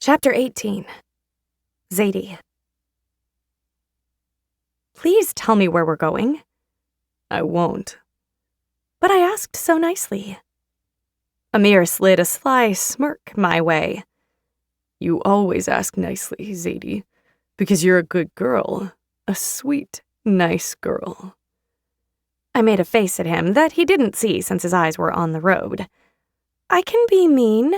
Chapter 18. Zadie. Please tell me where we're going. I won't. But I asked so nicely. Amir slid a sly smirk my way. You always ask nicely, Zadie, because you're a good girl. A sweet, nice girl. I made a face at him that he didn't see since his eyes were on the road. I can be mean.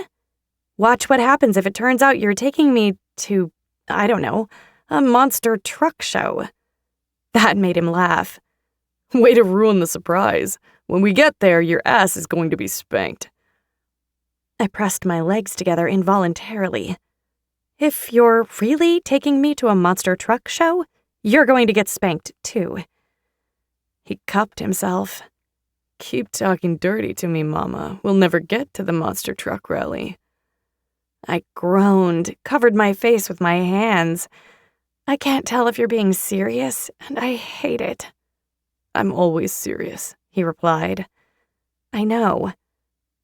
Watch what happens if it turns out you're taking me to, I don't know, a monster truck show. That made him laugh. Way to ruin the surprise. When we get there, your ass is going to be spanked. I pressed my legs together involuntarily. If you're really taking me to a monster truck show, you're going to get spanked too. He cupped himself. Keep talking dirty to me, Mama. We'll never get to the monster truck rally. I groaned, covered my face with my hands. I can't tell if you're being serious, and I hate it. I'm always serious, he replied. I know.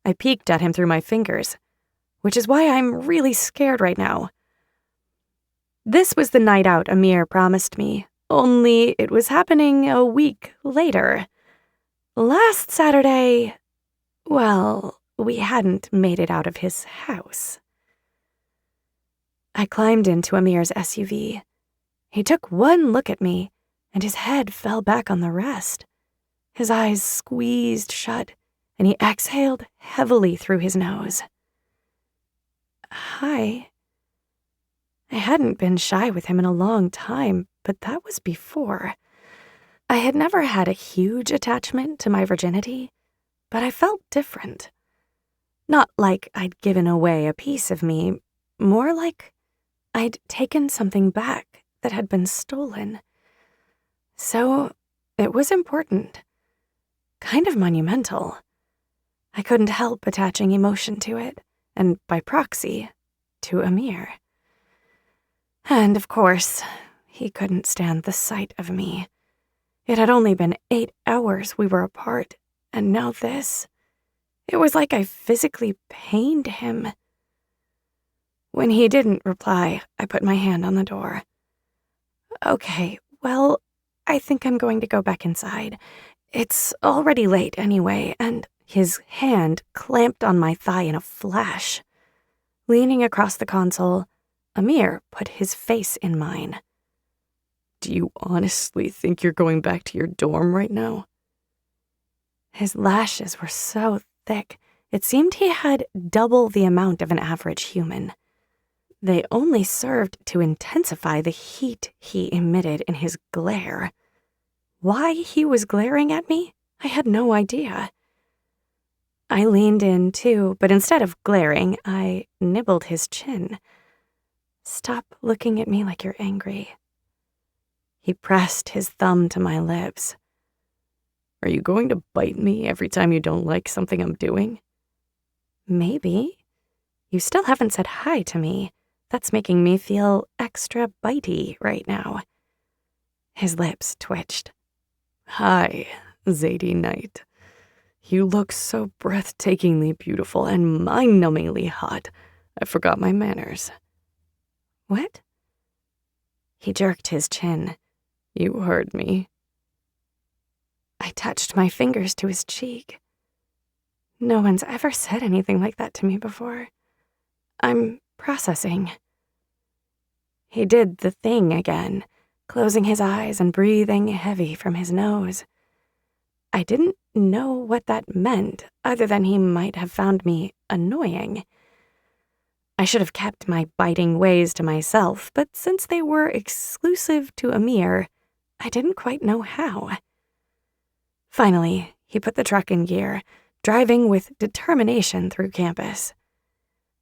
I peeked at him through my fingers, which is why I'm really scared right now. This was the night out Amir promised me, only it was happening a week later. Last Saturday, well, we hadn't made it out of his house. I climbed into Amir's SUV. He took one look at me, and his head fell back on the rest. His eyes squeezed shut, and he exhaled heavily through his nose. Hi. I hadn't been shy with him in a long time, but that was before. I had never had a huge attachment to my virginity, but I felt different. Not like I'd given away a piece of me, more like I'd taken something back that had been stolen. So it was important, kind of monumental. I couldn't help attaching emotion to it, and by proxy, to Amir. And of course, he couldn't stand the sight of me. It had only been 8 hours we were apart, and now this. It was like I physically pained him. When he didn't reply, I put my hand on the door. Okay, well, I think I'm going to go back inside. It's already late anyway, and his hand clamped on my thigh in a flash. Leaning across the console, Amir put his face in mine. Do you honestly think you're going back to your dorm right now? His lashes were so thick, it seemed he had double the amount of an average human. They only served to intensify the heat he emitted in his glare. Why he was glaring at me, I had no idea. I leaned in, too, but instead of glaring, I nibbled his chin. Stop looking at me like you're angry. He pressed his thumb to my lips. Are you going to bite me every time you don't like something I'm doing? Maybe. You still haven't said hi to me. That's making me feel extra bitey right now. His lips twitched. Hi, Zadie Knight. You look so breathtakingly beautiful and mind-numbingly hot. I forgot my manners. What? He jerked his chin. You heard me. I touched my fingers to his cheek. No one's ever said anything like that to me before. I'm processing. He did the thing again, closing his eyes and breathing heavy from his nose. I didn't know what that meant, other than he might have found me annoying. I should have kept my biting ways to myself, but since they were exclusive to Amir, I didn't quite know how. Finally, he put the truck in gear, driving with determination through campus.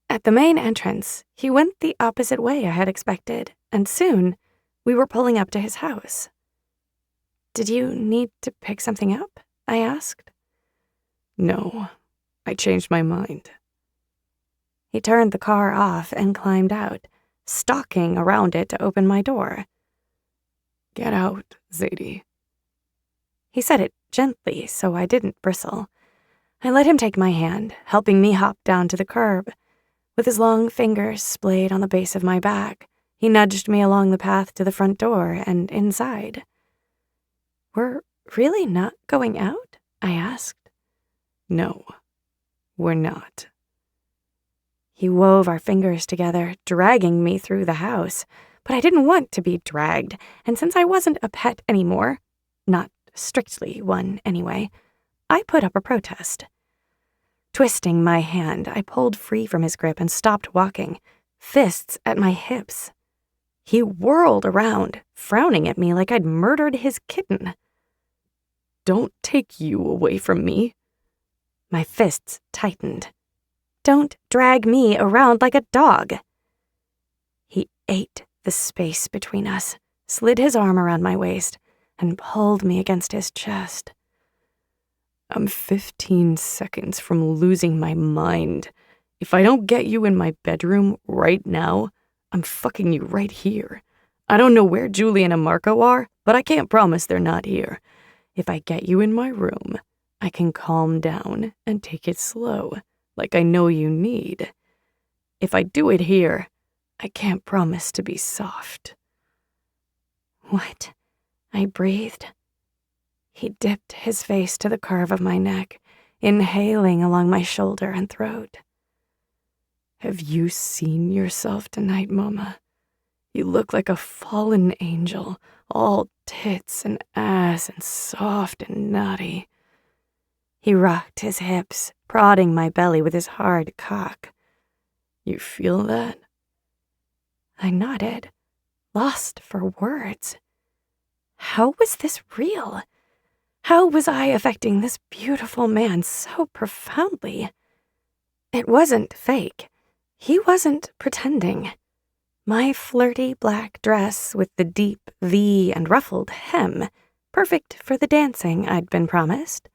At the main entrance, he went the opposite way I had expected, and soon we were pulling up to his house. Did you need to pick something up? I asked. No, I changed my mind. He turned the car off and climbed out, stalking around it to open my door. Get out, Zadie. He said it gently, so I didn't bristle. I let him take my hand, helping me hop down to the curb. With his long fingers splayed on the base of my back, he nudged me along the path to the front door and inside. "We're really not going out?" I asked. "No, we're not." He wove our fingers together, dragging me through the house, but I didn't want to be dragged, and since I wasn't a pet anymore, not strictly one anyway, I put up a protest. Twisting my hand, I pulled free from his grip and stopped walking, fists at my hips. He whirled around, frowning at me like I'd murdered his kitten. "Don't take you away from me." My fists tightened. "Don't drag me around like a dog." He ate the space between us, slid his arm around my waist, and pulled me against his chest. "I'm 15 seconds from losing my mind. If I don't get you in my bedroom right now, I'm fucking you right here. I don't know where Julian and Marco are, but I can't promise they're not here. If I get you in my room, I can calm down and take it slow, like I know you need. If I do it here, I can't promise to be soft." "What?" I breathed. He dipped his face to the curve of my neck, inhaling along my shoulder and throat. "Have you seen yourself tonight, Mama? You look like a fallen angel, all tits and ass and soft and naughty." He rocked his hips, prodding my belly with his hard cock. "You feel that?" I nodded, lost for words. How was this real? How was I affecting this beautiful man so profoundly? It wasn't fake. He wasn't pretending. My flirty black dress with the deep V and ruffled hem, perfect for the dancing I'd been promised,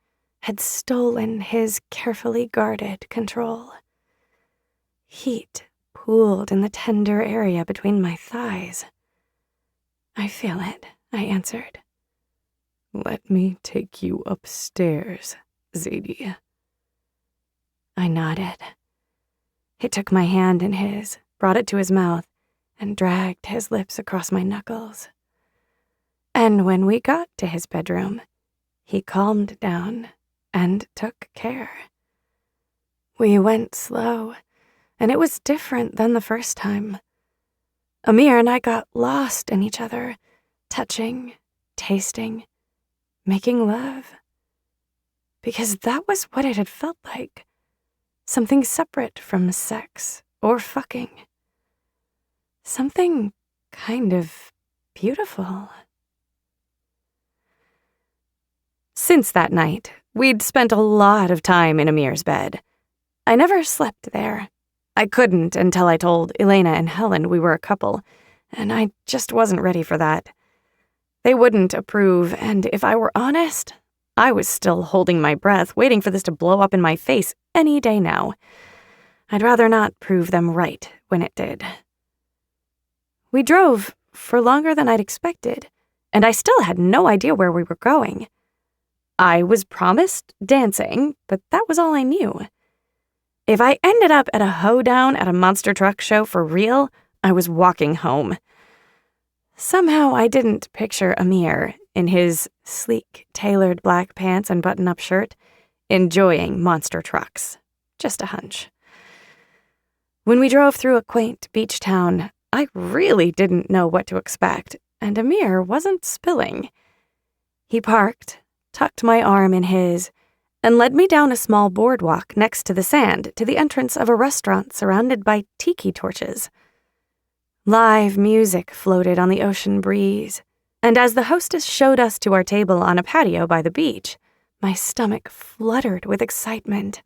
had stolen his carefully guarded control. Heat pooled in the tender area between my thighs. "I feel it," I answered. "Let me take you upstairs, Zadie." I nodded. He took my hand in his, brought it to his mouth, and dragged his lips across my knuckles. And when we got to his bedroom, he calmed down and took care. We went slow, and it was different than the first time. Amir and I got lost in each other, touching, tasting, making love. Because that was what it had felt like. Something separate from sex or fucking. Something kind of beautiful. Since that night, we'd spent a lot of time in Amir's bed. I never slept there. I couldn't until I told Elena and Helen we were a couple, and I just wasn't ready for that. They wouldn't approve, and if I were honest, I was still holding my breath, waiting for this to blow up in my face any day now. I'd rather not prove them right when it did. We drove for longer than I'd expected, and I still had no idea where we were going. I was promised dancing, but that was all I knew. If I ended up at a hoedown at a monster truck show for real, I was walking home. Somehow I didn't picture Amir, in his sleek, tailored black pants and button-up shirt, enjoying monster trucks. Just a hunch. When we drove through a quaint beach town, I really didn't know what to expect, and Amir wasn't spilling. He parked, tucked my arm in his, and led me down a small boardwalk next to the sand to the entrance of a restaurant surrounded by tiki torches. Live music floated on the ocean breeze, and as the hostess showed us to our table on a patio by the beach, my stomach fluttered with excitement.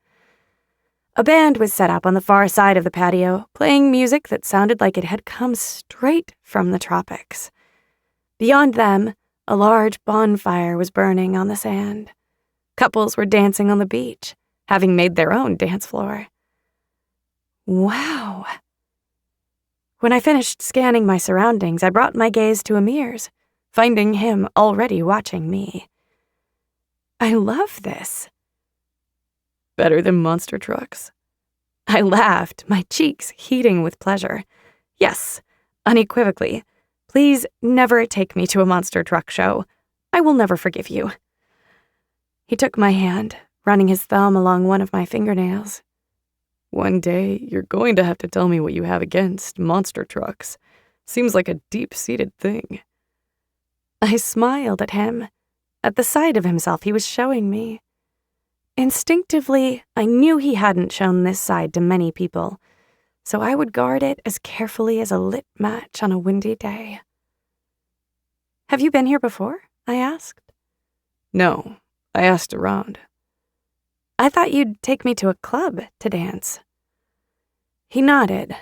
A band was set up on the far side of the patio, playing music that sounded like it had come straight from the tropics. Beyond them, a large bonfire was burning on the sand. Couples were dancing on the beach, having made their own dance floor. Wow. When I finished scanning my surroundings, I brought my gaze to Amir's, finding him already watching me. I love this. "Better than monster trucks?" I laughed, my cheeks heating with pleasure. Yes, unequivocally. Please never take me to a monster truck show. I will never forgive you. He took my hand, running his thumb along one of my fingernails. One day, you're going to have to tell me what you have against monster trucks. Seems like a deep-seated thing. I smiled at him, at the side of himself he was showing me. Instinctively, I knew he hadn't shown this side to many people, so I would guard it as carefully as a lit match on a windy day. Have you been here before? I asked. No, I asked around. I thought you'd take me to a club to dance. He nodded.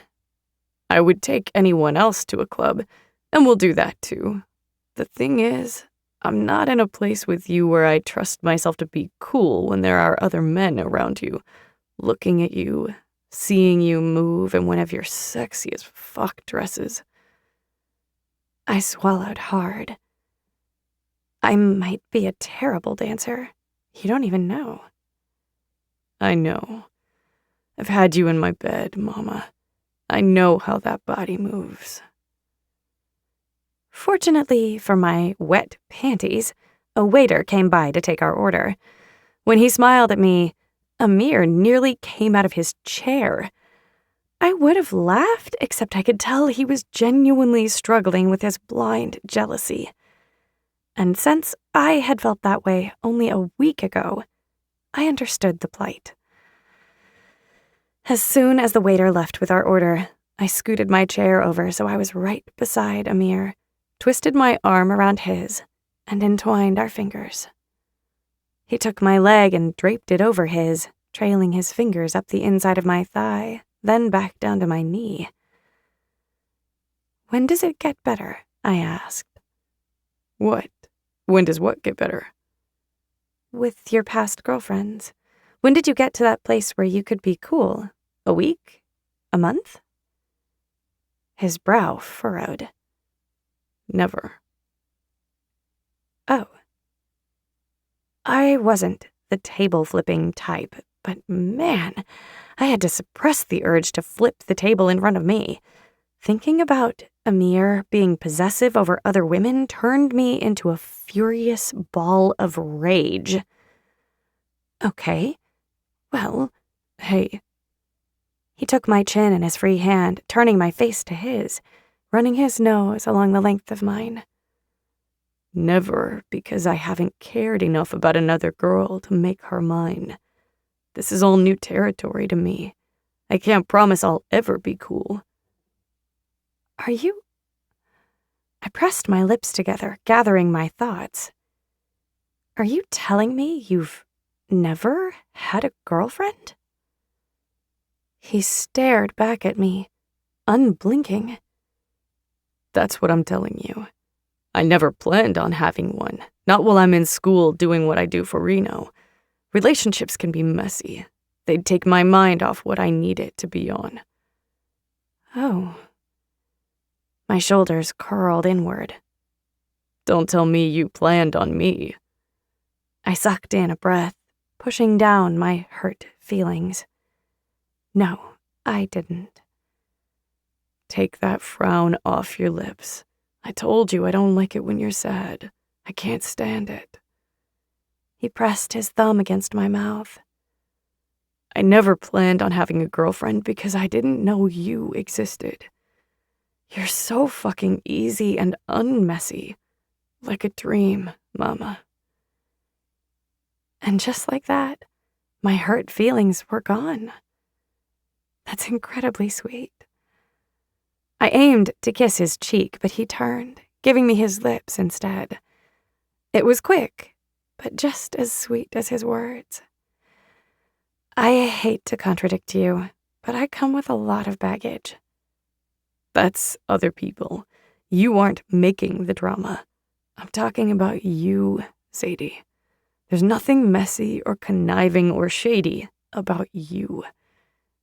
I would take anyone else to a club, and we'll do that too. The thing is, I'm not in a place with you where I trust myself to be cool when there are other men around you, looking at you, seeing you move in one of your sexy as fuck dresses. I swallowed hard. I might be a terrible dancer. You don't even know. I know. I've had you in my bed, Mama. I know how that body moves. Fortunately for my wet panties, a waiter came by to take our order. When he smiled at me, Amir nearly came out of his chair. I would have laughed, except I could tell he was genuinely struggling with his blind jealousy. And since I had felt that way only a week ago, I understood the plight. As soon as the waiter left with our order, I scooted my chair over so I was right beside Amir, twisted my arm around his, and entwined our fingers. He took my leg and draped it over his, trailing his fingers up the inside of my thigh, then back down to my knee. When does it get better? I asked. What? When does what get better? With your past girlfriends. When did you get to that place where you could be cool? A week? A month? His brow furrowed. Never. Oh. I wasn't the table-flipping type, but man, I had to suppress the urge to flip the table in front of me. Thinking about Amir being possessive over other women turned me into a furious ball of rage. Okay, well, hey. He took my chin in his free hand, turning my face to his, running his nose along the length of mine. Never, because I haven't cared enough about another girl to make her mine. This is all new territory to me. I can't promise I'll ever be cool. Are you? I pressed my lips together, gathering my thoughts. Are you telling me you've never had a girlfriend? He stared back at me, unblinking. That's what I'm telling you. I never planned on having one, not while I'm in school doing what I do for Reno. Relationships can be messy. They'd take my mind off what I need it to be on. Oh. My shoulders curled inward. Don't tell me you planned on me. I sucked in a breath, pushing down my hurt feelings. No, I didn't. Take that frown off your lips. I told you I don't like it when you're sad. I can't stand it. He pressed his thumb against my mouth. I never planned on having a girlfriend because I didn't know you existed. You're so fucking easy and unmessy. Like a dream, Mama. And just like that, my hurt feelings were gone. That's incredibly sweet. I aimed to kiss his cheek, but he turned, giving me his lips instead. It was quick, but just as sweet as his words. I hate to contradict you, but I come with a lot of baggage. That's other people. You aren't making the drama. I'm talking about you, Sadie. There's nothing messy or conniving or shady about you.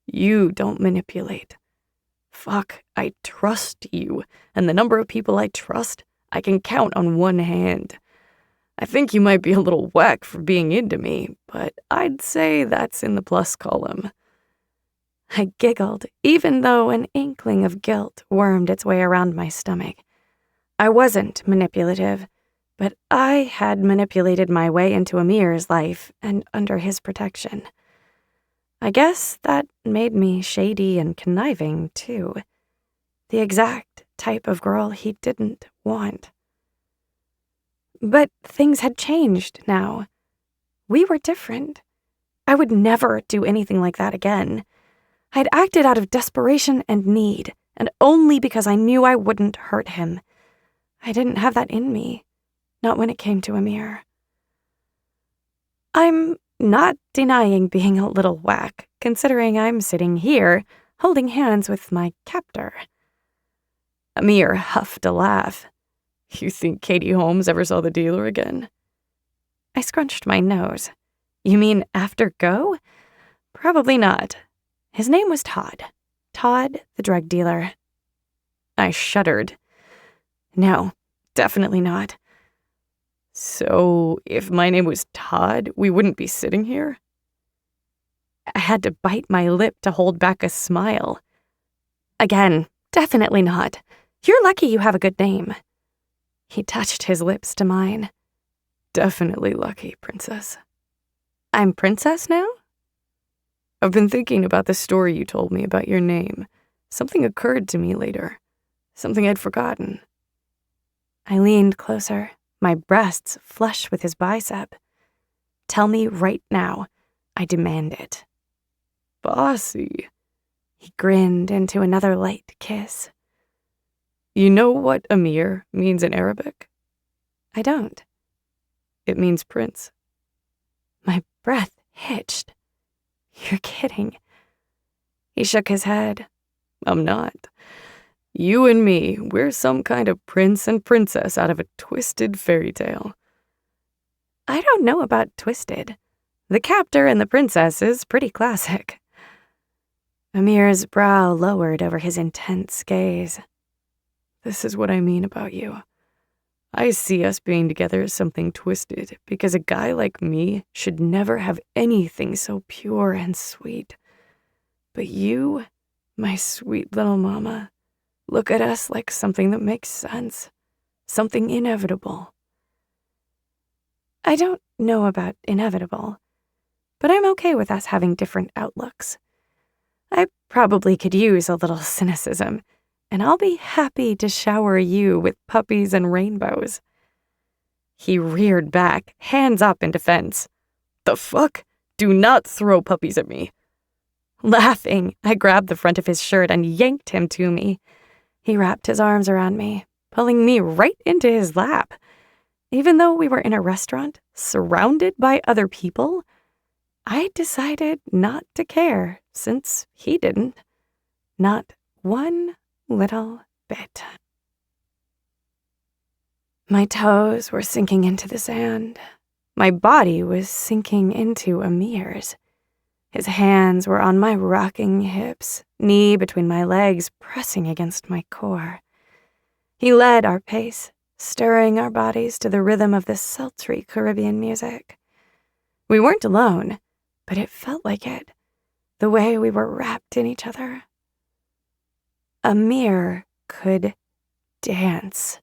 You don't manipulate. Fuck, I trust you, and the number of people I trust, I can count on one hand. I think you might be a little whack for being into me, but I'd say that's in the plus column. I giggled, even though an inkling of guilt wormed its way around my stomach. I wasn't manipulative, but I had manipulated my way into Amir's life and under his protection. I guess that made me shady and conniving, too. The exact type of girl he didn't want. But things had changed now. We were different. I would never do anything like that again. I'd acted out of desperation and need, and only because I knew I wouldn't hurt him. I didn't have that in me, not when it came to Amir. I'm not denying being a little whack, considering I'm sitting here, holding hands with my captor. Amir huffed a laugh. You think Katie Holmes ever saw the dealer again? I scrunched my nose. You mean after Go? Probably not. His name was Todd. Todd, the drug dealer. I shuddered. No, definitely not. So, if my name was Todd, we wouldn't be sitting here? I had to bite my lip to hold back a smile. Again, definitely not. You're lucky you have a good name. He touched his lips to mine. Definitely lucky, Princess. I'm Princess now? I've been thinking about the story you told me about your name. Something occurred to me later. Something I'd forgotten. I leaned closer, my breasts flush with his bicep. Tell me right now. I demanded. Bossy. He grinned into another light kiss. You know what Amir means in Arabic? I don't. It means prince. My breath hitched. You're kidding. He shook his head. I'm not. You and me, we're some kind of prince and princess out of a twisted fairy tale. I don't know about twisted. The captor and the princess is pretty classic. Amir's brow lowered over his intense gaze. This is what I mean about you. I see us being together as something twisted because a guy like me should never have anything so pure and sweet. But you, my sweet little mama, look at us like something that makes sense, something inevitable. I don't know about inevitable, but I'm okay with us having different outlooks. I probably could use a little cynicism, and I'll be happy to shower you with puppies and rainbows. He reared back, hands up in defense. The fuck? Do not throw puppies at me. Laughing, I grabbed the front of his shirt and yanked him to me. He wrapped his arms around me, pulling me right into his lap. Even though we were in a restaurant, surrounded by other people, I decided not to care since he didn't. Not one little bit. My toes were sinking into the sand. My body was sinking into Amir's. His hands were on my rocking hips, knee between my legs, pressing against my core. He led our pace, stirring our bodies to the rhythm of this sultry Caribbean music. We weren't alone, but it felt like it, the way we were wrapped in each other. Amir could dance.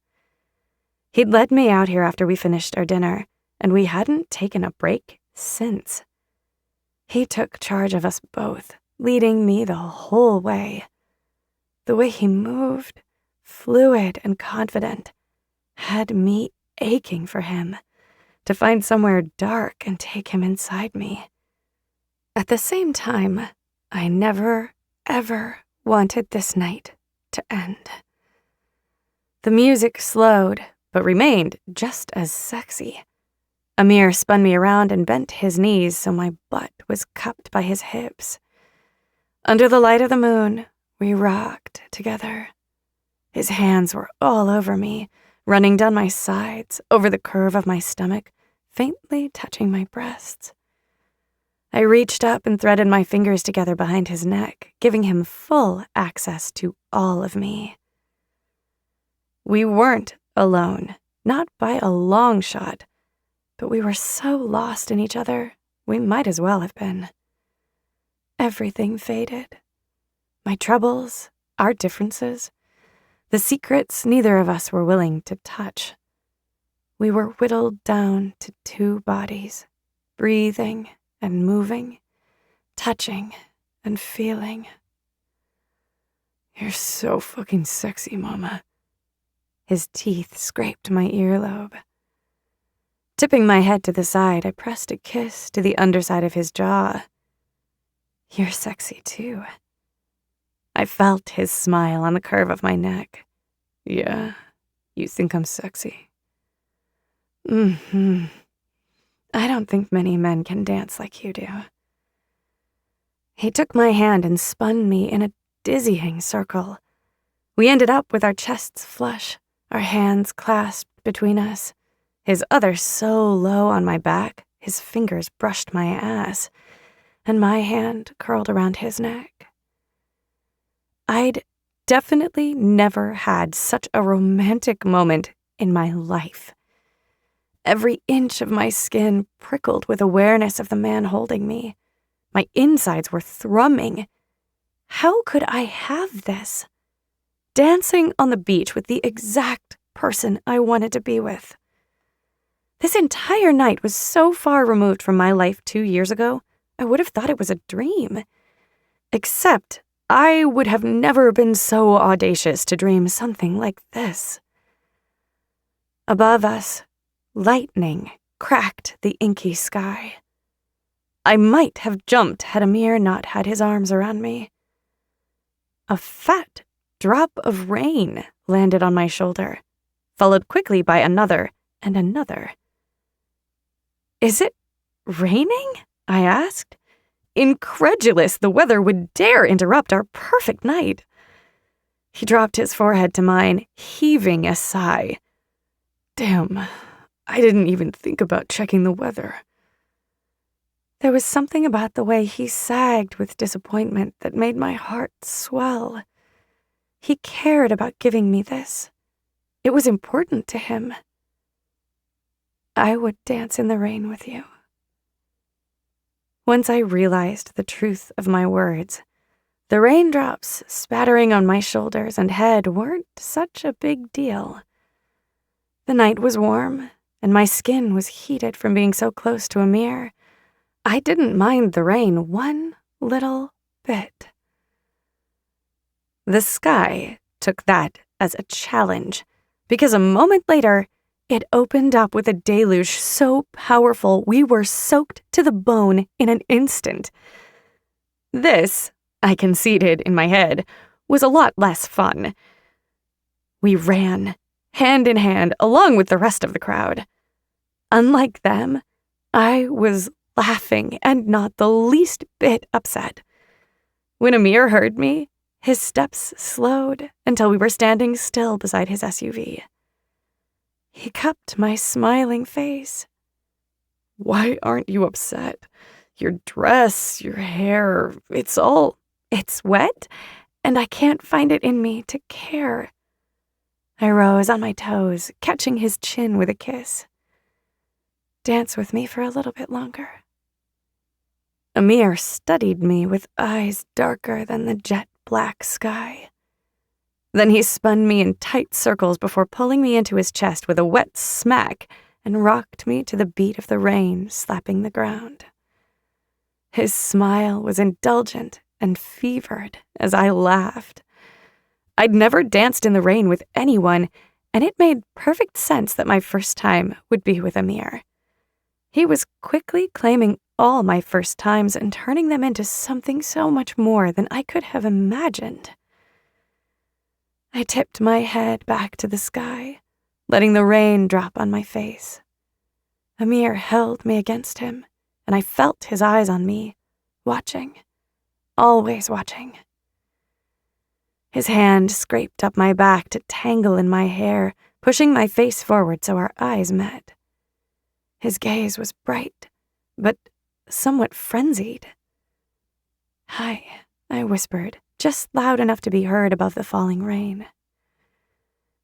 He'd led me out here after we finished our dinner, and we hadn't taken a break since. He took charge of us both, leading me the whole way. The way he moved, fluid and confident, had me aching for him, to find somewhere dark and take him inside me. At the same time, I never, ever wanted this night to end. The music slowed, but remained just as sexy. Amir spun me around and bent his knees so my butt was cupped by his hips. Under the light of the moon, we rocked together. His hands were all over me, running down my sides, over the curve of my stomach, faintly touching my breasts. I reached up and threaded my fingers together behind his neck, giving him full access to all of me. We weren't alone, not by a long shot, but we were so lost in each other, we might as well have been. Everything faded. My troubles, our differences, the secrets neither of us were willing to touch. We were whittled down to 2 bodies, breathing and moving, touching and feeling. You're so fucking sexy, Mama. His teeth scraped my earlobe. Tipping my head to the side, I pressed a kiss to the underside of his jaw. You're sexy too. I felt his smile on the curve of my neck. Yeah, you think I'm sexy? I don't think many men can dance like you do. He took my hand and spun me in a dizzying circle. We ended up with our chests flush, our hands clasped between us, his other so low on my back, his fingers brushed my ass, and my hand curled around his neck. I'd definitely never had such a romantic moment in my life. Every inch of my skin prickled with awareness of the man holding me. My insides were thrumming. How could I have this? Dancing on the beach with the exact person I wanted to be with. This entire night was so far removed from my life 2 years ago, I would have thought it was a dream. Except I would have never been so audacious to dream something like this. Above us, lightning cracked the inky sky. I might have jumped had Amir not had his arms around me. A fat drop of rain landed on my shoulder, followed quickly by another and another. Is it raining? I asked, incredulous the weather would dare interrupt our perfect night. He dropped his forehead to mine, heaving a sigh. Damn, I didn't even think about checking the weather. There was something about the way he sagged with disappointment that made my heart swell. He cared about giving me this. It was important to him. I would dance in the rain with you. Once I realized the truth of my words, the raindrops spattering on my shoulders and head weren't such a big deal. The night was warm, and my skin was heated from being so close to Amir. I didn't mind the rain one little bit. The sky took that as a challenge, because a moment later, it opened up with a deluge so powerful we were soaked to the bone in an instant. This, I conceded in my head, was a lot less fun. We ran, hand in hand, along with the rest of the crowd. Unlike them, I was laughing and not the least bit upset. When Amir heard me, his steps slowed until we were standing still beside his SUV. He cupped my smiling face. Why aren't you upset? Your dress, your hair, it's wet, and I can't find it in me to care. I rose on my toes, catching his chin with a kiss. Dance with me for a little bit longer. Amir studied me with eyes darker than the jet-black sky. Then he spun me in tight circles before pulling me into his chest with a wet smack and rocked me to the beat of the rain slapping the ground. His smile was indulgent and fevered as I laughed. I'd never danced in the rain with anyone, and it made perfect sense that my first time would be with Amir. He was quickly claiming all my first times and turning them into something so much more than I could have imagined. I tipped my head back to the sky, letting the rain drop on my face. Amir held me against him, and I felt his eyes on me, watching, always watching. His hand scraped up my back to tangle in my hair, pushing my face forward so our eyes met. His gaze was bright, but somewhat frenzied. "Hi," I whispered, just loud enough to be heard above the falling rain.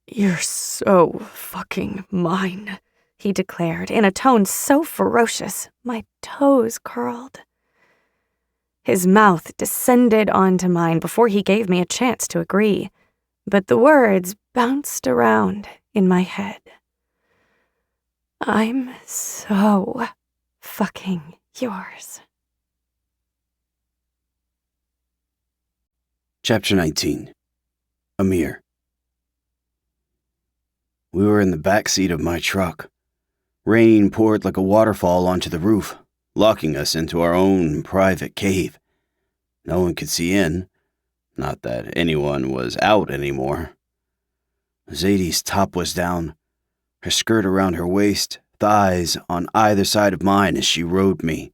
"You're so fucking mine," he declared in a tone so ferocious my toes curled. His mouth descended onto mine before he gave me a chance to agree, but the words bounced around in my head. I'm so fucking yours. Chapter 19. Amir. We were in the back seat of my truck. Rain poured like a waterfall onto the roof, locking us into our own private cave. No one could see in, not that anyone was out anymore. Zadie's top was down, her skirt around her waist, thighs on either side of mine as she rode me.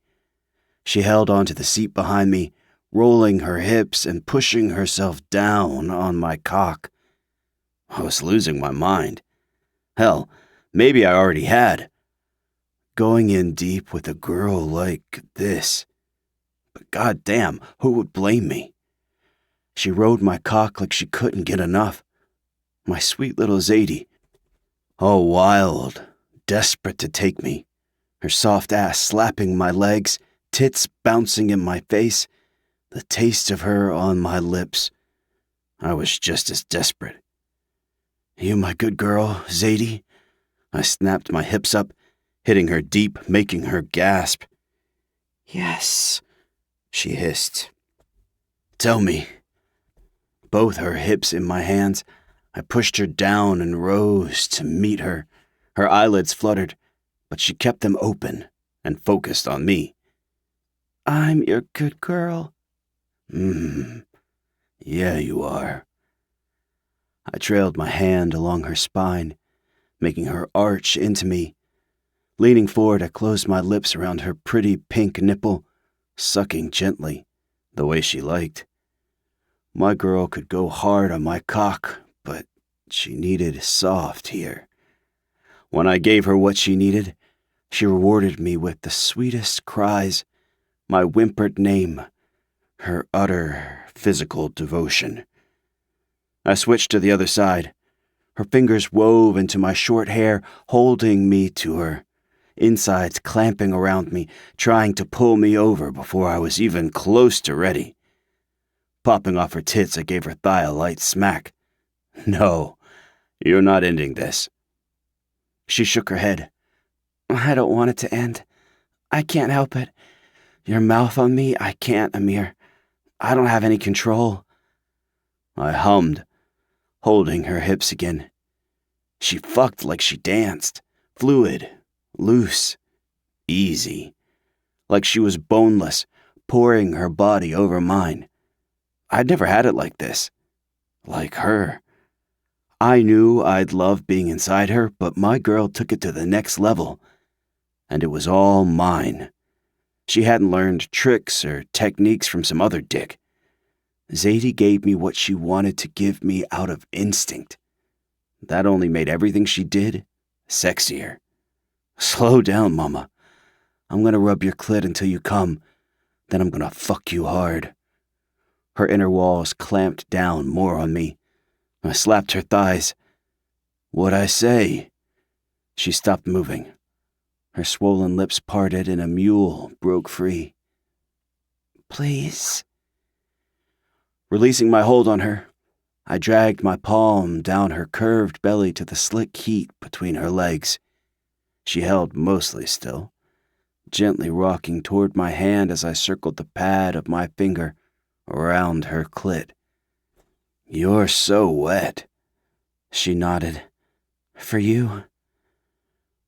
She held onto the seat behind me, rolling her hips and pushing herself down on my cock. I was losing my mind. Hell, maybe I already had. Going in deep with a girl like this. But goddamn, who would blame me? She rode my cock like she couldn't get enough. My sweet little Zadie. All wild, desperate to take me. Her soft ass slapping my legs, tits bouncing in my face, the taste of her on my lips. I was just as desperate. You my good girl, Zadie? I snapped my hips up, hitting her deep, making her gasp. Yes, she hissed. Tell me. Both her hips in my hands, I pushed her down and rose to meet her. Her eyelids fluttered, but she kept them open and focused on me. I'm your good girl. Yeah, you are. I trailed my hand along her spine, making her arch into me. Leaning forward, I closed my lips around her pretty pink nipple, sucking gently, the way she liked. My girl could go hard on my cock, but she needed soft here. When I gave her what she needed, she rewarded me with the sweetest cries, my whimpered name, her utter physical devotion. I switched to the other side. Her fingers wove into my short hair, holding me to her, insides clamping around me, trying to pull me over before I was even close to ready. Popping off her tits, I gave her thigh a light smack. No, you're not ending this. She shook her head. I don't want it to end. I can't help it. Your mouth on me, I can't, Amir. I don't have any control. I hummed, holding her hips again. She fucked like she danced, fluid, loose, easy, like she was boneless, pouring her body over mine. I'd never had it like this, like her. I knew I'd love being inside her, but my girl took it to the next level, and it was all mine. She hadn't learned tricks or techniques from some other dick. Zadie gave me what she wanted to give me out of instinct. That only made everything she did sexier. Slow down, mama. I'm gonna rub your clit until you come, then I'm gonna fuck you hard. Her inner walls clamped down more on me. I slapped her thighs. What'd I say? She stopped moving. Her swollen lips parted and a mule broke free. Please. Releasing my hold on her, I dragged my palm down her curved belly to the slick heat between her legs. She held mostly still, gently rocking toward my hand as I circled the pad of my finger around her clit. You're so wet. She nodded. For you?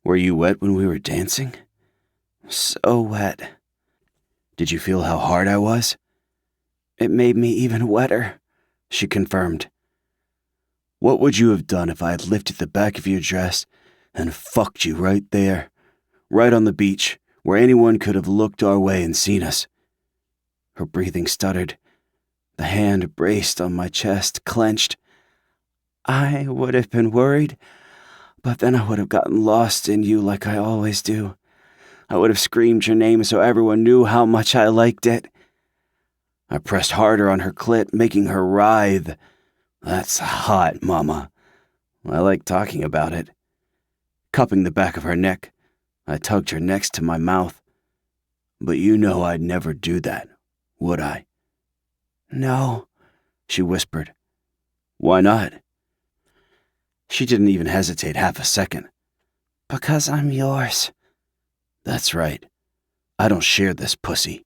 Were you wet when we were dancing? So wet. Did you feel how hard I was? It made me even wetter, she confirmed. What would you have done if I had lifted the back of your dress and fucked you right there, right on the beach, where anyone could have looked our way and seen us? Her breathing stuttered. The hand braced on my chest, clenched. I would have been worried, but then I would have gotten lost in you like I always do. I would have screamed your name so everyone knew how much I liked it. I pressed harder on her clit, making her writhe. That's hot, Mama. I like talking about it. Cupping the back of her neck, I tugged her next to my mouth. But you know I'd never do that. would I? No, she whispered. Why not? She didn't even hesitate half a second. Because I'm yours. That's right. I don't share this pussy.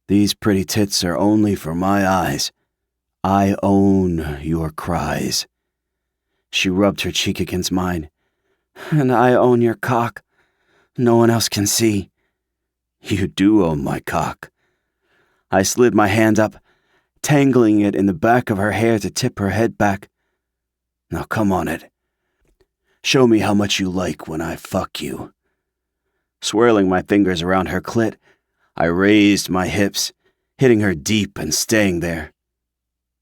These pretty tits are only for my eyes. I own your cries. She rubbed her cheek against mine. And I own your cock. No one else can see. You do own my cock. I slid my hand up, tangling it in the back of her hair to tip her head back. Now come on it. Show me how much you like when I fuck you. Swirling my fingers around her clit, I raised my hips, hitting her deep and staying there.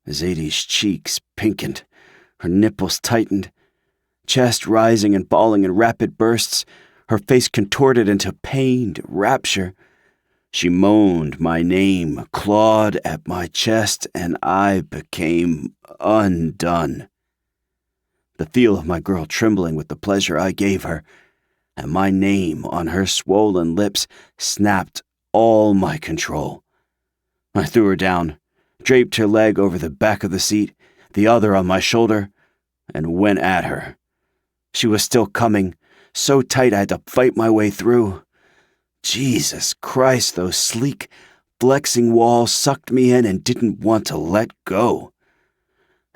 Zadie's cheeks pinkened, her nipples tightened, chest rising and falling in rapid bursts, her face contorted into pained rapture. She moaned my name, clawed at my chest, and I became undone. The feel of my girl trembling with the pleasure I gave her, and my name on her swollen lips snapped all my control. I threw her down, draped her leg over the back of the seat, the other on my shoulder, and went at her. She was still coming, so tight I had to fight my way through. Jesus Christ, those sleek, flexing walls sucked me in and didn't want to let go.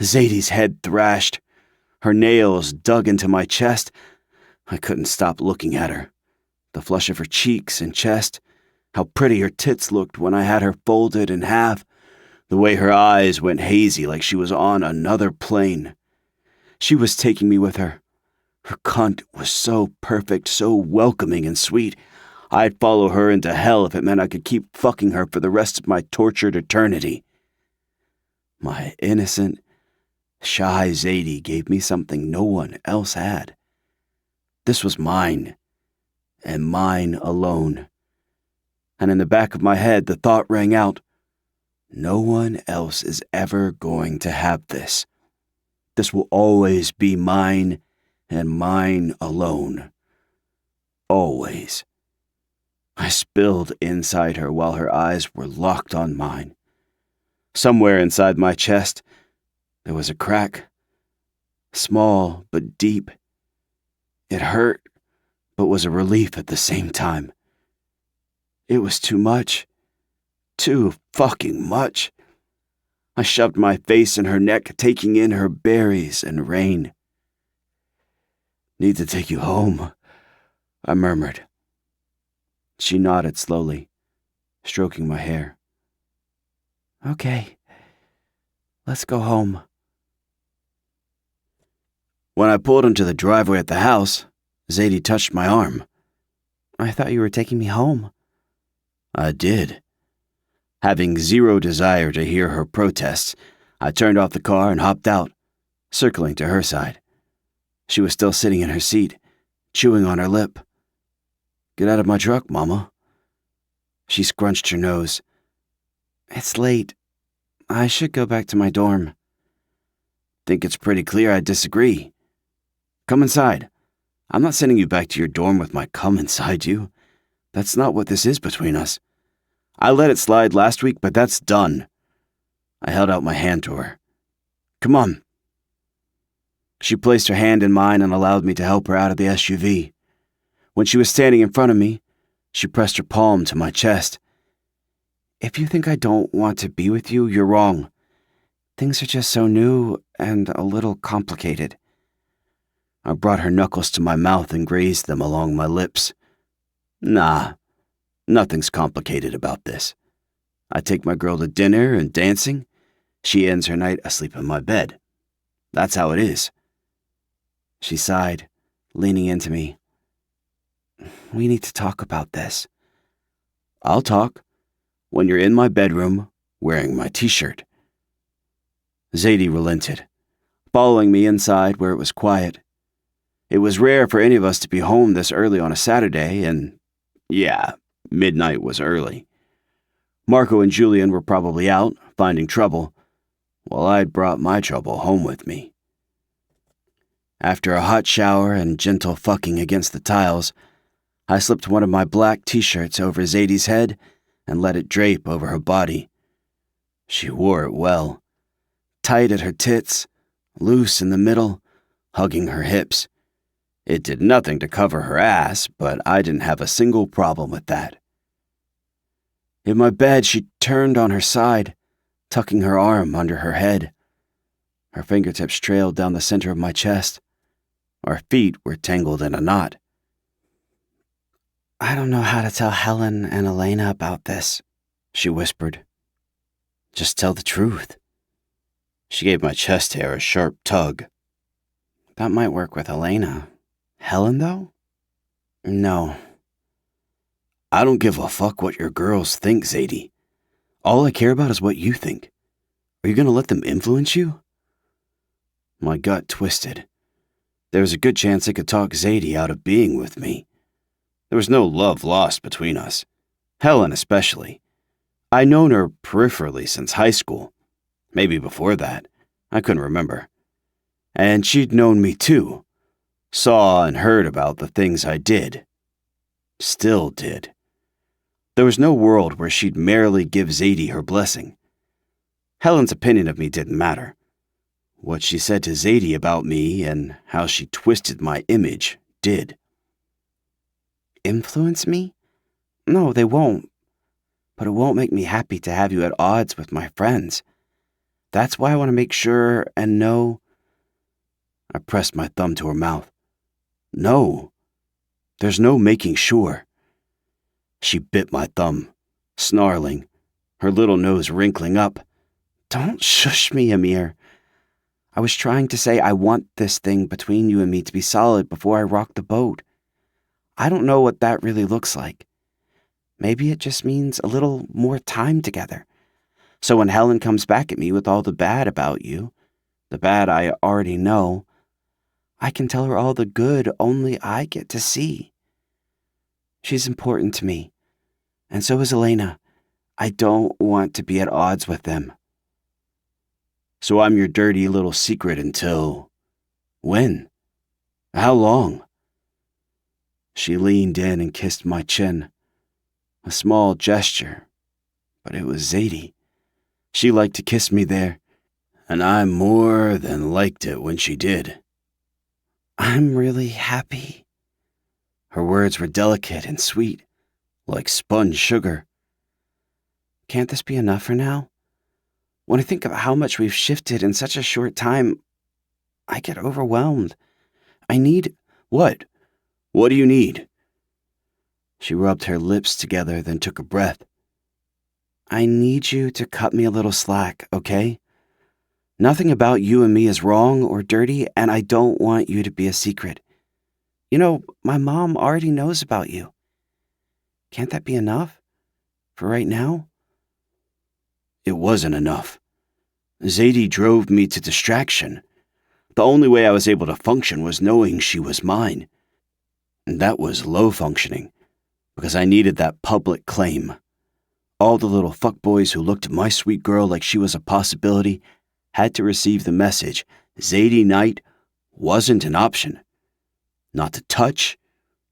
Zadie's head thrashed. Her nails dug into my chest. I couldn't stop looking at her. The flush of her cheeks and chest, how pretty her tits looked when I had her folded in half, the way her eyes went hazy like she was on another plane. She was taking me with her. Her cunt was so perfect, so welcoming and sweet. I'd follow her into hell if it meant I could keep fucking her for the rest of my tortured eternity. My innocent, shy Zadie gave me something no one else had. This was mine, and mine alone. And in the back of my head, the thought rang out, no one else is ever going to have this. This will always be mine and mine alone. Always. I spilled inside her while her eyes were locked on mine. Somewhere inside my chest, there was a crack. Small but deep. It hurt, but was a relief at the same time. It was too much. Too fucking much. I shoved my face in her neck, taking in her berries and rain. Need to take you home, I murmured. She nodded slowly, stroking my hair. Okay, let's go home. When I pulled into the driveway at the house, Zadie touched my arm. I thought you were taking me home. I did. Having zero desire to hear her protests, I turned off the car and hopped out, circling to her side. She was still sitting in her seat, chewing on her lip. Get out of my truck, Mama. She scrunched her nose. It's late. I should go back to my dorm. Think it's pretty clear I disagree. Come inside. I'm not sending you back to your dorm with my cum inside you. That's not what this is between us. I let it slide last week, but that's done. I held out my hand to her. Come on. She placed her hand in mine and allowed me to help her out of the SUV. When she was standing in front of me, she pressed her palm to my chest. If you think I don't want to be with you, you're wrong. Things are just so new and a little complicated. I brought her knuckles to my mouth and grazed them along my lips. Nah, nothing's complicated about this. I take my girl to dinner and dancing. She ends her night asleep in my bed. That's how it is. She sighed, leaning into me. We need to talk about this. I'll talk when you're in my bedroom wearing my t-shirt. Zadie relented, following me inside where it was quiet. It was rare for any of us to be home this early on a Saturday, and yeah, midnight was early. Marco and Julian were probably out, finding trouble, while I'd brought my trouble home with me. After a hot shower and gentle fucking against the tiles, I slipped one of my black t-shirts over Zadie's head and let it drape over her body, She wore it well, tight at her tits, loose in the middle, hugging her hips. It did nothing to cover her ass, but I didn't have a single problem with that. In my bed, she turned on her side, tucking her arm under her head. Her fingertips trailed down the center of my chest. Our feet were tangled in a knot. "I don't know how to tell Helen and Elena about this," she whispered. "Just tell the truth." She gave my chest hair a sharp tug. "That might work with Elena. Helen, though? No." "I don't give a fuck what your girls think, Zadie. All I care about is what you think. Are you gonna let them influence you?" My gut twisted. There was a good chance I could talk Zadie out of being with me. There was no love lost between us. Helen especially. I'd known her peripherally since high school. Maybe before that. I couldn't remember. And she'd known me too. Saw and heard about the things I did. Still did. There was no world where she'd merely give Zadie her blessing. Helen's opinion of me didn't matter. What she said to Zadie about me and how she twisted my image did. Influence me? No, they won't. But it won't make me happy to have you at odds with my friends. That's why I want to make sure and know. I pressed my thumb to her mouth. No. There's no making sure. She bit my thumb, snarling, her little nose wrinkling up. Don't shush me, Amir. I was trying to say I want this thing between you and me to be solid before I rock the boat. I don't know what that really looks like. Maybe it just means a little more time together. So when Helen comes back at me with all the bad about you, the bad I already know, I can tell her all the good only I get to see. She's important to me, and so is Elena. I don't want to be at odds with them. So I'm your dirty little secret until... when? How long? She leaned in and kissed my chin. A small gesture, but it was Zadie. She liked to kiss me there, and I more than liked it when she did. I'm really happy. Her words were delicate and sweet, like spun sugar. Can't this be enough for now? When I think of how much we've shifted in such a short time, I get overwhelmed. I need... What? What do you need? She rubbed her lips together, then took a breath. I need you to cut me a little slack, okay? Nothing about you and me is wrong or dirty, and I don't want you to be a secret. You know, my mom already knows about you. Can't that be enough? For right now? It wasn't enough. Zadie drove me to distraction. The only way I was able to function was knowing she was mine. And that was low functioning, because I needed that public claim. All the little fuckboys who looked at my sweet girl like she was a possibility had to receive the message Zadie Knight wasn't an option. Not to touch,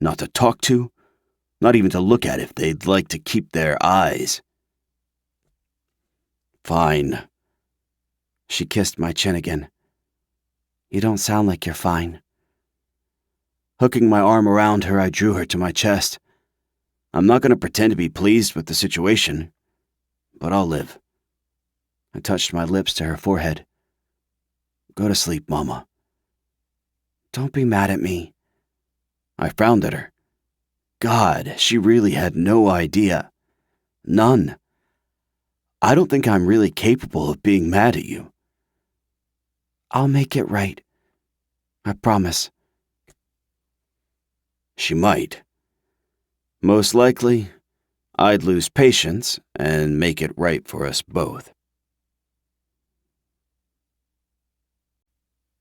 not to talk to, not even to look at if they'd like to keep their eyes. Fine. She kissed my chin again. You don't sound like you're fine. Hooking my arm around her, I drew her to my chest. I'm not going to pretend to be pleased with the situation, but I'll live. I touched my lips to her forehead. Go to sleep, Mama. Don't be mad at me. I frowned at her. God, she really had no idea. None. I don't think I'm really capable of being mad at you. I'll make it right. I promise. She might. Most likely, I'd lose patience and make it right for us both.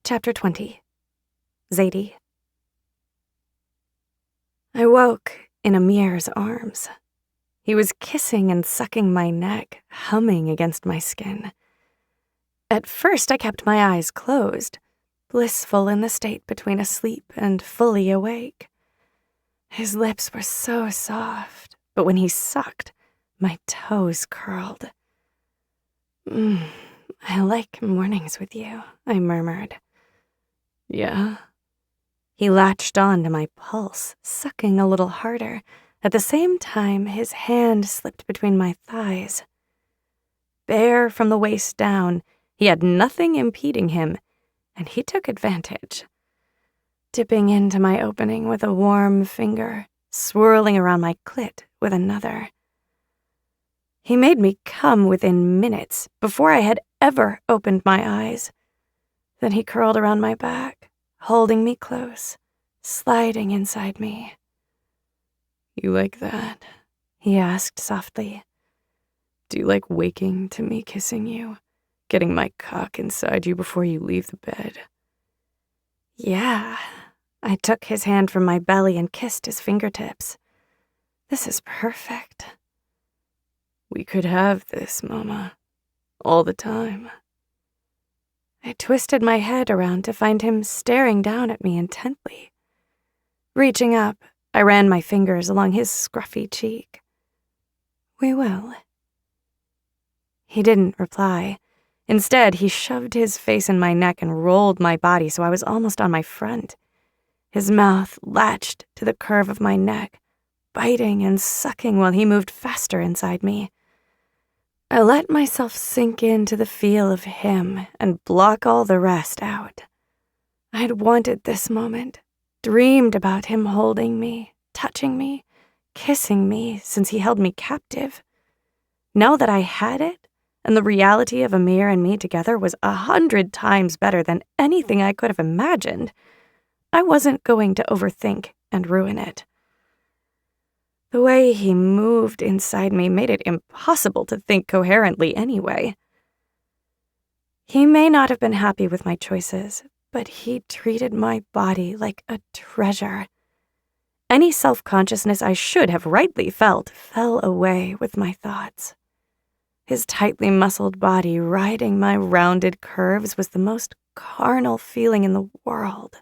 Chapter 20. Zadie. I woke in Amir's arms. He was kissing and sucking my neck, humming against my skin. At first, I kept my eyes closed, blissful in the state between asleep and fully awake. His lips were so soft, but when he sucked, my toes curled. I like mornings with you," I murmured. Yeah? He latched on to my pulse, sucking a little harder. At the same time, his hand slipped between my thighs. Bare from the waist down, he had nothing impeding him, and he took advantage. Dipping into my opening with a warm finger, swirling around my clit with another. He made me come within minutes before I had ever opened my eyes. Then he curled around my back, holding me close, sliding inside me. You like that? He asked softly. Do you like waking to me kissing you? Getting my cock inside you before you leave the bed? Yeah. I took his hand from my belly and kissed his fingertips. This is perfect. We could have this, Mama. All the time. I twisted my head around to find him staring down at me intently. Reaching up, I ran my fingers along his scruffy cheek. We will. He didn't reply. Instead, he shoved his face in my neck and rolled my body so I was almost on my front. His mouth latched to the curve of my neck, biting and sucking while he moved faster inside me. I let myself sink into the feel of him and block all the rest out. I had wanted this moment, dreamed about him holding me, touching me, kissing me since he held me captive. Now that I had it, and the reality of Amir and me together was 100 times better than anything I could have imagined, I wasn't going to overthink and ruin it. The way he moved inside me made it impossible to think coherently anyway. He may not have been happy with my choices, but he treated my body like a treasure. Any self-consciousness I should have rightly felt fell away with my thoughts. His tightly muscled body riding my rounded curves was the most carnal feeling in the world.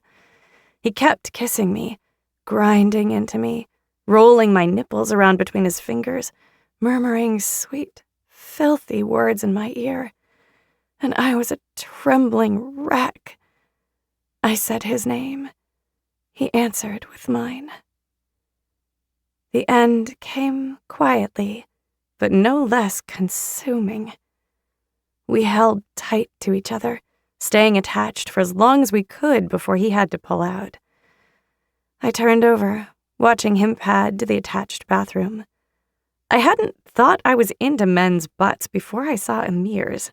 He kept kissing me, grinding into me, rolling my nipples around between his fingers, murmuring sweet, filthy words in my ear. And I was a trembling wreck. I said his name. He answered with mine. The end came quietly, but no less consuming. We held tight to each other, staying attached for as long as we could before he had to pull out. I turned over, watching him pad to the attached bathroom. I hadn't thought I was into men's butts before I saw Amir's.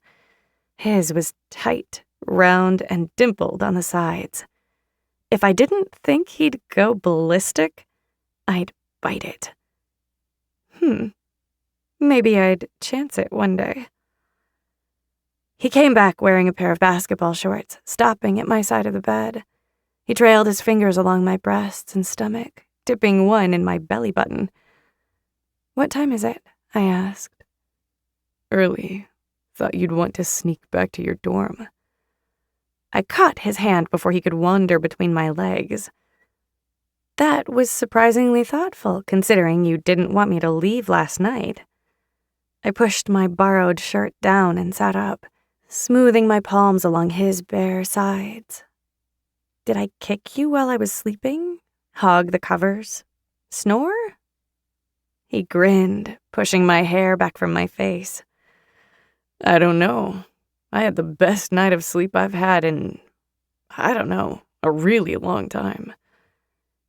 His was tight, round, and dimpled on the sides. If I didn't think he'd go ballistic, I'd bite it. Maybe I'd chance it one day. He came back wearing a pair of basketball shorts, stopping at my side of the bed. He trailed his fingers along my breasts and stomach, dipping one in my belly button. "What time is it?" I asked. Early. Thought you'd want to sneak back to your dorm. I caught his hand before he could wander between my legs. That was surprisingly thoughtful, considering you didn't want me to leave last night. I pushed my borrowed shirt down and sat up, smoothing my palms along his bare sides. Did I kick you while I was sleeping? Hog the covers? Snore? He grinned, pushing my hair back from my face. I don't know. I had the best night of sleep I've had in, a really long time.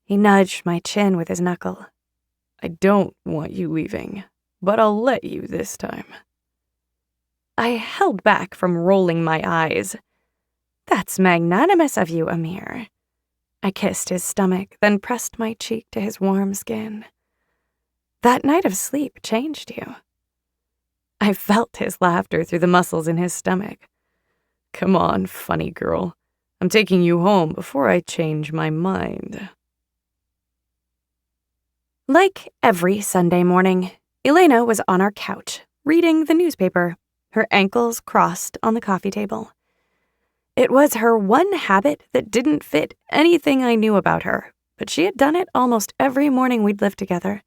He nudged my chin with his knuckle. I don't want you leaving, but I'll let you this time. I held back from rolling my eyes. That's magnanimous of you, Amir. I kissed his stomach, then pressed my cheek to his warm skin. That night of sleep changed you. I felt his laughter through the muscles in his stomach. Come on, funny girl. I'm taking you home before I change my mind. Like every Sunday morning, Elena was on our couch, reading the newspaper, her ankles crossed on the coffee table. It was her one habit that didn't fit anything I knew about her, but she had done it almost every morning we'd lived together.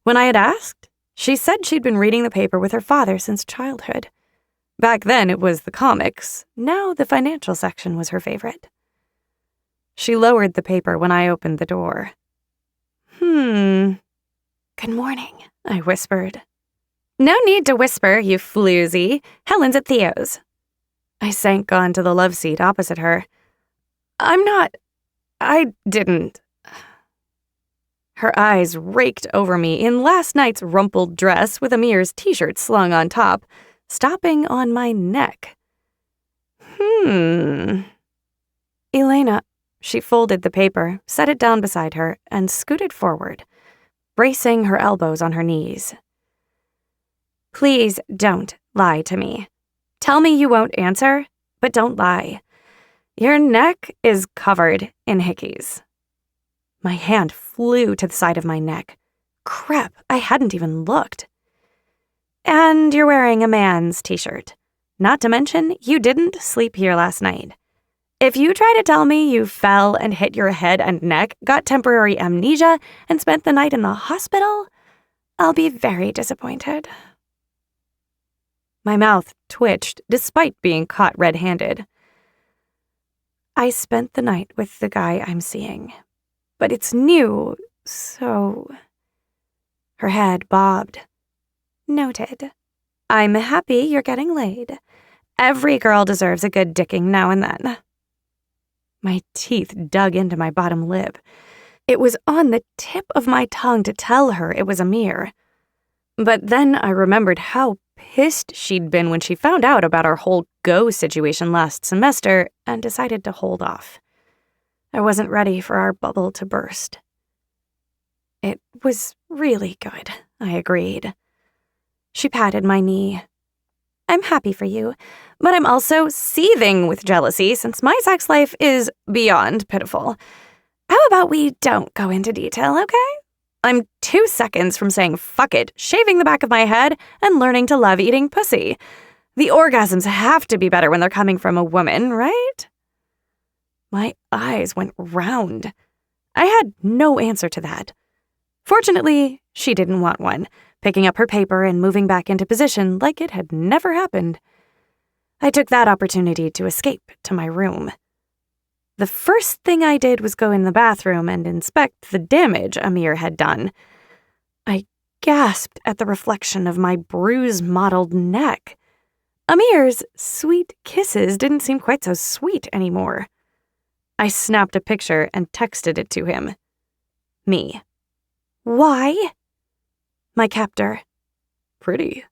When I had asked, she said she'd been reading the paper with her father since childhood. Back then it was the comics. Now the financial section was her favorite. She lowered the paper when I opened the door. Good morning, I whispered. No need to whisper, you floozy. Helen's at Theo's. I sank onto the love seat opposite her. I didn't. Her eyes raked over me in last night's rumpled dress with Amir's t-shirt slung on top, stopping on my neck. Elena, she folded the paper, set it down beside her, and scooted forward, bracing her elbows on her knees. Please don't lie to me. Tell me you won't answer, but don't lie. Your neck is covered in hickeys. My hand flew to the side of my neck. Crap, I hadn't even looked. And you're wearing a man's t-shirt. Not to mention, you didn't sleep here last night. If you try to tell me you fell and hit your head and neck, got temporary amnesia, and spent the night in the hospital, I'll be very disappointed. My mouth twitched despite being caught red-handed. I spent the night with the guy I'm seeing. But it's new, so... Her head bobbed. Noted. I'm happy you're getting laid. Every girl deserves a good dicking now and then. My teeth dug into my bottom lip. It was on the tip of my tongue to tell her it was Amir. But then I remembered how pissed she'd been when she found out about our whole go situation last semester and decided to hold off. I wasn't ready for our bubble to burst. It was really good, I agreed. She patted my knee. I'm happy for you, but I'm also seething with jealousy since my sex life is beyond pitiful. How about we don't go into detail, okay? I'm 2 seconds from saying fuck it, shaving the back of my head, and learning to love eating pussy. The orgasms have to be better when they're coming from a woman, right? My eyes went round. I had no answer to that. Fortunately, she didn't want one, picking up her paper and moving back into position like it had never happened. I took that opportunity to escape to my room. The first thing I did was go in the bathroom and inspect the damage Amir had done. I gasped at the reflection of my bruise-mottled neck. Amir's sweet kisses didn't seem quite so sweet anymore. I snapped a picture and texted it to him. Me. Why? My captor. Pretty.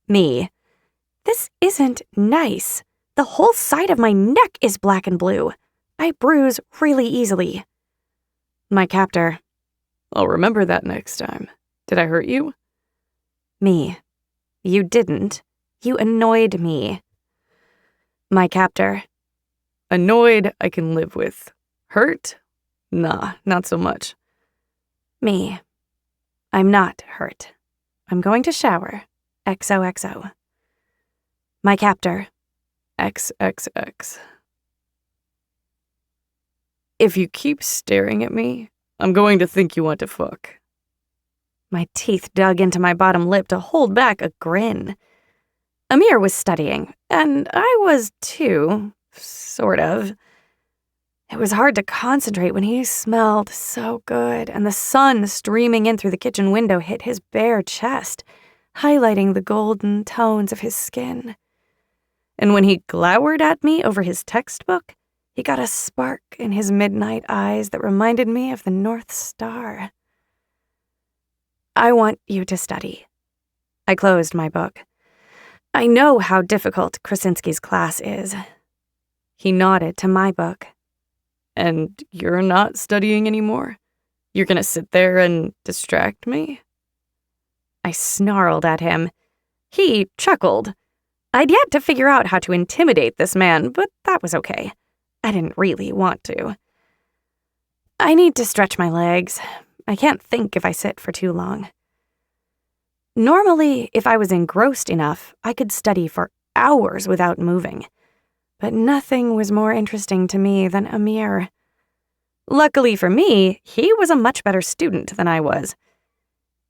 Me. This isn't nice. The whole side of my neck is black and blue. I bruise really easily. My captor. I'll remember that next time. Did I hurt you? Me. You didn't. You annoyed me. My captor. Annoyed, I can live with. Hurt? Nah, not so much. Me. I'm not hurt. I'm going to shower. XOXO. My captor. XXX. If you keep staring at me, I'm going to think you want to fuck. My teeth dug into my bottom lip to hold back a grin. Amir was studying, and I was too, sort of. It was hard to concentrate when he smelled so good, and the sun streaming in through the kitchen window hit his bare chest, highlighting the golden tones of his skin. And when he glowered at me over his textbook, he got a spark in his midnight eyes that reminded me of the North Star. I want you to study. I closed my book. I know how difficult Krasinski's class is. He nodded to my book. And you're not studying anymore? You're gonna sit there and distract me? I snarled at him. He chuckled. I'd yet to figure out how to intimidate this man, but that was okay. I didn't really want to. I need to stretch my legs. I can't think if I sit for too long. Normally, if I was engrossed enough, I could study for hours without moving. But nothing was more interesting to me than Amir. Luckily for me, he was a much better student than I was.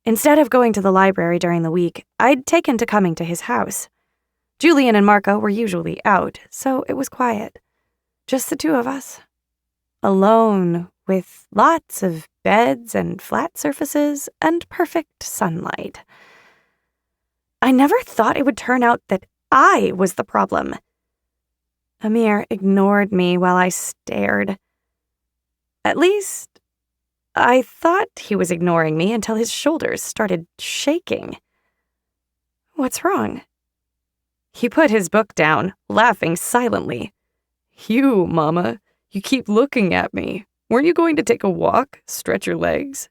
Instead of going to the library during the week, I'd taken to coming to his house. Julian and Marco were usually out, so it was quiet. Just the two of us. Alone, with lots of beds and flat surfaces and perfect sunlight. I never thought it would turn out that I was the problem. Amir ignored me while I stared. At least, I thought he was ignoring me until his shoulders started shaking. What's wrong? He put his book down, laughing silently. You, Mama, you keep looking at me. Weren't you going to take a walk, stretch your legs?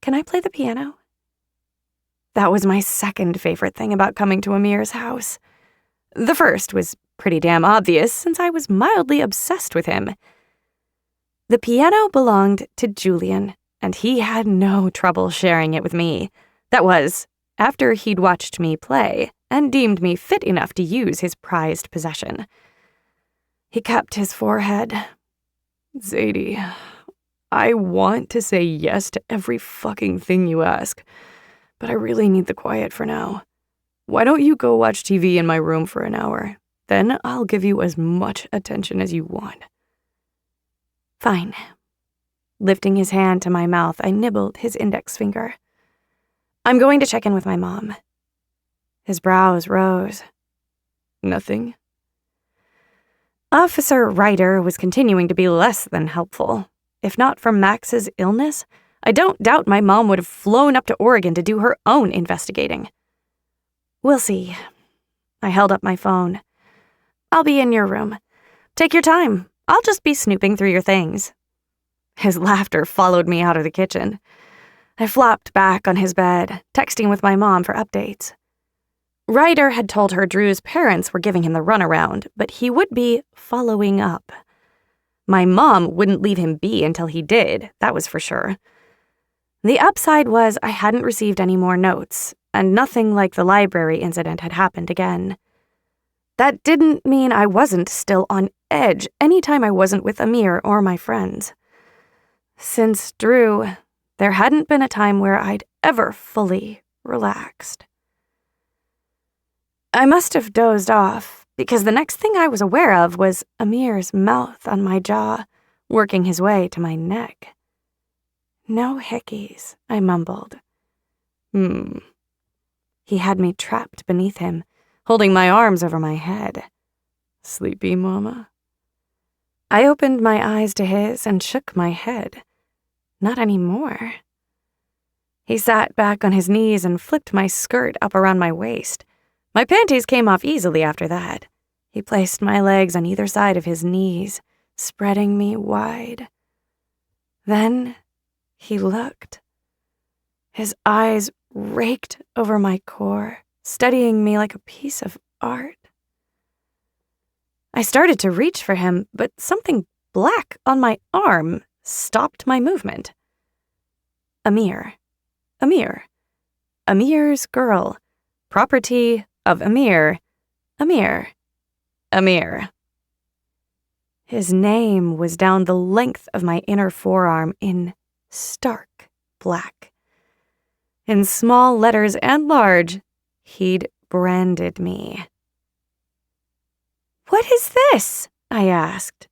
Can I play the piano? That was my second favorite thing about coming to Amir's house. The first was pretty damn obvious since I was mildly obsessed with him. The piano belonged to Julian, and he had no trouble sharing it with me. That was, after he'd watched me play and deemed me fit enough to use his prized possession. He cupped his forehead. Zadie, I want to say yes to every fucking thing you ask, but I really need the quiet for now. Why don't you go watch TV in my room for an hour? Then I'll give you as much attention as you want. Fine. Lifting his hand to my mouth, I nibbled his index finger. I'm going to check in with my mom. His brows rose. Nothing? Officer Ryder was continuing to be less than helpful. If not for Max's illness, I don't doubt my mom would have flown up to Oregon to do her own investigating. We'll see. I held up my phone. I'll be in your room. Take your time. I'll just be snooping through your things. His laughter followed me out of the kitchen. I flopped back on his bed, texting with my mom for updates. Ryder had told her Drew's parents were giving him the runaround, but he would be following up. My mom wouldn't leave him be until he did, that was for sure. The upside was I hadn't received any more notes, and nothing like the library incident had happened again. That didn't mean I wasn't still on edge anytime I wasn't with Amir or my friends. Since Drew, there hadn't been a time where I'd ever fully relaxed. I must have dozed off, because the next thing I was aware of was Amir's mouth on my jaw, working his way to my neck. No hickeys, I mumbled. He had me trapped beneath him, holding my arms over my head. Sleepy, Mama? I opened my eyes to his and shook my head. Not anymore. He sat back on his knees and flipped my skirt up around my waist. My panties came off easily after that. He placed my legs on either side of his knees, spreading me wide. Then he looked. His eyes raked over my core, studying me like a piece of art. I started to reach for him, but something black on my arm stopped my movement. Amir. Amir's girl. Property of Amir. Amir. His name was down the length of my inner forearm in stark black. In small letters and large, he'd branded me. What is this? I asked.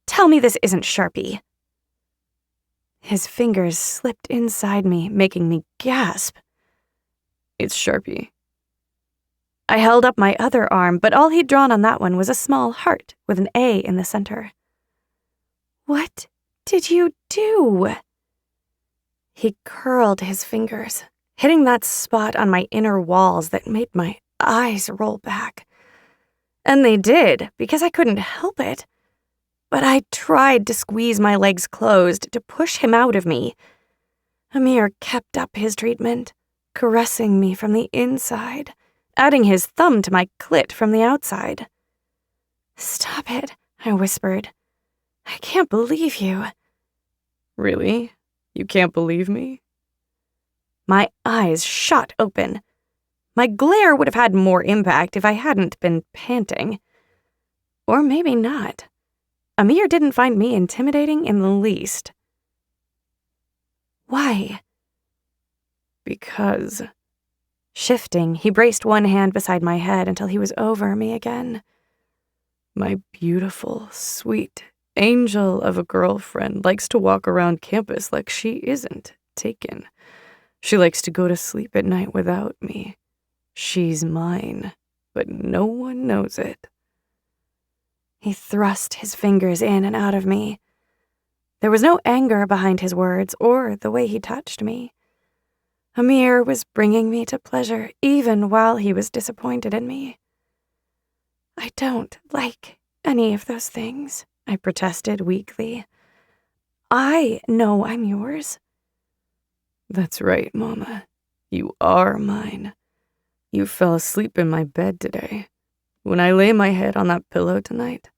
Tell me this isn't Sharpie. His fingers slipped inside me, making me gasp. It's Sharpie. I held up my other arm, but all he'd drawn on that one was a small heart with an A in the center. What did you do? He curled his fingers, hitting that spot on my inner walls that made my eyes roll back. And they did, because I couldn't help it. But I tried to squeeze my legs closed to push him out of me. Amir kept up his treatment, caressing me from the inside, adding his thumb to my clit from the outside. Stop it, I whispered. I can't believe you. Really? You can't believe me? My eyes shot open. My glare would have had more impact if I hadn't been panting. Or maybe not. Amir didn't find me intimidating in the least. Why? Because Shifting, he braced one hand beside my head until he was over me again. My beautiful, sweet angel of a girlfriend likes to walk around campus like she isn't taken. She likes to go to sleep at night without me. She's mine, but no one knows it. He thrust his fingers in and out of me. There was no anger behind his words or the way he touched me. Amir was bringing me to pleasure even while he was disappointed in me. I don't like any of those things, I protested weakly. I know I'm yours. That's right, Mama. You are mine. You fell asleep in my bed today. When I lay my head on that pillow tonight,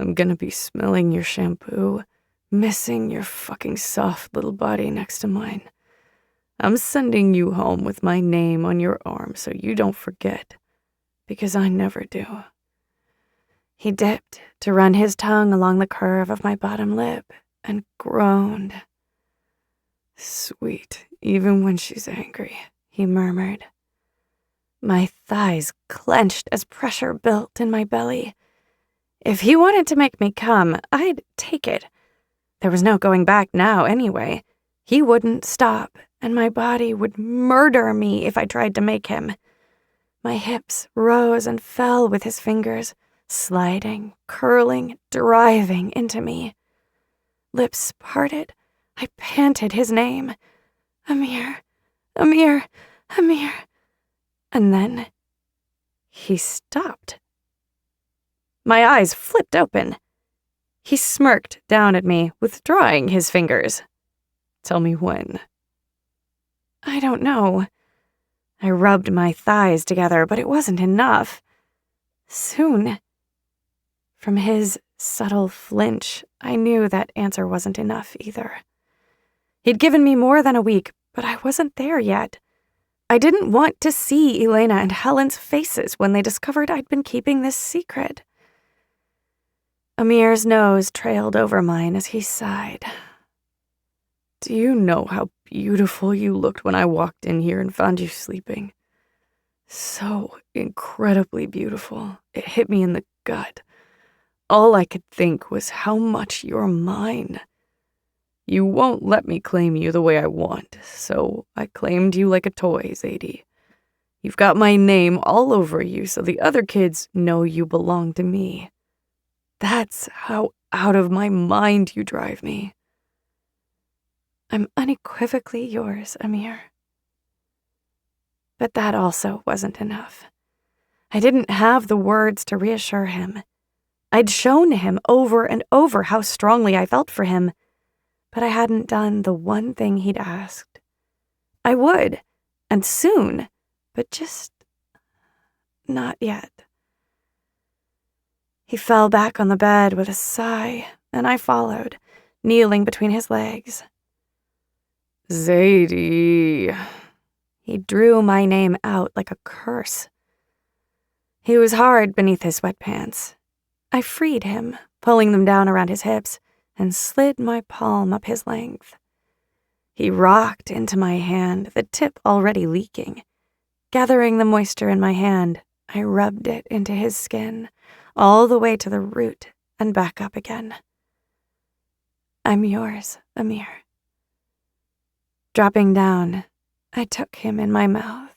I'm gonna be smelling your shampoo, missing your fucking soft little body next to mine. I'm sending you home with my name on your arm so you don't forget, because I never do. He dipped to run his tongue along the curve of my bottom lip and groaned. Sweet, even when she's angry, he murmured. My thighs clenched as pressure built in my belly. If he wanted to make me come, I'd take it. There was no going back now anyway. He wouldn't stop, and my body would murder me if I tried to make him. My hips rose and fell with his fingers, sliding, curling, driving into me. Lips parted, I panted his name. Amir, Amir, Amir. And then he stopped. My eyes flipped open. He smirked down at me, withdrawing his fingers. Tell me when. I don't know. I rubbed my thighs together, but it wasn't enough. Soon. From his subtle flinch, I knew that answer wasn't enough either. He'd given me more than a week, but I wasn't there yet. I didn't want to see Elena and Helen's faces when they discovered I'd been keeping this secret. Amir's nose trailed over mine as he sighed. Do you know how beautiful you looked when I walked in here and found you sleeping? So incredibly beautiful. It hit me in the gut. All I could think was how much you're mine. You won't let me claim you the way I want, so I claimed you like a toy, Zadie. You've got my name all over you so the other kids know you belong to me. That's how out of my mind you drive me. I'm unequivocally yours, Amir. But that also wasn't enough. I didn't have the words to reassure him. I'd shown him over and over how strongly I felt for him, but I hadn't done the one thing he'd asked. I would, and soon, but just not yet. He fell back on the bed with a sigh, and I followed, kneeling between his legs. Zadie. He drew my name out like a curse. He was hard beneath his sweatpants. I freed him, pulling them down around his hips, and slid my palm up his length. He rocked into my hand, the tip already leaking. Gathering the moisture in my hand, I rubbed it into his skin, all the way to the root and back up again. I'm yours, Amir. Dropping down, I took him in my mouth.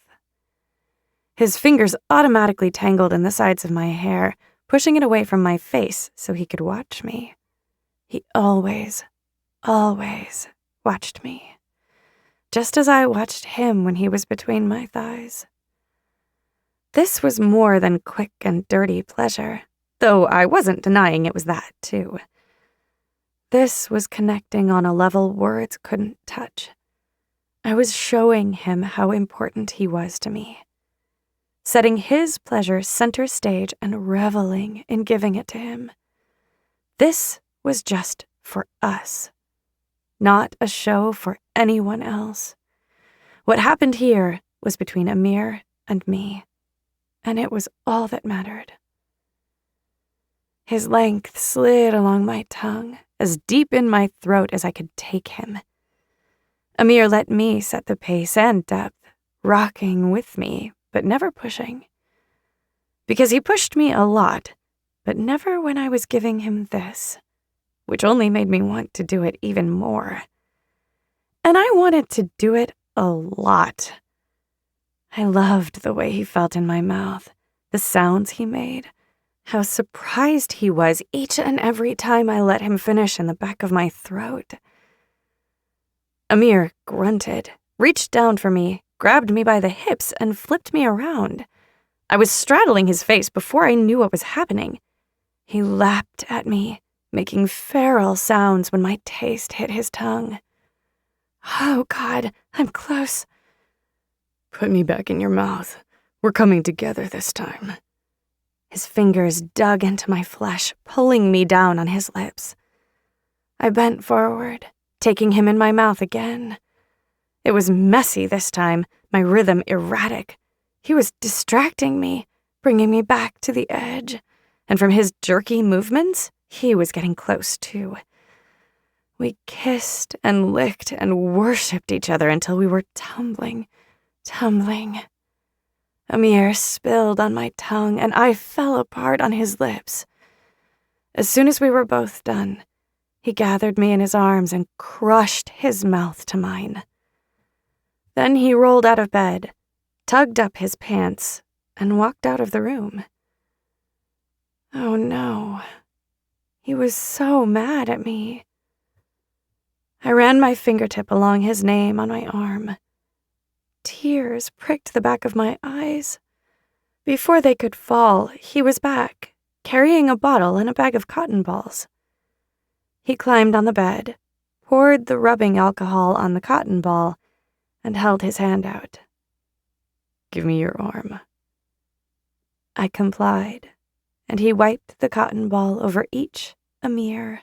His fingers automatically tangled in the sides of my hair, pushing it away from my face so he could watch me. He always watched me, just as I watched him when he was between my thighs. This was more than quick and dirty pleasure, though I wasn't denying it was that, too. This was connecting on a level words couldn't touch. I was showing him how important he was to me, setting his pleasure center stage and reveling in giving it to him. This was just for us, not a show for anyone else. What happened here was between Amir and me, and it was all that mattered. His length slid along my tongue, as deep in my throat as I could take him. Amir let me set the pace and depth, rocking with me, but never pushing. Because he pushed me a lot, but never when I was giving him this, which only made me want to do it even more. And I wanted to do it a lot. I loved the way he felt in my mouth, the sounds he made, how surprised he was each and every time I let him finish in the back of my throat. Amir grunted, reached down for me, grabbed me by the hips, and flipped me around. I was straddling his face before I knew what was happening. He lapped at me, making feral sounds when my taste hit his tongue. Oh, God, I'm close. Put me back in your mouth. We're coming together this time. His fingers dug into my flesh, pulling me down on his lips. I bent forward, taking him in my mouth again. It was messy this time, my rhythm erratic. He was distracting me, bringing me back to the edge. And from his jerky movements, he was getting close too. We kissed and licked and worshipped each other until we were tumbling. Amir spilled on my tongue, and I fell apart on his lips. As soon as we were both done, he gathered me in his arms and crushed his mouth to mine. Then he rolled out of bed, tugged up his pants, and walked out of the room. Oh no, he was so mad at me. I ran my fingertip along his name on my arm. Tears pricked the back of my eyes. Before they could fall, he was back, carrying a bottle and a bag of cotton balls. He climbed on the bed, poured the rubbing alcohol on the cotton ball, and held his hand out. Give me your arm. I complied, and he wiped the cotton ball over each Amir,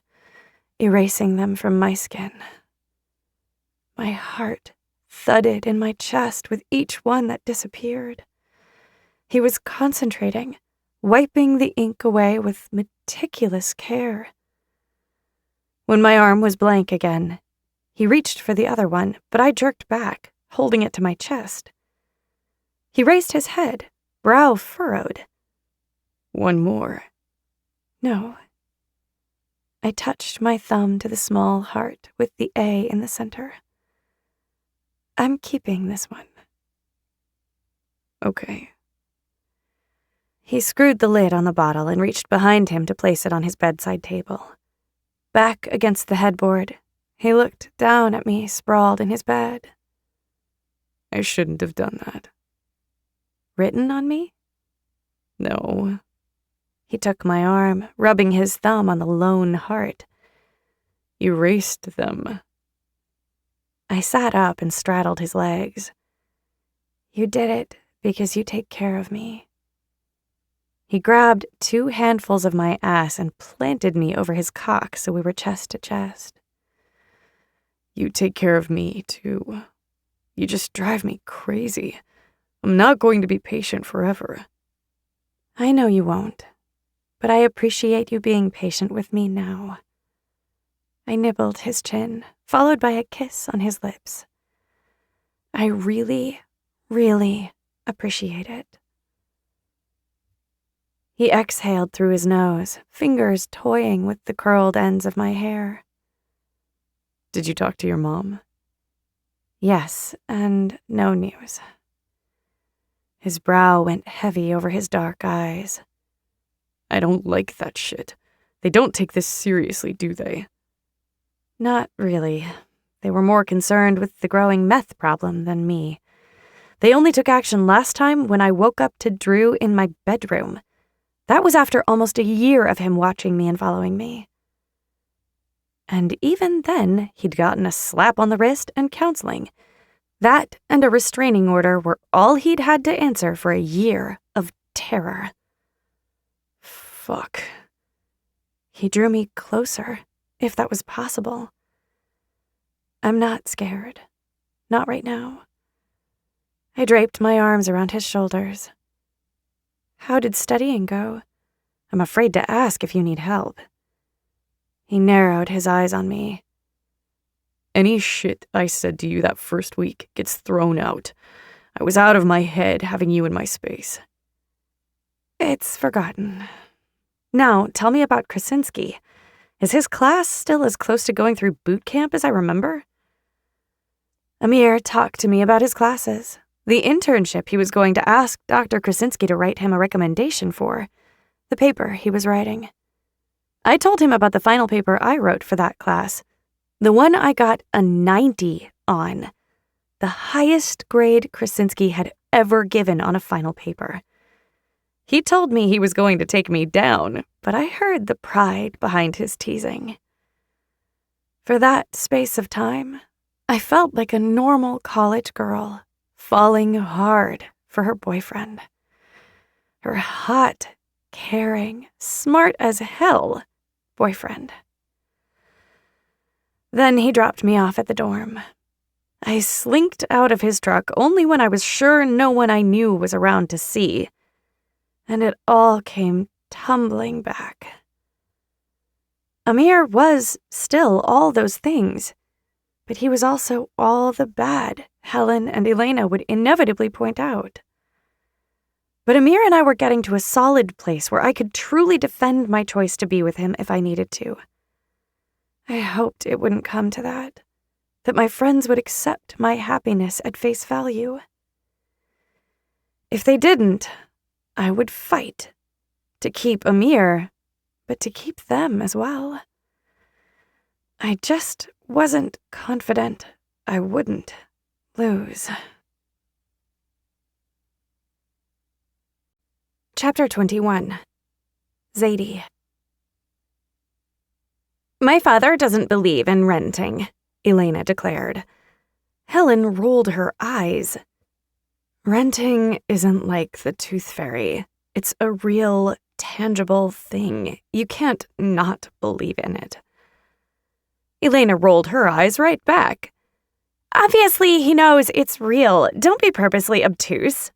erasing them from my skin. My heart thudded in my chest with each one that disappeared. He was concentrating, wiping the ink away with meticulous care. When my arm was blank again, he reached for the other one, but I jerked back, holding it to my chest. He raised his head, brow furrowed. One more. No. I touched my thumb to the small heart with the A in the center. I'm keeping this one. Okay. He screwed the lid on the bottle and reached behind him to place it on his bedside table. Back against the headboard, he looked down at me sprawled in his bed. I shouldn't have done that. Written on me? No. He took my arm, rubbing his thumb on the lone heart. Erased them. I sat up and straddled his legs. You did it because you take care of me. He grabbed 2 handfuls of my ass and planted me over his cock so we were chest to chest. You take care of me, too. You just drive me crazy. I'm not going to be patient forever. I know you won't, but I appreciate you being patient with me now. I nibbled his chin, followed by a kiss on his lips. I really, really appreciate it. He exhaled through his nose, fingers toying with the curled ends of my hair. Did you talk to your mom? Yes, and no news. His brow went heavy over his dark eyes. I don't like that shit. They don't take this seriously, do they? Not really. They were more concerned with the growing meth problem than me. They only took action last time when I woke up to Drew in my bedroom. That was after almost a year of him watching me and following me. And even then, he'd gotten a slap on the wrist and counseling. That and a restraining order were all he'd had to answer for a year of terror. Fuck. He drew me closer, if that was possible. I'm not scared. Not right now. I draped my arms around his shoulders. How did studying go? I'm afraid to ask if you need help. He narrowed his eyes on me. Any shit I said to you that first week gets thrown out. I was out of my head having you in my space. It's forgotten. Now, tell me about Krasinski. Is his class still as close to going through boot camp as I remember? Amir talked to me about his classes, the internship he was going to ask Dr. Krasinski to write him a recommendation for, the paper he was writing. I told him about the final paper I wrote for that class, the one I got a 90 on, the highest grade Krasinski had ever given on a final paper. He told me he was going to take me down, but I heard the pride behind his teasing. For that space of time, I felt like a normal college girl falling hard for her boyfriend. Her hot, caring, smart as hell boyfriend. Then he dropped me off at the dorm. I slinked out of his truck only when I was sure no one I knew was around to see, and it all came tumbling back. Amir was still all those things, but he was also all the bad Helen and Elena would inevitably point out. But Amir and I were getting to a solid place where I could truly defend my choice to be with him if I needed to. I hoped it wouldn't come to that my friends would accept my happiness at face value. If they didn't, I would fight to keep Amir, but to keep them as well. I just wasn't confident I wouldn't lose. Chapter 21. Zadie. My father doesn't believe in renting, Elena declared. Helen rolled her eyes. Renting isn't like the tooth fairy. It's a real, tangible thing. You can't not believe in it. Elena rolled her eyes right back. Obviously, he knows it's real. Don't be purposely obtuse.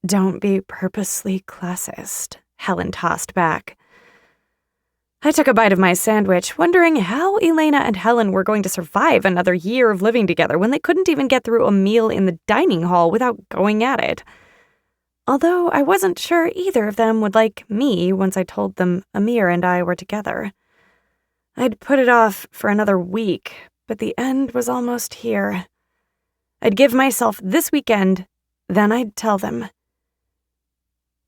Don't be purposely classist, Helen tossed back. I took a bite of my sandwich, wondering how Elena and Helen were going to survive another year of living together when they couldn't even get through a meal in the dining hall without going at it. Although I wasn't sure either of them would like me once I told them Amir and I were together. I'd put it off for another week, but the end was almost here. I'd give myself this weekend, then I'd tell them.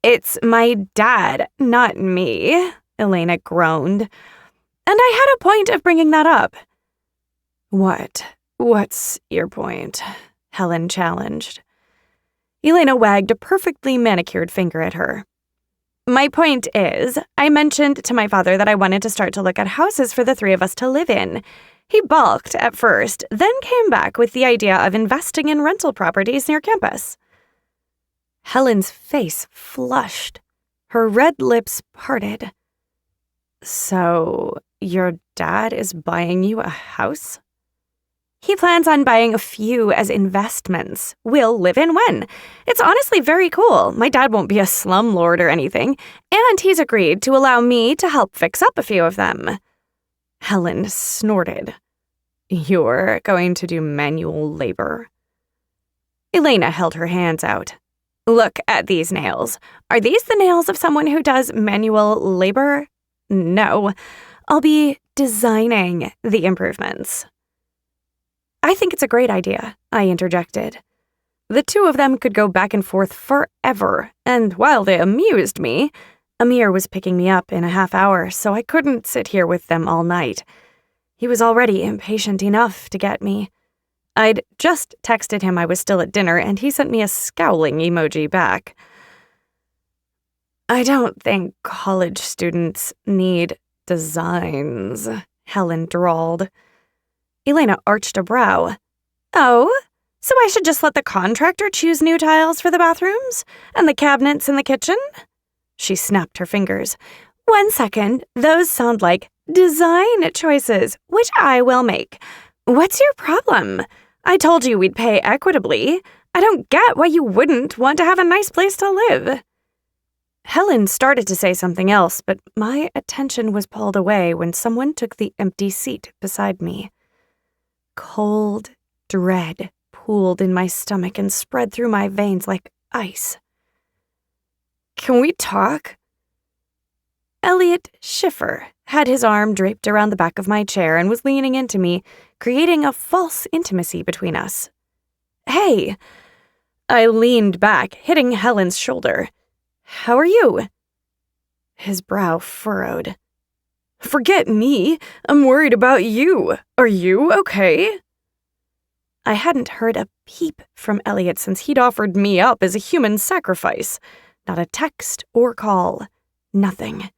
It's my dad, not me, Elena groaned. And I had a point of bringing that up. What's your point? Helen challenged. Elena wagged a perfectly manicured finger at her. My point is, I mentioned to my father that I wanted to start to look at houses for the three of us to live in. He balked at first, then came back with the idea of investing in rental properties near campus. Helen's face flushed. Her red lips parted. So, your dad is buying you a house? He plans on buying a few as investments. We'll live in when. It's honestly very cool. My dad won't be a slumlord or anything, and he's agreed to allow me to help fix up a few of them. Helen snorted. You're going to do manual labor? Elena held her hands out. Look at these nails. Are these the nails of someone who does manual labor? No. I'll be designing the improvements. I think it's a great idea, I interjected. The two of them could go back and forth forever, and while they amused me, Amir was picking me up in a half hour, so I couldn't sit here with them all night. He was already impatient enough to get me. I'd just texted him I was still at dinner, and he sent me a scowling emoji back. I don't think college students need designs, Helen drawled. Elena arched a brow. Oh, so I should just let the contractor choose new tiles for the bathrooms? And the cabinets in the kitchen? She snapped her fingers. 1 second, those sound like design choices, which I will make. What's your problem? I told you we'd pay equitably. I don't get why you wouldn't want to have a nice place to live. Helen started to say something else, but my attention was pulled away when someone took the empty seat beside me. Cold dread pooled in my stomach and spread through my veins like ice. "Can we talk?" Elliot Schiffer had his arm draped around the back of my chair and was leaning into me, creating a false intimacy between us. "Hey!" I leaned back, hitting Helen's shoulder. "How are you?" His brow furrowed. "Forget me. I'm worried about you. Are you okay?" I hadn't heard a peep from Elliot since he'd offered me up as a human sacrifice. Not a text or call. Nothing.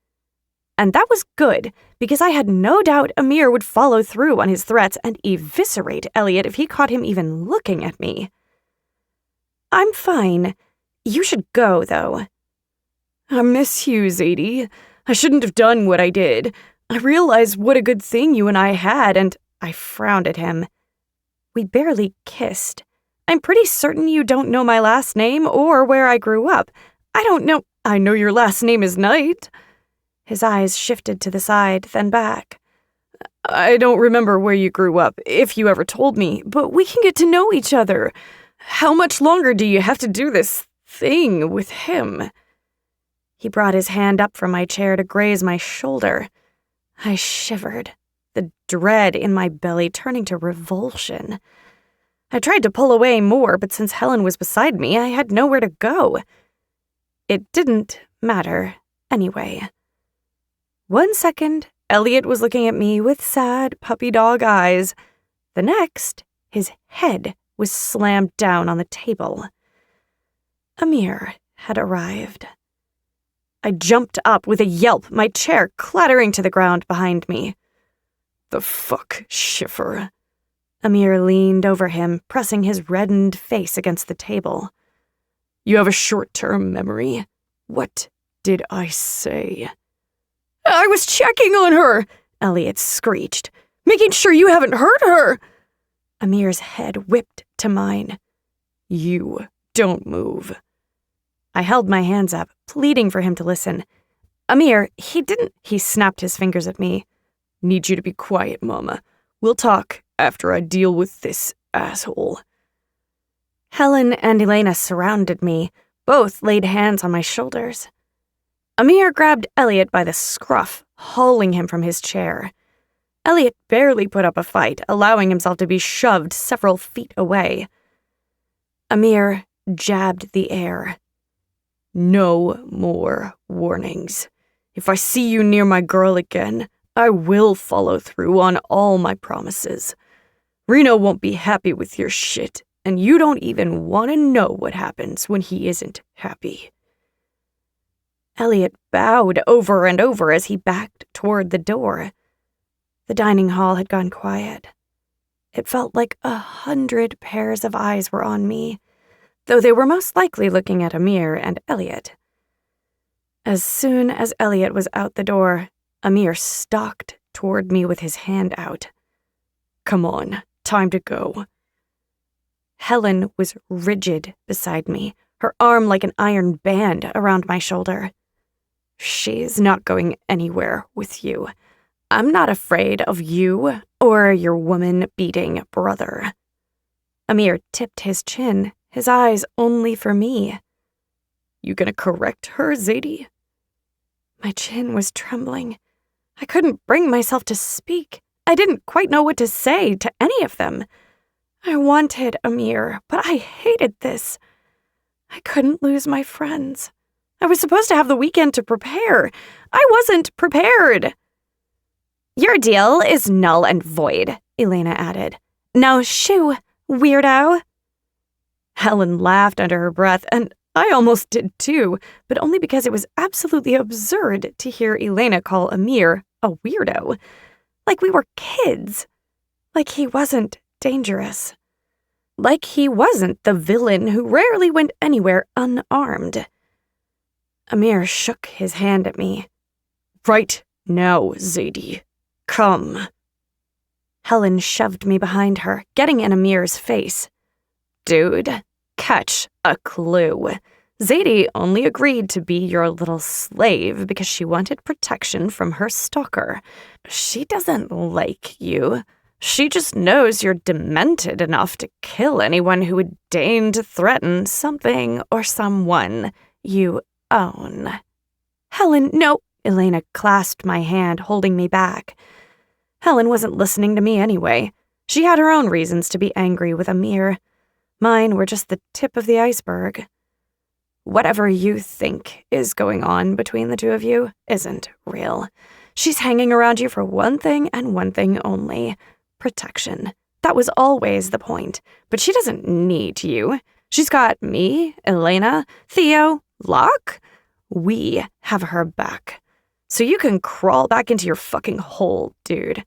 And that was good, because I had no doubt Amir would follow through on his threats and eviscerate Elliot if he caught him even looking at me. "I'm fine. You should go, though." "I miss you, Zadie. I shouldn't have done what I did. I realized what a good thing you and I had, and..." I frowned at him. "We barely kissed. I'm pretty certain you don't know my last name or where I grew up. I don't know..." "I know your last name is Knight." His eyes shifted to the side, then back. "I don't remember where you grew up, if you ever told me, but we can get to know each other. How much longer do you have to do this thing with him?" He brought his hand up from my chair to graze my shoulder. I shivered, the dread in my belly turning to revulsion. I tried to pull away more, but since Helen was beside me, I had nowhere to go. It didn't matter anyway. 1 second, Elliot was looking at me with sad puppy dog eyes. The next, his head was slammed down on the table. Amir had arrived. I jumped up with a yelp, my chair clattering to the ground behind me. "The fuck, Schiffer?" Amir leaned over him, pressing his reddened face against the table. "You have a short-term memory. What did I say?" "I was checking on her," Elliot screeched. "Making sure you haven't hurt her." Amir's head whipped to mine. "You don't move." I held my hands up, pleading for him to listen. "Amir, he snapped his fingers at me. "Need you to be quiet, Mama. We'll talk after I deal with this asshole." Helen and Elena surrounded me, both laid hands on my shoulders. Amir grabbed Elliot by the scruff, hauling him from his chair. Elliot barely put up a fight, allowing himself to be shoved several feet away. Amir jabbed the air. "No more warnings. If I see you near my girl again, I will follow through on all my promises. Reno won't be happy with your shit, and you don't even want to know what happens when he isn't happy." Elliot bowed over and over as he backed toward the door. The dining hall had gone quiet. It felt like 100 pairs of eyes were on me, though they were most likely looking at Amir and Elliot. As soon as Elliot was out the door, Amir stalked toward me with his hand out. "Come on, time to go." Helen was rigid beside me, her arm like an iron band around my shoulder. "She's not going anywhere with you. I'm not afraid of you or your woman-beating brother." Amir tipped his chin, his eyes only for me. "You gonna correct her, Zadie?" My chin was trembling. I couldn't bring myself to speak. I didn't quite know what to say to any of them. I wanted Amir, but I hated this. I couldn't lose my friends. I was supposed to have the weekend to prepare. I wasn't prepared. "Your deal is null and void," Elena added. "Now shoo, weirdo." Helen laughed under her breath, and I almost did too, but only because it was absolutely absurd to hear Elena call Amir a weirdo. Like we were kids. Like he wasn't dangerous. Like he wasn't the villain who rarely went anywhere unarmed. Amir shook his hand at me. "Right now, Zadie. Come." Helen shoved me behind her, getting in Amir's face. "Dude, catch a clue. Zadie only agreed to be your little slave because she wanted protection from her stalker. She doesn't like you. She just knows you're demented enough to kill anyone who would deign to threaten something or someone you own. Helen, no. Elena clasped my hand, holding me back. Helen wasn't listening to me anyway. She had her own reasons to be angry with Amir. Mine were just the tip of the iceberg. Whatever you think is going on between the two of you isn't real. She's hanging around you for one thing and one thing only: protection. That was always the point. But she doesn't need you. She's got me, Elena, Theo, Locke. We have her back. So you can crawl back into your fucking hole, dude.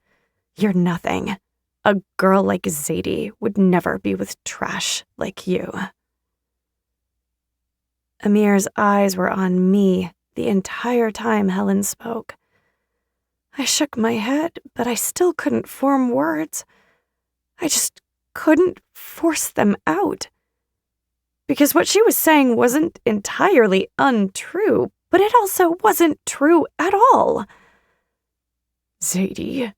You're nothing. A girl like Zadie would never be with trash like you. Amir's eyes were on me the entire time Helen spoke. I shook my head, but I still couldn't form words. I just couldn't force them out. Because what she was saying wasn't entirely untrue, but it also wasn't true at all. Zadie.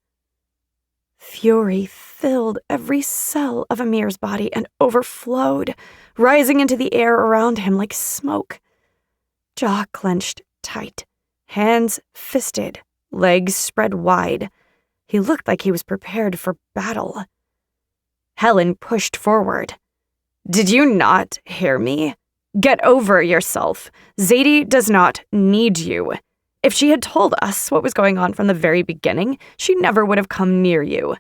Fury filled every cell of Amir's body and overflowed, rising into the air around him like smoke. Jaw clenched tight, hands fisted, legs spread wide. He looked like he was prepared for battle. Helen pushed forward. Did you not hear me? Get over yourself. Zadie does not need you. If she had told us what was going on from the very beginning, she never would have come near you.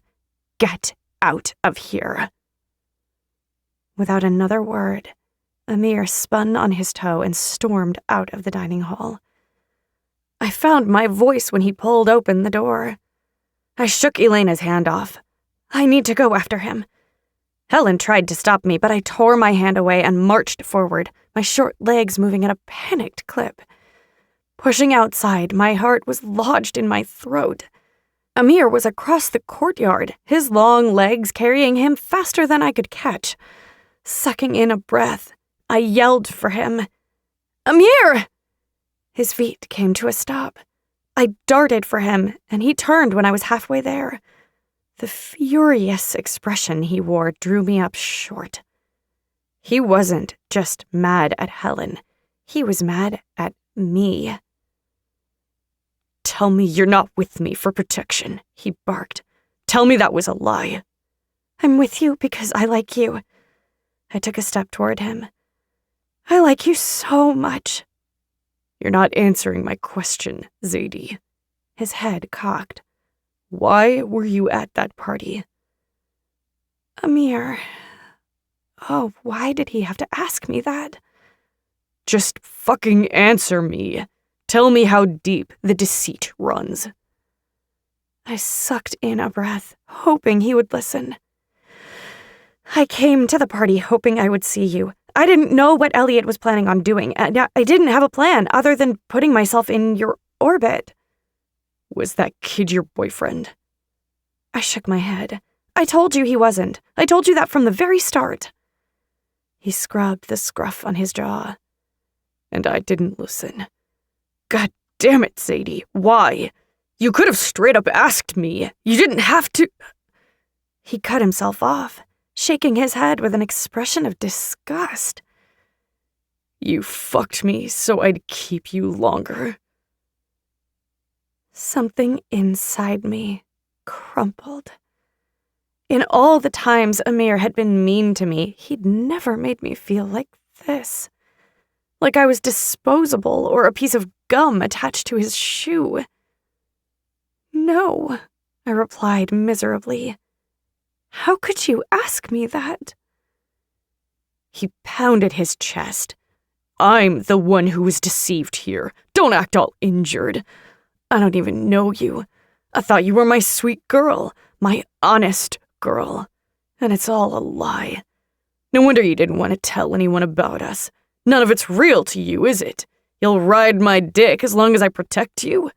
Get out of here. Without another word, Amir spun on his toe and stormed out of the dining hall. I found my voice when he pulled open the door. I shook Elena's hand off. I need to go after him. Helen tried to stop me, but I tore my hand away and marched forward, my short legs moving at a panicked clip. Pushing outside, my heart was lodged in my throat. Amir was across the courtyard, his long legs carrying him faster than I could catch. Sucking in a breath, I yelled for him. Amir! His feet came to a stop. I darted for him, and he turned when I was halfway there. The furious expression he wore drew me up short. He wasn't just mad at Helen. He was mad at me. Tell me you're not with me for protection, he barked. Tell me that was a lie. I'm with you because I like you. I took a step toward him. I like you so much. You're not answering my question, Zadie. His head cocked. Why were you at that party? Amir. Oh, why did he have to ask me that? Just fucking answer me. Tell me how deep the deceit runs. I sucked in a breath, hoping he would listen. I came to the party hoping I would see you. I didn't know what Elliot was planning on doing, and I didn't have a plan other than putting myself in your orbit. Was that kid your boyfriend? I shook my head. I told you he wasn't. I told you that from the very start. He scrubbed the scruff on his jaw. And I didn't listen. God damn it, Zadie. Why? You could have straight up asked me. You didn't have to. He cut himself off, shaking his head with an expression of disgust. You fucked me so I'd keep you longer. Something inside me crumpled. In all the times Amir had been mean to me, he'd never made me feel like this. Like I was disposable or a piece of gum attached to his shoe. No, I replied miserably. How could you ask me that? He pounded his chest. I'm the one who was deceived here. Don't act all injured. I don't even know you. I thought you were my sweet girl, my honest girl. And it's all a lie. No wonder you didn't want to tell anyone about us. None of it's real to you, is it? You'll ride my dick as long as I protect you?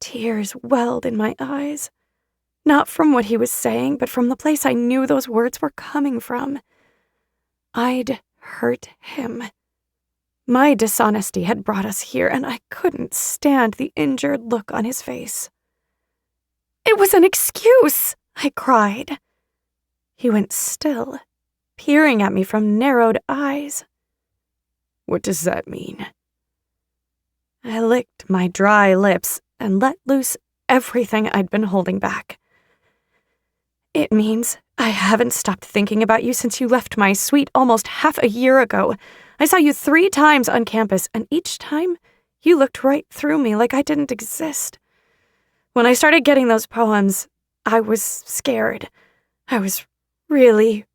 Tears welled in my eyes. Not from what he was saying, but from the place I knew those words were coming from. I'd hurt him. My dishonesty had brought us here, and I couldn't stand the injured look on his face. It was an excuse, I cried. He went still, peering at me from narrowed eyes. What does that mean? I licked my dry lips and let loose everything I'd been holding back. It means I haven't stopped thinking about you since you left my suite almost half a year ago. I saw you 3 times on campus, and each time you looked right through me like I didn't exist. When I started getting those poems, I was scared. I was really,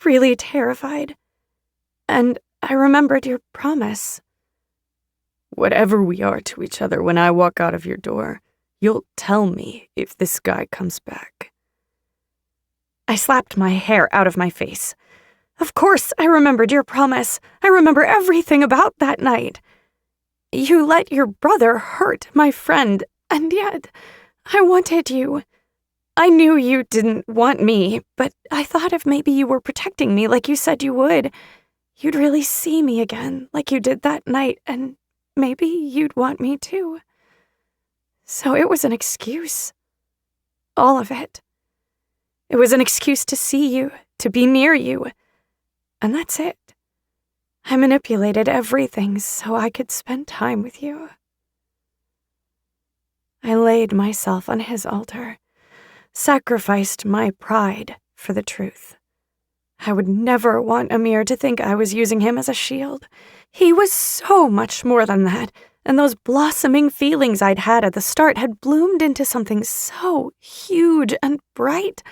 really terrified. And I remembered your promise. Whatever we are to each other when I walk out of your door, you'll tell me if this guy comes back. I slapped my hair out of my face. Of course I remembered your promise. I remember everything about that night. You let your brother hurt my friend, and yet I wanted you. I knew you didn't want me, but I thought if maybe you were protecting me like you said you would, you'd really see me again like you did that night, and maybe you'd want me too. So it was an excuse. All of it. It was an excuse to see you, to be near you. And that's it. I manipulated everything so I could spend time with you. I laid myself on his altar, sacrificed my pride for the truth. I would never want Amir to think I was using him as a shield. He was so much more than that, and those blossoming feelings I'd had at the start had bloomed into something so huge and bright.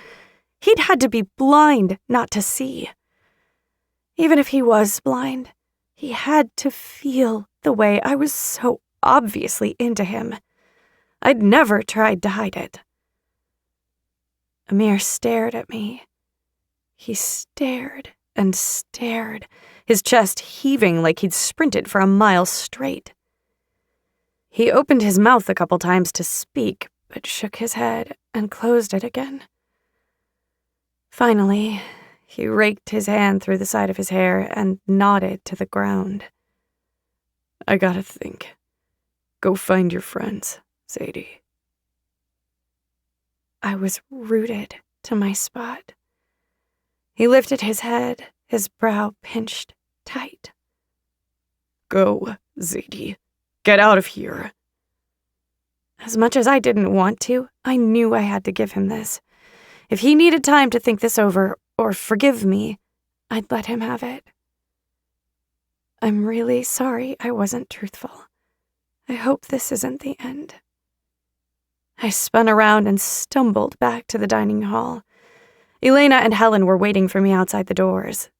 He'd had to be blind not to see. Even if he was blind, he had to feel the way I was so obviously into him. I'd never tried to hide it. Amir stared at me. He stared and stared, his chest heaving like he'd sprinted for a mile straight. He opened his mouth a couple times to speak, but shook his head and closed it again. Finally, he raked his hand through the side of his hair and nodded to the ground. I gotta think. Go find your friends, Sadie. I was rooted to my spot. He lifted his head, his brow pinched tight. Go, Zadie. Get out of here. As much as I didn't want to, I knew I had to give him this. If he needed time to think this over or forgive me, I'd let him have it. I'm really sorry I wasn't truthful. I hope this isn't the end. I spun around and stumbled back to the dining hall. Elena and Helen were waiting for me outside the doors.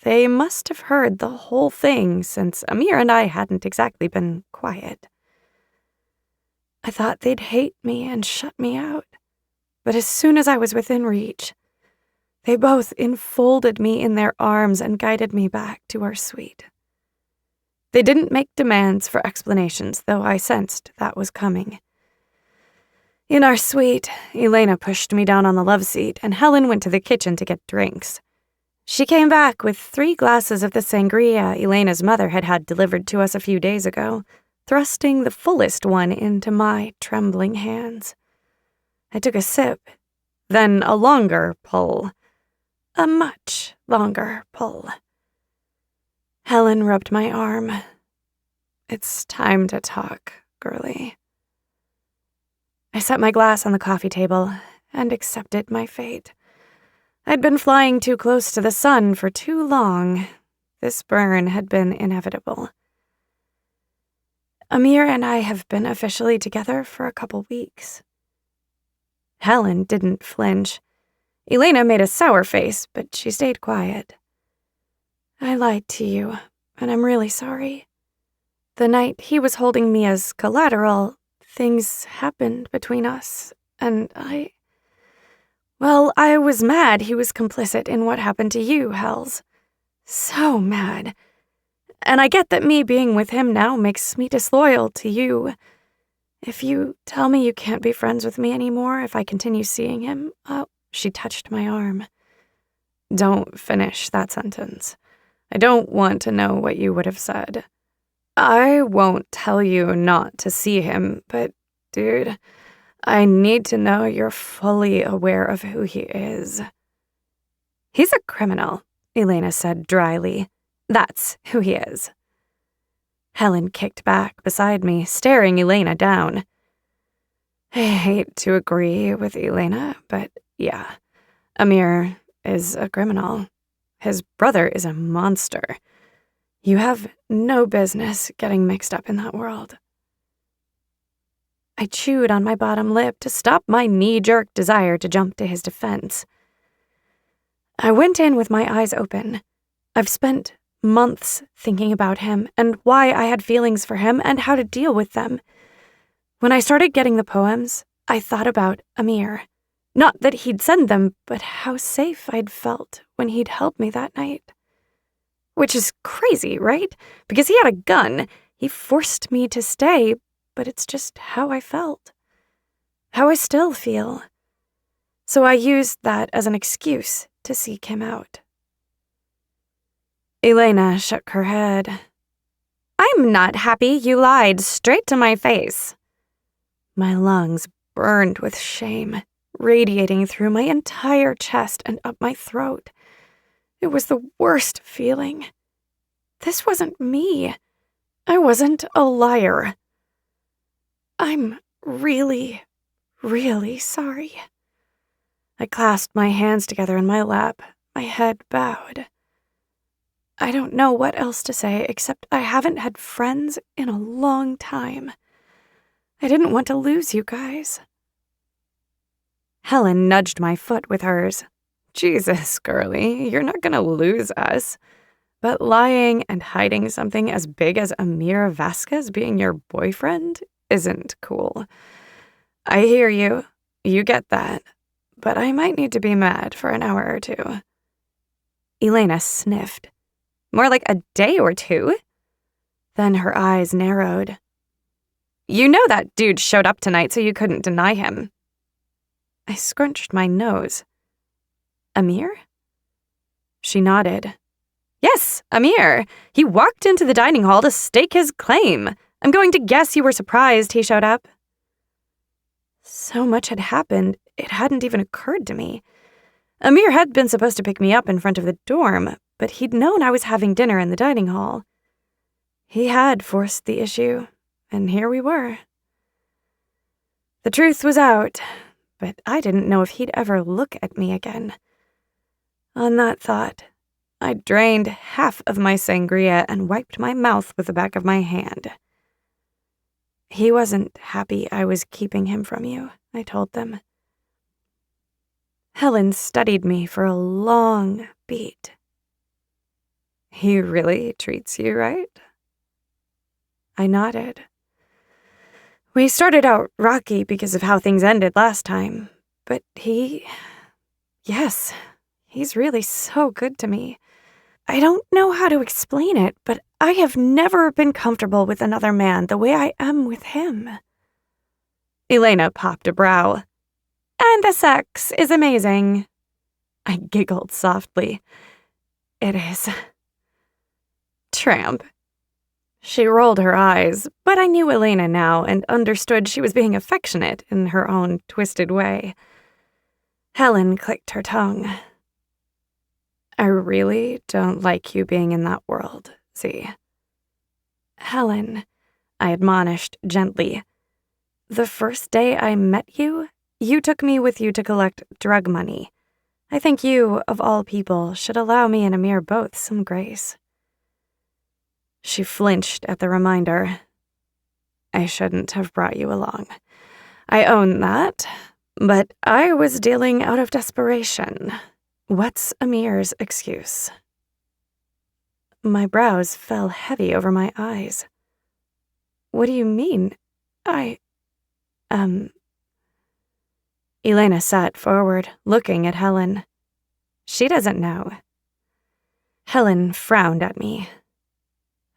They must have heard the whole thing, since Amir and I hadn't exactly been quiet. I thought they'd hate me and shut me out, but as soon as I was within reach, they both enfolded me in their arms and guided me back to our suite. They didn't make demands for explanations, though I sensed that was coming. In our suite, Elena pushed me down on the love seat, and Helen went to the kitchen to get drinks. She came back with 3 glasses of the sangria Elena's mother had had delivered to us a few days ago, thrusting the fullest one into my trembling hands. I took a sip, then a longer pull. A much longer pull. Helen rubbed my arm. It's time to talk, girlie. I set my glass on the coffee table and accepted my fate. I'd been flying too close to the sun for too long. This burn had been inevitable. Amir and I have been officially together for a couple weeks. Helen didn't flinch. Elena made a sour face, but she stayed quiet. I lied to you, and I'm really sorry. The night he was holding me as collateral, things happened between us, and I was mad he was complicit in what happened to you, Hells. So mad. And I get that me being with him now makes me disloyal to you. If you tell me you can't be friends with me anymore if I continue seeing him, she touched my arm. Don't finish that sentence. I don't want to know what you would have said. I won't tell you not to see him, but, dude, I need to know you're fully aware of who he is. He's a criminal, Elena said dryly. That's who he is. Helen kicked back beside me, staring Elena down. I hate to agree with Elena, but yeah, Amir is a criminal. His brother is a monster. You have no business getting mixed up in that world. I chewed on my bottom lip to stop my knee-jerk desire to jump to his defense. I went in with my eyes open. I've spent months thinking about him and why I had feelings for him and how to deal with them. When I started getting the poems, I thought about Amir. Not that he'd send them, but how safe I'd felt when he'd helped me that night. Which is crazy, right? Because he had a gun. He forced me to stay, but it's just how I felt. How I still feel. So I used that as an excuse to seek him out. Elena shook her head. I'm not happy you lied straight to my face. My lungs burned with shame, radiating through my entire chest and up my throat. It was the worst feeling. This wasn't me. I wasn't a liar. I'm really, really sorry. I clasped my hands together in my lap, my head bowed. I don't know what else to say except I haven't had friends in a long time. I didn't want to lose you guys. Helen nudged my foot with hers. Jesus, girlie, you're not gonna lose us. But lying and hiding something as big as Amir Vasquez being your boyfriend isn't cool. I hear you. You get that. But I might need to be mad for an hour or two. Elena sniffed. More like a day or two. Then her eyes narrowed. You know that dude showed up tonight, so you couldn't deny him. I scrunched my nose. Amir? She nodded. Yes, Amir. He walked into the dining hall to stake his claim. I'm going to guess you were surprised he showed up. So much had happened, it hadn't even occurred to me. Amir had been supposed to pick me up in front of the dorm, but he'd known I was having dinner in the dining hall. He had forced the issue, and here we were. The truth was out, but I didn't know if he'd ever look at me again. On that thought, I drained half of my sangria and wiped my mouth with the back of my hand. He wasn't happy I was keeping him from you, I told them. Helen studied me for a long beat. He really treats you right? I nodded. We started out rocky because of how things ended last time, but yes, he's really so good to me. I don't know how to explain it, but I have never been comfortable with another man the way I am with him. Elena popped a brow. And the sex is amazing. I giggled softly. It is. Tramp. She rolled her eyes, but I knew Elena now and understood she was being affectionate in her own twisted way. Helen clicked her tongue. I really don't like you being in that world, Z. Helen, I admonished gently. The first day I met you, you took me with you to collect drug money. I think you, of all people, should allow me and Amir both some grace. She flinched at the reminder. I shouldn't have brought you along. I own that, but I was dealing out of desperation. What's Amir's excuse? My brows fell heavy over my eyes. What do you mean? Elena sat forward, looking at Helen. She doesn't know. Helen frowned at me.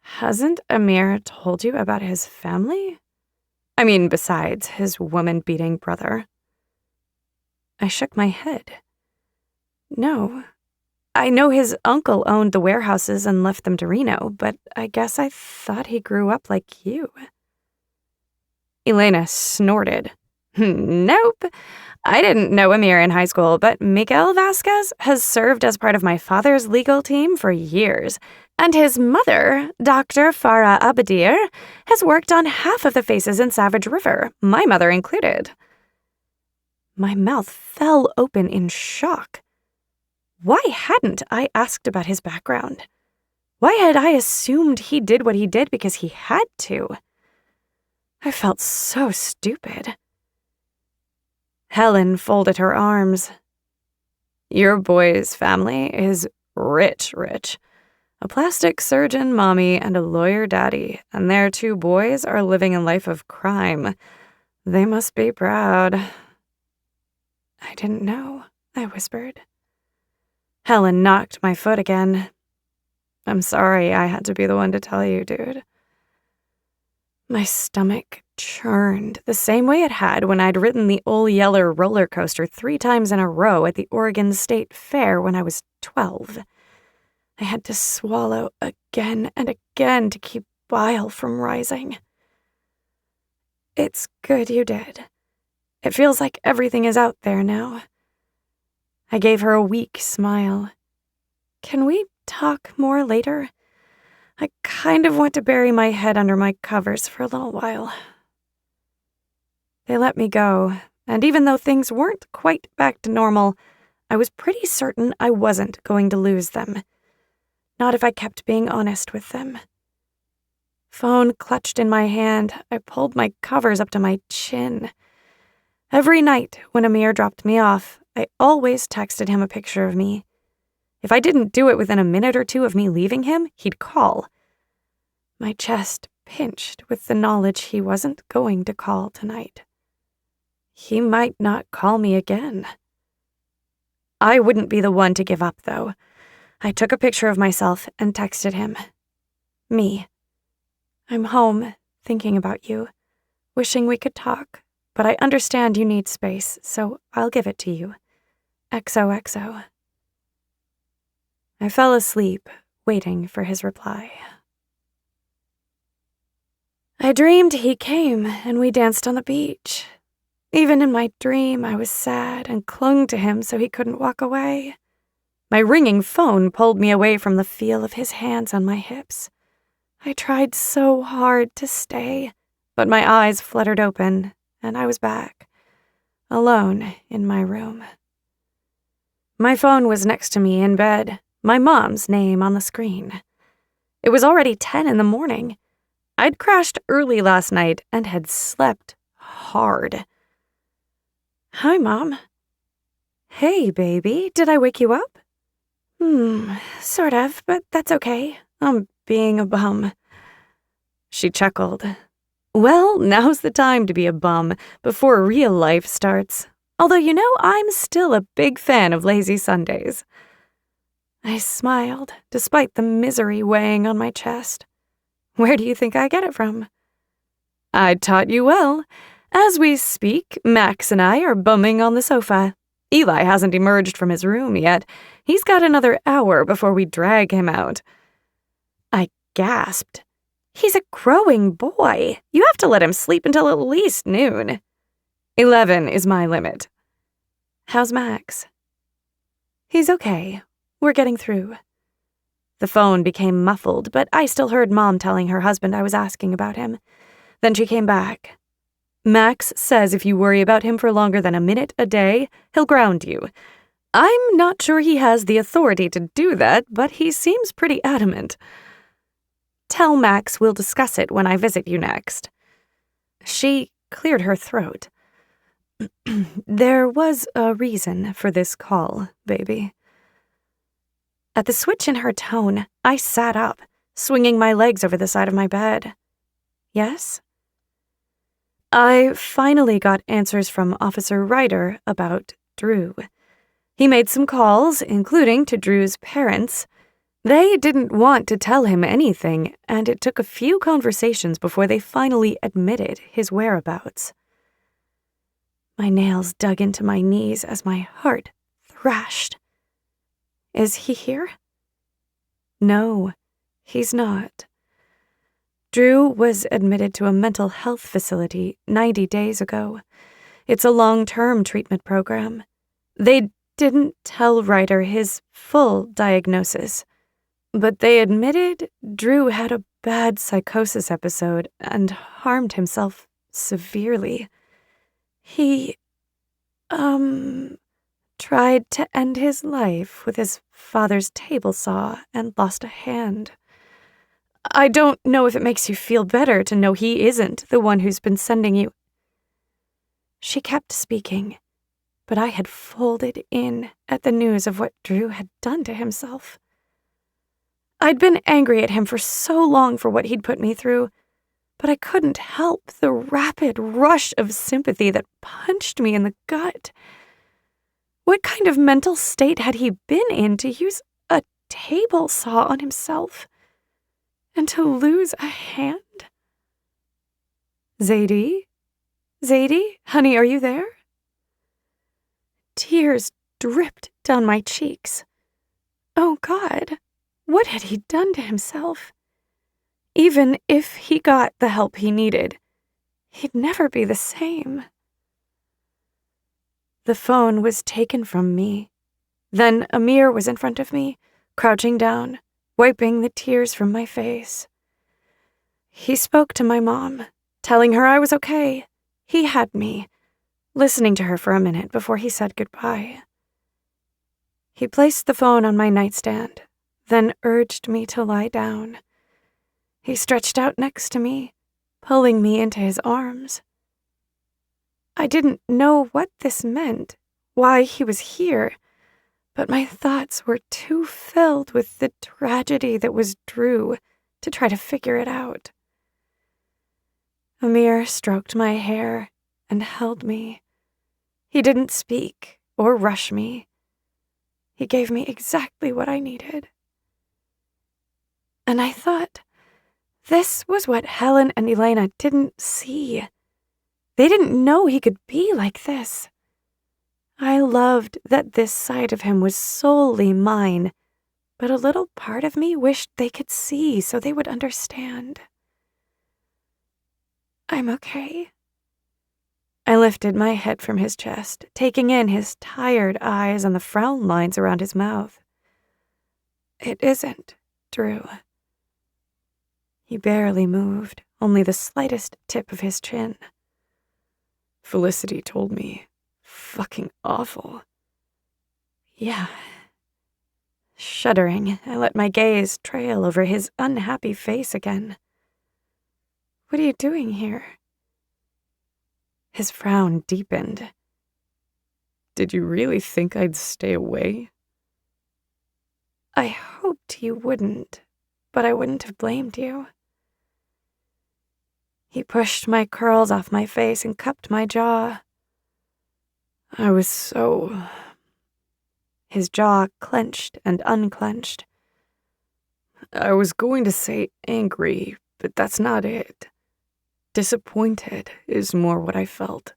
Hasn't Amir told you about his family? I mean, besides his woman-beating brother. I shook my head. No. I know his uncle owned the warehouses and left them to Reno, but I guess I thought he grew up like you. Elena snorted. Nope. I didn't know Amir in high school, but Miguel Vasquez has served as part of my father's legal team for years, and his mother, Dr. Farah Abadir, has worked on half of the faces in Savage River, my mother included. My mouth fell open in shock. Why hadn't I asked about his background? Why had I assumed he did what he did because he had to? I felt so stupid. Helen folded her arms. Your boy's family is rich. A plastic surgeon mommy and a lawyer daddy, and their 2 boys are living a life of crime. They must be proud. I didn't know, I whispered. Helen knocked my foot again. I'm sorry I had to be the one to tell you, dude. My stomach churned the same way it had when I'd ridden the Old Yeller roller coaster 3 times in a row at the Oregon State Fair when I was 12. I had to swallow again and again to keep bile from rising. It's good you did. It feels like everything is out there now. I gave her a weak smile. Can we talk more later? I kind of want to bury my head under my covers for a little while. They let me go, and even though things weren't quite back to normal, I was pretty certain I wasn't going to lose them. Not if I kept being honest with them. Phone clutched in my hand, I pulled my covers up to my chin. Every night when Amir dropped me off, I always texted him a picture of me. If I didn't do it within a minute or 2 of me leaving him, he'd call. My chest pinched with the knowledge he wasn't going to call tonight. He might not call me again. I wouldn't be the one to give up, though. I took a picture of myself and texted him. Me. I'm home, thinking about you, wishing we could talk, but I understand you need space, so I'll give it to you. XOXO. I fell asleep, waiting for his reply. I dreamed he came and we danced on the beach. Even in my dream, I was sad and clung to him so he couldn't walk away. My ringing phone pulled me away from the feel of his hands on my hips. I tried so hard to stay, but my eyes fluttered open, and I was back, alone in my room. My phone was next to me in bed, my mom's name on the screen. It was already 10 in the morning. I'd crashed early last night and had slept hard. Hi, Mom. Hey, baby, did I wake you up? Sort of, but that's okay. I'm being a bum. She chuckled. Well, now's the time to be a bum, before real life starts. Although, I'm still a big fan of lazy Sundays. I smiled, despite the misery weighing on my chest. Where do you think I get it from? I taught you well. As we speak, Max and I are bumming on the sofa. Eli hasn't emerged from his room yet. He's got another hour before we drag him out. I gasped. He's a growing boy. You have to let him sleep until at least noon. 11 is my limit. How's Max? He's okay. We're getting through. The phone became muffled, but I still heard Mom telling her husband I was asking about him. Then she came back. Max says if you worry about him for longer than a minute a day, he'll ground you. I'm not sure he has the authority to do that, but he seems pretty adamant. Tell Max we'll discuss it when I visit you next. She cleared her throat. There was a reason for this call, baby. At the switch in her tone, I sat up, swinging my legs over the side of my bed. Yes? I finally got answers from Officer Ryder about Drew. He made some calls, including to Drew's parents. They didn't want to tell him anything, and it took a few conversations before they finally admitted his whereabouts. My nails dug into my knees as my heart thrashed. Is he here? No, he's not. Drew was admitted to a mental health facility 90 days ago. It's a long-term treatment program. They didn't tell Ryder his full diagnosis, but they admitted Drew had a bad psychosis episode and harmed himself severely. He, tried to end his life with his father's table saw and lost a hand. I don't know if it makes you feel better to know he isn't the one who's been sending you. She kept speaking, but I had folded in at the news of what Drew had done to himself. I'd been angry at him for so long for what he'd put me through, but I couldn't help the rapid rush of sympathy that punched me in the gut. What kind of mental state had he been in to use a table saw on himself? And to lose a hand? Zadie? Zadie? Honey, are you there? Tears dripped down my cheeks. Oh, God, what had he done to himself? Even if he got the help he needed, he'd never be the same. The phone was taken from me. Then Amir was in front of me, crouching down, wiping the tears from my face. He spoke to my mom, telling her I was okay. He had me, listening to her for a minute before he said goodbye. He placed the phone on my nightstand, then urged me to lie down. He stretched out next to me, pulling me into his arms. I didn't know what this meant, why he was here, but my thoughts were too filled with the tragedy that was Drew to try to figure it out. Amir stroked my hair and held me. He didn't speak or rush me. He gave me exactly what I needed. And I thought, this was what Helen and Elena didn't see. They didn't know he could be like this. I loved that this side of him was solely mine, but a little part of me wished they could see so they would understand. I'm okay. I lifted my head from his chest, taking in his tired eyes and the frown lines around his mouth. It isn't, Drew. He barely moved, only the slightest tip of his chin. Felicity told me. Fucking awful. Yeah. Shuddering, I let my gaze trail over his unhappy face again. What are you doing here? His frown deepened. Did you really think I'd stay away? I hoped you wouldn't, but I wouldn't have blamed you. He pushed my curls off my face and cupped my jaw. I was so... His jaw clenched and unclenched. I was going to say angry, but that's not it. Disappointed is more what I felt.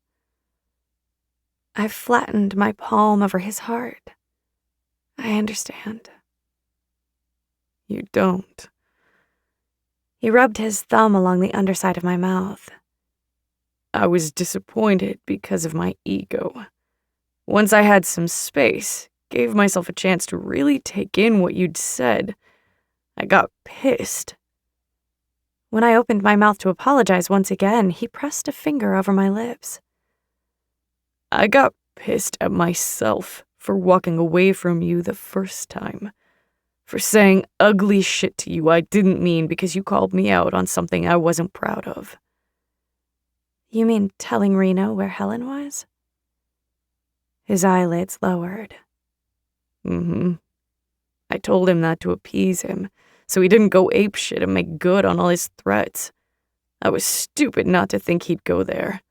I flattened my palm over his heart. I understand. You don't. He rubbed his thumb along the underside of my mouth. I was disappointed because of my ego. Once I had some space, gave myself a chance to really take in what you'd said, I got pissed. When I opened my mouth to apologize once again, he pressed a finger over my lips. I got pissed at myself for walking away from you the first time. For saying ugly shit to you I didn't mean because you called me out on something I wasn't proud of. You mean telling Reno where Helen was? His eyelids lowered. Mm-hmm. I told him that to appease him, so he didn't go apeshit and make good on all his threats. I was stupid not to think he'd go there.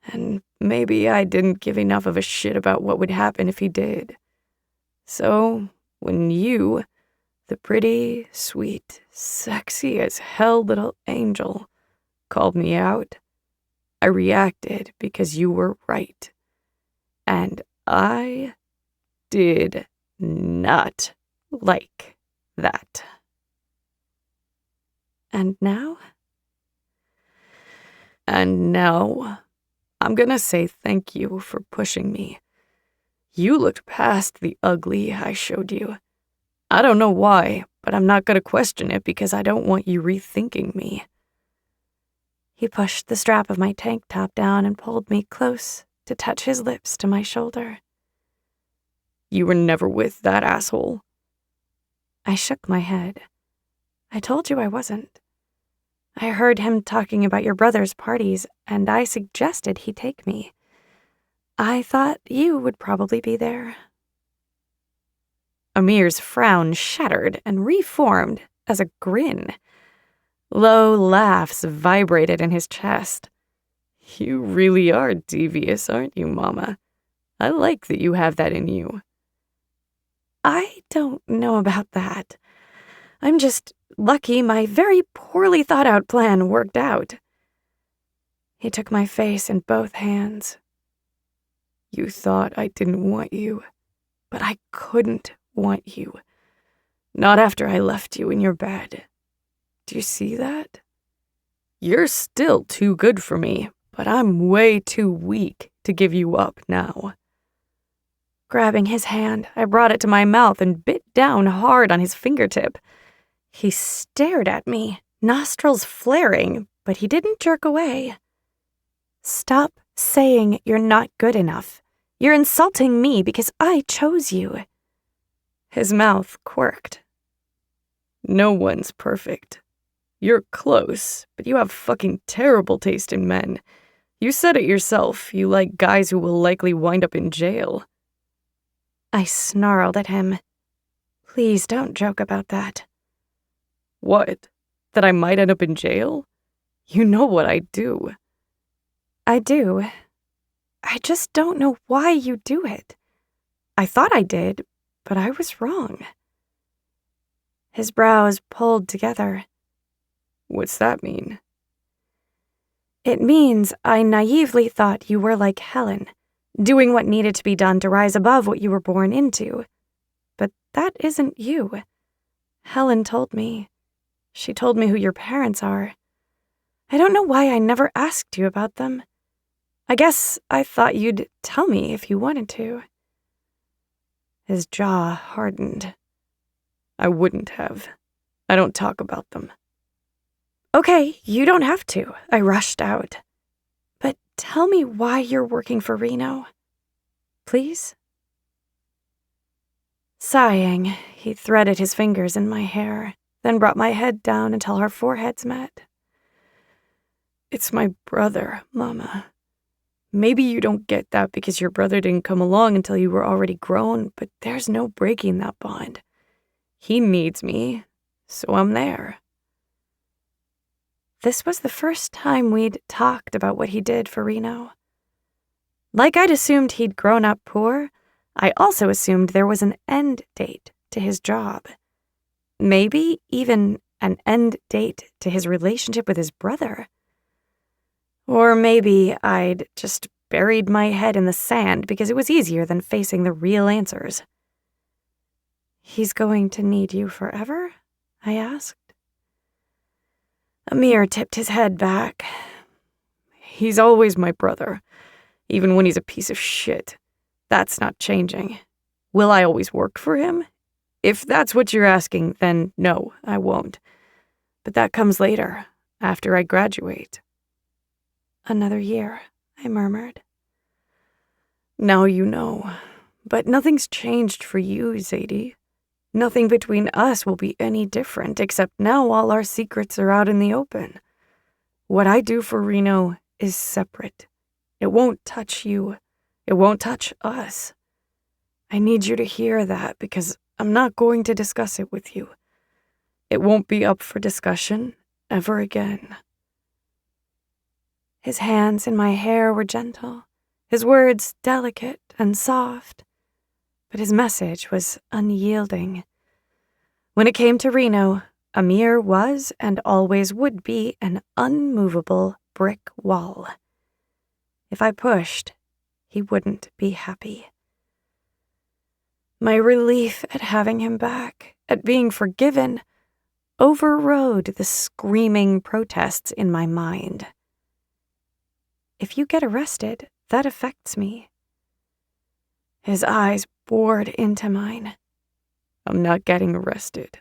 And maybe I didn't give enough of a shit about what would happen if he did. So, when you, the pretty, sweet, sexy as hell little angel, called me out, I reacted because you were right. And I did not like that. And now? And now, I'm gonna say thank you for pushing me. You looked past the ugly I showed you. I don't know why, but I'm not gonna question it because I don't want you rethinking me. He pushed the strap of my tank top down and pulled me close to touch his lips to my shoulder. You were never with that asshole. I shook my head. I told you I wasn't. I heard him talking about your brother's parties, and I suggested he take me. I thought you would probably be there. Amir's frown shattered and reformed as a grin. Low laughs vibrated in his chest. You really are devious, aren't you, Mama? I like that you have that in you. I don't know about that. I'm just lucky my very poorly thought out plan worked out. He took my face in both hands. You thought I didn't want you, but I couldn't want you. Not after I left you in your bed. Do you see that? You're still too good for me, but I'm way too weak to give you up now. Grabbing his hand, I brought it to my mouth and bit down hard on his fingertip. He stared at me, nostrils flaring, but he didn't jerk away. Stop saying you're not good enough. You're insulting me because I chose you. His mouth quirked. No one's perfect. You're close, but you have fucking terrible taste in men. You said it yourself, you like guys who will likely wind up in jail. I snarled at him. Please don't joke about that. What? That I might end up in jail? You know what I do. I do. I just don't know why you do it. I thought I did, but I was wrong. His brows pulled together. What's that mean? It means I naively thought you were like Helen, doing what needed to be done to rise above what you were born into. But that isn't you. Helen told me. She told me who your parents are. I don't know why I never asked you about them. I guess I thought you'd tell me if you wanted to. His jaw hardened. I wouldn't have. I don't talk about them. Okay, you don't have to. I rushed out. But tell me why you're working for Reno. Please? Sighing, he threaded his fingers in my hair, then brought my head down until our foreheads met. It's my brother, Mama. Maybe you don't get that because your brother didn't come along until you were already grown, but there's no breaking that bond. He needs me, so I'm there. This was the first time we'd talked about what he did for Reno. Like I'd assumed he'd grown up poor, I also assumed there was an end date to his job. Maybe even an end date to his relationship with his brother. Or maybe I'd just buried my head in the sand because it was easier than facing the real answers. He's going to need you forever? I asked. Amir tipped his head back. He's always my brother, even when he's a piece of shit. That's not changing. Will I always work for him? If that's what you're asking, then no, I won't. But that comes later, after I graduate. Another year, I murmured. Now you know. But nothing's changed for you, Zadie. Nothing between us will be any different, except now all our secrets are out in the open. What I do for Reno is separate. It won't touch you. It won't touch us. I need you to hear that because I'm not going to discuss it with you. It won't be up for discussion ever again. His hands in my hair were gentle, his words delicate and soft, but his message was unyielding. When it came to Reno, Amir was and always would be an unmovable brick wall. If I pushed, he wouldn't be happy. My relief at having him back, at being forgiven, overrode the screaming protests in my mind. if you get arrested, that affects me." His eyes bored into mine. "I'm not getting arrested.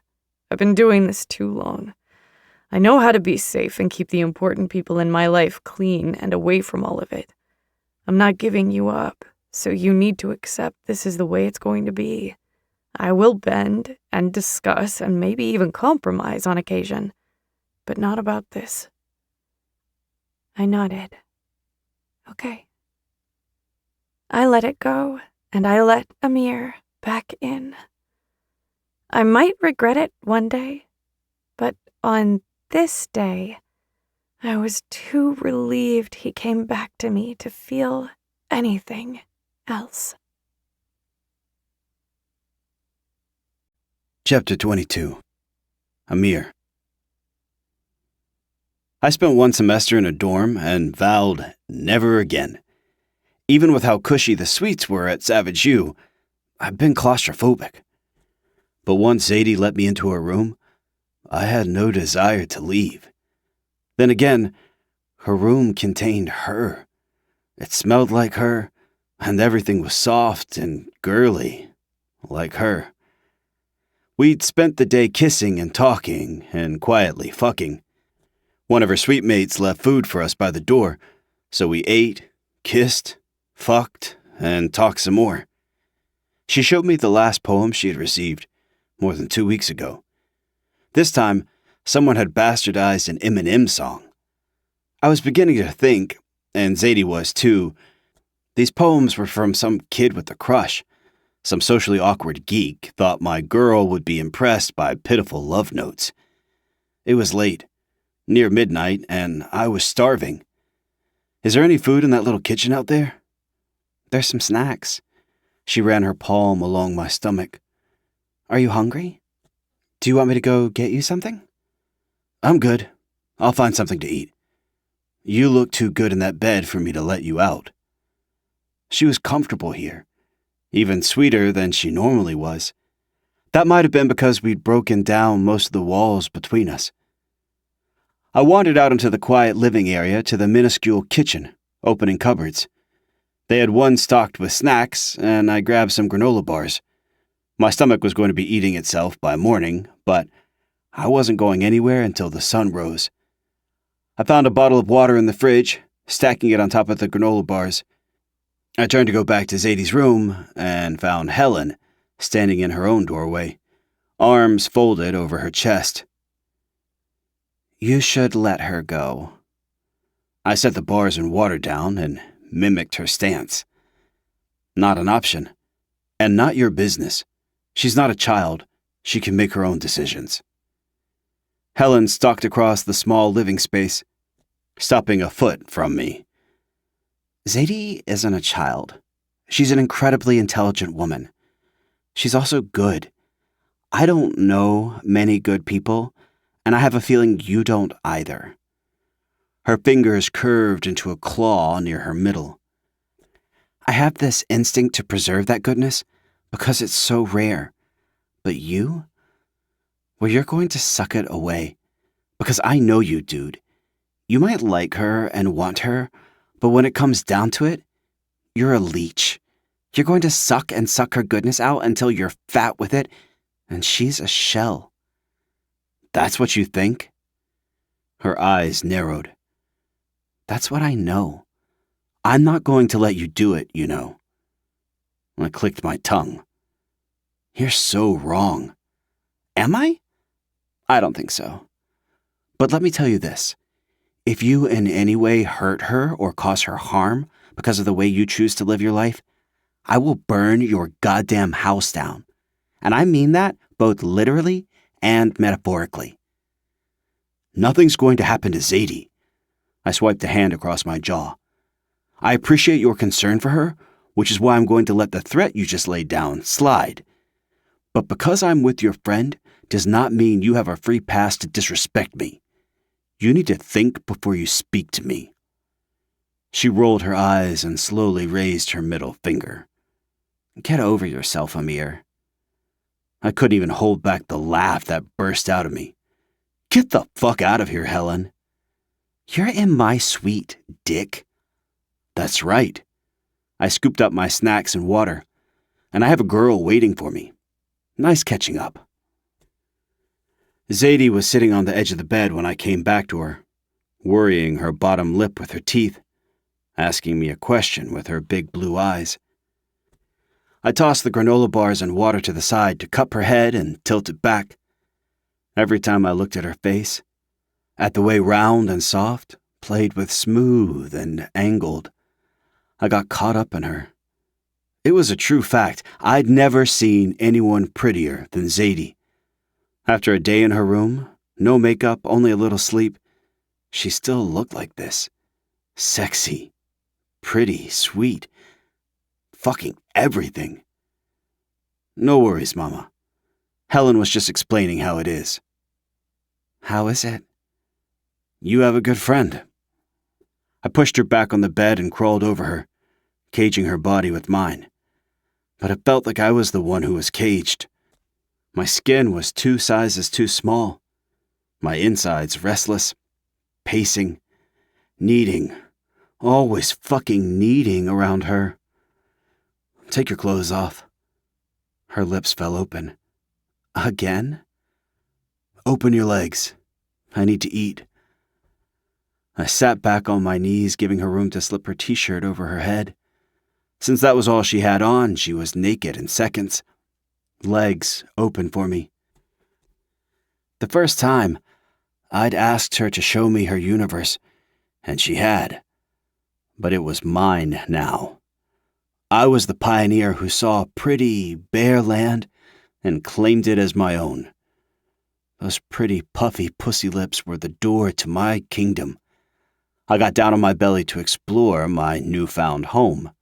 I've been doing this too long. I know how to be safe and keep the important people in my life clean and away from all of it. I'm not giving you up, so you need to accept this is the way it's going to be. I will bend and discuss and maybe even compromise on occasion, but not about this." I nodded. Okay. I let it go, and I let Amir back in. I might regret it one day, but on this day, I was too relieved he came back to me to feel anything else. Chapter 22. Amir. I spent one semester in a dorm and vowed never again. Even with how cushy the suites were at Savage U, I've been claustrophobic. But once Zadie let me into her room, I had no desire to leave. Then again, her room contained her. It smelled like her, and everything was soft and girly, like her. We'd spent the day kissing and talking and quietly fucking. One of her suite mates left food for us by the door, so we ate, kissed, fucked, and talked some more. She showed me the last poem she had received, more than 2 weeks ago. This time, someone had bastardized an Eminem song. I was beginning to think, and Zadie was too, these poems were from some kid with a crush. Some socially awkward geek thought my girl would be impressed by pitiful love notes. It was late, near midnight, and I was starving. "Is there any food in that little kitchen out there?" "There's some snacks." She ran her palm along my stomach. "Are you hungry? Do you want me to go get you something?" "I'm good. I'll find something to eat. You look too good in that bed for me to let you out." She was comfortable here, even sweeter than she normally was. That might have been because we'd broken down most of the walls between us. I wandered out into the quiet living area to the minuscule kitchen, opening cupboards. They had one stocked with snacks, and I grabbed some granola bars. My stomach was going to be eating itself by morning, but I wasn't going anywhere until the sun rose. I found a bottle of water in the fridge, stacking it on top of the granola bars. I turned to go back to Zadie's room and found Helen standing in her own doorway, arms folded over her chest. "You should let her go." I set the bars and water down and mimicked her stance. "Not an option. And not your business. She's not a child. She can make her own decisions." Helen stalked across the small living space, stopping a foot from me. "Zadie isn't a child. She's an incredibly intelligent woman. She's also good. I don't know many good people, and I have a feeling you don't either." Her fingers curved into a claw near her middle. "I have this instinct to preserve that goodness because it's so rare. But you? Well, you're going to suck it away. Because I know you, dude. You might like her and want her, but when it comes down to it, you're a leech. You're going to suck and suck her goodness out until you're fat with it, and she's a shell." "That's what you think?" Her eyes narrowed. "That's what I know. I'm not going to let you do it, you know." I clicked my tongue. "You're so wrong." "Am I?" "I don't think so. But let me tell you this. If you in any way hurt her or cause her harm because of the way you choose to live your life, I will burn your goddamn house down. And I mean that both literally and metaphorically." "Nothing's going to happen to Zadie." I swiped a hand across my jaw. "I appreciate your concern for her, which is why I'm going to let the threat you just laid down slide. But because I'm with your friend does not mean you have a free pass to disrespect me. You need to think before you speak to me." She rolled her eyes and slowly raised her middle finger. "Get over yourself, Amir." I couldn't even hold back the laugh that burst out of me. "Get the fuck out of here, Helen." "You're in my suite, dick." That's right. I scooped up my snacks and water, and I have a girl waiting for me. Nice catching up. Zadie was sitting on the edge of the bed when I came back to her, worrying her bottom lip with her teeth, asking me a question with her big blue eyes. I tossed the granola bars and water to the side to cup her head and tilt it back. Every time I looked at her face, at the way round and soft, played with smooth and angled, I got caught up in her. It was a true fact. I'd never seen anyone prettier than Zadie. After a day in her room, no makeup, only a little sleep, she still looked like this. Sexy, pretty, sweet, fucking everything. No worries, Mama. Helen was just explaining how it is. How is it? You have a good friend. I pushed her back on the bed and crawled over her, caging her body with mine. But it felt like I was the one who was caged. My skin was 2 sizes too small. My insides restless, pacing, needing, always fucking needing around her. Take your clothes off. Her lips fell open. Again? Open your legs. I need to eat. I sat back on my knees, giving her room to slip her t-shirt over her head. Since that was all she had on, she was naked in seconds. Legs open for me. The first time, I'd asked her to show me her universe, and she had. But it was mine now. I was the pioneer who saw pretty, bare land and claimed it as my own. Those pretty, puffy pussy lips were the door to my kingdom. I got down on my belly to explore my newfound home.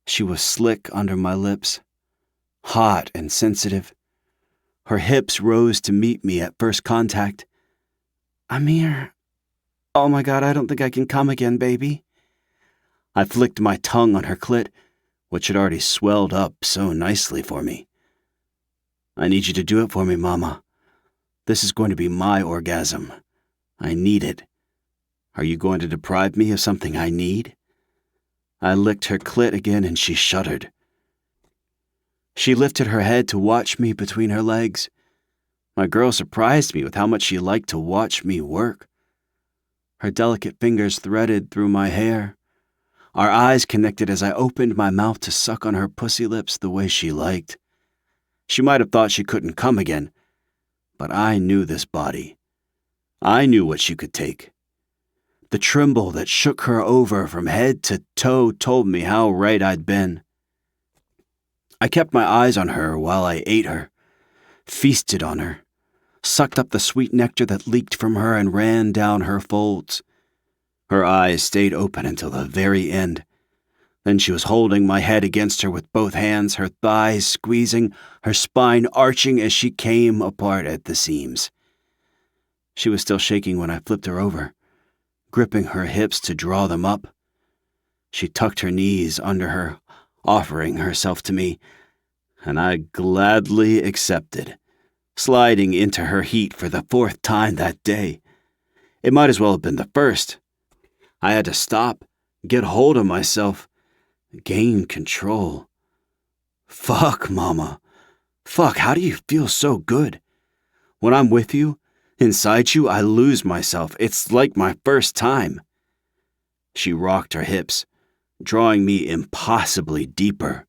She was slick under my lips, hot and sensitive. Her hips rose to meet me at first contact. Amir, oh my God, I don't think I can come again, baby. I flicked my tongue on her clit, which had already swelled up so nicely for me. I need you to do it for me, Mama. This is going to be my orgasm. I need it. Are you going to deprive me of something I need? I licked her clit again and she shuddered. She lifted her head to watch me between her legs. My girl surprised me with how much she liked to watch me work. Her delicate fingers threaded through my hair. Our eyes connected as I opened my mouth to suck on her pussy lips the way she liked. She might have thought she couldn't come again, but I knew this body. I knew what she could take. The tremble that shook her over from head to toe told me how right I'd been. I kept my eyes on her while I ate her, feasted on her, sucked up the sweet nectar that leaked from her and ran down her folds. Her eyes stayed open until the very end. Then she was holding my head against her with both hands, her thighs squeezing, her spine arching as she came apart at the seams. She was still shaking when I flipped her over, gripping her hips to draw them up. She tucked her knees under her, offering herself to me, and I gladly accepted, sliding into her heat for the 4th time that day. It might as well have been the first. I had to stop, get hold of myself, gain control. Fuck, Mama. Fuck, how do you feel so good? When I'm with you, inside you, I lose myself. It's like my first time. She rocked her hips, drawing me impossibly deeper.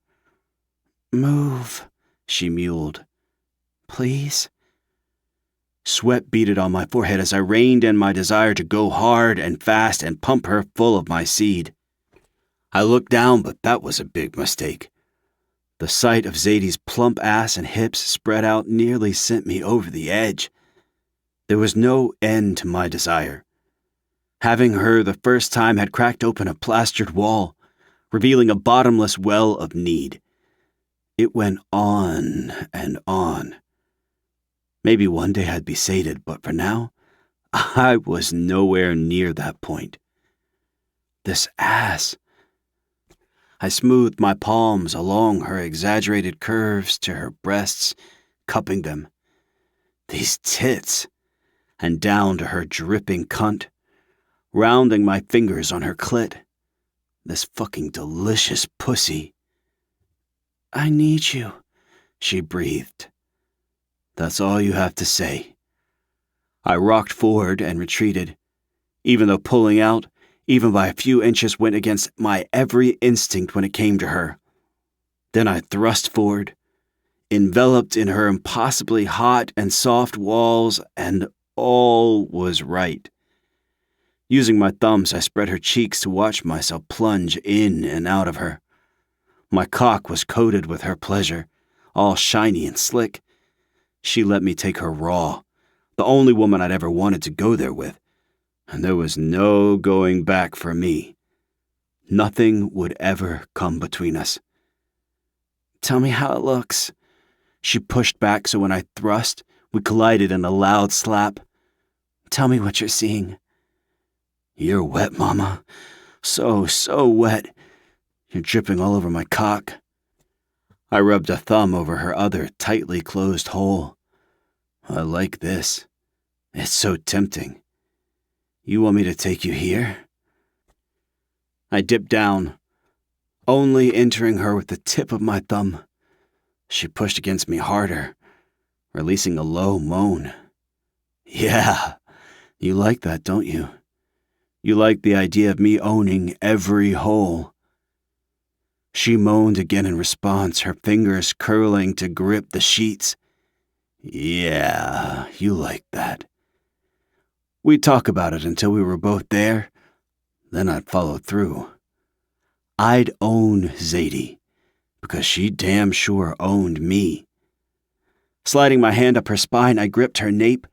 Move, she mewed. Please? Sweat beaded on my forehead as I reined in my desire to go hard and fast and pump her full of my seed. I looked down, but that was a big mistake. The sight of Zadie's plump ass and hips spread out nearly sent me over the edge. There was no end to my desire. Having her the first time had cracked open a plastered wall, revealing a bottomless well of need. It went on and on. Maybe one day I'd be sated, but for now, I was nowhere near that point. This ass. I smoothed my palms along her exaggerated curves to her breasts, cupping them. These tits. And down to her dripping cunt, rounding my fingers on her clit. this fucking delicious pussy. I need you, she breathed. That's all you have to say. I rocked forward and retreated, even though pulling out, even by a few inches, went against my every instinct when it came to her. Then I thrust forward, enveloped in her impossibly hot and soft walls, and all was right. Using my thumbs, I spread her cheeks to watch myself plunge in and out of her. My cock was coated with her pleasure, all shiny and slick. She let me take her raw, the only woman I'd ever wanted to go there with, and there was no going back for me. Nothing would ever come between us. Tell me how it looks. She pushed back so when I thrust, we collided in a loud slap. Tell me what you're seeing. You're wet, Mama. So wet. You're dripping all over my cock. I rubbed a thumb over her other tightly closed hole. I like this. It's so tempting. You want me to take you here? I dipped down, only entering her with the tip of my thumb. She pushed against me harder, releasing a low moan. Yeah, you like that, don't you? You like the idea of me owning every hole. She moaned again in response, her fingers curling to grip the sheets. Yeah, you like that. We'd talk about it until we were both there, then I'd follow through. I'd own Zadie, because she damn sure owned me. Sliding my hand up her spine, I gripped her nape,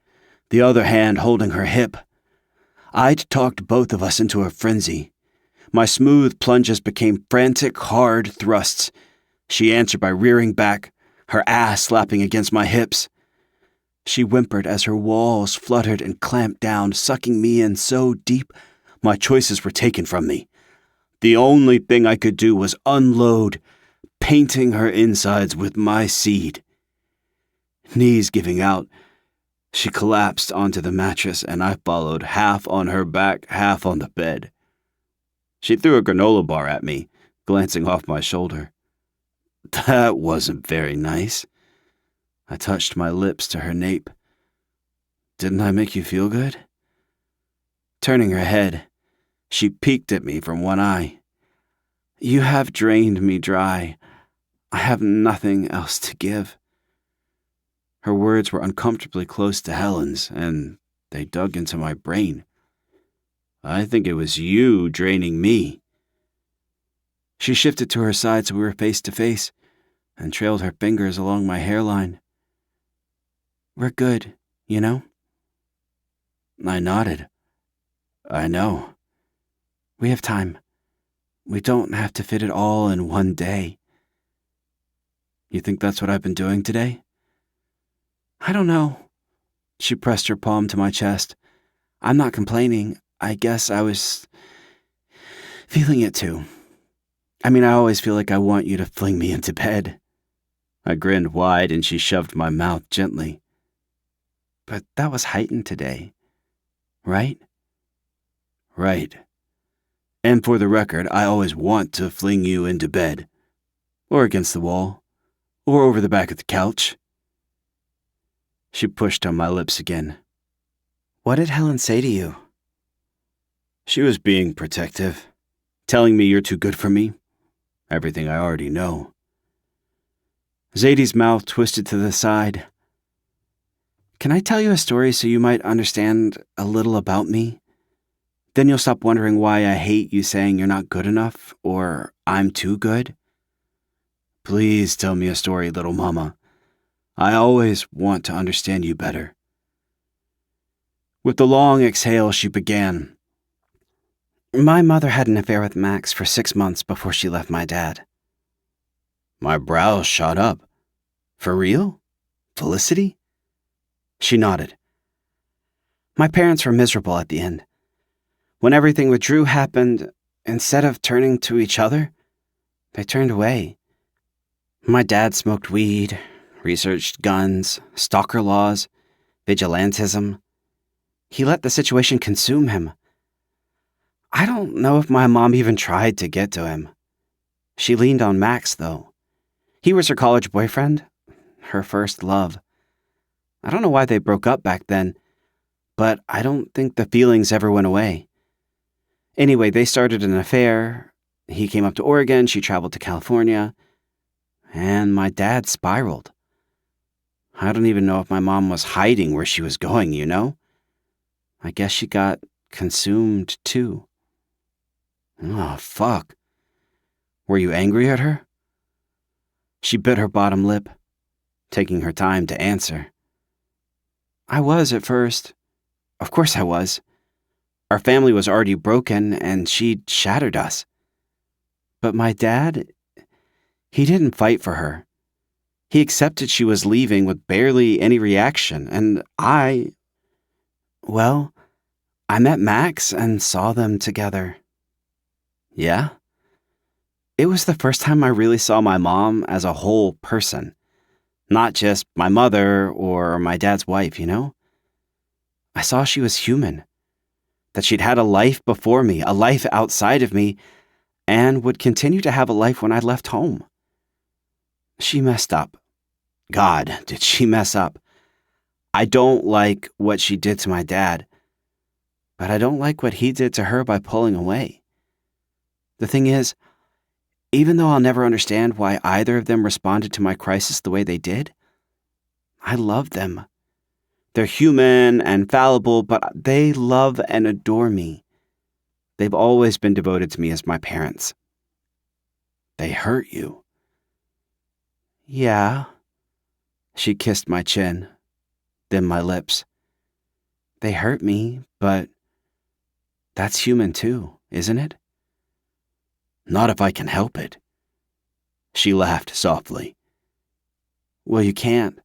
the other hand holding her hip. I'd talked both of us into a frenzy. My smooth plunges became frantic, hard thrusts. She answered by rearing back, her ass slapping against my hips. She whimpered as her walls fluttered and clamped down, sucking me in so deep my choices were taken from me. The only thing I could do was unload, painting her insides with my seed. Knees giving out, she collapsed onto the mattress and I followed, half on her back, half on the bed. She threw a granola bar at me, glancing off my shoulder. That wasn't very nice. I touched my lips to her nape. Didn't I make you feel good? Turning her head, she peeked at me from one eye. You have drained me dry. I have nothing else to give. Her words were uncomfortably close to Helen's, and they dug into my brain. I think it was you draining me. She shifted to her side so we were face to face, and trailed her fingers along my hairline. We're good, you know? I nodded. I know. We have time. We don't have to fit it all in one day. You think that's what I've been doing today? I don't know. She pressed her palm to my chest. I'm not complaining. I guess I was feeling it too. I mean, I always feel like I want you to fling me into bed. I grinned wide and she shoved my mouth gently. But that was heightened today, right? Right. And for the record, I always want to fling you into bed, or against the wall, or over the back of the couch. She pushed on my lips again. What did Helen say to you? She was being protective, telling me you're too good for me, everything I already know. Zadie's mouth twisted to the side. Can I tell you a story so you might understand a little about me? Then you'll stop wondering why I hate you saying you're not good enough, or I'm too good. Please tell me a story, little mama. I always want to understand you better. With the long exhale, she began. My mother had an affair with Max for 6 months before she left my dad. My brows shot up. For real? Felicity? She nodded. My parents were miserable at the end. When everything with Drew happened, instead of turning to each other, they turned away. My dad smoked weed, researched guns, stalker laws, vigilantism. He let the situation consume him. I don't know if my mom even tried to get to him. She leaned on Max, though. He was her college boyfriend, her first love. I don't know why they broke up back then, but I don't think the feelings ever went away. Anyway, they started an affair. He came up to Oregon, she traveled to California, and my dad spiraled. I don't even know if my mom was hiding where she was going, you know? I guess she got consumed too. Oh, fuck. Were you angry at her? She bit her bottom lip, taking her time to answer. I was at first. Of course I was. Our family was already broken and she'd shattered us. But my dad, he didn't fight for her. He accepted she was leaving with barely any reaction, and I met Max and saw them together. Yeah? It was the first time I really saw my mom as a whole person, not just my mother or my dad's wife, you know? I saw she was human, that she'd had a life before me, a life outside of me, and would continue to have a life when I left home. She messed up. God, did she mess up. I don't like what she did to my dad, but I don't like what he did to her by pulling away. The thing is, even though I'll never understand why either of them responded to my crisis the way they did, I love them. They're human and fallible, but they love and adore me. They've always been devoted to me as my parents. They hurt you. Yeah. She kissed my chin, then my lips. They hurt me, but that's human too, isn't it? Not if I can help it. She laughed softly. Well, you can't.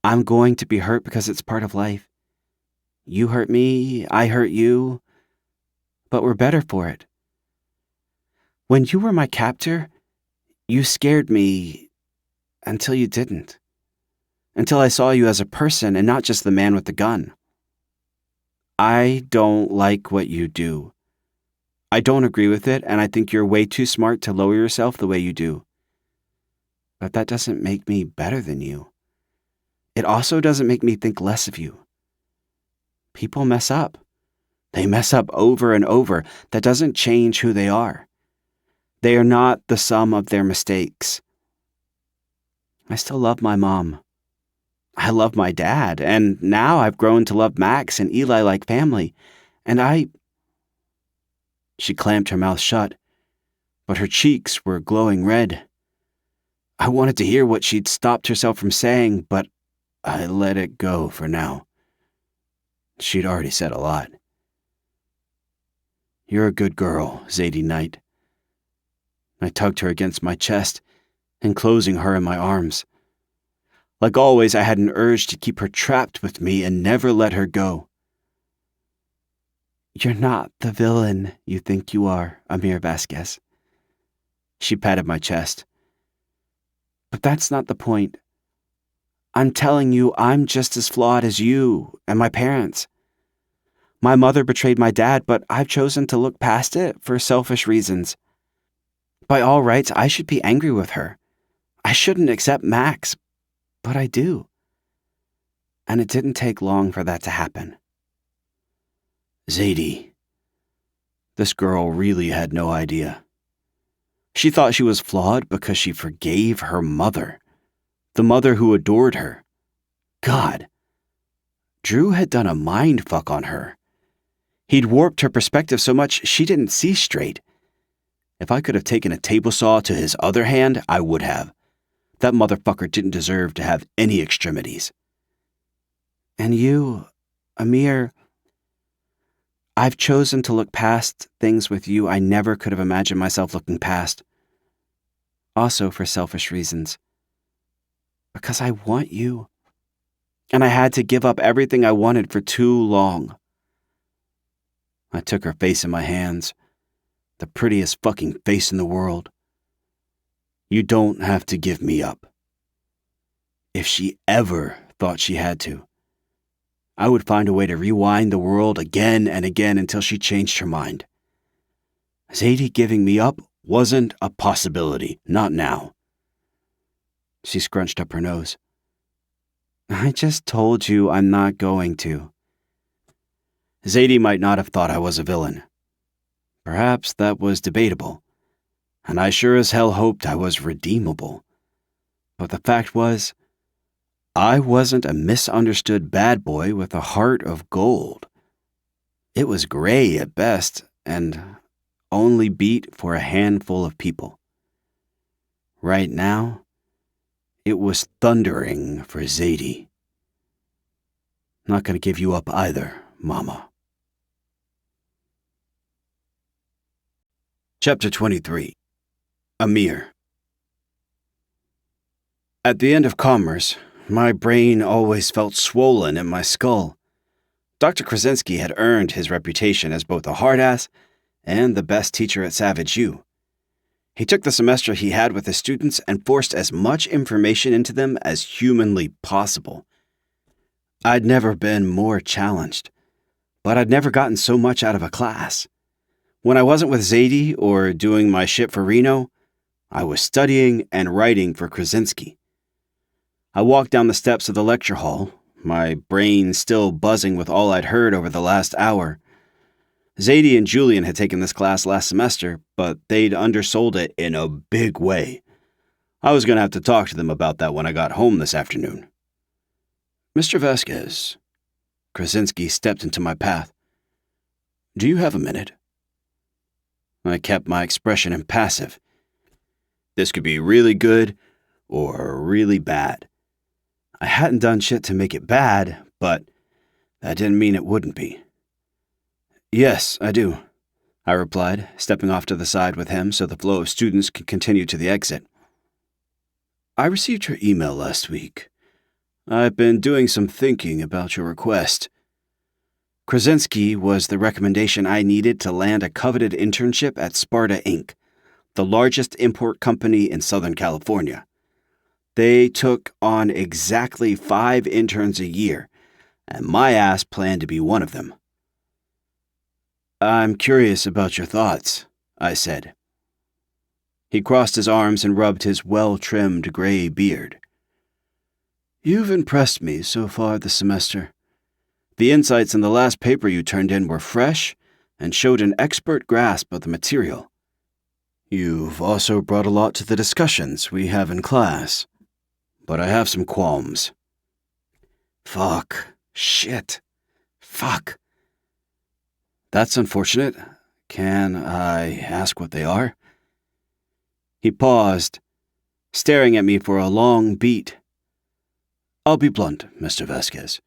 I'm going to be hurt because it's part of life. You hurt me, I hurt you, but we're better for it. When you were my captor, you scared me until you didn't. Until I saw you as a person and not just the man with the gun. I don't like what you do. I don't agree with it, and I think you're way too smart to lower yourself the way you do. But that doesn't make me better than you. It also doesn't make me think less of you. People mess up. They mess up over and over. That doesn't change who they are. They are not the sum of their mistakes. I still love my mom. I love my dad, and now I've grown to love Max and Eli like family, and She clamped her mouth shut, but her cheeks were glowing red. I wanted to hear what she'd stopped herself from saying, but I let it go for now. She'd already said a lot. You're a good girl, Zadie Knight. I tugged her against my chest, enclosing her in my arms. Like always, I had an urge to keep her trapped with me and never let her go. You're not the villain you think you are, Amir Vasquez. She patted my chest. But that's not the point. I'm telling you, I'm just as flawed as you and my parents. My mother betrayed my dad, but I've chosen to look past it for selfish reasons. By all rights, I should be angry with her. I shouldn't accept Max, but I do. And it didn't take long for that to happen. Zadie. This girl really had no idea. She thought she was flawed because she forgave her mother, the mother who adored her. God. Drew had done a mind fuck on her. He'd warped her perspective so much she didn't see straight. If I could have taken a table saw to his other hand, I would have. That motherfucker didn't deserve to have any extremities. And you, Amir, I've chosen to look past things with you I never could have imagined myself looking past. Also for selfish reasons. Because I want you. And I had to give up everything I wanted for too long. I took her face in my hands. The prettiest fucking face in the world. You don't have to give me up. If she ever thought she had to, I would find a way to rewind the world again and again until she changed her mind. Zadie giving me up wasn't a possibility, not now. She scrunched up her nose. I just told you I'm not going to. Zadie might not have thought I was a villain. Perhaps that was debatable, and I sure as hell hoped I was redeemable. But the fact was, I wasn't a misunderstood bad boy with a heart of gold. It was gray at best, and only beat for a handful of people. Right now, it was thundering for Zadie. Not gonna give you up either, Mama. Chapter 23. Amir. At the end of commerce, my brain always felt swollen in my skull. Dr. Krasinski had earned his reputation as both a hard-ass and the best teacher at Savage U. He took the semester he had with his students and forced as much information into them as humanly possible. I'd never been more challenged, but I'd never gotten so much out of a class. When I wasn't with Zadie or doing my shit for Reno, I was studying and writing for Krasinski. I walked down the steps of the lecture hall, my brain still buzzing with all I'd heard over the last hour. Zadie and Julian had taken this class last semester, but they'd undersold it in a big way. I was going to have to talk to them about that when I got home this afternoon. Mr. Vasquez, Krasinski stepped into my path. Do you have a minute? I kept my expression impassive. This could be really good or really bad. I hadn't done shit to make it bad, but that didn't mean it wouldn't be. Yes, I do, I replied, stepping off to the side with him so the flow of students could continue to the exit. I received your email last week. I've been doing some thinking about your request. Krasinski was the recommendation I needed to land a coveted internship at Sparta Inc., the largest import company in Southern California. They took on exactly 5 interns a year, and my ass planned to be one of them. I'm curious about your thoughts, I said. He crossed his arms and rubbed his well-trimmed gray beard. You've impressed me so far this semester. The insights in the last paper you turned in were fresh and showed an expert grasp of the material. You've also brought a lot to the discussions we have in class. But I have some qualms. Fuck. Shit. Fuck. That's unfortunate. Can I ask what they are? He paused, staring at me for a long beat. I'll be blunt, Mr. Vasquez.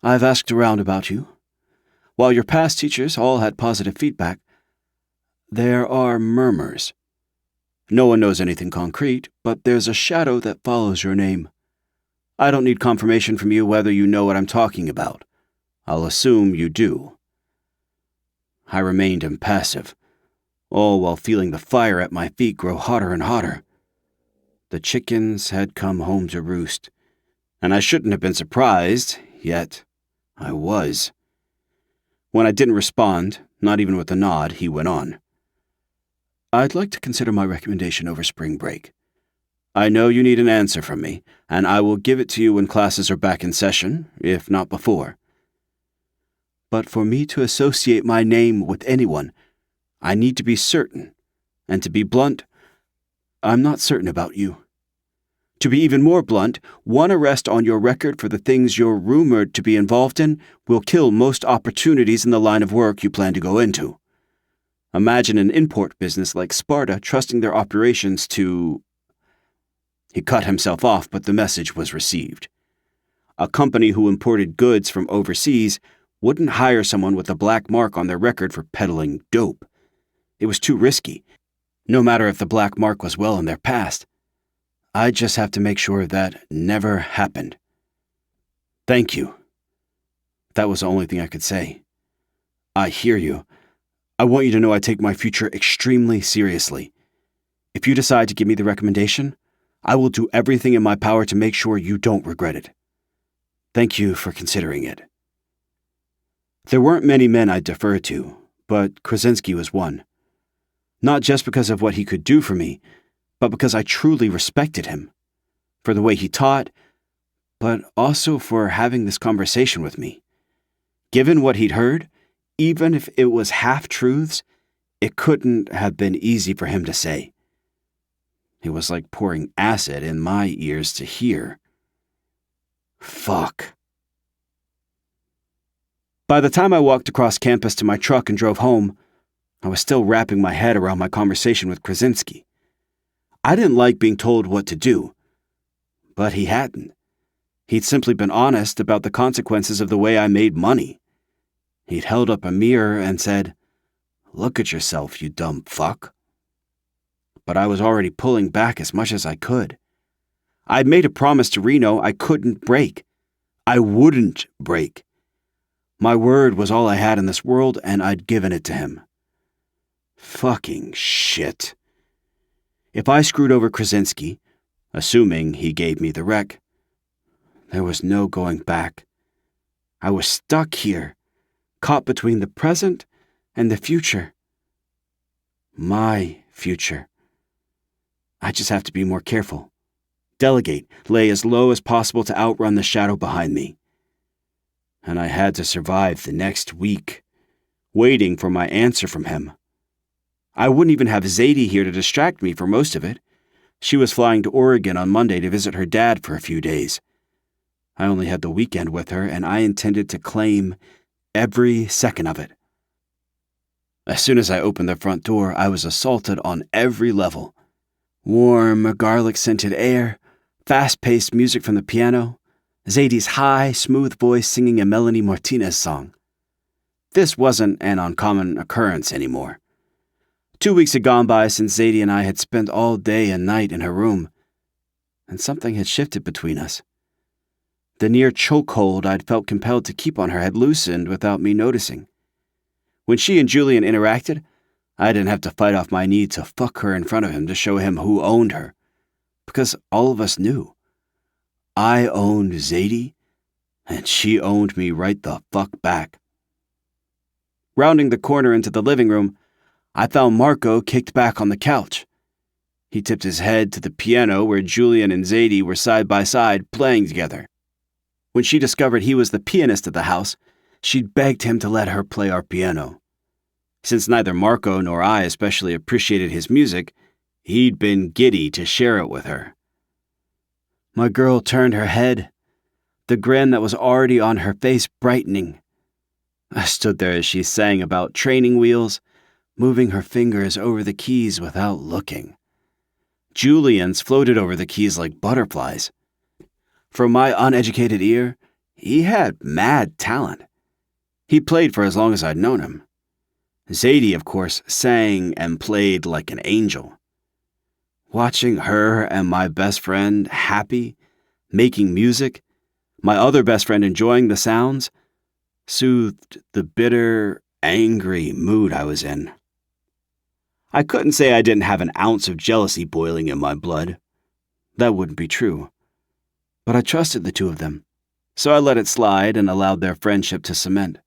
I've asked around about you. While your past teachers all had positive feedback, there are murmurs. No one knows anything concrete, but there's a shadow that follows your name. I don't need confirmation from you whether you know what I'm talking about. I'll assume you do. I remained impassive, all while feeling the fire at my feet grow hotter and hotter. The chickens had come home to roost, and I shouldn't have been surprised, yet I was. When I didn't respond, not even with a nod, he went on. I'd like to consider my recommendation over spring break. I know you need an answer from me, and I will give it to you when classes are back in session, if not before. But for me to associate my name with anyone, I need to be certain, and to be blunt, I'm not certain about you. To be even more blunt, one arrest on your record for the things you're rumored to be involved in will kill most opportunities in the line of work you plan to go into. Imagine an import business like Sparta trusting their operations to... He cut himself off, but the message was received. A company who imported goods from overseas wouldn't hire someone with a black mark on their record for peddling dope. It was too risky, no matter if the black mark was well in their past. I'd just have to make sure that never happened. Thank you. That was the only thing I could say. I hear you. I want you to know I take my future extremely seriously. If you decide to give me the recommendation, I will do everything in my power to make sure you don't regret it. Thank you for considering it. There weren't many men I'd defer to, but Krasinski was one. Not just because of what he could do for me, but because I truly respected him. For the way he taught, but also for having this conversation with me. Given what he'd heard, even if it was half-truths, it couldn't have been easy for him to say. It was like pouring acid in my ears to hear. Fuck. By the time I walked across campus to my truck and drove home, I was still wrapping my head around my conversation with Krasinski. I didn't like being told what to do, but he hadn't. He'd simply been honest about the consequences of the way I made money. He'd held up a mirror and said, "Look at yourself, you dumb fuck." But I was already pulling back as much as I could. I'd made a promise to Reno I couldn't break. I wouldn't break. My word was all I had in this world, and I'd given it to him. Fucking shit. If I screwed over Krasinski, assuming he gave me the wreck, there was no going back. I was stuck here, caught between the present and the future. My future. I just have to be more careful. Delegate, lay as low as possible to outrun the shadow behind me. And I had to survive the next week, waiting for my answer from him. I wouldn't even have Zadie here to distract me for most of it. She was flying to Oregon on Monday to visit her dad for a few days. I only had the weekend with her, and I intended to claim every second of it. As soon as I opened the front door, I was assaulted on every level. Warm, garlic-scented air, fast-paced music from the piano, Zadie's high, smooth voice singing a Melanie Martinez song. This wasn't an uncommon occurrence anymore. 2 weeks had gone by since Zadie and I had spent all day and night in her room, and something had shifted between us. The near chokehold I'd felt compelled to keep on her had loosened without me noticing. When she and Julian interacted, I didn't have to fight off my need to fuck her in front of him to show him who owned her, because all of us knew. I owned Zadie, and she owned me right the fuck back. Rounding the corner into the living room, I found Marco kicked back on the couch. He tipped his head to the piano where Julian and Zadie were side by side playing together. When she discovered he was the pianist of the house, she'd begged him to let her play our piano. Since neither Marco nor I especially appreciated his music, he'd been giddy to share it with her. My girl turned her head, the grin that was already on her face brightening. I stood there as she sang about training wheels, moving her fingers over the keys without looking. Julian's floated over the keys like butterflies. For my uneducated ear, he had mad talent. He played for as long as I'd known him. Zadie, of course, sang and played like an angel. Watching her and my best friend happy, making music, my other best friend enjoying the sounds, soothed the bitter, angry mood I was in. I couldn't say I didn't have an ounce of jealousy boiling in my blood. That wouldn't be true. But I trusted the two of them, so I let it slide and allowed their friendship to cement.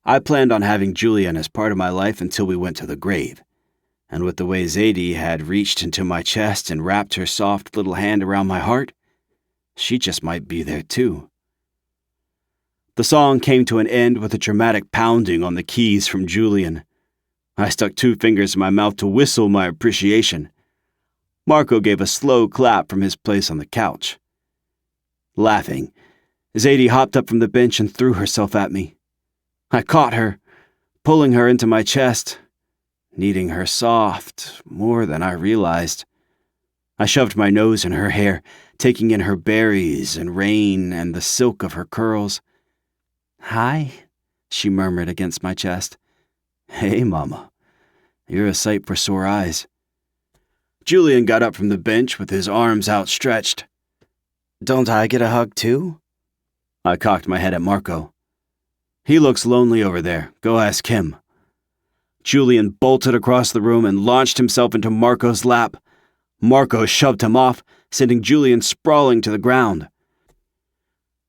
I planned on having Julian as part of my life until we went to the grave, and with the way Zadie had reached into my chest and wrapped her soft little hand around my heart, she just might be there too. The song came to an end with a dramatic pounding on the keys from Julian. I stuck 2 fingers in my mouth to whistle my appreciation. Marco gave a slow clap from his place on the couch. Laughing, Zadie hopped up from the bench and threw herself at me. I caught her, pulling her into my chest, kneading her soft, more than I realized. I shoved my nose in her hair, taking in her berries and rain and the silk of her curls. "Hi," she murmured against my chest. "Hey, Mama. You're a sight for sore eyes." Julian got up from the bench with his arms outstretched. "Don't I get a hug too?" I cocked my head at Marco. "He looks lonely over there. Go ask him." Julian bolted across the room and launched himself into Marco's lap. Marco shoved him off, sending Julian sprawling to the ground.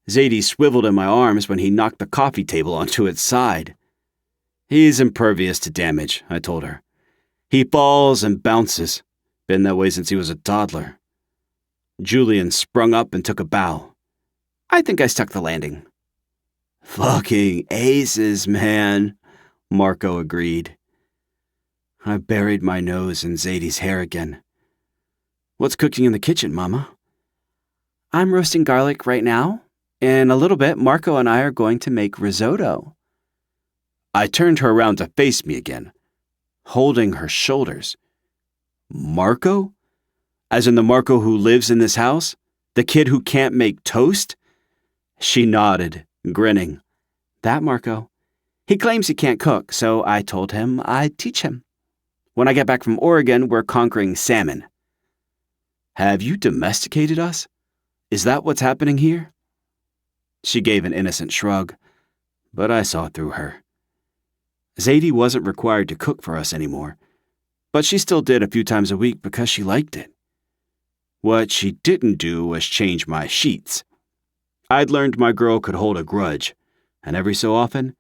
Zadie swiveled in my arms when he knocked the coffee table onto its side. He's impervious to damage, I told her. He falls and bounces. Been that way since he was a toddler. Julian sprung up and took a bow. I think I stuck the landing. Fucking aces, man, Marco agreed. I buried my nose in Zadie's hair again. What's cooking in the kitchen, Mama? I'm roasting garlic right now. In a little bit, Marco and I are going to make risotto. I turned her around to face me again, holding her shoulders. Marco? As in the Marco who lives in this house? The kid who can't make toast? She nodded, grinning. That Marco. He claims he can't cook, so I told him I'd teach him. When I get back from Oregon, we're conquering salmon. Have you domesticated us? Is that what's happening here? She gave an innocent shrug, but I saw through her. Zadie wasn't required to cook for us anymore, but she still did a few times a week because she liked it. What she didn't do was change my sheets. I'd learned my girl could hold a grudge, and every so often,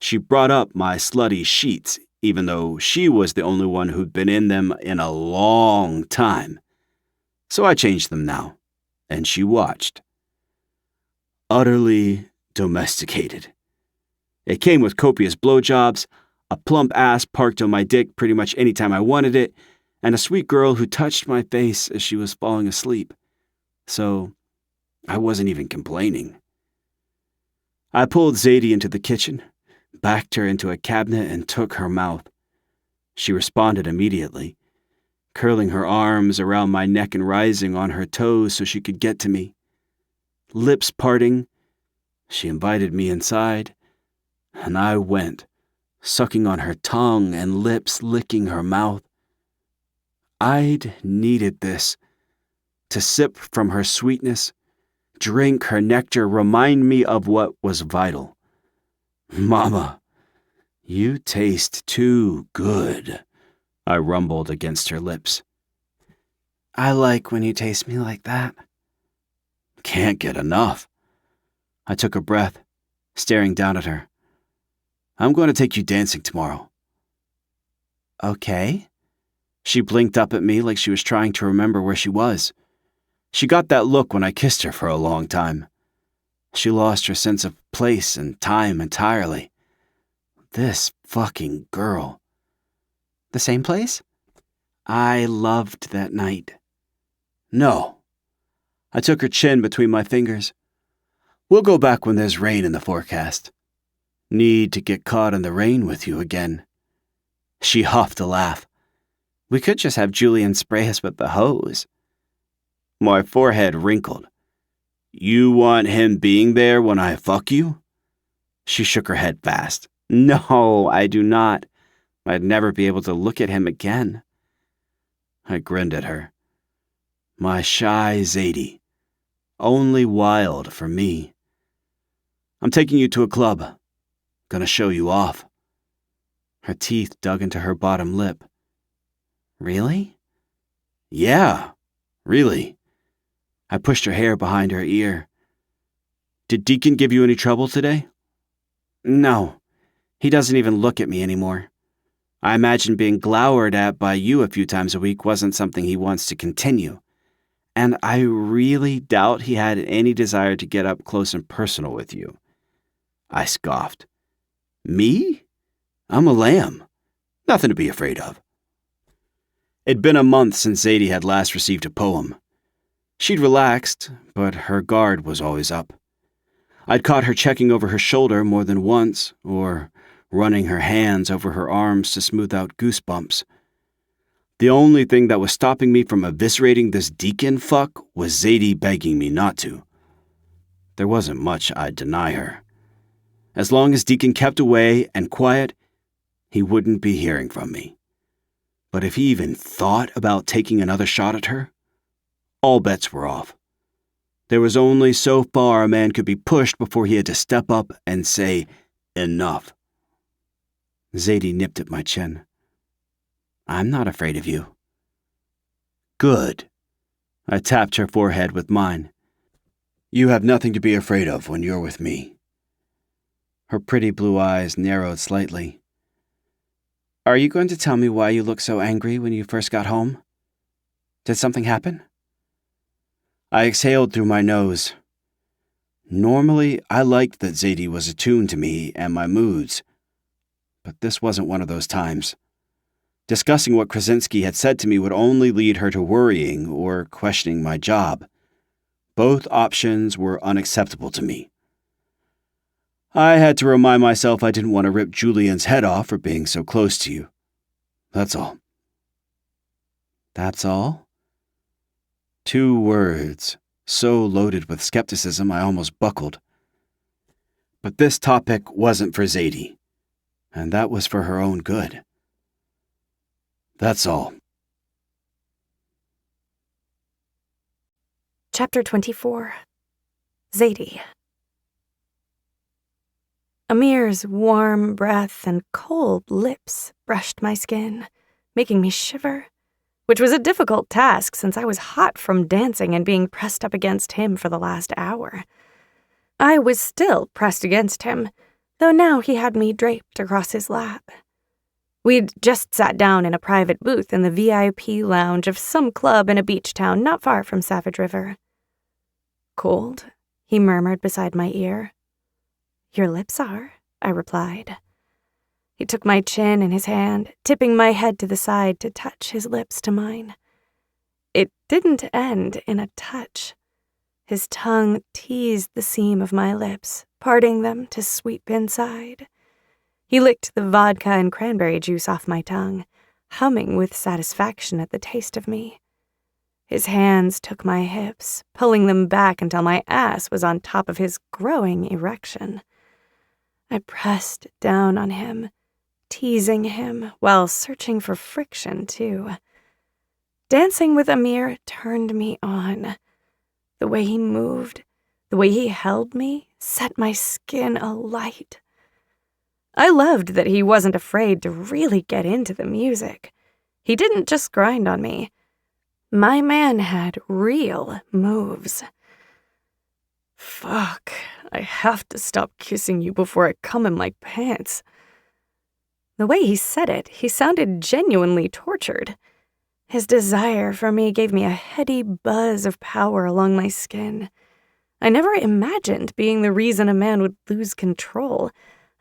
she brought up my slutty sheets, even though she was the only one who'd been in them in a long time. So I changed them now, and she watched. Utterly domesticated. It came with copious blowjobs, a plump ass parked on my dick pretty much any time I wanted it, and a sweet girl who touched my face as she was falling asleep. So I wasn't even complaining. I pulled Zadie into the kitchen, backed her into a cabinet, and took her mouth. She responded immediately, curling her arms around my neck and rising on her toes so she could get to me. Lips parting, she invited me inside, and I went, sucking on her tongue and lips licking her mouth. I'd needed this, to sip from her sweetness, drink her nectar, remind me of what was vital. Mama, you taste too good, I rumbled against her lips. I like when you taste me like that. Can't get enough. I took a breath, staring down at her. I'm going to take you dancing tomorrow. Okay. She blinked up at me like she was trying to remember where she was. She got that look when I kissed her for a long time. She lost her sense of place and time entirely. This fucking girl. The same place? I loved that night. No. I took her chin between my fingers. We'll go back when there's rain in the forecast. Need to get caught in the rain with you again. She huffed a laugh. We could just have Julian spray us with the hose. My forehead wrinkled. You want him being there when I fuck you? She shook her head fast. No, I do not. I'd never be able to look at him again. I grinned at her. My shy Zadie. Only wild for me. I'm taking you to a club. Gonna show you off. Her teeth dug into her bottom lip. Really? Yeah, really. I pushed her hair behind her ear. Did Deacon give you any trouble today? No. He doesn't even look at me anymore. I imagine being glowered at by you a few times a week wasn't something he wants to continue. And I really doubt he had any desire to get up close and personal with you. I scoffed. Me? I'm a lamb. Nothing to be afraid of. It'd been a month since Zadie had last received a poem. She'd relaxed, but her guard was always up. I'd caught her checking over her shoulder more than once, or running her hands over her arms to smooth out goosebumps. The only thing that was stopping me from eviscerating this Deacon fuck was Zadie begging me not to. There wasn't much I'd deny her. As long as Deacon kept away and quiet, he wouldn't be hearing from me. But if he even thought about taking another shot at her, all bets were off. There was only so far a man could be pushed before he had to step up and say, enough. Zadie nipped at my chin. I'm not afraid of you. Good. I tapped her forehead with mine. You have nothing to be afraid of when you're with me." Her pretty blue eyes narrowed slightly. "Are you going to tell me why you looked so angry when you first got home? Did something happen?" I exhaled through my nose. Normally, I liked that Zadie was attuned to me and my moods, but this wasn't one of those times. Discussing what Krasinski had said to me would only lead her to worrying or questioning my job. Both options were unacceptable to me. I had to remind myself I didn't want to rip Julian's head off for being so close to you. That's all. That's all? 2 words, so loaded with skepticism I almost buckled. But this topic wasn't for Zadie, and that was for her own good. That's all. Chapter 24. Zadie. Amir's warm breath and cold lips brushed my skin, making me shiver, which was a difficult task since I was hot from dancing and being pressed up against him for the last hour. I was still pressed against him, though now he had me draped across his lap. We'd just sat down in a private booth in the VIP lounge of some club in a beach town not far from Savage River. "Cold?" he murmured beside my ear. "Your lips are," I replied. He took my chin in his hand, tipping my head to the side to touch his lips to mine. It didn't end in a touch. His tongue teased the seam of my lips, parting them to sweep inside. He licked the vodka and cranberry juice off my tongue, humming with satisfaction at the taste of me. His hands took my hips, pulling them back until my ass was on top of his growing erection. I pressed down on him, teasing him while searching for friction, too. Dancing with Amir turned me on. The way he moved, the way he held me, set my skin alight. I loved that he wasn't afraid to really get into the music. He didn't just grind on me. My man had real moves. "Fuck, I have to stop kissing you before I come in my pants." The way he said it, he sounded genuinely tortured. His desire for me gave me a heady buzz of power along my skin. I never imagined being the reason a man would lose control,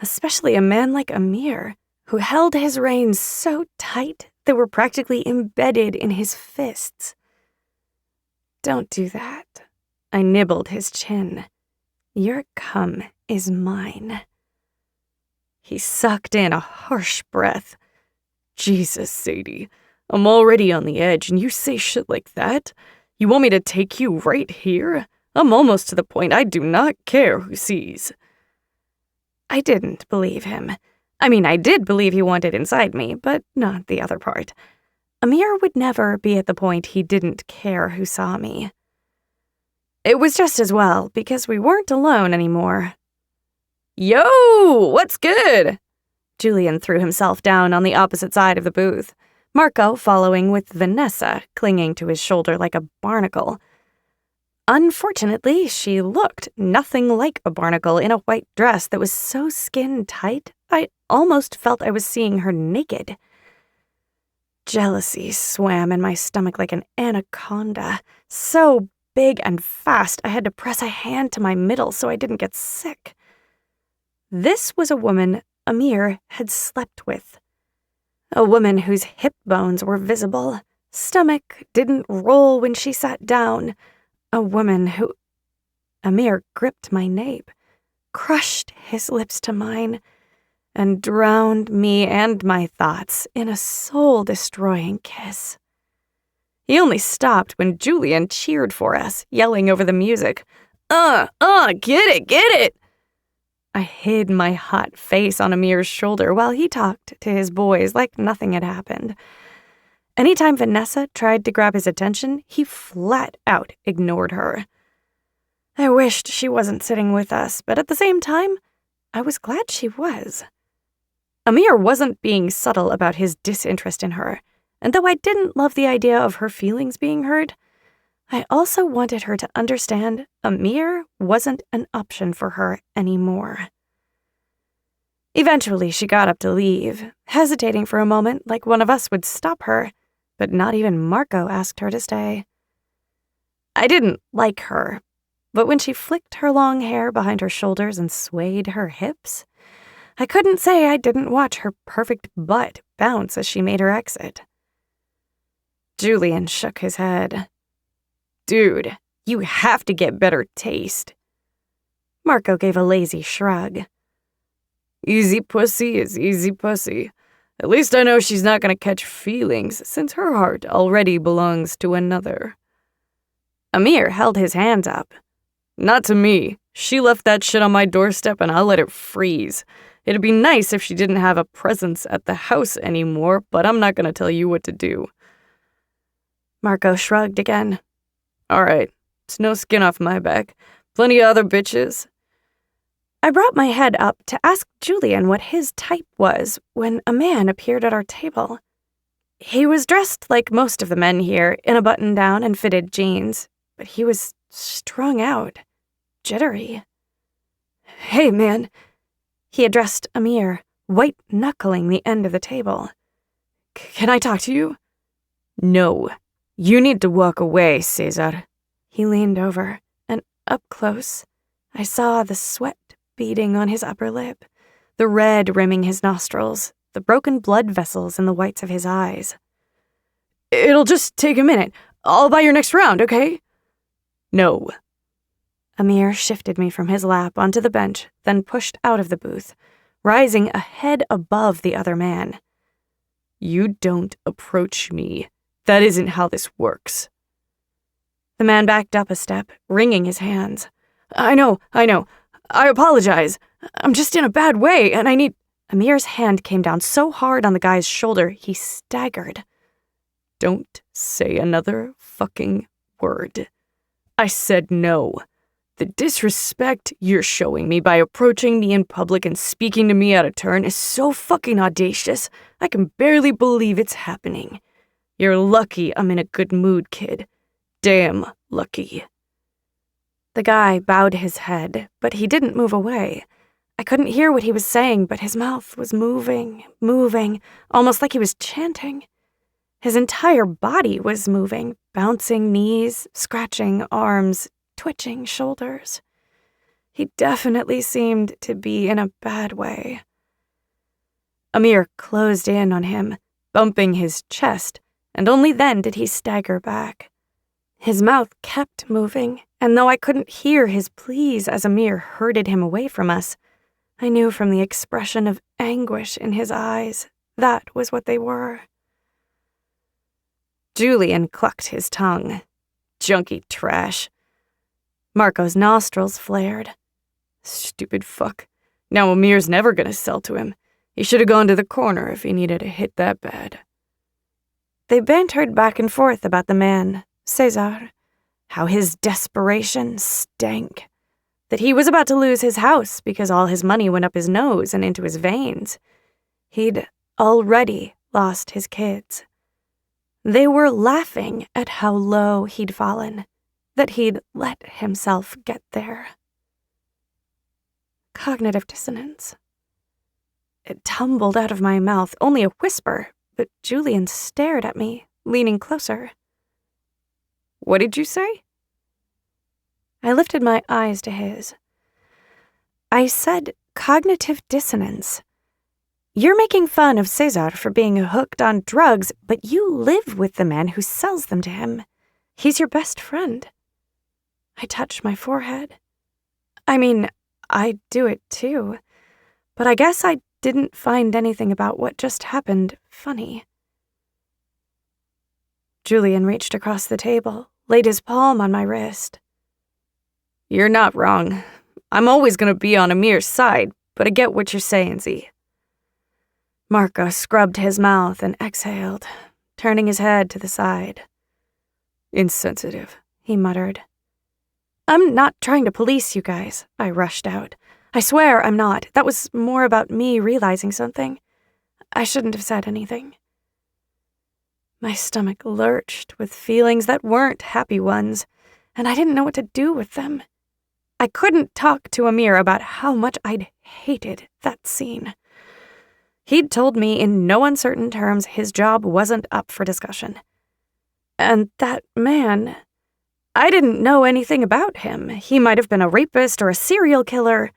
especially a man like Amir, who held his reins so tight they were practically embedded in his fists. "Don't do that." I nibbled his chin. "Your cum is mine." He sucked in a harsh breath. "Jesus, Sadie, I'm already on the edge and you say shit like that? You want me to take you right here? I'm almost to the point I do not care who sees." I didn't believe him. I mean, I did believe he wanted inside me, but not the other part. Amir would never be at the point he didn't care who saw me. It was just as well, because we weren't alone anymore. "Yo, what's good?" Julian threw himself down on the opposite side of the booth, Marco following with Vanessa clinging to his shoulder like a barnacle. Unfortunately, she looked nothing like a barnacle in a white dress that was so skin-tight, I almost felt I was seeing her naked. Jealousy swam in my stomach like an anaconda, so big and fast I had to press a hand to my middle so I didn't get sick. This was a woman Amir had slept with. A woman whose hip bones were visible, stomach didn't roll when she sat down. A woman who... Amir gripped my nape, crushed his lips to mine, and drowned me and my thoughts in a soul-destroying kiss. He only stopped when Julian cheered for us, yelling over the music, get it! I hid my hot face on Amir's shoulder while he talked to his boys like nothing had happened. Anytime Vanessa tried to grab his attention, he flat out ignored her. I wished she wasn't sitting with us, but at the same time, I was glad she was. Amir wasn't being subtle about his disinterest in her, and though I didn't love the idea of her feelings being hurt, I also wanted her to understand Amir wasn't an option for her anymore. Eventually, she got up to leave, hesitating for a moment like one of us would stop her, but not even Marco asked her to stay. I didn't like her, but when she flicked her long hair behind her shoulders and swayed her hips, I couldn't say I didn't watch her perfect butt bounce as she made her exit. Julian shook his head. Dude, you have to get better taste. Marco gave a lazy shrug. Easy pussy is easy pussy. At least I know she's not gonna catch feelings since her heart already belongs to another. Amir held his hands up. Not to me. She left that shit on my doorstep and I'll let it freeze. It'd be nice if she didn't have a presence at the house anymore, but I'm not gonna tell you what to do. Marco shrugged again. All right, it's no skin off my back. Plenty of other bitches. I brought my head up to ask Julian what his type was when a man appeared at our table. He was dressed like most of the men here, in a button-down and fitted jeans, but he was strung out, jittery. Hey, man. He addressed Amir, white-knuckling the end of the table. Can I talk to you? No. You need to walk away, Cesar. He leaned over, and up close, I saw the sweat beading on his upper lip, the red rimming his nostrils, the broken blood vessels in the whites of his eyes. It'll just take a minute. I'll buy your next round, okay? No. Amir shifted me from his lap onto the bench, then pushed out of the booth, rising a head above the other man. You don't approach me. That isn't how this works. The man backed up a step, wringing his hands. I know. I apologize. I'm just in a bad way, and I need... Amir's hand came down so hard on the guy's shoulder, he staggered. Don't say another fucking word. I said no. The disrespect you're showing me by approaching me in public and speaking to me out of turn is so fucking audacious, I can barely believe it's happening. You're lucky I'm in a good mood, kid. Damn lucky. The guy bowed his head, but he didn't move away. I couldn't hear what he was saying, but his mouth was moving, almost like he was chanting. His entire body was moving, bouncing knees, scratching arms, twitching shoulders. He definitely seemed to be in a bad way. Amir closed in on him, bumping his chest, and only then did he stagger back. His mouth kept moving, and though I couldn't hear his pleas as Amir herded him away from us, I knew from the expression of anguish in his eyes that was what they were. Julian clucked his tongue. Junky trash. Marco's nostrils flared. Stupid fuck. Now Amir's never gonna sell to him. He should have gone to the corner if he needed a hit that bad. They bantered back and forth about the man, Cesar, how his desperation stank, that he was about to lose his house because all his money went up his nose and into his veins. He'd already lost his kids. They were laughing at how low he'd fallen, that he'd let himself get there. Cognitive dissonance. It tumbled out of my mouth, only a whisper, but Julian stared at me, leaning closer. What did you say? I lifted my eyes to his. I said cognitive dissonance. You're making fun of Cesar for being hooked on drugs, but you live with the man who sells them to him. He's your best friend. I touched my forehead. I mean, I do it too, but I guess I didn't find anything about what just happened funny. Julian reached across the table, laid his palm on my wrist. You're not wrong. I'm always going to be on Amir's side, but I get what you're saying, Z. Marco scrubbed his mouth and exhaled, turning his head to the side. Insensitive, he muttered. I'm not trying to police you guys, I rushed out. I swear I'm not. That was more about me realizing something. I shouldn't have said anything. My stomach lurched with feelings that weren't happy ones, and I didn't know what to do with them. I couldn't talk to Amir about how much I'd hated that scene. He'd told me in no uncertain terms his job wasn't up for discussion. And that man, I didn't know anything about him. He might have been a rapist or a serial killer,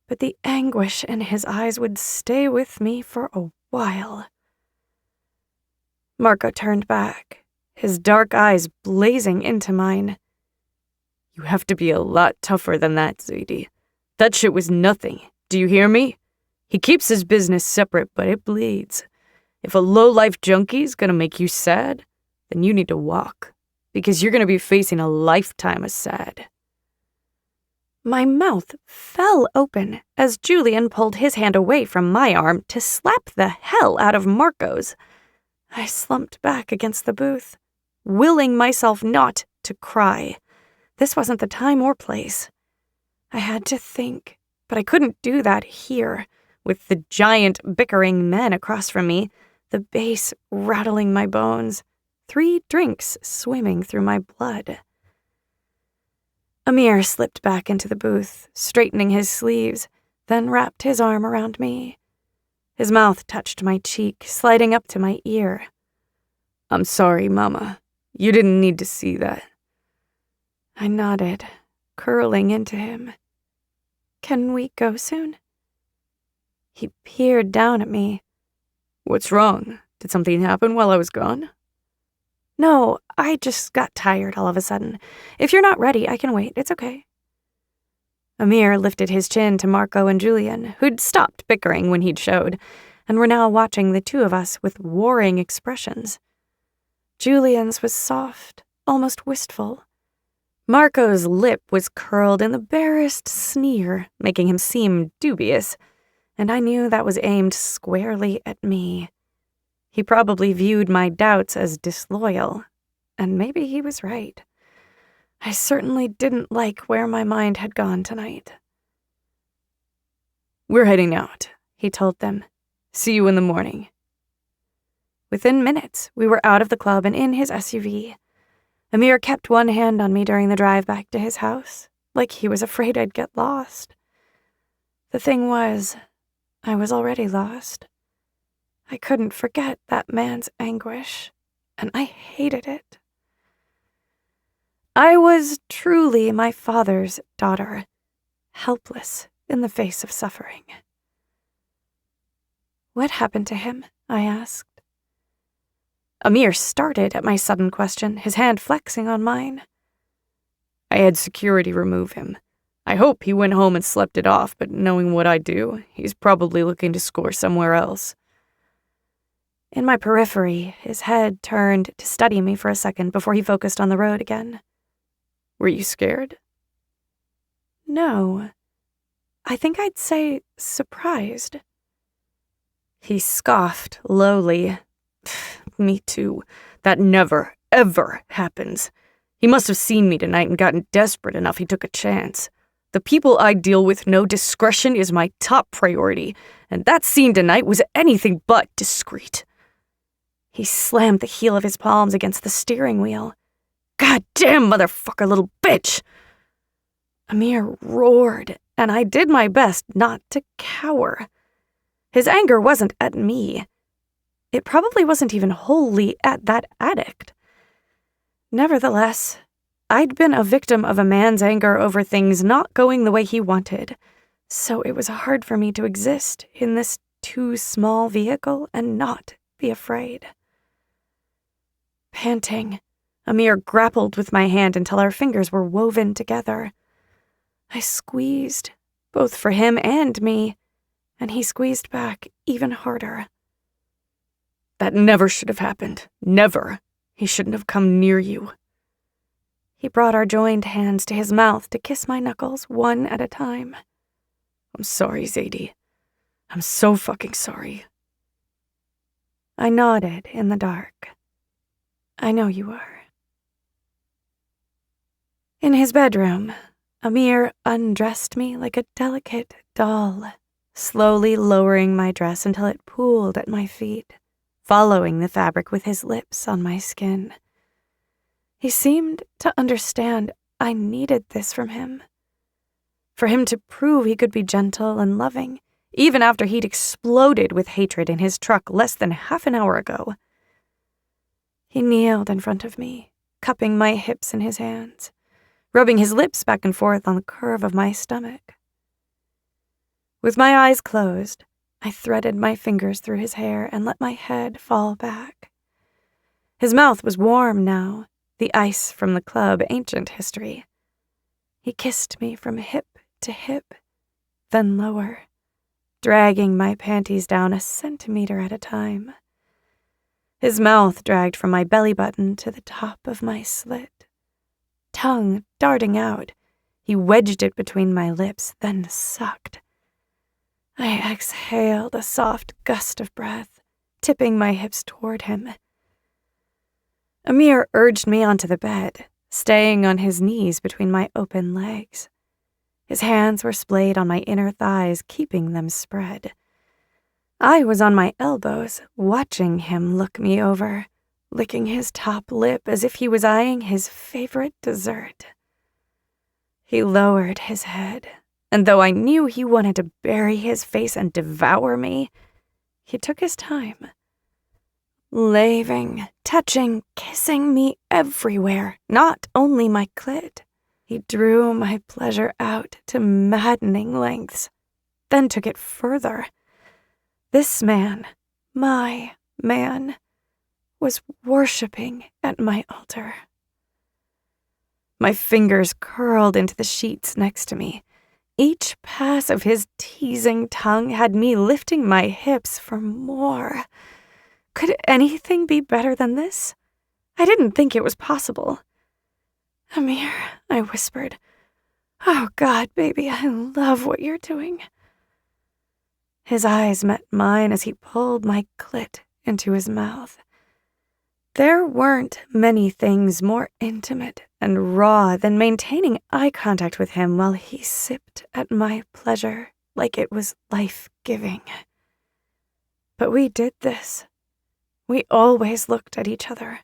but the anguish in his eyes would stay with me for a while. Marco turned back, his dark eyes blazing into mine. You have to be a lot tougher than that, Zadie. That shit was nothing. Do you hear me? He keeps his business separate, but it bleeds. If a low-life junkie's gonna make you sad, then you need to walk, because you're gonna be facing a lifetime of sad. My mouth fell open as Julian pulled his hand away from my arm to slap the hell out of Marco's. I slumped back against the booth, willing myself not to cry. This wasn't the time or place. I had to think, but I couldn't do that here, with the giant bickering men across from me, the bass rattling my bones, 3 drinks swimming through my blood. Amir slipped back into the booth, straightening his sleeves, then wrapped his arm around me. His mouth touched my cheek, sliding up to my ear. I'm sorry, Mama. You didn't need to see that. I nodded, curling into him. Can we go soon? He peered down at me. What's wrong? Did something happen while I was gone? No, I just got tired all of a sudden. If you're not ready, I can wait. It's okay. Amir lifted his chin to Marco and Julian, who'd stopped bickering when he'd showed, and were now watching the two of us with warring expressions. Julian's was soft, almost wistful. Marco's lip was curled in the barest sneer, making him seem dubious, and I knew that was aimed squarely at me. He probably viewed my doubts as disloyal, and maybe he was right. I certainly didn't like where my mind had gone tonight. We're heading out, he told them. See you in the morning. Within minutes, we were out of the club and in his SUV. Amir kept one hand on me during the drive back to his house, like he was afraid I'd get lost. The thing was, I was already lost. I couldn't forget that man's anguish, and I hated it. I was truly my father's daughter, helpless in the face of suffering. What happened to him? I asked. Amir started at my sudden question, his hand flexing on mine. I had security remove him. I hope he went home and slept it off, but knowing what I do, he's probably looking to score somewhere else. In my periphery, his head turned to study me for a second before he focused on the road again. Were you scared? No. I think I'd say surprised. He scoffed lowly. Me too. That never, ever happens. He must have seen me tonight and gotten desperate enough he took a chance. The people I deal with know discretion is my top priority, and that scene tonight was anything but discreet. He slammed the heel of his palms against the steering wheel. God damn, motherfucker, little bitch! Amir roared, and I did my best not to cower. His anger wasn't at me. It probably wasn't even wholly at that addict. Nevertheless, I'd been a victim of a man's anger over things not going the way he wanted, so it was hard for me to exist in this too small vehicle and not be afraid. Panting, Amir grappled with my hand until our fingers were woven together. I squeezed, both for him and me, and he squeezed back even harder. That never should have happened. Never. He shouldn't have come near you. He brought our joined hands to his mouth to kiss my knuckles one at a time. I'm sorry, Zadie. I'm so fucking sorry. I nodded in the dark. I know you are. In his bedroom, Amir undressed me like a delicate doll, slowly lowering my dress until it pooled at my feet, following the fabric with his lips on my skin. He seemed to understand I needed this from him. For him to prove he could be gentle and loving, even after he'd exploded with hatred in his truck less than half an hour ago. He kneeled in front of me, cupping my hips in his hands, rubbing his lips back and forth on the curve of my stomach. With my eyes closed, I threaded my fingers through his hair and let my head fall back. His mouth was warm now, the ice from the club ancient history. He kissed me from hip to hip, then lower, dragging my panties down a centimeter at a time. His mouth dragged from my belly button to the top of my slit. Tongue darting out, he wedged it between my lips, then sucked. I exhaled a soft gust of breath, tipping my hips toward him. Amir urged me onto the bed, staying on his knees between my open legs. His hands were splayed on my inner thighs, keeping them spread. I was on my elbows, watching him look me over, licking his top lip as if he was eyeing his favorite dessert. He lowered his head, and though I knew he wanted to bury his face and devour me, he took his time. Laving, touching, kissing me everywhere, not only my clit. He drew my pleasure out to maddening lengths, then took it further. This man, my man, was worshipping at my altar. My fingers curled into the sheets next to me. Each pass of his teasing tongue had me lifting my hips for more. Could anything be better than this? I didn't think it was possible. Amir, I whispered. Oh God, baby, I love what you're doing. His eyes met mine as he pulled my clit into his mouth. There weren't many things more intimate and raw than maintaining eye contact with him while he sipped at my pleasure like it was life-giving. But we did this. We always looked at each other.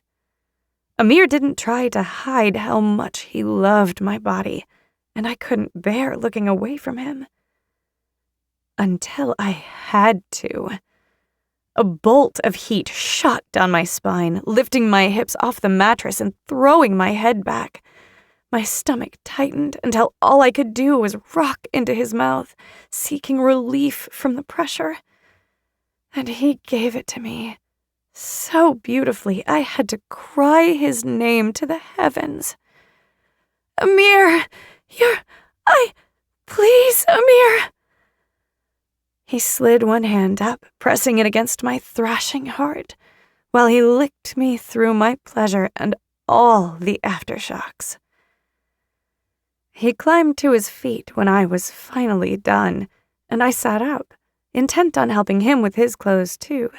Amir didn't try to hide how much he loved my body, and I couldn't bear looking away from him. Until I had to. A bolt of heat shot down my spine, lifting my hips off the mattress and throwing my head back. My stomach tightened until all I could do was rock into his mouth, seeking relief from the pressure. And he gave it to me so beautifully I had to cry his name to the heavens. Amir, please, Amir. He slid one hand up, pressing it against my thrashing heart, while he licked me through my pleasure and all the aftershocks. He climbed to his feet when I was finally done, and I sat up, intent on helping him with his clothes too.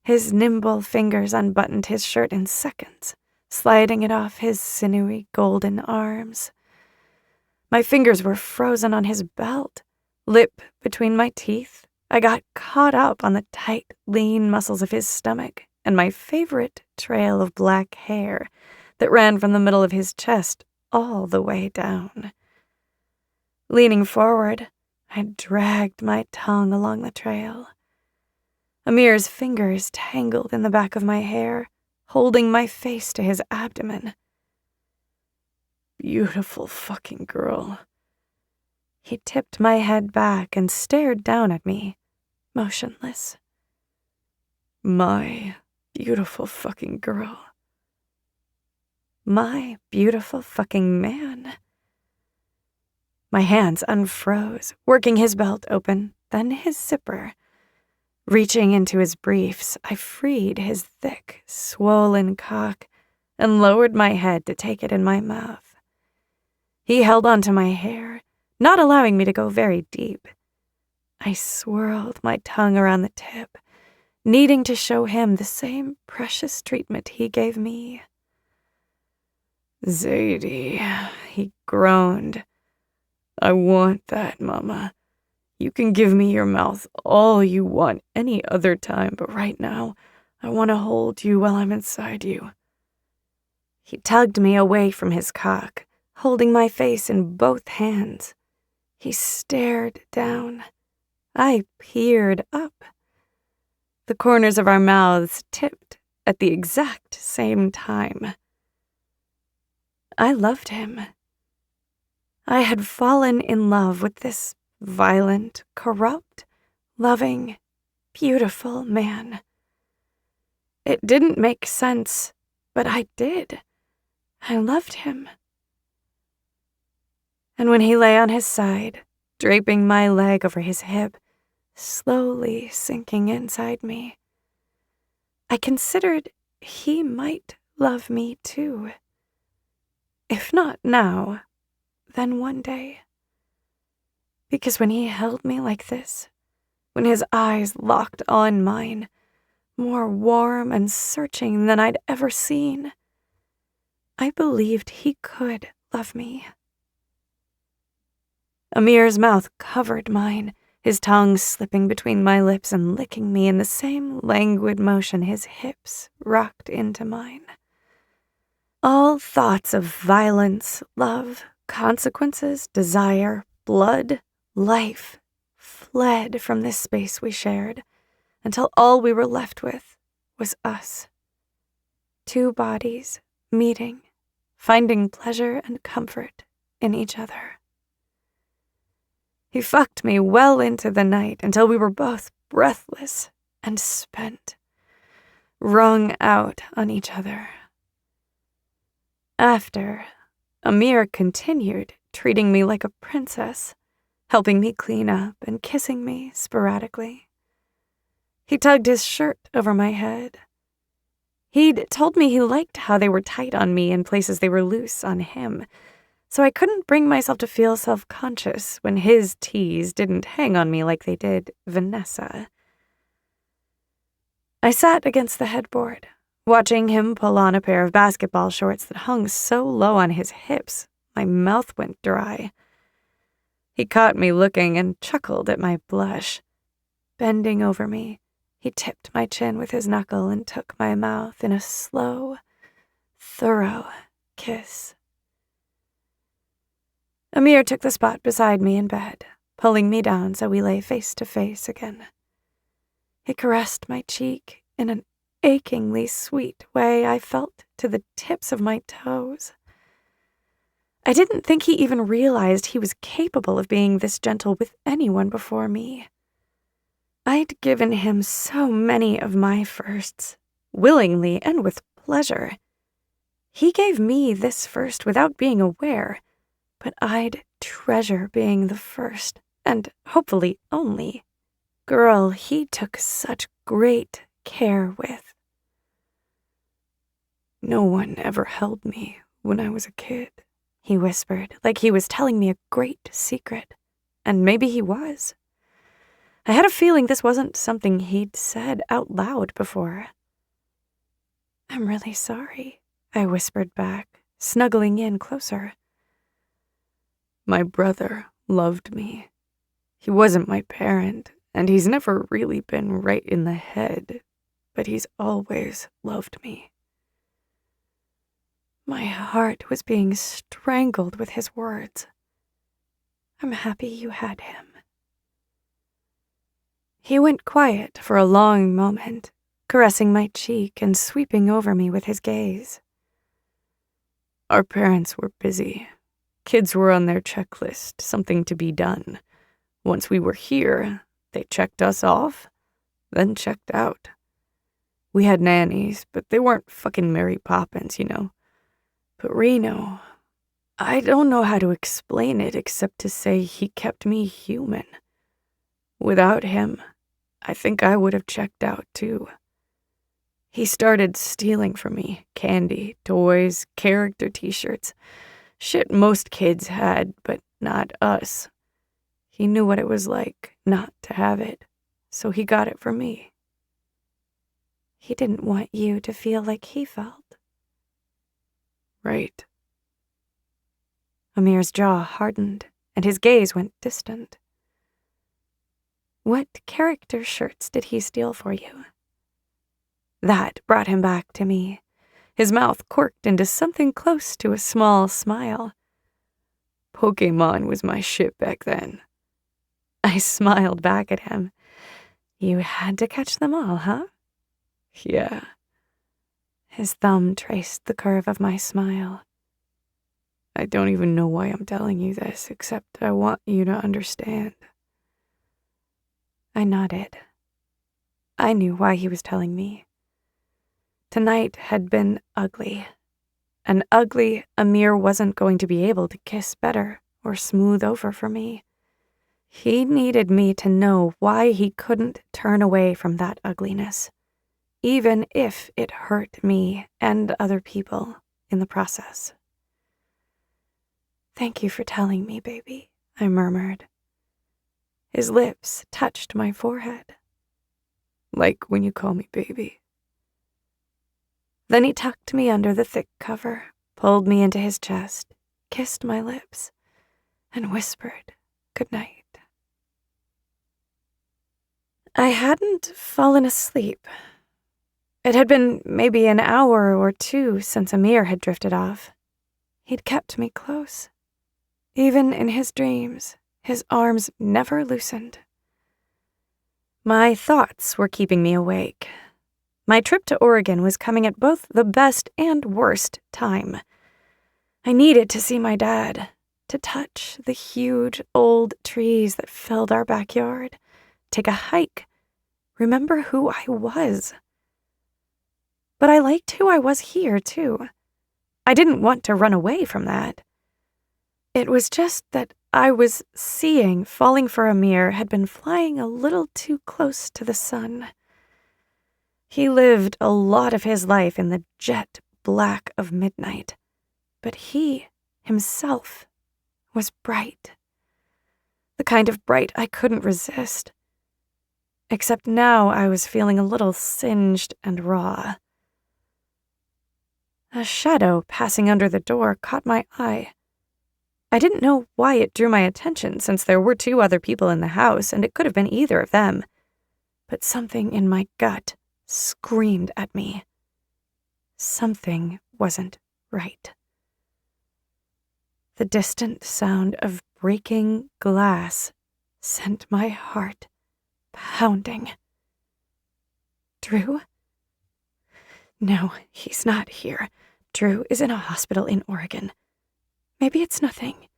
His nimble fingers unbuttoned his shirt in seconds, sliding it off his sinewy golden arms. My fingers were frozen on his belt. Lip between my teeth, I got caught up on the tight, lean muscles of his stomach and my favorite trail of black hair that ran from the middle of his chest all the way down. Leaning forward, I dragged my tongue along the trail. Amir's fingers tangled in the back of my hair, holding my face to his abdomen. Beautiful fucking girl. He tipped my head back and stared down at me, motionless. My beautiful fucking girl. My beautiful fucking man. My hands unfroze, working his belt open, then his zipper. Reaching into his briefs, I freed his thick, swollen cock and lowered my head to take it in my mouth. He held onto my hair, not allowing me to go very deep. I swirled my tongue around the tip, needing to show him the same precious treatment he gave me. Zadie, he groaned. I want that, Mama. You can give me your mouth all you want any other time, but right now, I want to hold you while I'm inside you. He tugged me away from his cock, holding my face in both hands. He stared down. I peered up. The corners of our mouths tipped at the exact same time. I loved him. I had fallen in love with this violent, corrupt, loving, beautiful man. It didn't make sense, but I did. I loved him. And when he lay on his side, draping my leg over his hip, slowly sinking inside me, I considered he might love me too. If not now, then one day. Because when he held me like this, when his eyes locked on mine, more warm and searching than I'd ever seen, I believed he could love me. Amir's mouth covered mine, his tongue slipping between my lips and licking me in the same languid motion his hips rocked into mine. All thoughts of violence, love, consequences, desire, blood, life fled from this space we shared until all we were left with was us. Two bodies meeting, finding pleasure and comfort in each other. He fucked me well into the night until we were both breathless and spent, wrung out on each other. After, Amir continued treating me like a princess, helping me clean up and kissing me sporadically. He tugged his shirt over my head. He'd told me he liked how they were tight on me in places they were loose on him, so I couldn't bring myself to feel self-conscious when his tees didn't hang on me like they did Vanessa. I sat against the headboard, watching him pull on a pair of basketball shorts that hung so low on his hips, my mouth went dry. He caught me looking and chuckled at my blush. Bending over me, he tipped my chin with his knuckle and took my mouth in a slow, thorough kiss. Amir took the spot beside me in bed, pulling me down so we lay face to face again. He caressed my cheek in an achingly sweet way I felt to the tips of my toes. I didn't think he even realized he was capable of being this gentle with anyone before me. I'd given him so many of my firsts, willingly and with pleasure. He gave me this first without being aware, but I'd treasure being the first, and hopefully only, girl he took such great care with. No one ever held me when I was a kid, he whispered, like he was telling me a great secret, and maybe he was. I had a feeling this wasn't something he'd said out loud before. I'm really sorry, I whispered back, snuggling in closer. My brother loved me. He wasn't my parent, and he's never really been right in the head, but he's always loved me. My heart was being strangled with his words. I'm happy you had him. He went quiet for a long moment, caressing my cheek and sweeping over me with his gaze. Our parents were busy. Kids were on their checklist, something to be done. Once we were here, they checked us off, then checked out. We had nannies, but they weren't fucking Mary Poppins, you know. But Reno, I don't know how to explain it except to say he kept me human. Without him, I think I would have checked out too. He started stealing from me candy, toys, character t-shirts. Shit most kids had, but not us. He knew what it was like not to have it, so he got it for me. He didn't want you to feel like he felt. Right. Amir's jaw hardened, and his gaze went distant. What character shirts did he steal for you? That brought him back to me, his mouth corked into something close to a small smile. Pokemon was my shit back then. I smiled back at him. You had to catch them all, huh? Yeah. His thumb traced the curve of my smile. I don't even know why I'm telling you this, except I want you to understand. I nodded. I knew why he was telling me. Tonight had been ugly. And ugly Amir wasn't going to be able to kiss better or smooth over for me. He needed me to know why he couldn't turn away from that ugliness, even if it hurt me and other people in the process. Thank you for telling me, baby, I murmured. His lips touched my forehead. Like when you call me baby. Then he tucked me under the thick cover, pulled me into his chest, kissed my lips, and whispered goodnight. I hadn't fallen asleep. It had been maybe an hour or two since Amir had drifted off. He'd kept me close. Even in his dreams, his arms never loosened. My thoughts were keeping me awake. My trip to Oregon was coming at both the best and worst time. I needed to see my dad, to touch the huge old trees that filled our backyard, take a hike, remember who I was. But I liked who I was here, too. I didn't want to run away from that. It was just that I was seeing falling for Amir had been flying a little too close to the sun. He lived a lot of his life in the jet black of midnight, but he, himself, was bright. The kind of bright I couldn't resist. Except now I was feeling a little singed and raw. A shadow passing under the door caught my eye. I didn't know why it drew my attention since there were 2 other people in the house and it could have been either of them. But something in my gut screamed at me. Something wasn't right. The distant sound of breaking glass sent my heart pounding. Drew? No, he's not here. Drew is in a hospital in Oregon. Maybe it's nothing.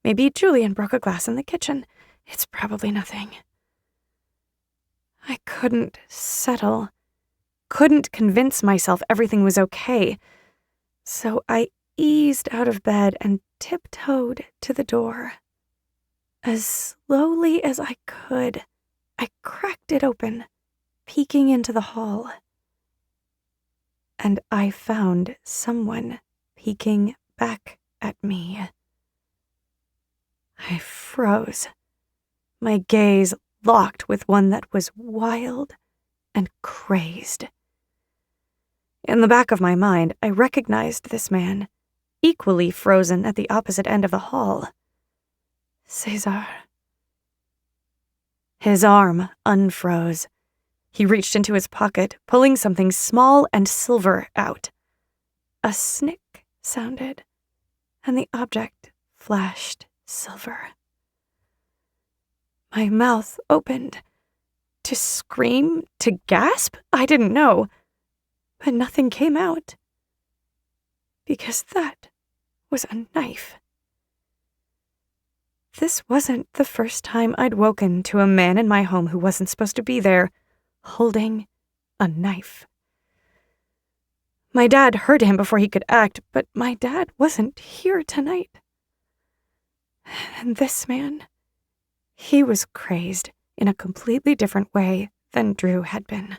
Maybe Julian broke a glass in the kitchen. It's probably nothing. I couldn't settle. Couldn't convince myself everything was okay. So I eased out of bed and tiptoed to the door. As slowly as I could, I cracked it open, peeking into the hall. And I found someone peeking back at me. I froze, my gaze locked with one that was wild and crazed. In the back of my mind, I recognized this man, equally frozen at the opposite end of the hall. Cesar. His arm unfroze. He reached into his pocket, pulling something small and silver out. A snick sounded, and the object flashed silver. My mouth opened. To scream? To gasp? I didn't know. But nothing came out. Because that was a knife. This wasn't the first time I'd woken to a man in my home who wasn't supposed to be there, holding a knife. My dad heard him before he could act, but my dad wasn't here tonight. And this man, he was crazed in a completely different way than Drew had been.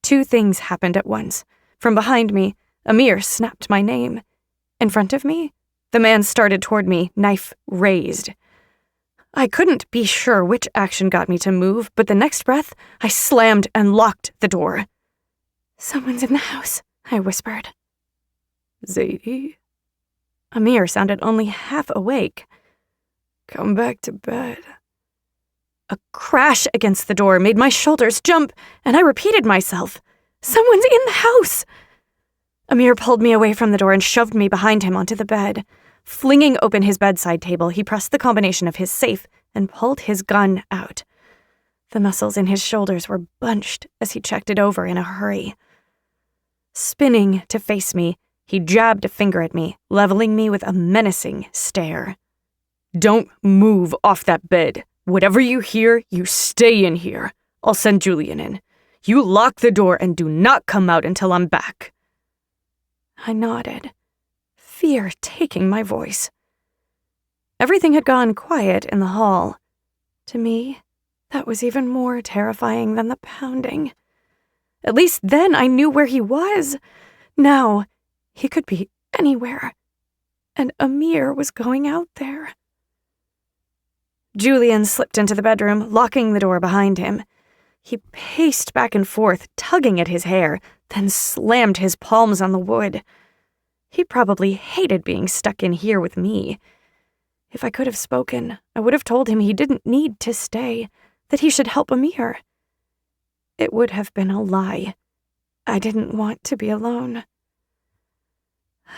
2 things happened at once. From behind me, Amir snapped my name. In front of me, the man started toward me, knife raised. I couldn't be sure which action got me to move, but the next breath, I slammed and locked the door. Someone's in the house, I whispered. Zadie? Amir sounded only half awake. Come back to bed. A crash against the door made my shoulders jump, and I repeated myself. Someone's in the house! Amir pulled me away from the door and shoved me behind him onto the bed. Flinging open his bedside table, he pressed the combination of his safe and pulled his gun out. The muscles in his shoulders were bunched as he checked it over in a hurry. Spinning to face me, he jabbed a finger at me, leveling me with a menacing stare. Don't move off that bed. Whatever you hear, you stay in here. I'll send Julian in. You lock the door and do not come out until I'm back. I nodded, fear taking my voice. Everything had gone quiet in the hall. To me, that was even more terrifying than the pounding. At least then I knew where he was. Now, he could be anywhere. And Amir was going out there. Julian slipped into the bedroom, locking the door behind him. He paced back and forth, tugging at his hair, then slammed his palms on the wood. He probably hated being stuck in here with me. If I could have spoken, I would have told him he didn't need to stay, that he should help Amir. It would have been a lie. I didn't want to be alone.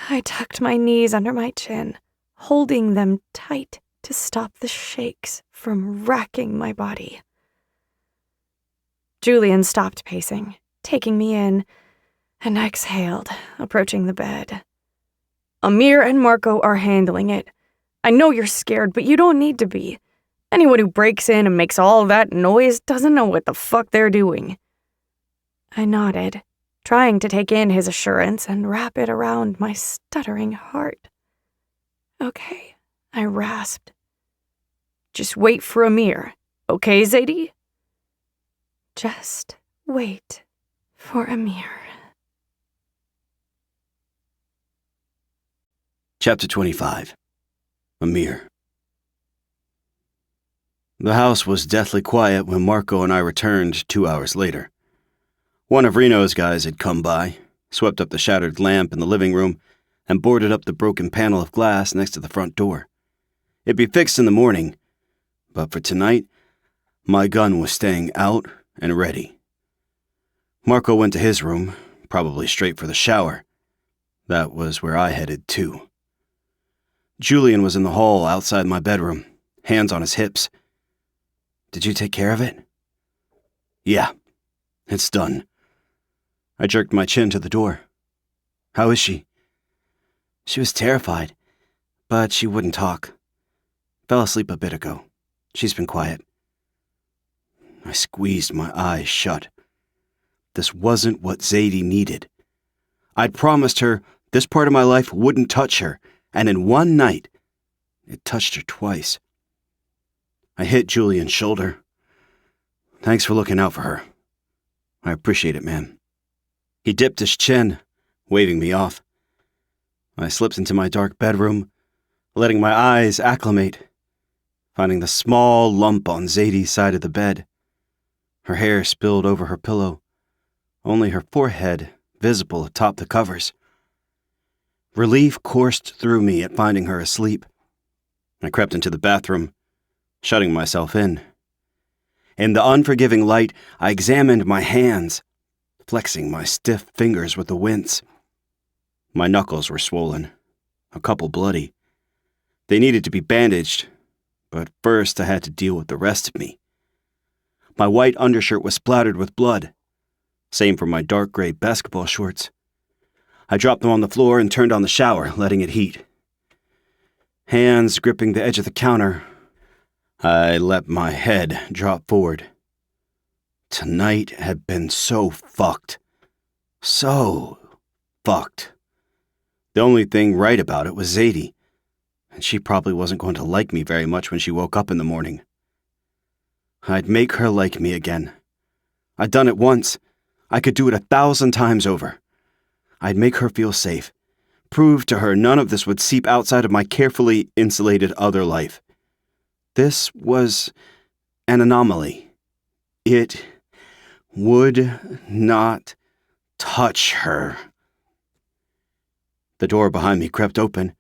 I tucked my knees under my chin, holding them tight to stop the shakes from racking my body. Julian stopped pacing, taking me in, and exhaled, approaching the bed. Amir and Marco are handling it. I know you're scared, but you don't need to be. Anyone who breaks in and makes all that noise doesn't know what the fuck they're doing. I nodded, trying to take in his assurance and wrap it around my stuttering heart. Okay, I rasped. Just wait for Amir, okay, Zadie? Just wait for Amir. Chapter 25. Amir. The house was deathly quiet when Marco and I returned 2 hours later. One of Reno's guys had come by, swept up the shattered lamp in the living room, and boarded up the broken panel of glass next to the front door. It'd be fixed in the morning, but for tonight, my gun was staying out and ready. Marco went to his room, probably straight for the shower. That was where I headed too. Julian was in the hall outside my bedroom, hands on his hips. Did you take care of it? Yeah, it's done. I jerked my chin to the door. How is she? She was terrified, but she wouldn't talk. Fell asleep a bit ago. She's been quiet. I squeezed my eyes shut. This wasn't what Zadie needed. I'd promised her this part of my life wouldn't touch her, and in one night, it touched her twice. I hit Julian's shoulder. Thanks for looking out for her. I appreciate it, man. He dipped his chin, waving me off. I slipped into my dark bedroom, letting my eyes acclimate, finding the small lump on Zadie's side of the bed. Her hair spilled over her pillow, only her forehead visible atop the covers. Relief coursed through me at finding her asleep. I crept into the bathroom, shutting myself in. In the unforgiving light, I examined my hands, flexing my stiff fingers with a wince. My knuckles were swollen, a couple bloody. They needed to be bandaged, but first I had to deal with the rest of me. My white undershirt was splattered with blood. Same for my dark gray basketball shorts. I dropped them on the floor and turned on the shower, letting it heat. Hands gripping the edge of the counter, I let my head drop forward. Tonight had been so fucked. So fucked. The only thing right about it was Zadie, and she probably wasn't going to like me very much when she woke up in the morning. I'd make her like me again. I'd done it once. I could do it 1,000 times over. I'd make her feel safe, prove to her none of this would seep outside of my carefully insulated other life. This was an anomaly. It would not touch her. The door behind me crept open,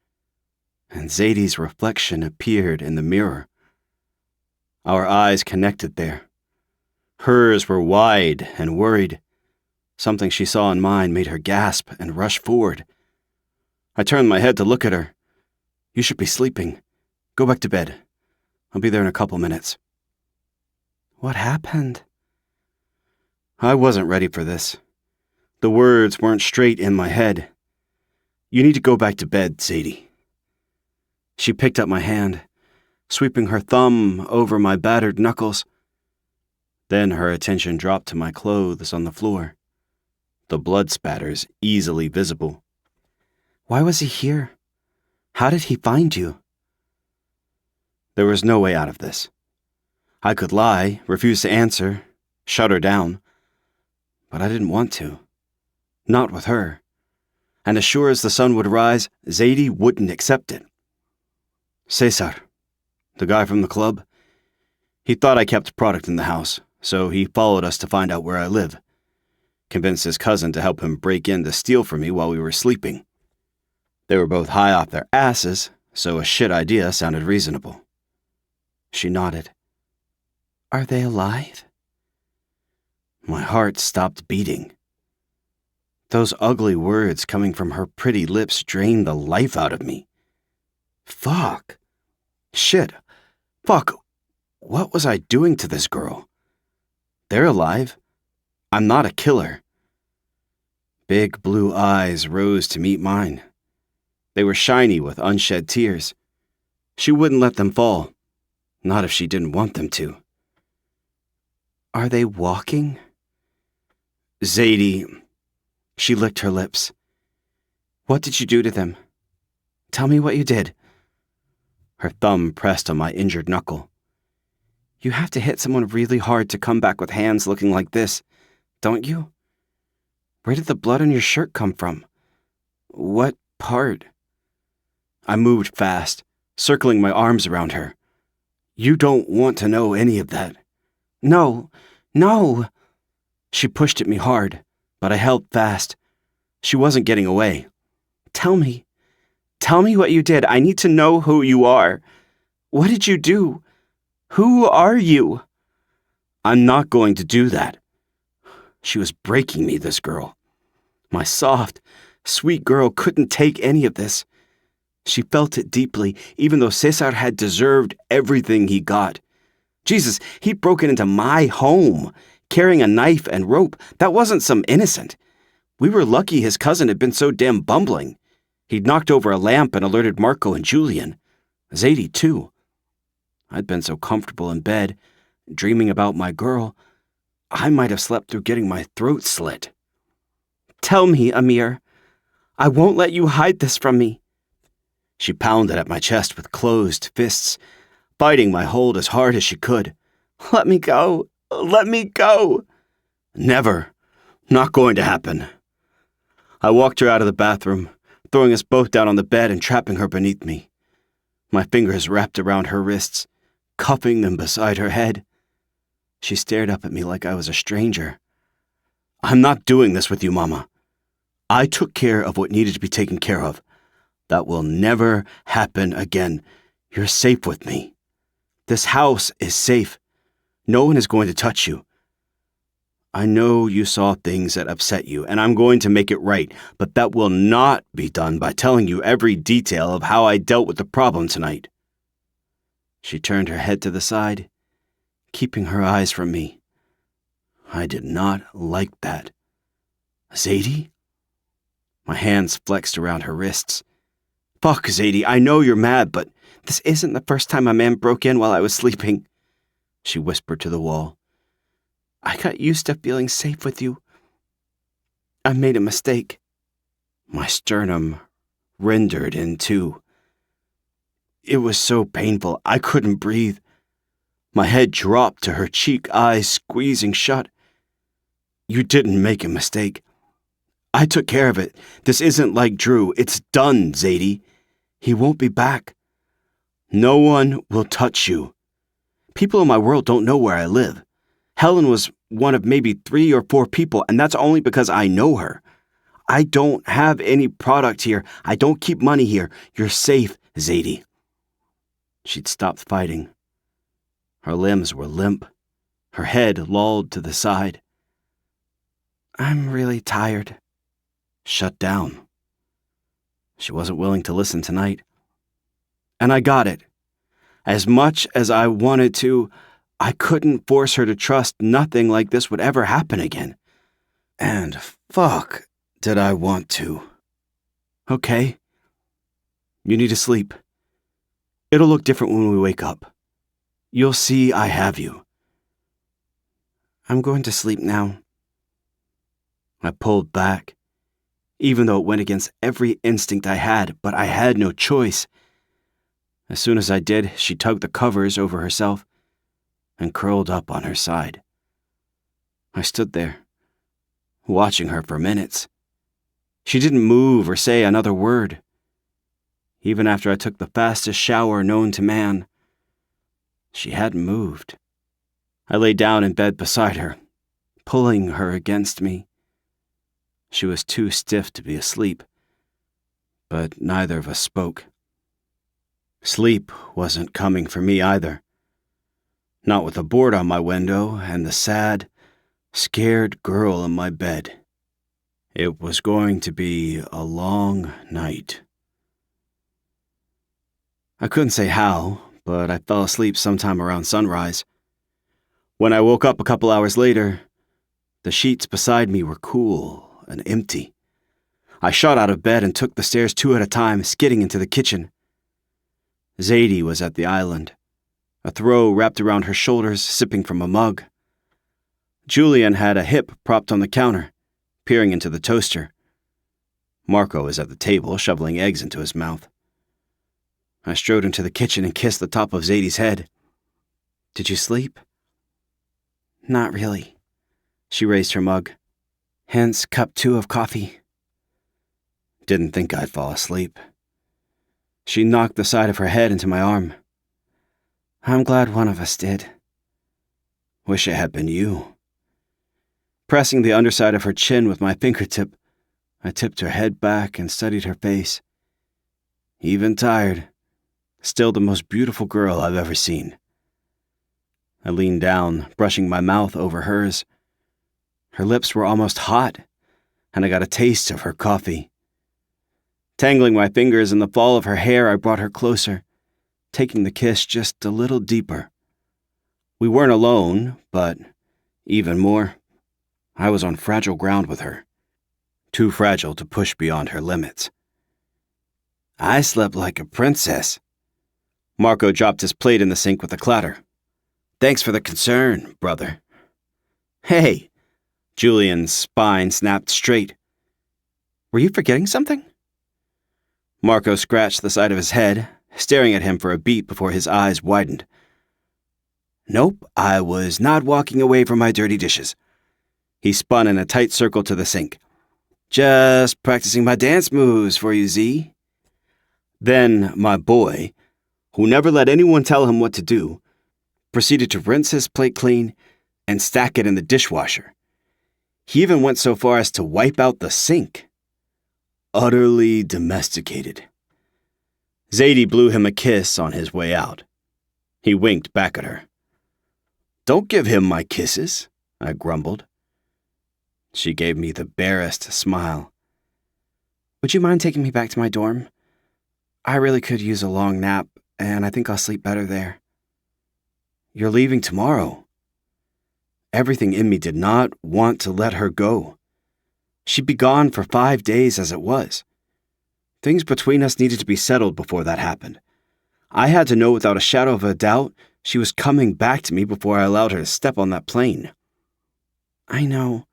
and Zadie's reflection appeared in the mirror. Our eyes connected there. Hers were wide and worried. Something she saw in mine made her gasp and rush forward. I turned my head to look at her. "You should be sleeping. Go back to bed. I'll be there in a couple minutes." What happened? I wasn't ready for this. The words weren't straight in my head. "You need to go back to bed, Sadie." She picked up my hand, sweeping her thumb over my battered knuckles. Then her attention dropped to my clothes on the floor, the blood spatters easily visible. Why was he here? How did he find you? There was no way out of this. I could lie, refuse to answer, shut her down. But I didn't want to. Not with her. And as sure as the sun would rise, Zadie wouldn't accept it. Cesar, the guy from the club, he thought I kept product in the house, so he followed us to find out where I live. Convinced his cousin to help him break in to steal from me while we were sleeping. They were both high off their asses, so a shit idea sounded reasonable. She nodded. Are they alive? My heart stopped beating. Those ugly words coming from her pretty lips drained the life out of me. Fuck. Shit. Fuck. What was I doing to this girl? They're alive. I'm not a killer. Big blue eyes rose to meet mine. They were shiny with unshed tears. She wouldn't let them fall. Not if she didn't want them to. Are they walking? Zadie. She licked her lips. What did you do to them? Tell me what you did. Her thumb pressed on my injured knuckle. You have to hit someone really hard to come back with hands looking like this, don't you? Where did the blood on your shirt come from? What part? I moved fast, circling my arms around her. You don't want to know any of that. No. She pushed at me hard, but I held fast. She wasn't getting away. Tell me what you did. I need to know who you are. What did you do? Who are you? I'm not going to do that. She was breaking me, this girl. My soft, sweet girl couldn't take any of this. She felt it deeply, even though Cesar had deserved everything he got. Jesus, he'd broken into my home, carrying a knife and rope. That wasn't some innocent. We were lucky his cousin had been so damn bumbling. He'd knocked over a lamp and alerted Marco and Julian. Zadie, too. I'd been so comfortable in bed, dreaming about my girl, I might have slept through getting my throat slit. Tell me, Amir. I won't let you hide this from me. She pounded at my chest with closed fists, fighting my hold as hard as she could. Let me go. Let me go. Never. Not going to happen. I walked her out of the bathroom, throwing us both down on the bed and trapping her beneath me. My fingers wrapped around her wrists, cupping them beside her head. She stared up at me like I was a stranger. I'm not doing this with you, Mama. I took care of what needed to be taken care of. That will never happen again. You're safe with me. This house is safe. No one is going to touch you. I know you saw things that upset you, and I'm going to make it right, but that will not be done by telling you every detail of how I dealt with the problem tonight. She turned her head to the side, keeping her eyes from me. I did not like that. Zadie? My hands flexed around her wrists. Fuck, Zadie, I know you're mad, but this isn't the first time a man broke in while I was sleeping, she whispered to the wall. I got used to feeling safe with you. I made a mistake. My sternum rendered in two. It was so painful, I couldn't breathe. My head dropped to her cheek, eyes squeezing shut. You didn't make a mistake. I took care of it. This isn't like Drew. It's done, Zadie. He won't be back. No one will touch you. People in my world don't know where I live. Helen was one of maybe 3 or 4 people, and that's only because I know her. I don't have any product here. I don't keep money here. You're safe, Zadie. She'd stopped fighting. Her limbs were limp, her head lolled to the side. "I'm really tired." Shut down. She wasn't willing to listen tonight. And I got it. As much as I wanted to, I couldn't force her to trust nothing like this would ever happen again. And fuck, did I want to. "Okay. You need to sleep. It'll look different when we wake up. You'll see I have you." "I'm going to sleep now." I pulled back, even though it went against every instinct I had, but I had no choice. As soon as I did, she tugged the covers over herself and curled up on her side. I stood there, watching her for minutes. She didn't move or say another word. Even after I took the fastest shower known to man, she hadn't moved. I lay down in bed beside her, pulling her against me. She was too stiff to be asleep, but neither of us spoke. Sleep wasn't coming for me either. Not with the board on my window and the sad, scared girl in my bed. It was going to be a long night. I couldn't say how, but I fell asleep sometime around sunrise. When I woke up a couple hours later, the sheets beside me were cool and empty. I shot out of bed and took the stairs 2 at a time, skidding into the kitchen. Zadie was at the island, a throw wrapped around her shoulders, sipping from a mug. Julian had a hip propped on the counter, peering into the toaster. Marco was at the table, shoveling eggs into his mouth. I strode into the kitchen and kissed the top of Zadie's head. "Did you sleep?" "Not really." She raised her mug. "Hence cup 2 of coffee." Didn't think I'd fall asleep. She knocked the side of her head into my arm. "I'm glad one of us did." "Wish it had been you." Pressing the underside of her chin with my fingertip, I tipped her head back and studied her face. Even tired, still the most beautiful girl I've ever seen. I leaned down, brushing my mouth over hers. Her lips were almost hot, and I got a taste of her coffee. Tangling my fingers in the fall of her hair, I brought her closer, taking the kiss just a little deeper. We weren't alone, but even more, I was on fragile ground with her. Too fragile to push beyond her limits. "I slept like a princess." Marco dropped his plate in the sink with a clatter. "Thanks for the concern, brother." "Hey!" Julian's spine snapped straight. "Were you forgetting something?" Marco scratched the side of his head, staring at him for a beat before his eyes widened. "Nope, I was not walking away from my dirty dishes." He spun in a tight circle to the sink. "Just practicing my dance moves for you, Z." Then my boy, who never let anyone tell him what to do, proceeded to rinse his plate clean and stack it in the dishwasher. He even went so far as to wipe out the sink. Utterly domesticated. Zadie blew him a kiss on his way out. He winked back at her. "Don't give him my kisses," I grumbled. She gave me the barest smile. "Would you mind taking me back to my dorm? I really could use a long nap, and I think I'll sleep better there." "You're leaving tomorrow." Everything in me did not want to let her go. She'd be gone for 5 days as it was. Things between us needed to be settled before that happened. I had to know without a shadow of a doubt she was coming back to me before I allowed her to step on that plane. "I know,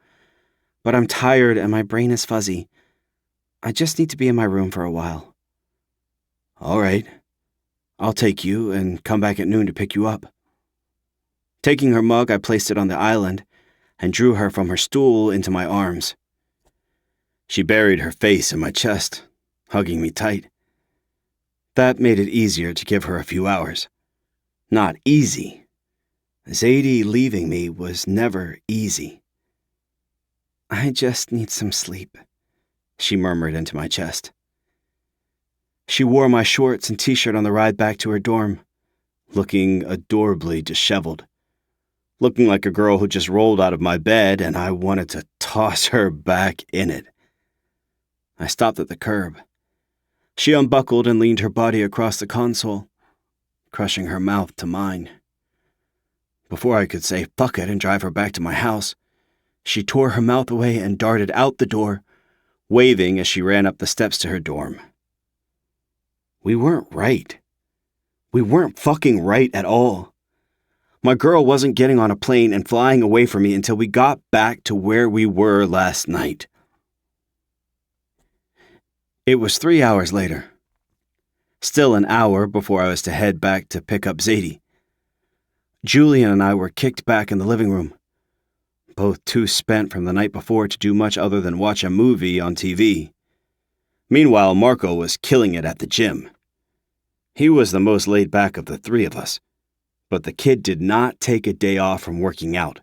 but I'm tired and my brain is fuzzy. I just need to be in my room for a while." "All right. I'll take you and come back at noon to pick you up." Taking her mug, I placed it on the island and drew her from her stool into my arms. She buried her face in my chest, hugging me tight. That made it easier to give her a few hours. Not easy. Zadie leaving me was never easy. "I just need some sleep," she murmured into my chest. She wore my shorts and t-shirt on the ride back to her dorm, looking adorably disheveled, looking like a girl who just rolled out of my bed and I wanted to toss her back in it. I stopped at the curb. She unbuckled and leaned her body across the console, crushing her mouth to mine. Before I could say fuck it and drive her back to my house, she tore her mouth away and darted out the door, waving as she ran up the steps to her dorm. We weren't right. We weren't fucking right at all. My girl wasn't getting on a plane and flying away from me until we got back to where we were last night. It was 3 hours later. Still an hour before I was to head back to pick up Zadie. Julian and I were kicked back in the living room, both too spent from the night before to do much other than watch a movie on TV. Meanwhile, Marco was killing it at the gym. He was the most laid back of the three of us, but the kid did not take a day off from working out,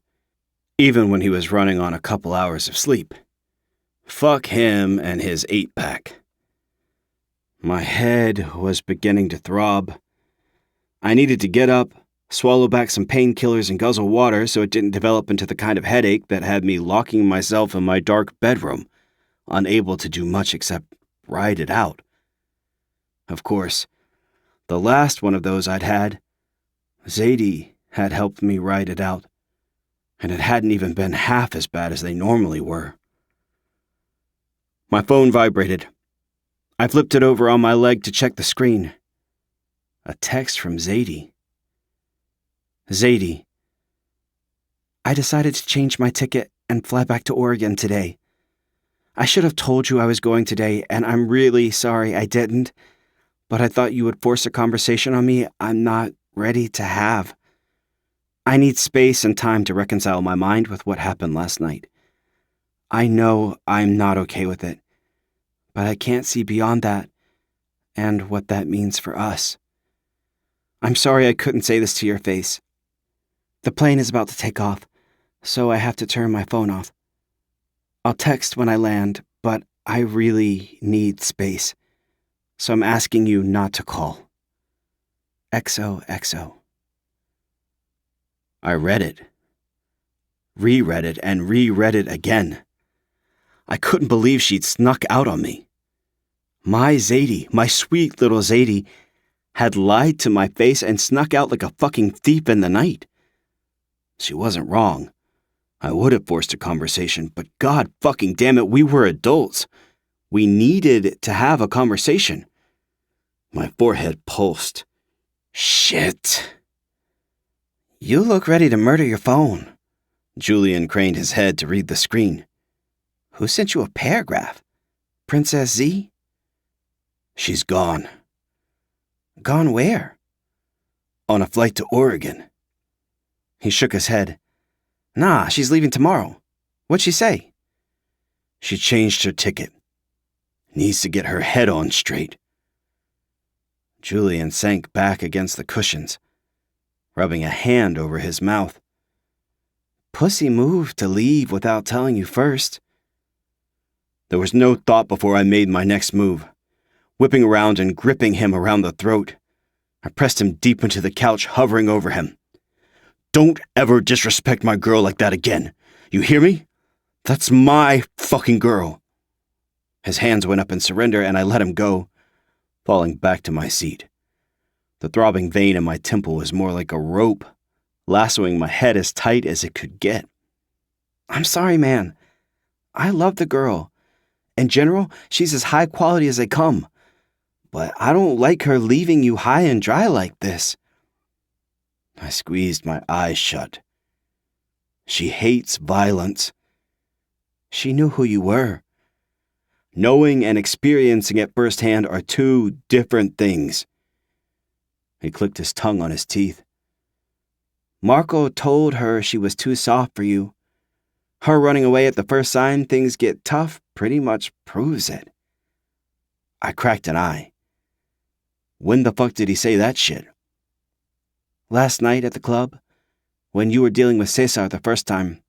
even when he was running on a couple hours of sleep. Fuck him and his 8-pack. My head was beginning to throb. I needed to get up, swallow back some painkillers and guzzle water so it didn't develop into the kind of headache that had me locking myself in my dark bedroom, unable to do much except ride it out. Of course, the last one of those I'd had, Zadie had helped me ride it out, and it hadn't even been half as bad as they normally were. My phone vibrated. I flipped it over on my leg to check the screen. A text from Zadie. Zadie, I decided to change my ticket and fly back to Oregon today. I should have told you I was going today, and I'm really sorry I didn't, but I thought you would force a conversation on me I'm not ready to have. I need space and time to reconcile my mind with what happened last night. I know I'm not okay with it, but I can't see beyond that and what that means for us. I'm sorry I couldn't say this to your face. The plane is about to take off, so I have to turn my phone off. I'll text when I land, but I really need space, so I'm asking you not to call. XOXO. I read it, reread it, and reread it again. I couldn't believe she'd snuck out on me. My Zadie, my sweet little Zadie, had lied to my face and snuck out like a fucking thief in the night. She wasn't wrong. I would have forced a conversation, but God fucking damn it, we were adults. We needed to have a conversation. My forehead pulsed. Shit. You look ready to murder your phone. Julian craned his head to read the screen. Who sent you a paragraph? Princess Z? She's gone. Gone where? On a flight to Oregon. He shook his head. Nah, she's leaving tomorrow. What'd she say? She changed her ticket. Needs to get her head on straight. Julian sank back against the cushions, rubbing a hand over his mouth. Pussy move to leave without telling you first. There was no thought before I made my next move, whipping around and gripping him around the throat. I pressed him deep into the couch, hovering over him. Don't ever disrespect my girl like that again. You hear me? That's my fucking girl. His hands went up in surrender and I let him go, falling back to my seat. The throbbing vein in my temple was more like a rope, lassoing my head as tight as it could get. I'm sorry, man. I love the girl. In general, she's as high quality as they come. But I don't like her leaving you high and dry like this. I squeezed my eyes shut. She hates violence. She knew who you were. Knowing and experiencing it firsthand are two different things. He clicked his tongue on his teeth. Marco told her she was too soft for you. Her running away at the first sign things get tough pretty much proves it. I cracked an eye. When the fuck did he say that shit? Last night at the club, when you were dealing with Cesar the first time.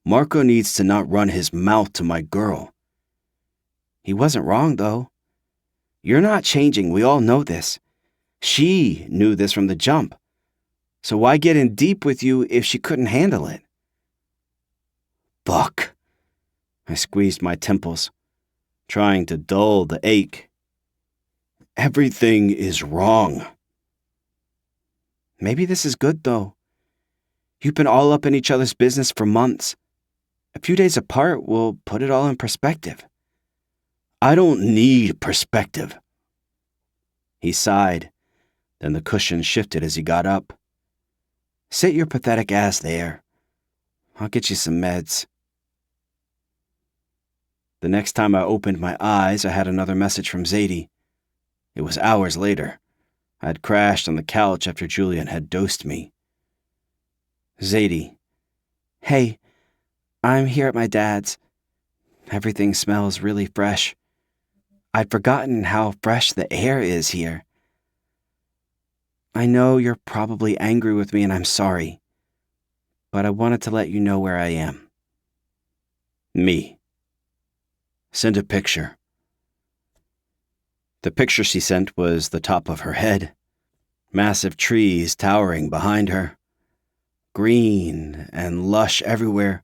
Marco needs to not run his mouth to my girl. He wasn't wrong, though. You're not changing, we all know this. She knew this from the jump. So why get in deep with you if she couldn't handle it? Fuck. I squeezed my temples, trying to dull the ache. Everything is wrong. Maybe this is good, though. You've been all up in each other's business for months. A few days apart will put it all in perspective. I don't need perspective. He sighed, then the cushion shifted as he got up. Sit your pathetic ass there. I'll get you some meds. The next time I opened my eyes, I had another message from Zadie. It was hours later. I had crashed on the couch after Julian had dosed me. Zadie. Hey, I'm here at my dad's. Everything smells really fresh. I'd forgotten how fresh the air is here. I know you're probably angry with me and I'm sorry, but I wanted to let you know where I am. Me. Send a picture. The picture she sent was the top of her head, massive trees towering behind her, green and lush everywhere,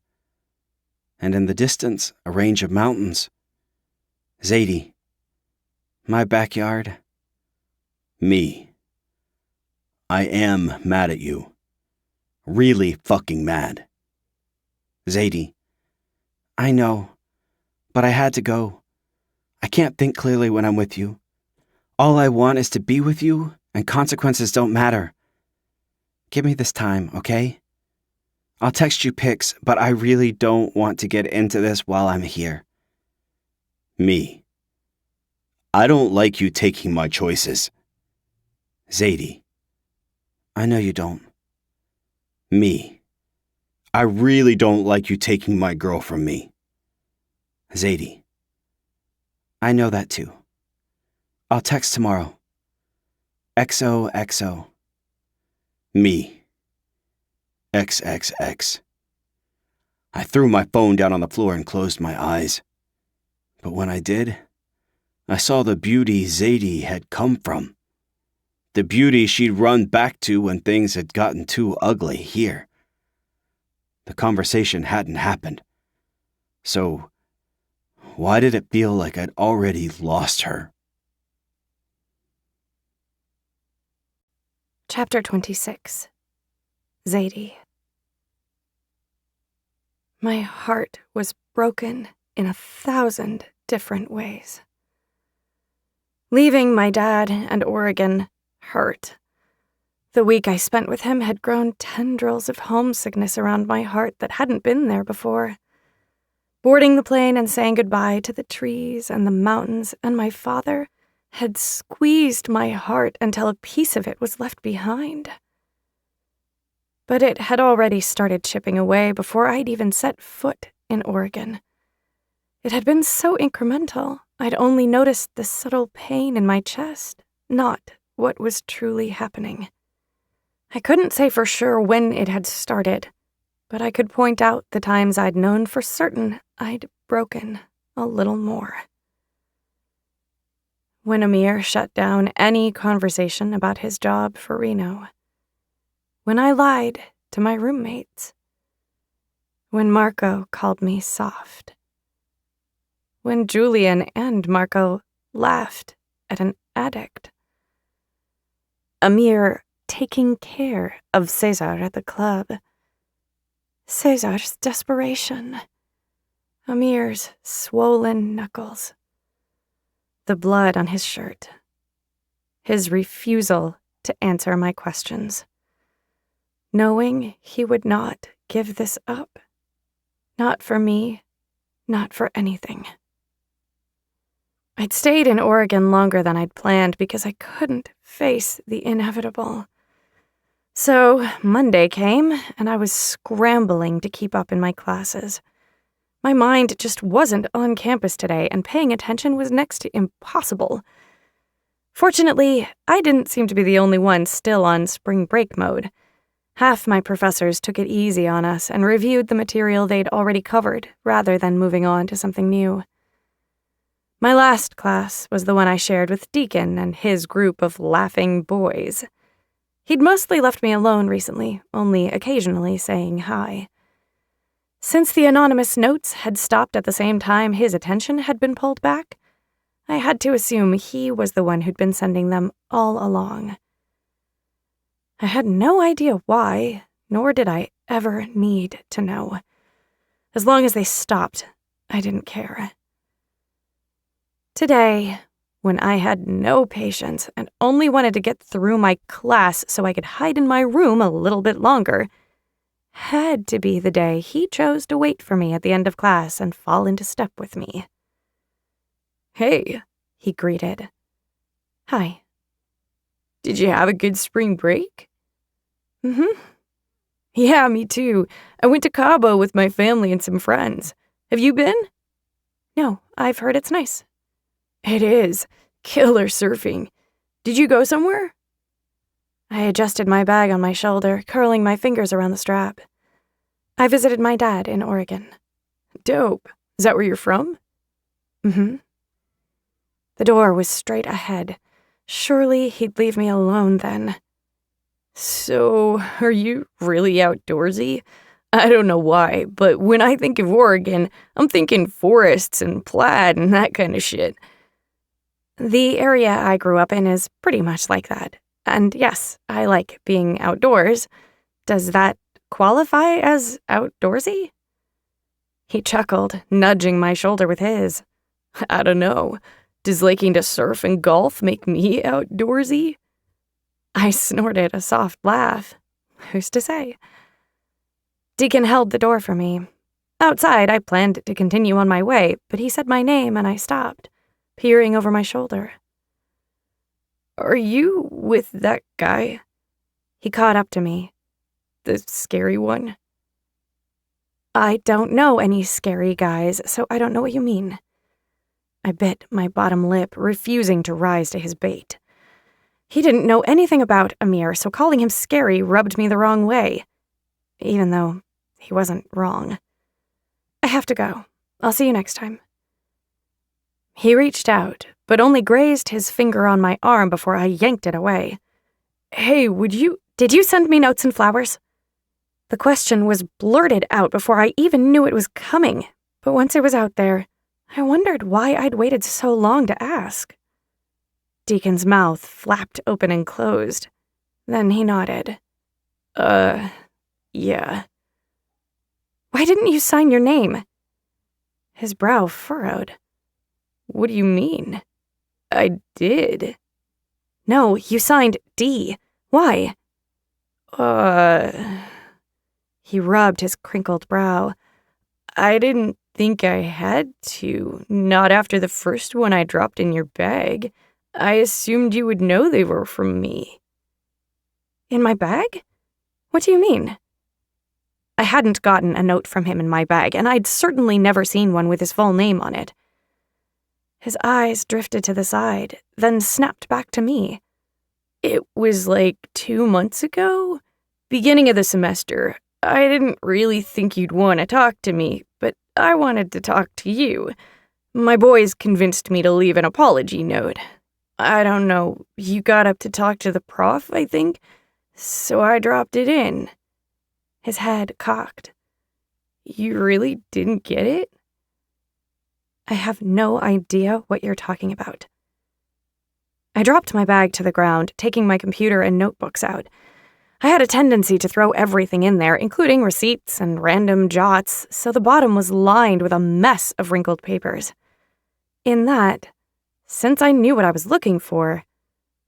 and in the distance, a range of mountains. Zadie. My backyard. Me. I am mad at you. Really fucking mad. Zadie. I know, but I had to go. I can't think clearly when I'm with you. All I want is to be with you, and consequences don't matter. Give me this time, okay? I'll text you pics, but I really don't want to get into this while I'm here. Me. I don't like you taking my choices. Zadie. I know you don't. Me. I really don't like you taking my girl from me. Zadie. I know that too. I'll text tomorrow. XOXO. Me. XXX. I threw my phone down on the floor and closed my eyes. But when I did, I saw the beauty Zadie had come from. The beauty she'd run back to when things had gotten too ugly here. The conversation hadn't happened. So, why did it feel like I'd already lost her? Chapter 26. Zadie. My heart was broken in 1,000 different ways. Leaving my dad and Oregon hurt. The week I spent with him had grown tendrils of homesickness around my heart that hadn't been there before. Boarding the plane and saying goodbye to the trees and the mountains and my father had squeezed my heart until a piece of it was left behind. But it had already started chipping away before I'd even set foot in Oregon. It had been so incremental, I'd only noticed the subtle pain in my chest, not what was truly happening. I couldn't say for sure when it had started, but I could point out the times I'd known for certain I'd broken a little more. When Amir shut down any conversation about his job for Reno. When I lied to my roommates. When Marco called me soft. When Julian and Marco laughed at an addict. Amir taking care of Cesar at the club. Cesar's desperation. Amir's swollen knuckles. The blood on his shirt. His refusal to answer my questions. Knowing he would not give this up. Not for me, not for anything. I'd stayed in Oregon longer than I'd planned because I couldn't face the inevitable. So Monday came, and I was scrambling to keep up in my classes. My mind just wasn't on campus today, and paying attention was next to impossible. Fortunately, I didn't seem to be the only one still on spring break mode. Half my professors took it easy on us and reviewed the material they'd already covered, rather than moving on to something new. My last class was the one I shared with Deacon and his group of laughing boys. He'd mostly left me alone recently, only occasionally saying hi. Since the anonymous notes had stopped at the same time his attention had been pulled back, I had to assume he was the one who'd been sending them all along. I had no idea why, nor did I ever need to know. As long as they stopped, I didn't care. Today, when I had no patience and only wanted to get through my class so I could hide in my room a little bit longer, had to be the day he chose to wait for me at the end of class and fall into step with me. Hey, he greeted. Hi. Did you have a good spring break? Mm-hmm. Yeah, me too. I went to Cabo with my family and some friends. Have you been? No, I've heard it's nice. It is. Killer surfing. Did you go somewhere? I adjusted my bag on my shoulder, curling my fingers around the strap. I visited my dad in Oregon. Dope. Is that where you're from? Mm-hmm. The door was straight ahead. Surely he'd leave me alone then. So, are you really outdoorsy? I don't know why, but when I think of Oregon, I'm thinking forests and plaid and that kind of shit. The area I grew up in is pretty much like that. And yes, I like being outdoors. Does that qualify as outdoorsy? He chuckled, nudging my shoulder with his. I don't know. Does liking to surf and golf make me outdoorsy? I snorted a soft laugh. Who's to say? Deacon held the door for me. Outside, I planned to continue on my way, but he said my name and I stopped, peering over my shoulder. Are you with that guy? He caught up to me. The scary one? I don't know any scary guys, so I don't know what you mean. I bit my bottom lip, refusing to rise to his bait. He didn't know anything about Amir, so calling him scary rubbed me the wrong way, even though he wasn't wrong. I have to go. I'll see you next time. He reached out, but only grazed his finger on my arm before I yanked it away. Hey, Did you send me notes and flowers? The question was blurted out before I even knew it was coming, but once it was out there, I wondered why I'd waited so long to ask. Deacon's mouth flapped open and closed. Then he nodded. Yeah. Why didn't you sign your name? His brow furrowed. What do you mean? I did. No, you signed D. Why? He rubbed his crinkled brow. I didn't think I had to, not after the first one I dropped in your bag. I assumed you would know they were from me. In my bag? What do you mean? I hadn't gotten a note from him in my bag, and I'd certainly never seen one with his full name on it. His eyes drifted to the side, then snapped back to me. It was like 2 months ago? Beginning of the semester. I didn't really think you'd want to talk to me, but I wanted to talk to you. My boys convinced me to leave an apology note. I don't know, you got up to talk to the prof, I think, so I dropped it in. His head cocked. You really didn't get it? I have no idea what you're talking about. I dropped my bag to the ground, taking my computer and notebooks out. I had a tendency to throw everything in there, including receipts and random jots, so the bottom was lined with a mess of wrinkled papers. In that, since I knew what I was looking for,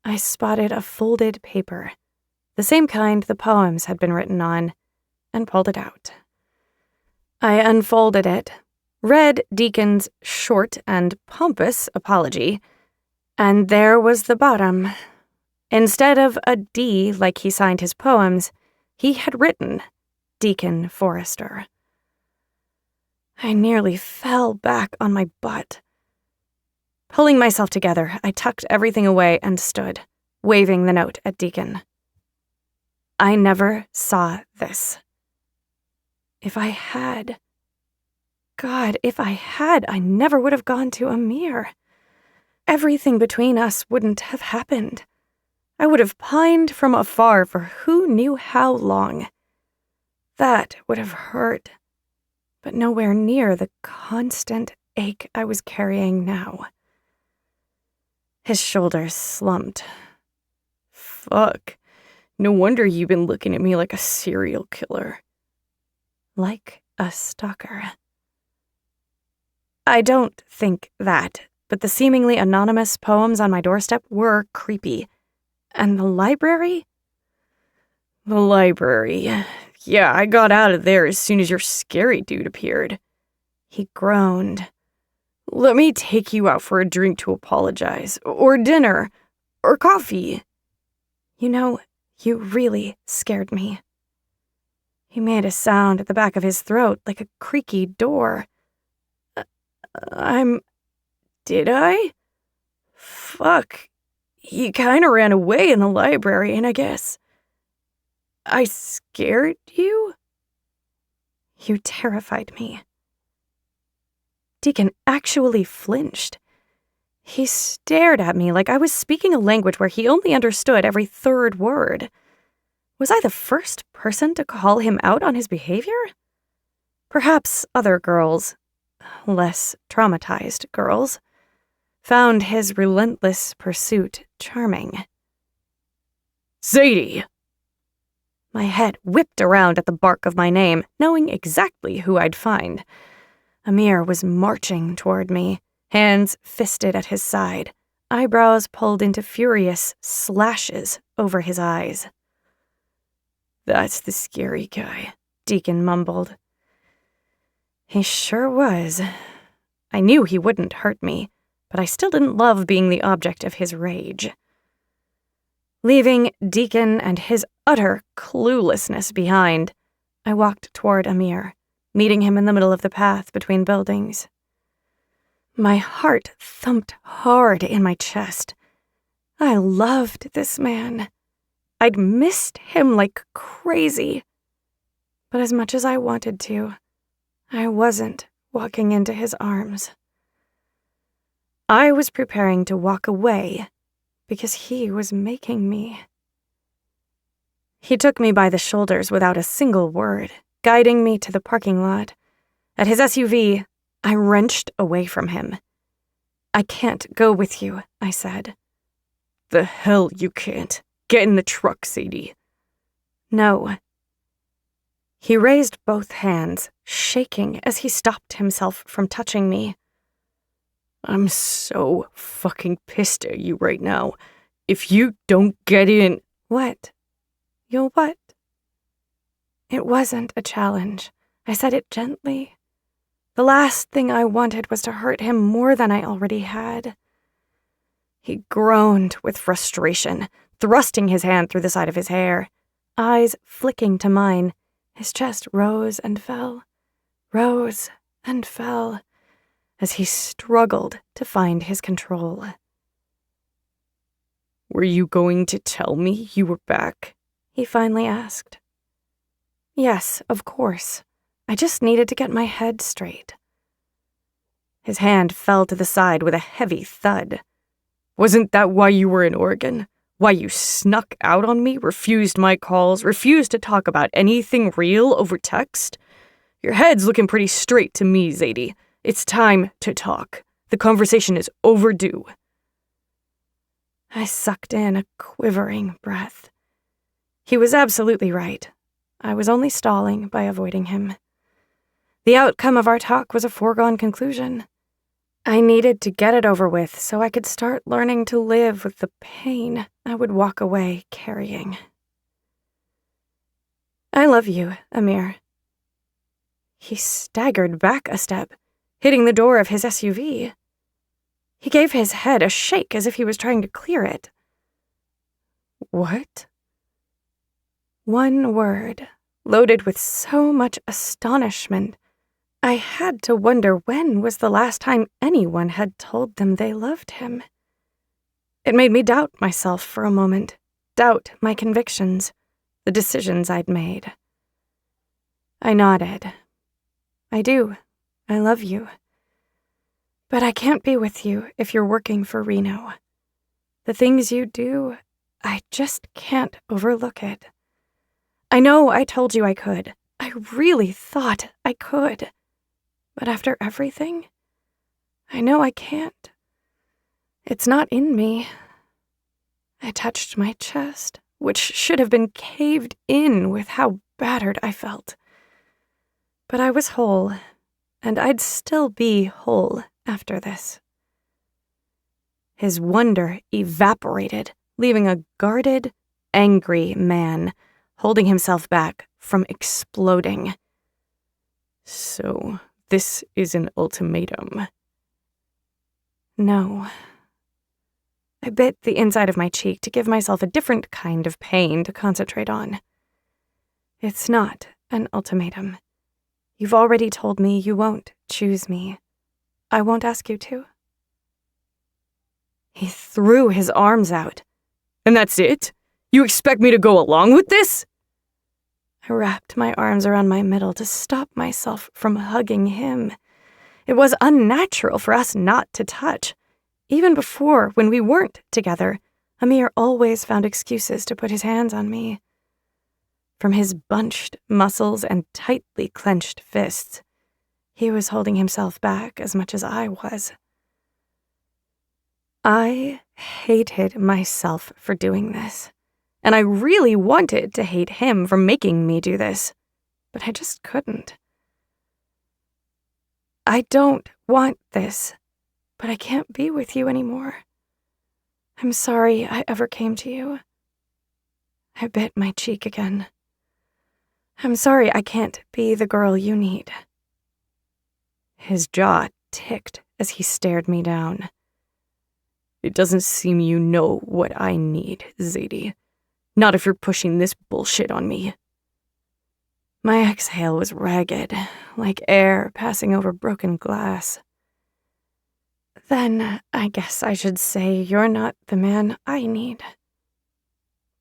I spotted a folded paper, the same kind the poems had been written on, and pulled it out. I unfolded it, read Deacon's short and pompous apology, and there was the bottom. Instead of a D like he signed his poems, he had written Deacon Forrester. I nearly fell back on my butt. Pulling myself together, I tucked everything away and stood, waving the note at Deacon. I never saw this. If I had, I never would have gone to Amir. everything between us wouldn't have happened. I would have pined from afar for who knew how long. That would have hurt, but nowhere near the constant ache I was carrying now. His shoulders slumped. Fuck. No wonder you've been looking at me like a serial killer. Like a stalker. I don't think that, but the seemingly anonymous poems on my doorstep were creepy. And the library? The library. Yeah, I got out of there as soon as your scary dude appeared. He groaned. Let me take you out for a drink to apologize, or dinner, or coffee. You know, you really scared me. He made a sound at the back of his throat like a creaky door. Did I? Fuck. You kinda ran away in the library, and I guess I scared you? You terrified me. Deacon actually flinched. He stared at me like I was speaking a language where he only understood every third word. Was I the first person to call him out on his behavior? Perhaps other girls, less traumatized girls, found his relentless pursuit charming. Zadie! My head whipped around at the bark of my name, knowing exactly who I'd find. Amir was marching toward me, hands fisted at his side, eyebrows pulled into furious slashes over his eyes. That's the scary guy, Deacon mumbled. He sure was. I knew he wouldn't hurt me, but I still didn't love being the object of his rage. Leaving Deacon and his utter cluelessness behind, I walked toward Amir, meeting him in the middle of the path between buildings. My heart thumped hard in my chest. I loved this man. I'd missed him like crazy. But as much as I wanted to, I wasn't walking into his arms. I was preparing to walk away because he was making me. He took me by the shoulders without a single word, guiding me to the parking lot. At his SUV, I wrenched away from him. I can't go with you, I said. The hell you can't. Get in the truck, Zadie. No. He raised both hands, shaking as he stopped himself from touching me. I'm so fucking pissed at you right now. If you don't get in... What? You'll what? It wasn't a challenge. I said it gently. The last thing I wanted was to hurt him more than I already had. He groaned with frustration, thrusting his hand through the side of his hair, eyes flicking to mine. His chest rose and fell, as he struggled to find his control. Were you going to tell me you were back? He finally asked. Yes, of course. I just needed to get my head straight. His hand fell to the side with a heavy thud. Wasn't that why you were in Oregon? Why you snuck out on me, refused my calls, refused to talk about anything real over text? Your head's looking pretty straight to me, Zadie. It's time to talk. The conversation is overdue. I sucked in a quivering breath. He was absolutely right. I was only stalling by avoiding him. The outcome of our talk was a foregone conclusion. I needed to get it over with so I could start learning to live with the pain I would walk away carrying. I love you, Amir. He staggered back a step, hitting the door of his SUV. He gave his head a shake as if he was trying to clear it. What? One word, loaded with so much astonishment. I had to wonder when was the last time anyone had told them they loved him. It made me doubt myself for a moment, doubt my convictions, the decisions I'd made. I nodded. I do. I love you. But I can't be with you if you're working for Reno. The things you do, I just can't overlook it. I know I told you I could. I really thought I could. But after everything, I know I can't. It's not in me. I touched my chest, which should have been caved in with how battered I felt. But I was whole, and I'd still be whole after this. His wonder evaporated, leaving a guarded, angry man holding himself back from exploding. So, this is an ultimatum. No. I bit the inside of my cheek to give myself a different kind of pain to concentrate on. It's not an ultimatum. You've already told me you won't choose me. I won't ask you to. He threw his arms out. And that's it? You expect me to go along with this? I wrapped my arms around my middle to stop myself from hugging him. It was unnatural for us not to touch. Even before, when we weren't together, Amir always found excuses to put his hands on me. From his bunched muscles and tightly clenched fists, he was holding himself back as much as I was. I hated myself for doing this, and I really wanted to hate him for making me do this, but I just couldn't. I don't want this, but I can't be with you anymore. I'm sorry I ever came to you. I bit my cheek again. I'm sorry I can't be the girl you need. His jaw ticked as he stared me down. It doesn't seem you know what I need, Zadie. Not if you're pushing this bullshit on me. My exhale was ragged, like air passing over broken glass. Then I guess I should say you're not the man I need.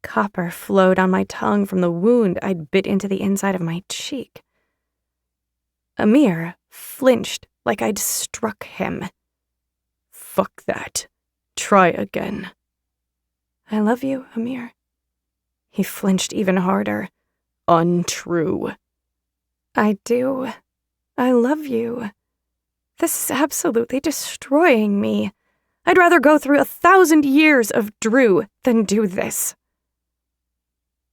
Copper flowed on my tongue from the wound I'd bit into the inside of my cheek. Amir flinched like I'd struck him. Fuck that. Try again. I love you, Amir. He flinched even harder. Untrue. I do. I love you. This is absolutely destroying me. I'd rather go through 1,000 years of Drew than do this.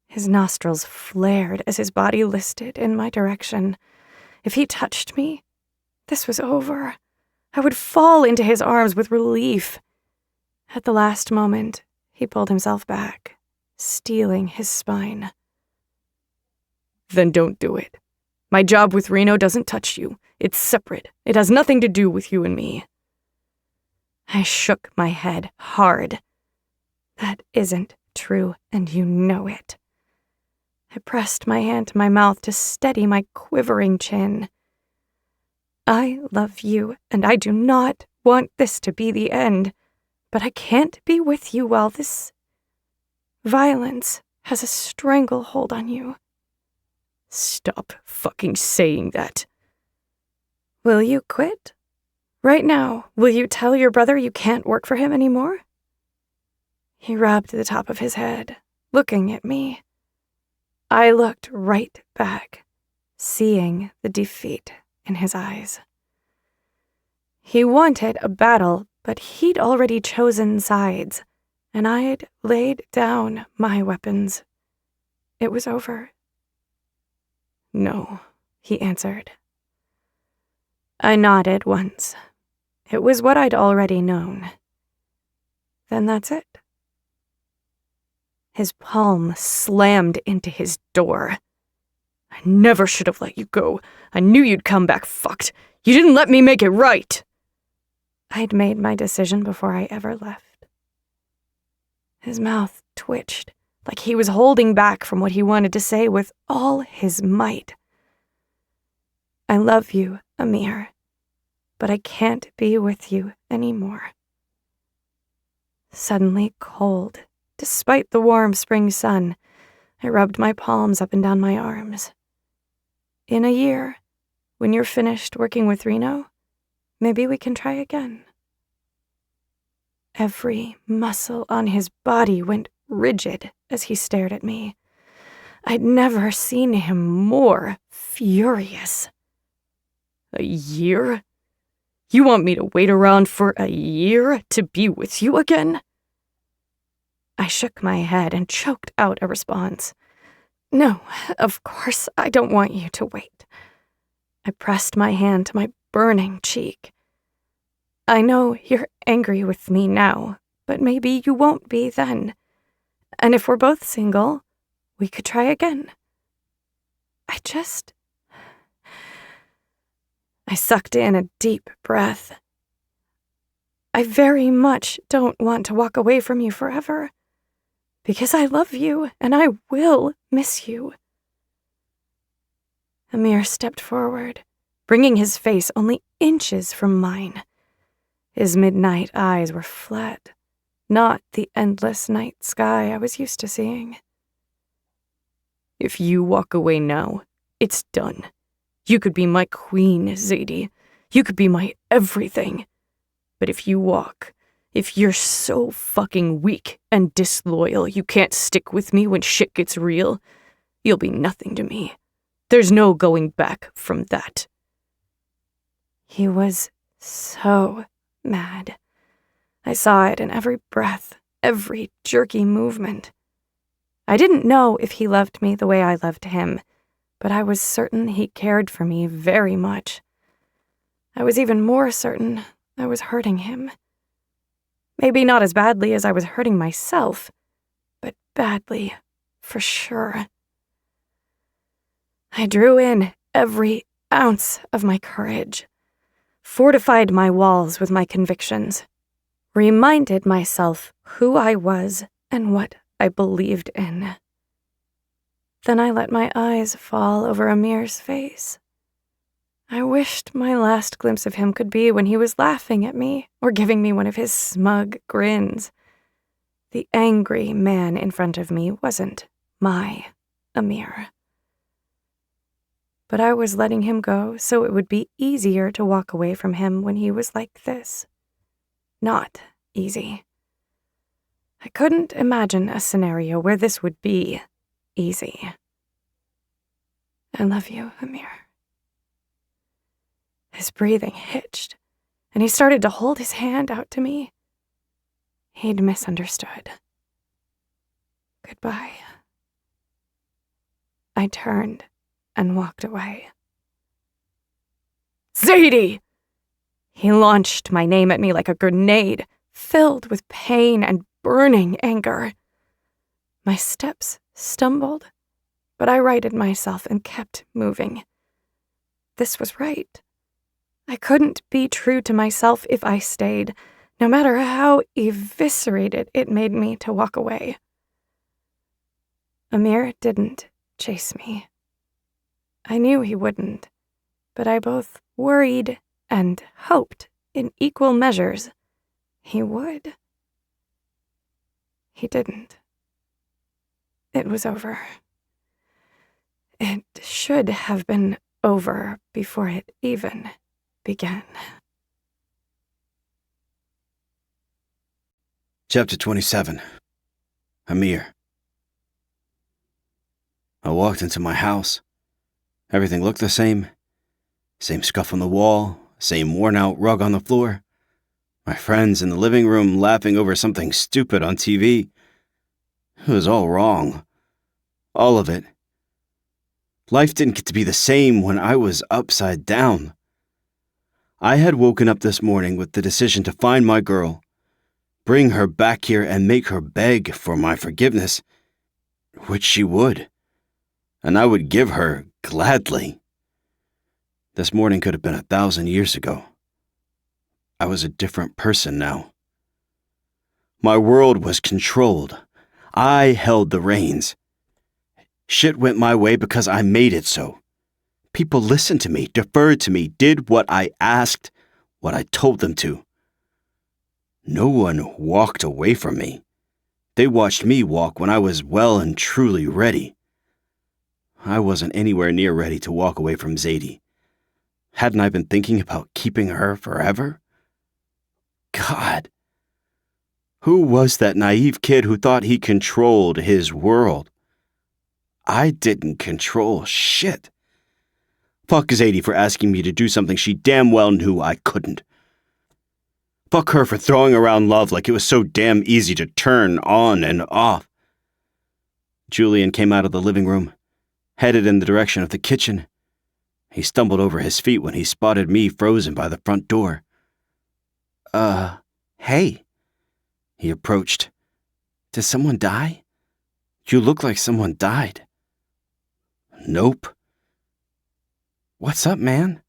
His nostrils flared as his body listed in my direction. If he touched me, this was over. I would fall into his arms with relief. At the last moment, he pulled himself back, steeling his spine. Then don't do it. My job with Reno doesn't touch you. It's separate. It has nothing to do with you and me. I shook my head hard. That isn't true, and you know it. I pressed my hand to my mouth to steady my quivering chin. I love you, and I do not want this to be the end, but I can't be with you while this violence has a stranglehold on you. Stop fucking saying that. Will you quit? Right now, will you tell your brother you can't work for him anymore? He rubbed the top of his head, looking at me. I looked right back, seeing the defeat in his eyes. He wanted a battle, but he'd already chosen sides, and I'd laid down my weapons. It was over. No, he answered. I nodded once. It was what I'd already known. Then that's it. His palm slammed into his door. I never should have let you go. I knew you'd come back fucked. You didn't let me make it right. I'd made my decision before I ever left. His mouth twitched, like he was holding back from what he wanted to say with all his might. I love you, Amir, but I can't be with you anymore. Suddenly cold, despite the warm spring sun, I rubbed my palms up and down my arms. In a year, when you're finished working with Reno, Maybe we can try again. Every muscle on his body went rigid as he stared at me. I'd never seen him more furious. A year? You want me to wait around for a year to be with you again? I shook my head and choked out a response. No, of course I don't want you to wait. I pressed my hand to my burning cheek. I know you're angry with me now, but maybe you won't be then. And if we're both single, we could try again. I sucked in a deep breath. I very much don't want to walk away from you forever, because I love you and I will miss you. Amir stepped forward, bringing his face only inches from mine. His midnight eyes were flat, not the endless night sky I was used to seeing. If you walk away now, it's done. You could be my queen, Zadie. You could be my everything. But if you walk, if you're so fucking weak and disloyal you can't stick with me when shit gets real, you'll be nothing to me. There's no going back from that. He was so mad. I saw it in every breath, every jerky movement. I didn't know if he loved me the way I loved him, but I was certain he cared for me very much. I was even more certain I was hurting him. Maybe not as badly as I was hurting myself, but badly, for sure. I drew in every ounce of my courage, fortified my walls with my convictions, reminded myself who I was and what I believed in. Then I let my eyes fall over Amir's face. I wished my last glimpse of him could be when he was laughing at me or giving me one of his smug grins. The angry man in front of me wasn't my Amir. But I was letting him go so it would be easier to walk away from him when he was like this. Not easy. I couldn't imagine a scenario where this would be easy. I love you, Amir. His breathing hitched, and he started to hold his hand out to me. He'd misunderstood. Goodbye. I turned and walked away. Zadie! He launched my name at me like a grenade, filled with pain and burning anger. My steps stumbled, but I righted myself and kept moving. This was right. I couldn't be true to myself if I stayed, no matter how eviscerated it made me to walk away. Amir didn't chase me. I knew he wouldn't, but I both worried and hoped in equal measures he would. He didn't. It was over. It should have been over before it even began. Chapter 27. Amir. I walked into my house. Everything looked the same. Same scuff on the wall, same worn-out rug on the floor. My friends in the living room laughing over something stupid on TV. It was all wrong. All of it. Life didn't get to be the same when I was upside down. I had woken up this morning with the decision to find my girl, bring her back here and make her beg for my forgiveness, which she would, and I would give her gladly. This morning could have been 1,000 years ago. I was a different person now. My world was controlled. I held the reins. Shit went my way because I made it so. People listened to me, deferred to me, did what I asked, what I told them to. No one walked away from me. They watched me walk when I was well and truly ready. I wasn't anywhere near ready to walk away from Zadie. Hadn't I been thinking about keeping her forever? God. Who was that naive kid who thought he controlled his world? I didn't control shit. Fuck Zadie for asking me to do something she damn well knew I couldn't. Fuck her for throwing around love like it was so damn easy to turn on and off. Julian came out of the living room, headed in the direction of the kitchen. He stumbled over his feet when he spotted me frozen by the front door. Hey. He approached. Did someone die? You look like someone died. Nope. What's up, man?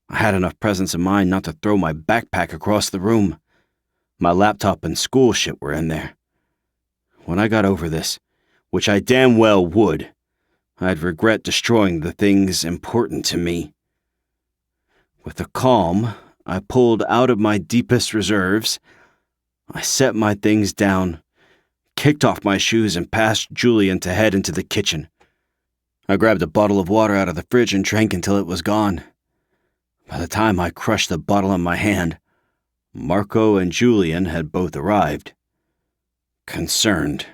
I had enough presence of mind not to throw my backpack across the room. My laptop and school shit were in there. When I got over this, which I damn well would, I'd regret destroying the things important to me. With a calm, I pulled out of my deepest reserves. I set my things down, kicked off my shoes, and passed Julian to head into the kitchen. I grabbed a bottle of water out of the fridge and drank until it was gone. By the time I crushed the bottle in my hand, Marco and Julian had both arrived. Concerned.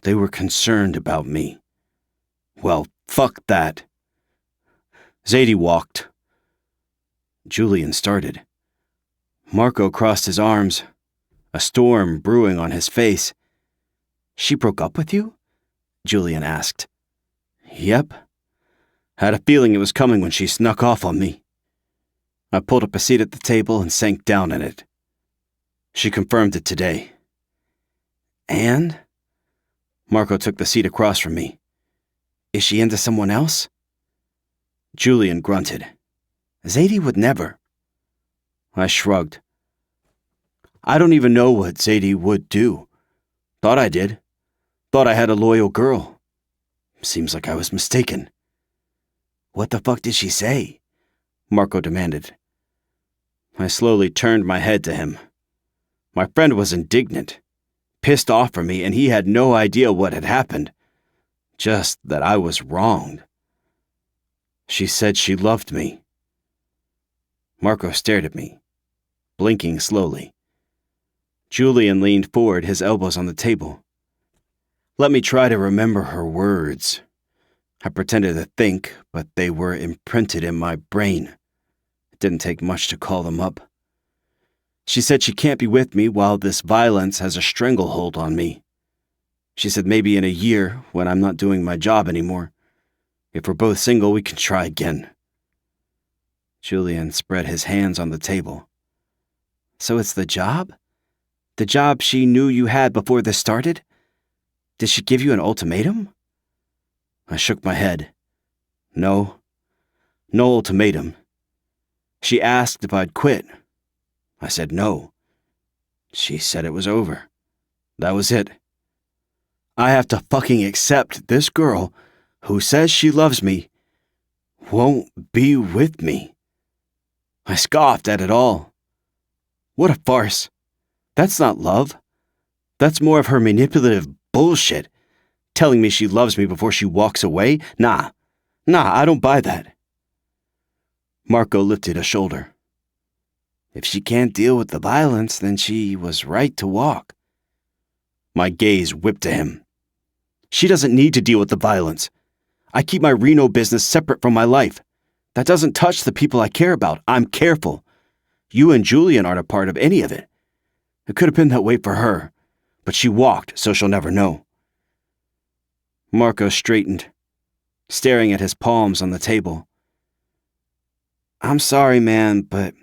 They were concerned about me. Well, fuck that. Zadie walked. Julian started. Marco crossed his arms, a storm brewing on his face. She broke up with you? Julian asked. Yep. Had a feeling it was coming when she snuck off on me. I pulled up a seat at the table and sank down in it. She confirmed it today. And? Marco took the seat across from me. Is she into someone else? Julian grunted. Zadie would never. I shrugged. I don't even know what Zadie would do. Thought I did. Thought I had a loyal girl. Seems like I was mistaken. What the fuck did she say? Marco demanded. I slowly turned my head to him. My friend was indignant, pissed off for me, and he had no idea what had happened. Just that I was wronged. She said she loved me. Marco stared at me, blinking slowly. Julian leaned forward, his elbows on the table. Let me try to remember her words. I pretended to think, but they were imprinted in my brain. It didn't take much to call them up. She said she can't be with me while this violence has a stranglehold on me. She said maybe in a year, when I'm not doing my job anymore. If we're both single, we can try again. Julian spread his hands on the table. So it's the job? The job she knew you had before this started? Did she give you an ultimatum? I shook my head. No ultimatum. She asked if I'd quit. I said no. She said it was over. That was it. I have to fucking accept this girl who says she loves me won't be with me. I scoffed at it all. What a farce. That's not love. That's more of her manipulative bullshit, telling me she loves me before she walks away. Nah, I don't buy that. Marco lifted a shoulder. If she can't deal with the violence, then she was right to walk. My gaze whipped to him. She doesn't need to deal with the violence. I keep my Reno business separate from my life. That doesn't touch the people I care about. I'm careful. You and Julian aren't a part of any of it. It could have been that way for her, but she walked, so she'll never know. Marco straightened, staring at his palms on the table. I'm sorry, man, but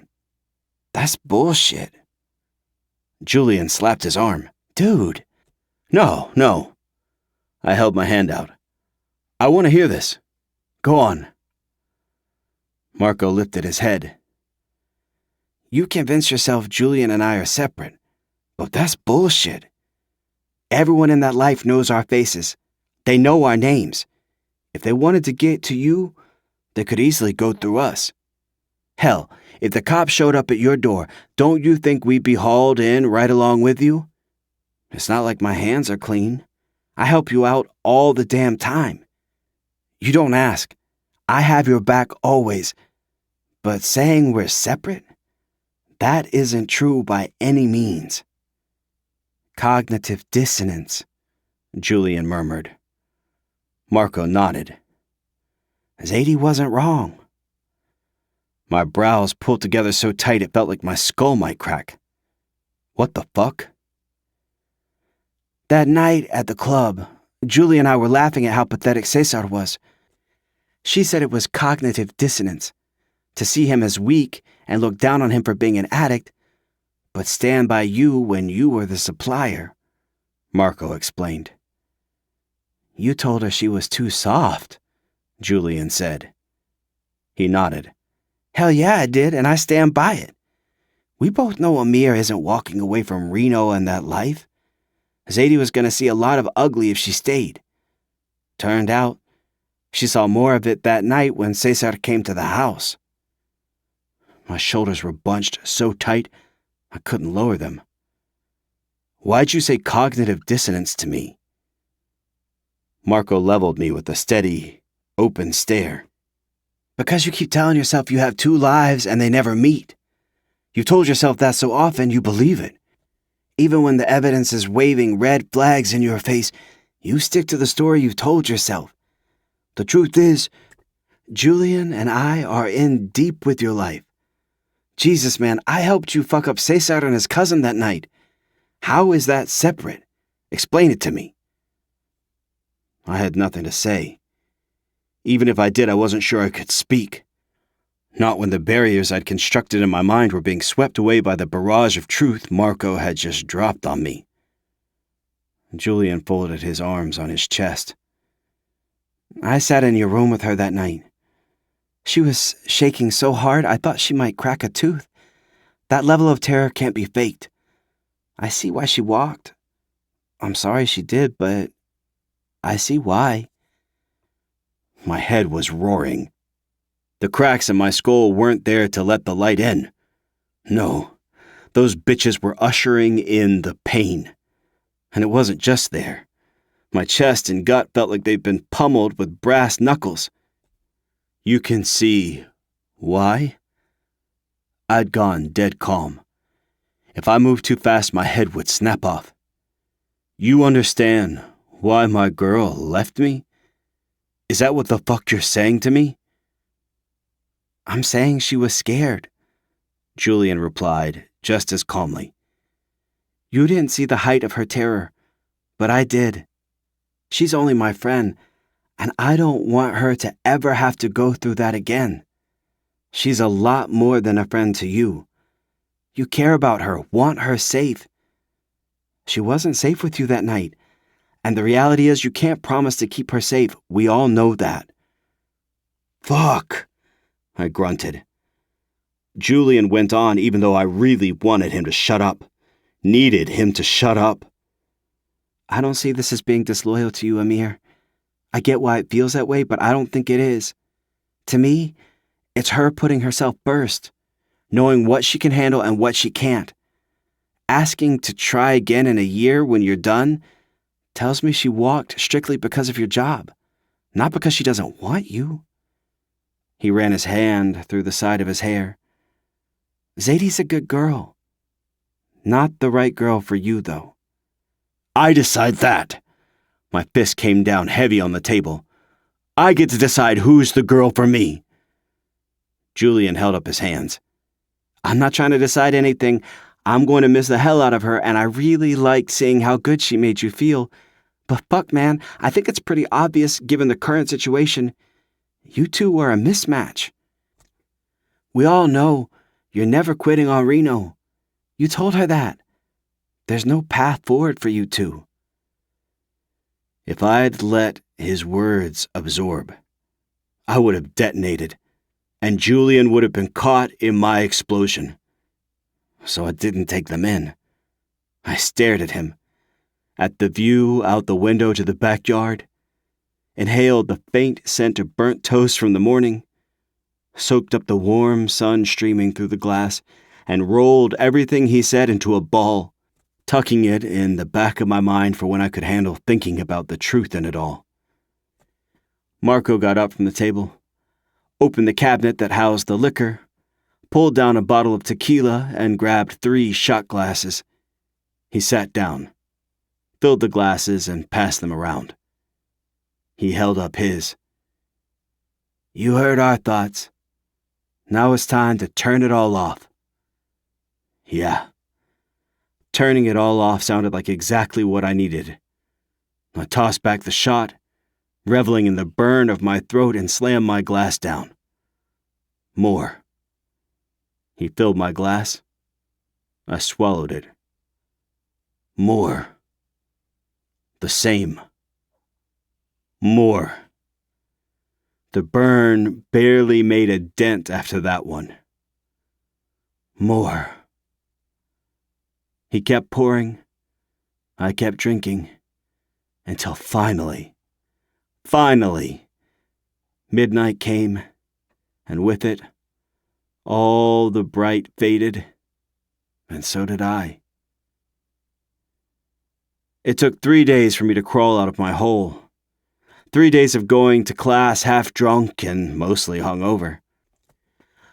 that's bullshit. Julian slapped his arm. Dude. No. I held my hand out. I want to hear this. Go on. Marco lifted his head. You convince yourself Julian and I are separate, but that's bullshit. Everyone in that life knows our faces. They know our names. If they wanted to get to you, they could easily go through us. Hell, if the cops showed up at your door, don't you think we'd be hauled in right along with you? It's not like my hands are clean. I help you out all the damn time. You don't ask. I have your back always. But saying we're separate? That isn't true by any means. Cognitive dissonance, Julian murmured. Marco nodded. Zadie wasn't wrong. My brows pulled together so tight it felt like my skull might crack. What the fuck? That night at the club, Julie and I were laughing at how pathetic Cesar was. She said it was cognitive dissonance, to see him as weak and look down on him for being an addict, but stand by you when you were the supplier, Marco explained. You told her she was too soft, Julian said. He nodded. Hell yeah, I did, and I stand by it. We both know Amir isn't walking away from Reno and that life. Zadie was going to see a lot of ugly if she stayed. Turned out, she saw more of it that night when Cesar came to the house. My shoulders were bunched so tight, I couldn't lower them. Why'd you say cognitive dissonance to me? Marco leveled me with a steady, open stare. Because you keep telling yourself you have two lives and they never meet. You've told yourself that so often you believe it. Even when the evidence is waving red flags in your face, you stick to the story you've told yourself. The truth is, Julian and I are in deep with your life. Jesus, man, I helped you fuck up Cesar and his cousin that night. How is that separate? Explain it to me. I had nothing to say. Even if I did, I wasn't sure I could speak. Not when the barriers I'd constructed in my mind were being swept away by the barrage of truth Marco had just dropped on me. Julian folded his arms on his chest. I sat in your room with her that night. She was shaking so hard I thought she might crack a tooth. That level of terror can't be faked. I see why she walked. I'm sorry she did, but I see why. My head was roaring. The cracks in my skull weren't there to let the light in. No, those bitches were ushering in the pain. And it wasn't just there. My chest and gut felt like they'd been pummeled with brass knuckles. You can see why? I'd gone dead calm. If I moved too fast, my head would snap off. You understand why my girl left me? Is that what the fuck you're saying to me? I'm saying she was scared, Julian replied just as calmly. You didn't see the height of her terror, but I did. She's only my friend, and I don't want her to ever have to go through that again. She's a lot more than a friend to you. You care about her, want her safe. She wasn't safe with you that night, and the reality is you can't promise to keep her safe. We all know that. Fuck, I grunted. Julian went on even though I really wanted him to shut up. Needed him to shut up. I don't see this as being disloyal to you, Amir. I get why it feels that way, but I don't think it is. To me, it's her putting herself first, knowing what she can handle and what she can't. Asking to try again in a year when you're done tells me she walked strictly because of your job, not because she doesn't want you. He ran his hand through the side of his hair. Zadie's a good girl. Not the right girl for you, though. I decide that. My fist came down heavy on the table. I get to decide who's the girl for me. Julian held up his hands. I'm not trying to decide anything. I'm going to miss the hell out of her, and I really liked seeing how good she made you feel. But fuck, man, I think it's pretty obvious, given the current situation. You two were a mismatch. We all know you're never quitting on Reno. You told her that. There's no path forward for you two. If I'd let his words absorb, I would have detonated, and Julian would have been caught in my explosion. So I didn't take them in. I stared at him, at the view out the window to the backyard, inhaled the faint scent of burnt toast from the morning, soaked up the warm sun streaming through the glass, and rolled everything he said into a ball, tucking it in the back of my mind for when I could handle thinking about the truth in it all. Marco got up from the table. opened the cabinet that housed the liquor, pulled down a bottle of tequila, and grabbed 3 shot glasses. He sat down, filled the glasses, and passed them around. He held up his. "You heard our thoughts. Now it's time to turn it all off." Yeah. Turning it all off sounded like exactly what I needed. I tossed back the shot, reveling in the burn of my throat, and slammed my glass down. More. He filled my glass. I swallowed it. More. The same. More. The burn barely made a dent after that one. More. He kept pouring. I kept drinking. Until finally, midnight came, and with it, all the bright faded, and so did I. It took 3 days for me to crawl out of my hole. 3 days of going to class half drunk and mostly hungover.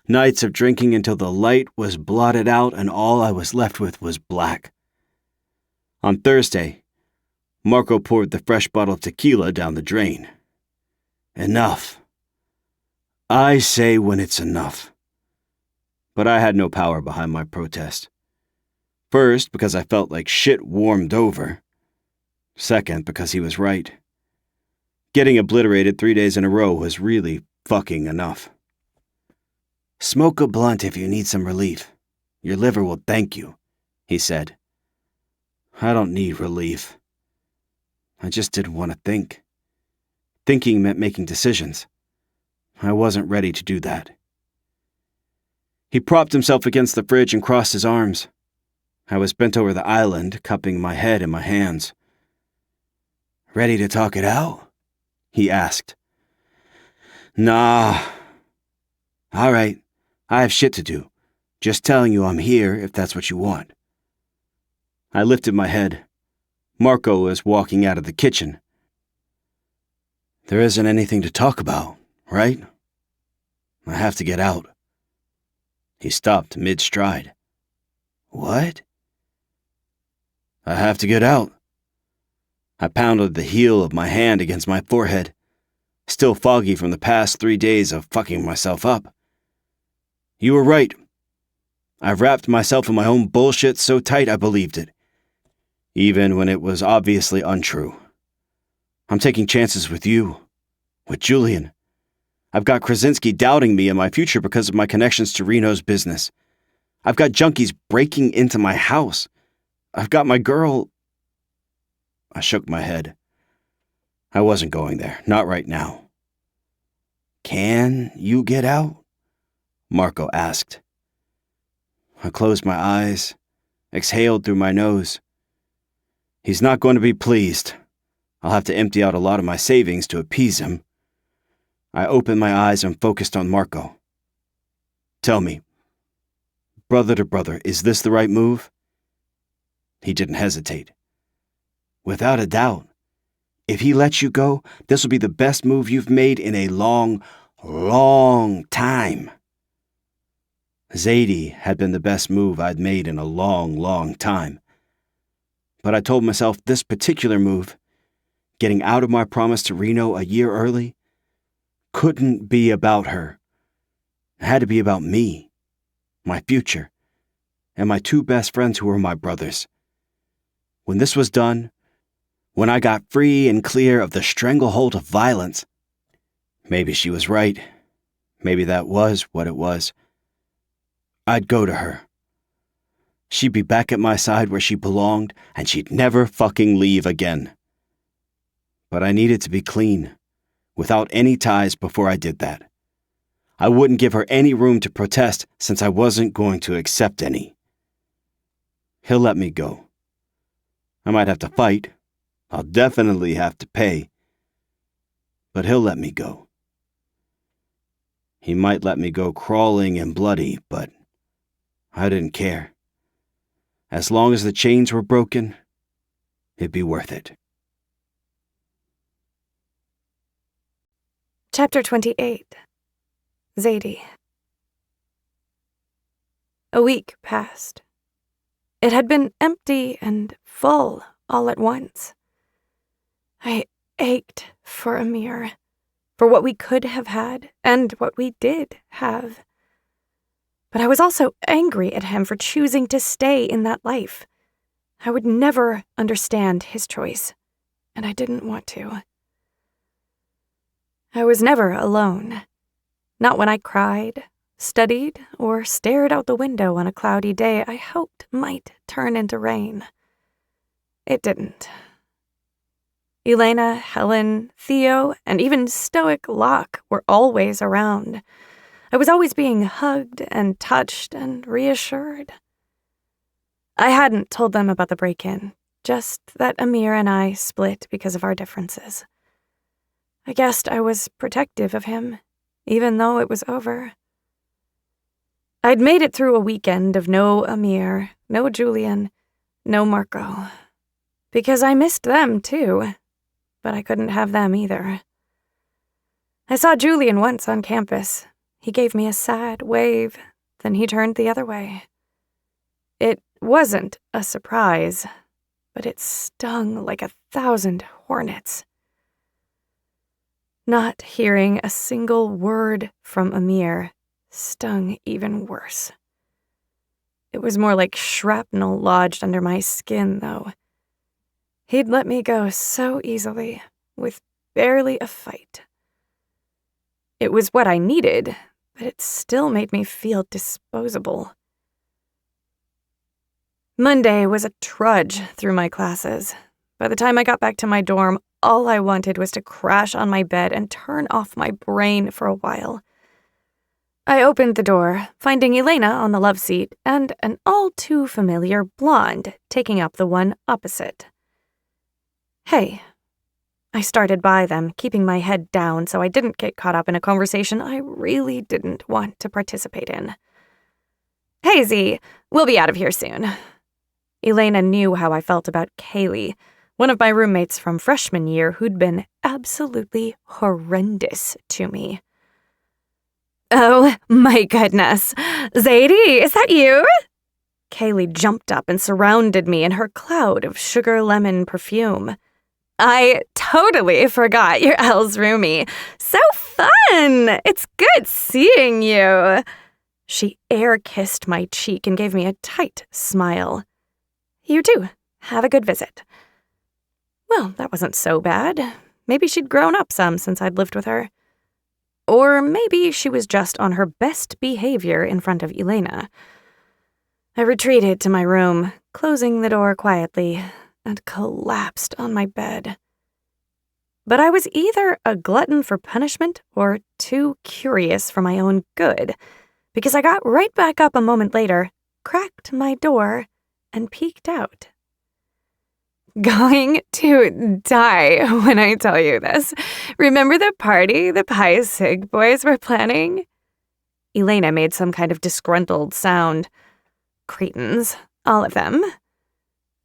Nights of drinking until the light was blotted out and all I was left with was black. On Thursday, Marco poured the fresh bottle of tequila down the drain. Enough. I say when it's enough. But I had no power behind my protest. First, because I felt like shit warmed over. Second, because he was right. Getting obliterated 3 days in a row was really fucking enough. "Smoke a blunt if you need some relief. Your liver will thank you," he said. I don't need relief. I just didn't want to think. Thinking meant making decisions. I wasn't ready to do that. He propped himself against the fridge and crossed his arms. I was bent over the island, cupping my head in my hands. "Ready to talk it out?" he asked. "Nah. All right. I have shit to do. Just telling you I'm here if that's what you want." I lifted my head. Marco was walking out of the kitchen. "There isn't anything to talk about, right? I have to get out." He stopped mid-stride. "What?" "I have to get out." I pounded the heel of my hand against my forehead, still foggy from the past 3 days of fucking myself up. You were right. I've wrapped myself in my own bullshit so tight I believed it, even when it was obviously untrue. I'm taking chances with you, with Julian. I've got Krasinski doubting me and my future because of my connections to Reno's business. I've got junkies breaking into my house. I've got my girl. I shook my head. I wasn't going there, not right now. "Can you get out?" Marco asked. I closed my eyes, exhaled through my nose. He's not going to be pleased. I'll have to empty out a lot of my savings to appease him. I opened my eyes and focused on Marco. "Tell me, brother to brother, is this the right move?" He didn't hesitate. "Without a doubt. If he lets you go, this will be the best move you've made in a long, long time." Zadie had been the best move I'd made in a long, long time. But I told myself this particular move, getting out of my promise to Reno a year early, couldn't be about her. It had to be about me, my future, and my 2 best friends who were my brothers. When this was done, when I got free and clear of the stranglehold of violence, maybe she was right. Maybe that was what it was. I'd go to her. She'd be back at my side where she belonged, and she'd never fucking leave again. But I needed to be clean, without any ties before I did that. I wouldn't give her any room to protest since I wasn't going to accept any. He'll let me go. I might have to fight. I'll definitely have to pay. But he'll let me go. He might let me go crawling and bloody, but I didn't care. As long as the chains were broken, it'd be worth it. Chapter 28. Zadie. A week passed. It had been empty and full all at once. I ached for Amir, for what we could have had and what we did have. But I was also angry at him for choosing to stay in that life. I would never understand his choice, and I didn't want to. I was never alone. Not when I cried, studied, or stared out the window on a cloudy day I hoped might turn into rain. It didn't. Elena, Helen, Theo, and even stoic Locke were always around. I was always being hugged and touched and reassured. I hadn't told them about the break-in, just that Amir and I split because of our differences. I guessed I was protective of him, even though it was over. I'd made it through a weekend of no Amir, no Julian, no Marco. Because I missed them, too, but I couldn't have them either. I saw Julian once on campus. He gave me a sad wave, then he turned the other way. It wasn't a surprise, but it stung like 1,000 hornets. Not hearing a single word from Amir stung even worse. It was more like shrapnel lodged under my skin, though. He'd let me go so easily, with barely a fight. It was what I needed, but it still made me feel disposable. Monday was a trudge through my classes. By the time I got back to my dorm, all I wanted was to crash on my bed and turn off my brain for a while. I opened the door, finding Elena on the love seat and an all-too-familiar blonde taking up the one opposite. Hey. I started by them, keeping my head down so I didn't get caught up in a conversation I really didn't want to participate in. Hey, Z, we'll be out of here soon. Elena knew how I felt about Kaylee, one of my roommates from freshman year who'd been absolutely horrendous to me. Oh, my goodness. Zadie, is that you? Kaylee jumped up and surrounded me in her cloud of sugar lemon perfume. I totally forgot you're Elle's roomie. So fun! It's good seeing you. She air-kissed my cheek and gave me a tight smile. You too. Have a good visit. Well, that wasn't so bad. Maybe she'd grown up some since I'd lived with her. Or maybe she was just on her best behavior in front of Elena. I retreated to my room, closing the door quietly, and collapsed on my bed. But I was either a glutton for punishment or too curious for my own good, because I got right back up a moment later, cracked my door, and peeked out. Going to die when I tell you this. Remember the party the Pi Sig boys were planning? Elena made some kind of disgruntled sound. Cretins, all of them.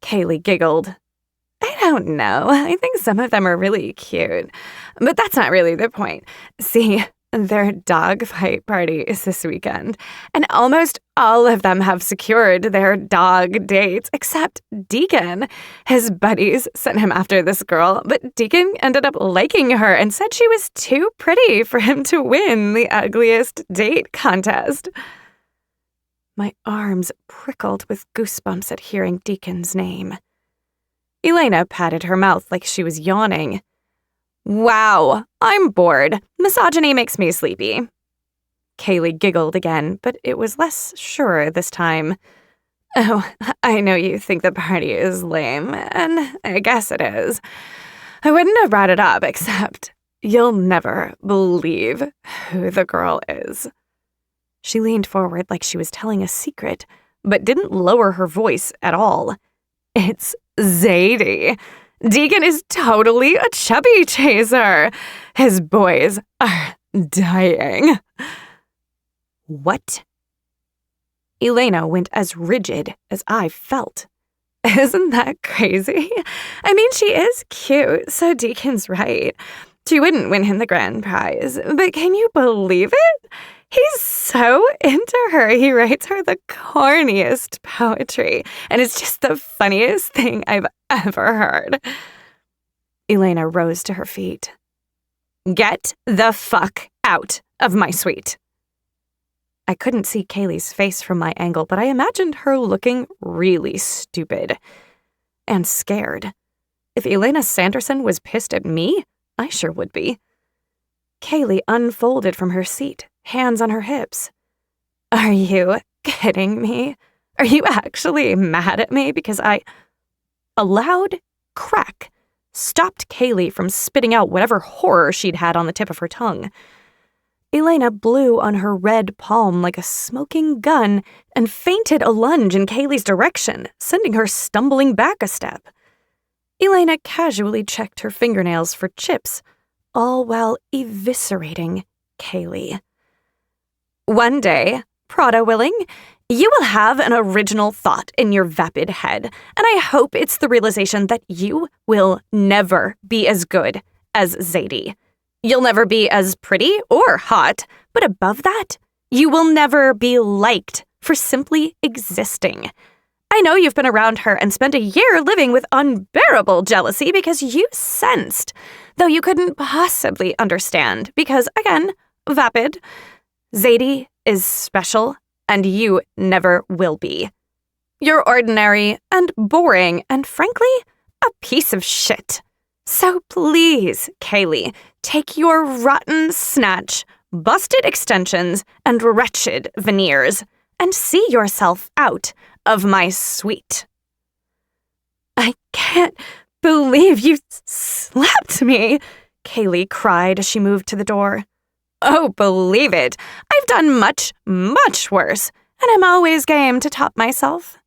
Kaylee giggled. I don't know. I think some of them are really cute. But that's not really the point. See, their dogfight party is this weekend, and almost all of them have secured their dog dates, except Deacon. His buddies sent him after this girl, but Deacon ended up liking her and said she was too pretty for him to win the ugliest date contest. My arms prickled with goosebumps at hearing Deacon's name. Elena patted her mouth like she was yawning. Wow, I'm bored. Misogyny makes me sleepy. Kaylee giggled again, but it was less sure this time. Oh, I know you think the party is lame, and I guess it is. I wouldn't have brought it up, except you'll never believe who the girl is. She leaned forward like she was telling a secret, but didn't lower her voice at all. It's Zadie. Deacon is totally a chubby chaser. His boys are dying. What? Elena went as rigid as I felt. Isn't that crazy? I mean, she is cute, so Deacon's right. She wouldn't win him the grand prize, but can you believe it? He's so into her. He writes her the corniest poetry, and it's just the funniest thing I've ever heard. Elena rose to her feet. Get the fuck out of my suite. I couldn't see Kaylee's face from my angle, but I imagined her looking really stupid and scared. If Elena Sanderson was pissed at me, I sure would be. Kaylee unfolded from her seat, hands on her hips. Are you kidding me? Are you actually mad at me because A loud crack stopped Kaylee from spitting out whatever horror she'd had on the tip of her tongue. Elena blew on her red palm like a smoking gun and feinted a lunge in Kaylee's direction, sending her stumbling back a step. Elena casually checked her fingernails for chips, all while eviscerating Kaylee. One day, Prada willing, you will have an original thought in your vapid head, and I hope it's the realization that you will never be as good as Zadie. You'll never be as pretty or hot, but above that, you will never be liked for simply existing. I know you've been around her and spent a year living with unbearable jealousy because you sensed, though you couldn't possibly understand because, again, vapid, Zadie is special and you never will be. You're ordinary and boring and, frankly, a piece of shit. So please, Kaylee, take your rotten snatch, busted extensions, and wretched veneers, and see yourself out of my suite. I can't believe you slapped me, Kaylee cried as she moved to the door. Oh, believe it. I've done much, much worse, and I'm always game to top myself.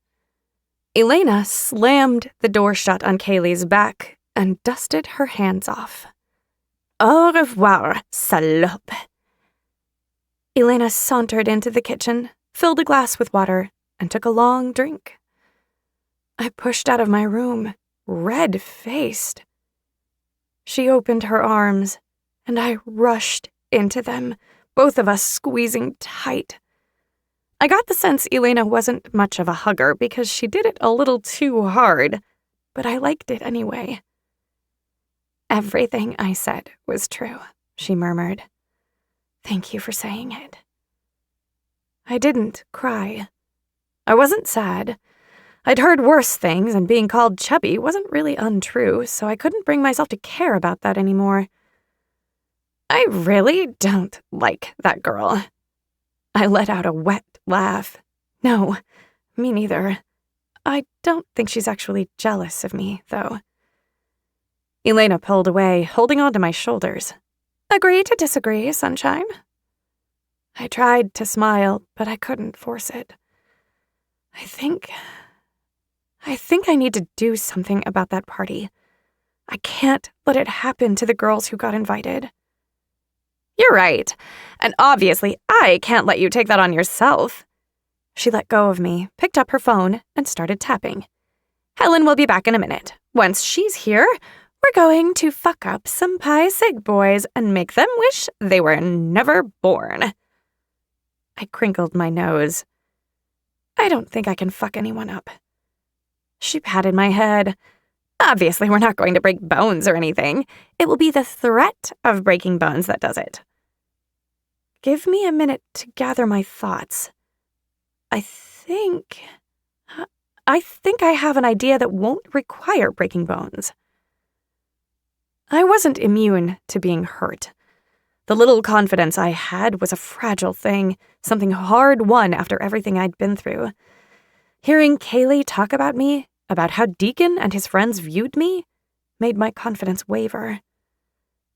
Elena slammed the door shut on Kaylee's back and dusted her hands off. Au revoir, salope. Elena sauntered into the kitchen, filled a glass with water, and took a long drink. I pushed out of my room, red-faced. She opened her arms, and I rushed into them, both of us squeezing tight. I got the sense Elena wasn't much of a hugger because she did it a little too hard, but I liked it anyway. Everything I said was true, she murmured. Thank you for saying it. I didn't cry. I wasn't sad. I'd heard worse things, and being called chubby wasn't really untrue, so I couldn't bring myself to care about that anymore. I really don't like that girl. I let out a wet laugh. No, me neither. I don't think she's actually jealous of me, though. Elena pulled away, holding onto my shoulders. Agree to disagree, sunshine. I tried to smile, but I couldn't force it. I think I need to do something about that party. I can't let it happen to the girls who got invited. You're right, and obviously I can't let you take that on yourself. She let go of me, picked up her phone, and started tapping. Helen will be back in a minute. Once she's here, we're going to fuck up some Pi Sig boys and make them wish they were never born. I crinkled my nose. I don't think I can fuck anyone up. She patted my head. Obviously, we're not going to break bones or anything. It will be the threat of breaking bones that does it. Give me a minute to gather my thoughts. I think I have an idea that won't require breaking bones. I wasn't immune to being hurt. The little confidence I had was a fragile thing, something hard-won after everything I'd been through. Hearing Kaylee talk about me, about how Deacon and his friends viewed me, made my confidence waver.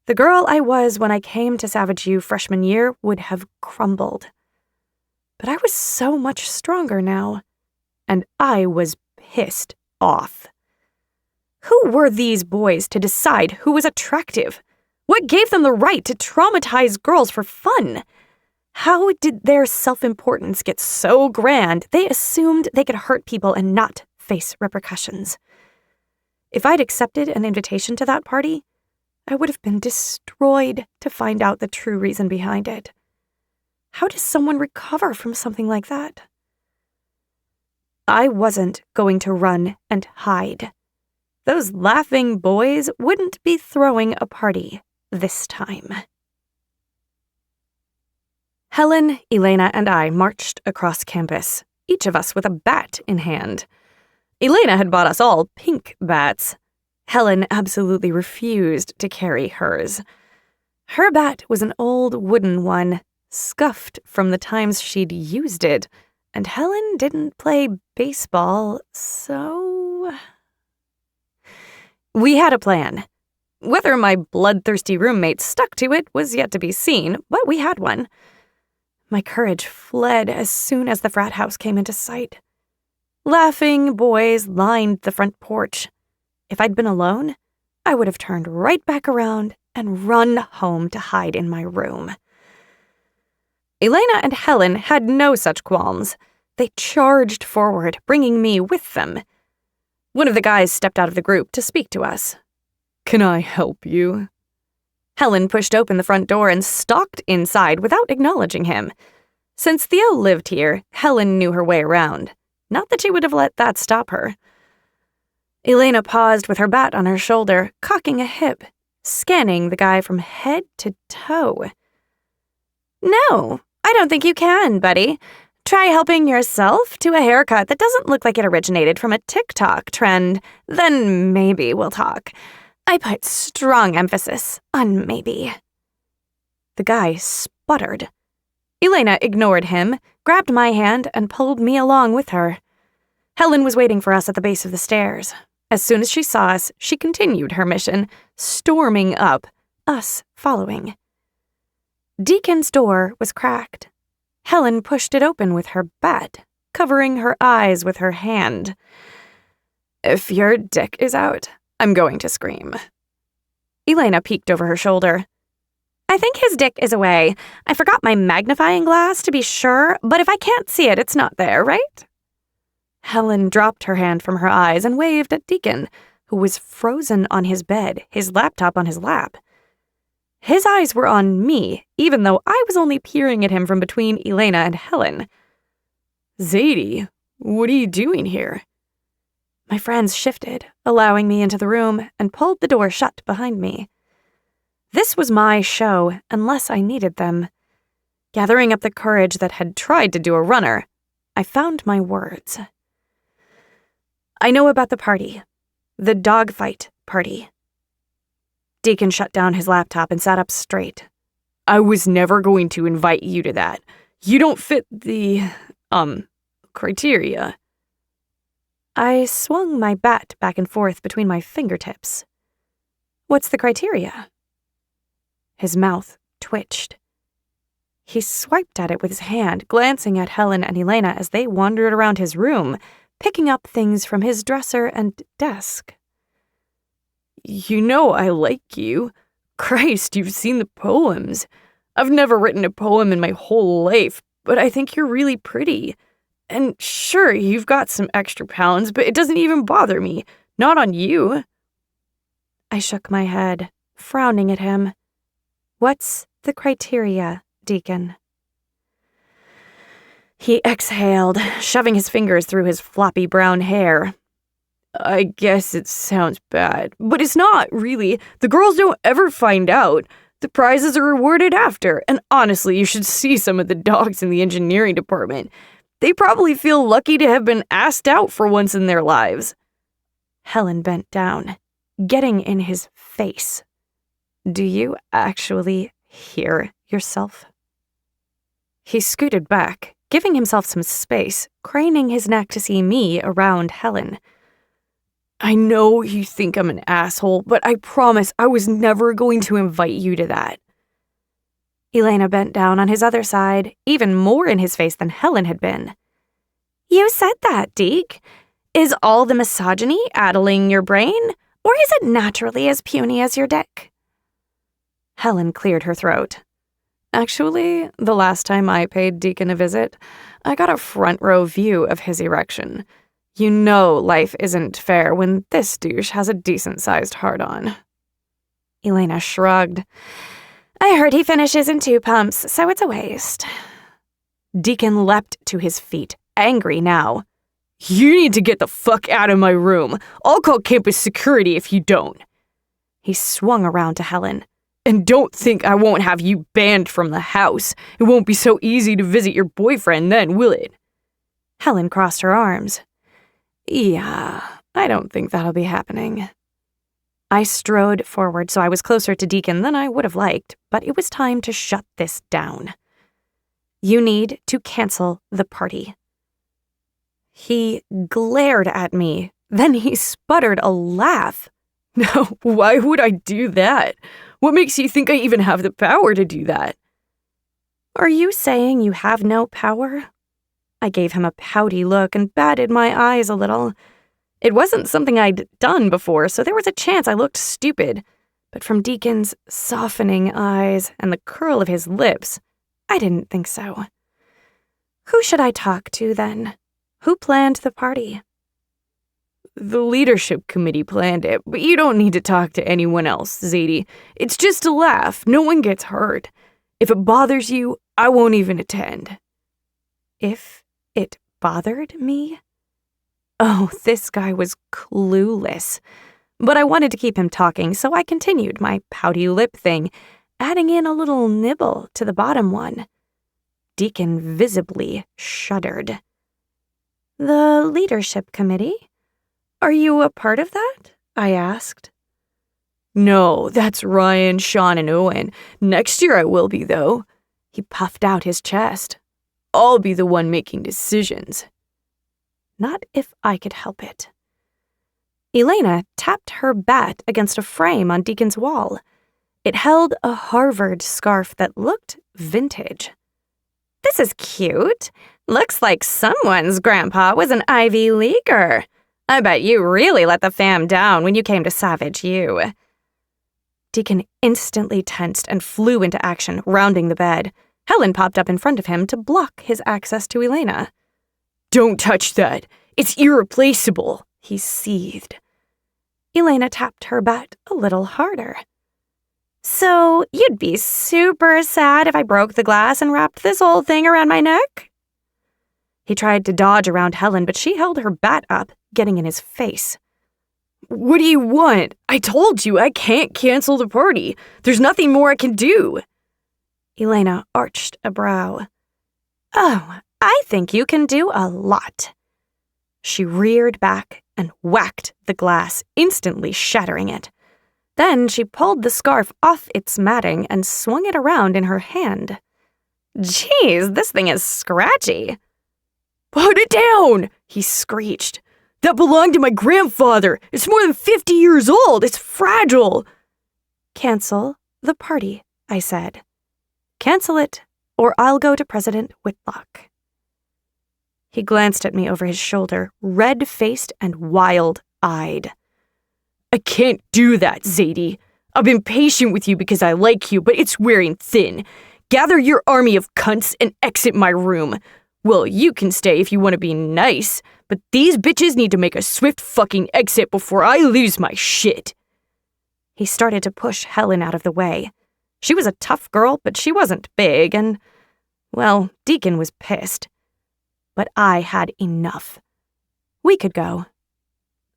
The girl I was when I came to Savage U freshman year would have crumbled. But I was so much stronger now, and I was pissed off. Who were these boys to decide who was attractive? What gave them the right to traumatize girls for fun? How did their self-importance get so grand they assumed they could hurt people and not face repercussions? If I'd accepted an invitation to that party, I would have been destroyed to find out the true reason behind it. How does someone recover from something like that? I wasn't going to run and hide. Those laughing boys wouldn't be throwing a party this time. Helen, Elena, and I marched across campus, each of us with a bat in hand. Elena had bought us all pink bats. Helen absolutely refused to carry hers. Her bat was an old wooden one, scuffed from the times she'd used it, and Helen didn't play baseball, so... We had a plan. Whether my bloodthirsty roommates stuck to it was yet to be seen, but we had one. My courage fled as soon as the frat house came into sight. Laughing boys lined the front porch. If I'd been alone, I would have turned right back around and run home to hide in my room. Elena and Helen had no such qualms. They charged forward, bringing me with them. One of the guys stepped out of the group to speak to us. Can I help you? Helen pushed open the front door and stalked inside without acknowledging him. Since Theo lived here, Helen knew her way around. Not that she would have let that stop her. Elena paused with her bat on her shoulder, cocking a hip, scanning the guy from head to toe. No, I don't think you can, buddy. Try helping yourself to a haircut that doesn't look like it originated from a TikTok trend. Then maybe we'll talk. I put strong emphasis on maybe. The guy sputtered. Elena ignored him, grabbed my hand, and pulled me along with her. Helen was waiting for us at the base of the stairs. As soon as she saw us, she continued her mission, storming up, us following. Deacon's door was cracked. Helen pushed it open with her bat, covering her eyes with her hand. If your dick is out, I'm going to scream. Elena peeked over her shoulder. I think his dick is away. I forgot my magnifying glass to be sure, but if I can't see it, it's not there, right? Helen dropped her hand from her eyes and waved at Deacon, who was frozen on his bed, his laptop on his lap. His eyes were on me, even though I was only peering at him from between Elena and Helen. Zadie, what are you doing here? My friends shifted, allowing me into the room, and pulled the door shut behind me. This was my show, unless I needed them. Gathering up the courage that had tried to do a runner, I found my words. I know about the party. The dogfight party. Deacon shut down his laptop and sat up straight. I was never going to invite you to that. You don't fit the, criteria. I swung my bat back and forth between my fingertips. What's the criteria? His mouth twitched. He swiped at it with his hand, glancing at Helen and Elena as they wandered around his room, picking up things from his dresser and desk. You know I like you. Christ, you've seen the poems. I've never written a poem in my whole life, but I think you're really pretty. And sure, you've got some extra pounds, but it doesn't even bother me. Not on you. I shook my head, frowning at him. What's the criteria, Deacon? He exhaled, shoving his fingers through his floppy brown hair. I guess it sounds bad, but it's not, really. The girls don't ever find out. The prizes are rewarded after, and honestly, you should see some of the dogs in the engineering department. They probably feel lucky to have been asked out for once in their lives. Helen bent down, getting in his face. Do you actually hear yourself? He scooted back, giving himself some space, craning his neck to see me around Helen. I know you think I'm an asshole, but I promise I was never going to invite you to that. Elena bent down on his other side, even more in his face than Helen had been. You said that, Deke. Is all the misogyny addling your brain, or is it naturally as puny as your dick? Helen cleared her throat. Actually, the last time I paid Deacon a visit, I got a front row view of his erection. You know life isn't fair when this douche has a decent-sized hard-on. Elena shrugged. I heard he finishes in 2 pumps, so it's a waste. Deacon leapt to his feet, angry now. You need to get the fuck out of my room. I'll call campus security if you don't. He swung around to Helen. And don't think I won't have you banned from the house. It won't be so easy to visit your boyfriend then, will it? Helen crossed her arms. Yeah, I don't think that'll be happening. I strode forward so I was closer to Deacon than I would have liked, but it was time to shut this down. You need to cancel the party. He glared at me. Then he sputtered a laugh. No, why would I do that? What makes you think I even have the power to do that? Are you saying you have no power? I gave him a pouty look and batted my eyes a little. It wasn't something I'd done before, so there was a chance I looked stupid. But from Deacon's softening eyes and the curl of his lips, I didn't think so. Who should I talk to then? Who planned the party? The leadership committee planned it, but you don't need to talk to anyone else, Zadie. It's just a laugh. No one gets hurt. If it bothers you, I won't even attend. If it bothered me? Oh, this guy was clueless. But I wanted to keep him talking, so I continued my pouty lip thing, adding in a little nibble to the bottom one. Deacon visibly shuddered. The leadership committee? Are you a part of that? I asked. No, that's Ryan, Sean, and Owen. Next year I will be, though. He puffed out his chest. I'll be the one making decisions. Not if I could help it. Elena tapped her bat against a frame on Deacon's wall. It held a Harvard scarf that looked vintage. This is cute. Looks like someone's grandpa was an Ivy Leaguer. I bet you really let the fam down when you came to savage you. Deacon instantly tensed and flew into action, rounding the bed. Helen popped up in front of him to block his access to Elena. Don't touch that. It's irreplaceable, he seethed. Elena tapped her bat a little harder. So you'd be super sad if I broke the glass and wrapped this whole thing around my neck? He tried to dodge around Helen, but she held her bat up, getting in his face. What do you want? I told you I can't cancel the party. There's nothing more I can do. Elena arched a brow. Oh, I think you can do a lot. She reared back and whacked the glass, instantly shattering it. Then she pulled the scarf off its matting and swung it around in her hand. Geez, this thing is scratchy. Put it down, he screeched. That belonged to my grandfather. It's more than 50 years old. It's fragile. Cancel the party, I said. Cancel it, or I'll go to President Whitlock. He glanced at me over his shoulder, red-faced and wild-eyed. I can't do that, Zadie. I've been patient with you because I like you, but it's wearing thin. Gather your army of cunts and exit my room. Well, you can stay if you want to be nice, but these bitches need to make a swift fucking exit before I lose my shit. He started to push Helen out of the way. She was a tough girl, but she wasn't big, and, well, Deacon was pissed. But I had enough. We could go.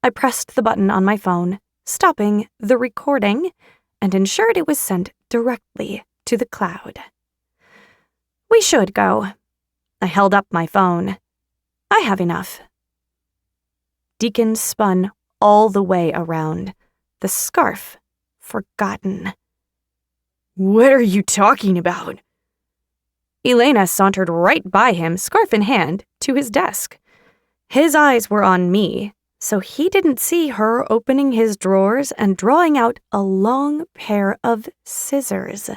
I pressed the button on my phone, stopping the recording, and ensured it was sent directly to the cloud. We should go. I held up my phone. I have enough. Deacon spun all the way around, the scarf forgotten. What are you talking about? Elena sauntered right by him, scarf in hand, to his desk. His eyes were on me, so he didn't see her opening his drawers and drawing out a long pair of scissors.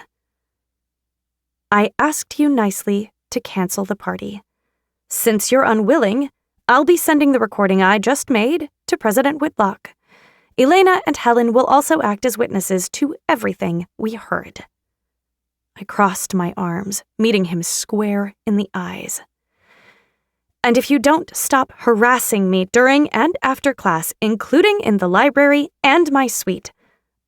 I asked you nicely to cancel the party. Since you're unwilling, I'll be sending the recording I just made to President Whitlock. Elena and Helen will also act as witnesses to everything we heard. I crossed my arms, meeting him square in the eyes. And if you don't stop harassing me during and after class, including in the library and my suite,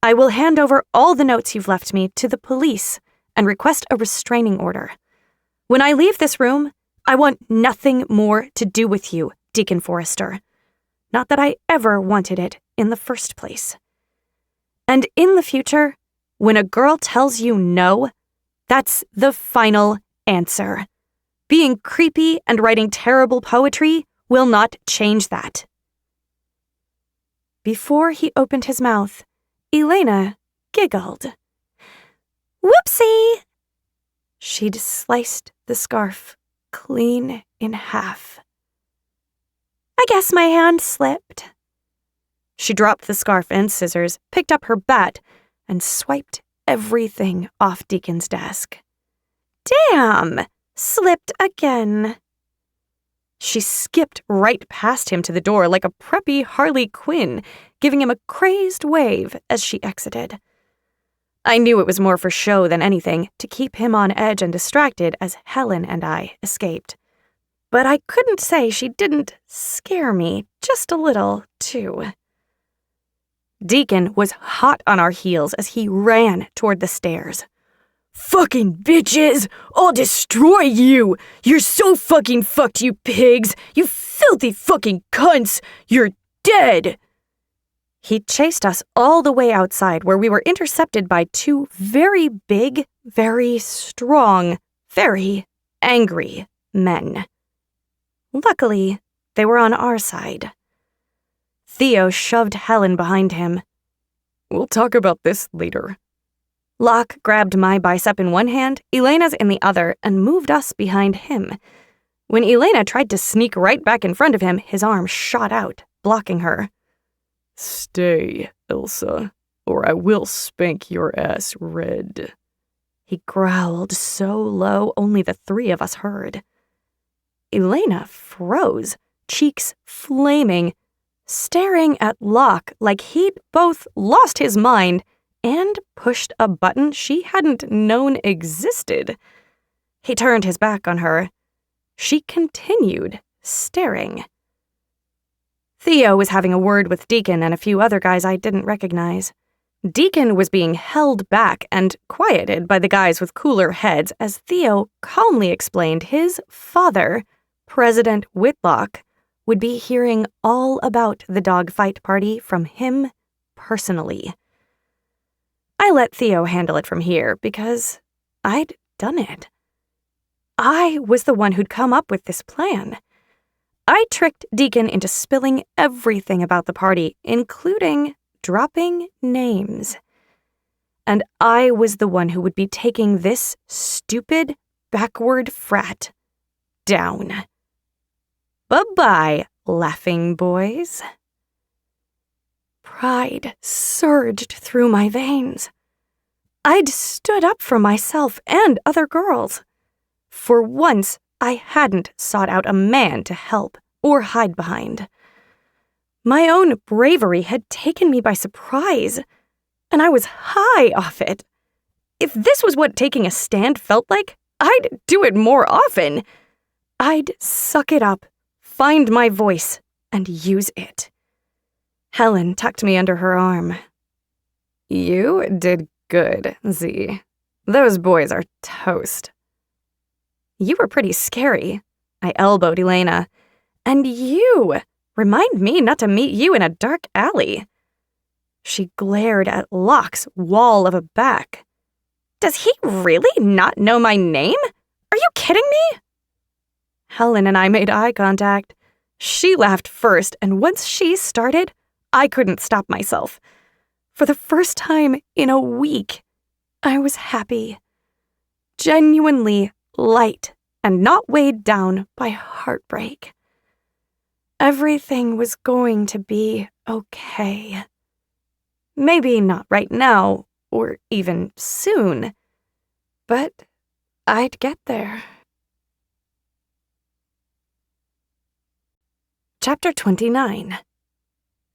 I will hand over all the notes you've left me to the police and request a restraining order. When I leave this room, I want nothing more to do with you, Deacon Forrester. Not that I ever wanted it in the first place. And in the future, when a girl tells you no, that's the final answer. Being creepy and writing terrible poetry will not change that. Before he opened his mouth, Elena giggled. Whoopsie! She'd sliced the scarf clean in half. I guess my hand slipped. She dropped the scarf and scissors, picked up her bat, and swiped everything off Deacon's desk. Damn! Slipped again. She skipped right past him to the door like a preppy Harley Quinn, giving him a crazed wave as she exited. I knew it was more for show than anything, to keep him on edge and distracted as Helen and I escaped. But I couldn't say she didn't scare me just a little, too. Deacon was hot on our heels as he ran toward the stairs. Fucking bitches! I'll destroy you! You're so fucking fucked, you pigs! You filthy fucking cunts! You're dead! He chased us all the way outside, where we were intercepted by two very big, very strong, very angry men. Luckily, they were on our side. Theo shoved Helen behind him. We'll talk about this later. Locke grabbed my bicep in one hand, Elena's in the other, and moved us behind him. When Elena tried to sneak right back in front of him, his arm shot out, blocking her. Stay, Elsa, or I will spank your ass red. He growled so low only the three of us heard. Elena froze, cheeks flaming, staring at Locke like he'd both lost his mind and pushed a button she hadn't known existed. He turned his back on her. She continued staring. Theo was having a word with Deacon and a few other guys I didn't recognize. Deacon was being held back and quieted by the guys with cooler heads as Theo calmly explained his father, President Whitlock, would be hearing all about the dogfight party from him personally. I let Theo handle it from here because I'd done it. I was the one who'd come up with this plan. I tricked Deacon into spilling everything about the party, including dropping names. And I was the one who would be taking this stupid, backward frat down. Bye-bye, laughing boys. Pride surged through my veins. I'd stood up for myself and other girls. For once, I hadn't sought out a man to help or hide behind. My own bravery had taken me by surprise, and I was high off it. If this was what taking a stand felt like, I'd do it more often. I'd suck it up, find my voice, and use it. Helen tucked me under her arm. You did good, Z. Those boys are toast. You were pretty scary. I elbowed Elena. And you! Remind me not to meet you in a dark alley. She glared at Locke's wall of a back. Does he really not know my name? Are you kidding me? Helen and I made eye contact. She laughed first, and once she started, I couldn't stop myself. For the first time in a week, I was happy. Genuinely light and not weighed down by heartbreak. Everything was going to be okay. Maybe not right now, or even soon, but I'd get there. Chapter 29.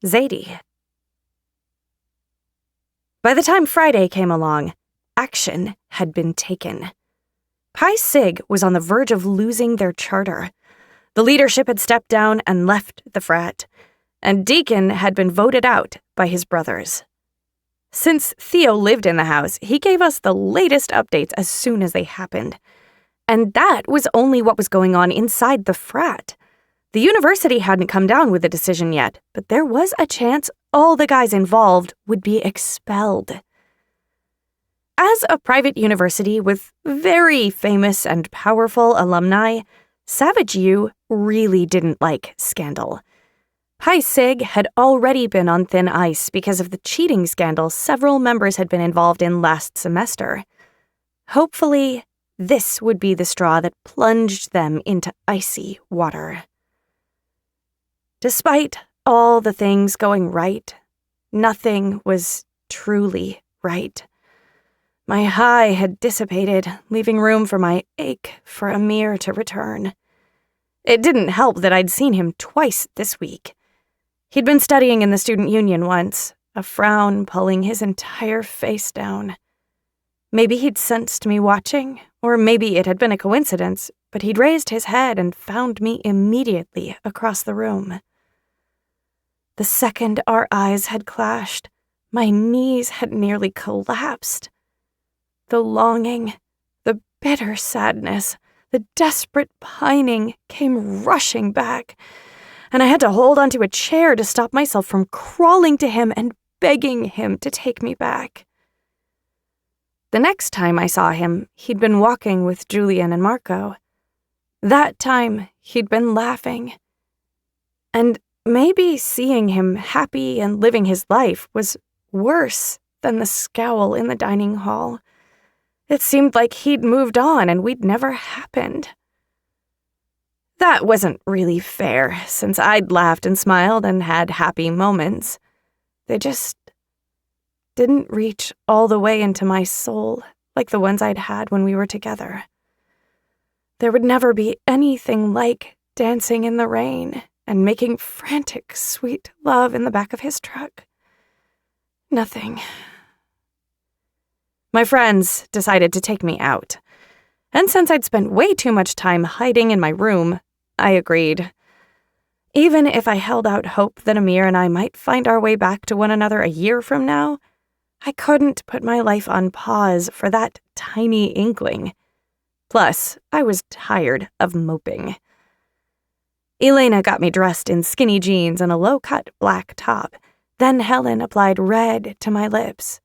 Zadie. By the time Friday came along, action had been taken. Pi Sig was on the verge of losing their charter. The leadership had stepped down and left the frat, and Deacon had been voted out by his brothers. Since Theo lived in the house, he gave us the latest updates as soon as they happened. And that was only what was going on inside the frat. The university hadn't come down with a decision yet, but there was a chance all the guys involved would be expelled. As a private university with very famous and powerful alumni, Savage U really didn't like scandal. Pi Sig had already been on thin ice because of the cheating scandal several members had been involved in last semester. Hopefully, this would be the straw that plunged them into icy water. Despite all the things going right, nothing was truly right. My high had dissipated, leaving room for my ache for Amir to return. It didn't help that I'd seen him twice this week. He'd been studying in the student union once, a frown pulling his entire face down. Maybe he'd sensed me watching, or maybe it had been a coincidence, but he'd raised his head and found me immediately across the room. The second our eyes had clashed, my knees had nearly collapsed. The longing, the bitter sadness, the desperate pining came rushing back, and I had to hold onto a chair to stop myself from crawling to him and begging him to take me back. The next time I saw him, he'd been walking with Julian and Marco. That time, he'd been laughing. And maybe seeing him happy and living his life was worse than the scowl in the dining hall. It seemed like he'd moved on and we'd never happened. That wasn't really fair, since I'd laughed and smiled and had happy moments. They just didn't reach all the way into my soul like the ones I'd had when we were together. There would never be anything like dancing in the rain and making frantic, sweet love in the back of his truck. Nothing. My friends decided to take me out. And since I'd spent way too much time hiding in my room, I agreed. Even if I held out hope that Amir and I might find our way back to one another a year from now, I couldn't put my life on pause for that tiny inkling. Plus, I was tired of moping. Elena got me dressed in skinny jeans and a low-cut black top. Then Helen applied red to my lips.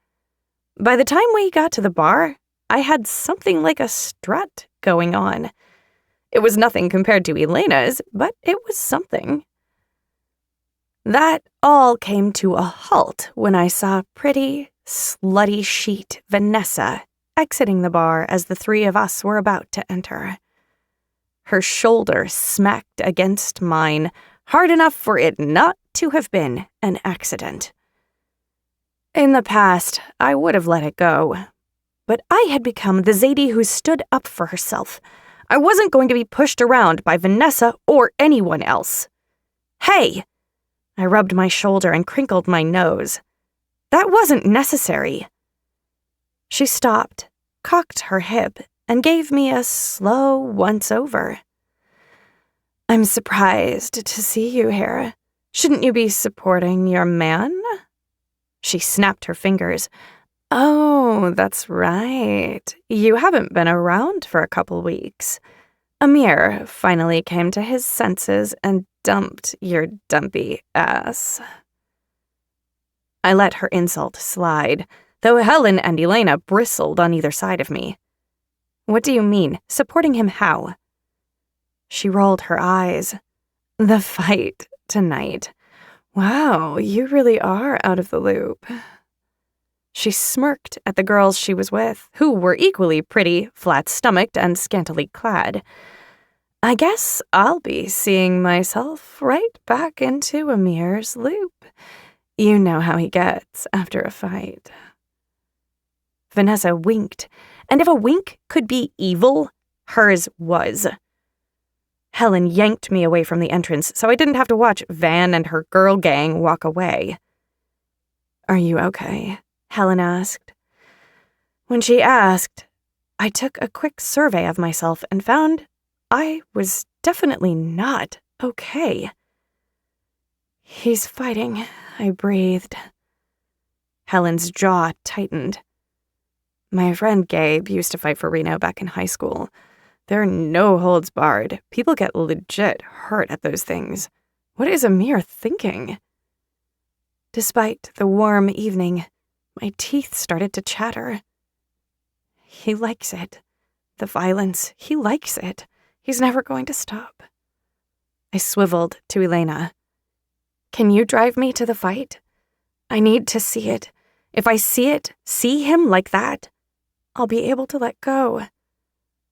By the time we got to the bar, I had something like a strut going on. It was nothing compared to Elena's, but it was something. That all came to a halt when I saw pretty, slutty sheet Vanessa exiting the bar as the three of us were about to enter. Her shoulder smacked against mine, hard enough for it not to have been an accident. In the past, I would have let it go. But I had become the Zadie who stood up for herself. I wasn't going to be pushed around by Vanessa or anyone else. Hey! I rubbed my shoulder and crinkled my nose. That wasn't necessary. She stopped, cocked her hip, and gave me a slow once-over. I'm surprised to see you here. Shouldn't you be supporting your man? She snapped her fingers. Oh, that's right. You haven't been around for a couple weeks. Amir finally came to his senses and dumped your dumpy ass. I let her insult slide, though Helen and Elena bristled on either side of me. What do you mean, supporting him how? She rolled her eyes. The fight tonight. Wow, you really are out of the loop. She smirked at the girls she was with, who were equally pretty, flat-stomached, and scantily clad. I guess I'll be seeing myself right back into Amir's loop. You know how he gets after a fight. Vanessa winked, and if a wink could be evil, hers was. Helen yanked me away from the entrance so I didn't have to watch Van and her girl gang walk away. Are you okay? Helen asked. When she asked, I took a quick survey of myself and found I was definitely not okay. He's fighting, I breathed. Helen's jaw tightened. My friend Gabe used to fight for Reno back in high school. There are no holds barred. People get legit hurt at those things. What is Amir thinking? Despite the warm evening, my teeth started to chatter. He likes it. The violence, he likes it. He's never going to stop. I swiveled to Elena. Can you drive me to the fight? I need to see it. If I see him like that, I'll be able to let go.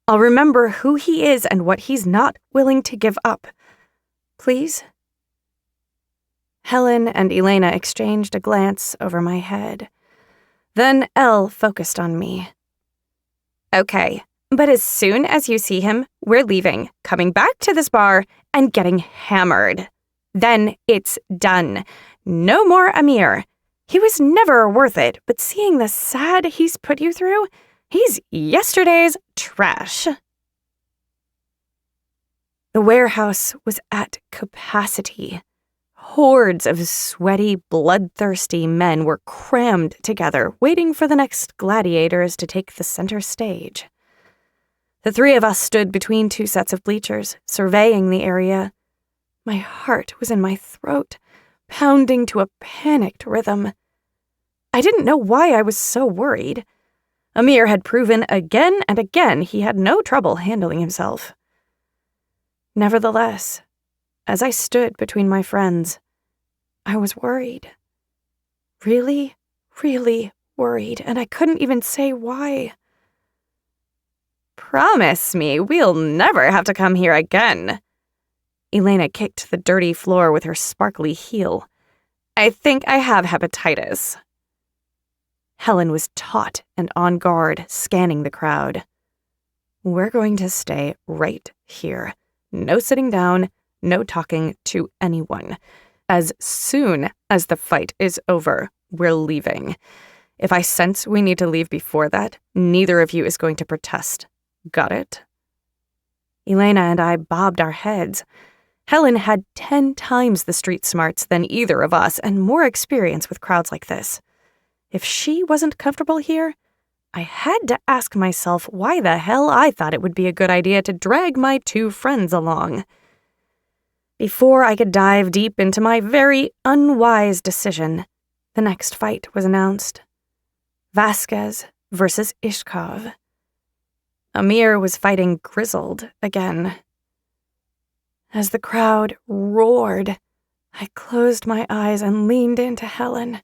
I'll remember who he is and what he's not willing to give up. Please? Helen and Elena exchanged a glance over my head. Then Elle focused on me. Okay, but as soon as you see him, we're leaving, coming back to this bar, and getting hammered. Then it's done. No more Amir. He was never worth it, but seeing the sad he's put you through, he's yesterday's trash. The warehouse was at capacity. Hordes of sweaty, bloodthirsty men were crammed together, waiting for the next gladiators to take the center stage. The three of us stood between two sets of bleachers, surveying the area. My heart was in my throat, pounding to a panicked rhythm. I didn't know why I was so worried. Amir had proven again and again he had no trouble handling himself. Nevertheless, as I stood between my friends, I was worried. Really, really worried, and I couldn't even say why. Promise me we'll never have to come here again. Elena kicked the dirty floor with her sparkly heel. I think I have hepatitis. Helen was taut and on guard, scanning the crowd. We're going to stay right here. No sitting down, no talking to anyone. As soon as the fight is over, we're leaving. If I sense we need to leave before that, neither of you is going to protest. Got it? Elena and I bobbed our heads. Helen had 10 times the street smarts than either of us and more experience with crowds like this. If she wasn't comfortable here, I had to ask myself why the hell I thought it would be a good idea to drag my two friends along. Before I could dive deep into my very unwise decision, the next fight was announced. Vasquez versus Ishkov. Amir was fighting Grizzled again. As the crowd roared, I closed my eyes and leaned into Helen.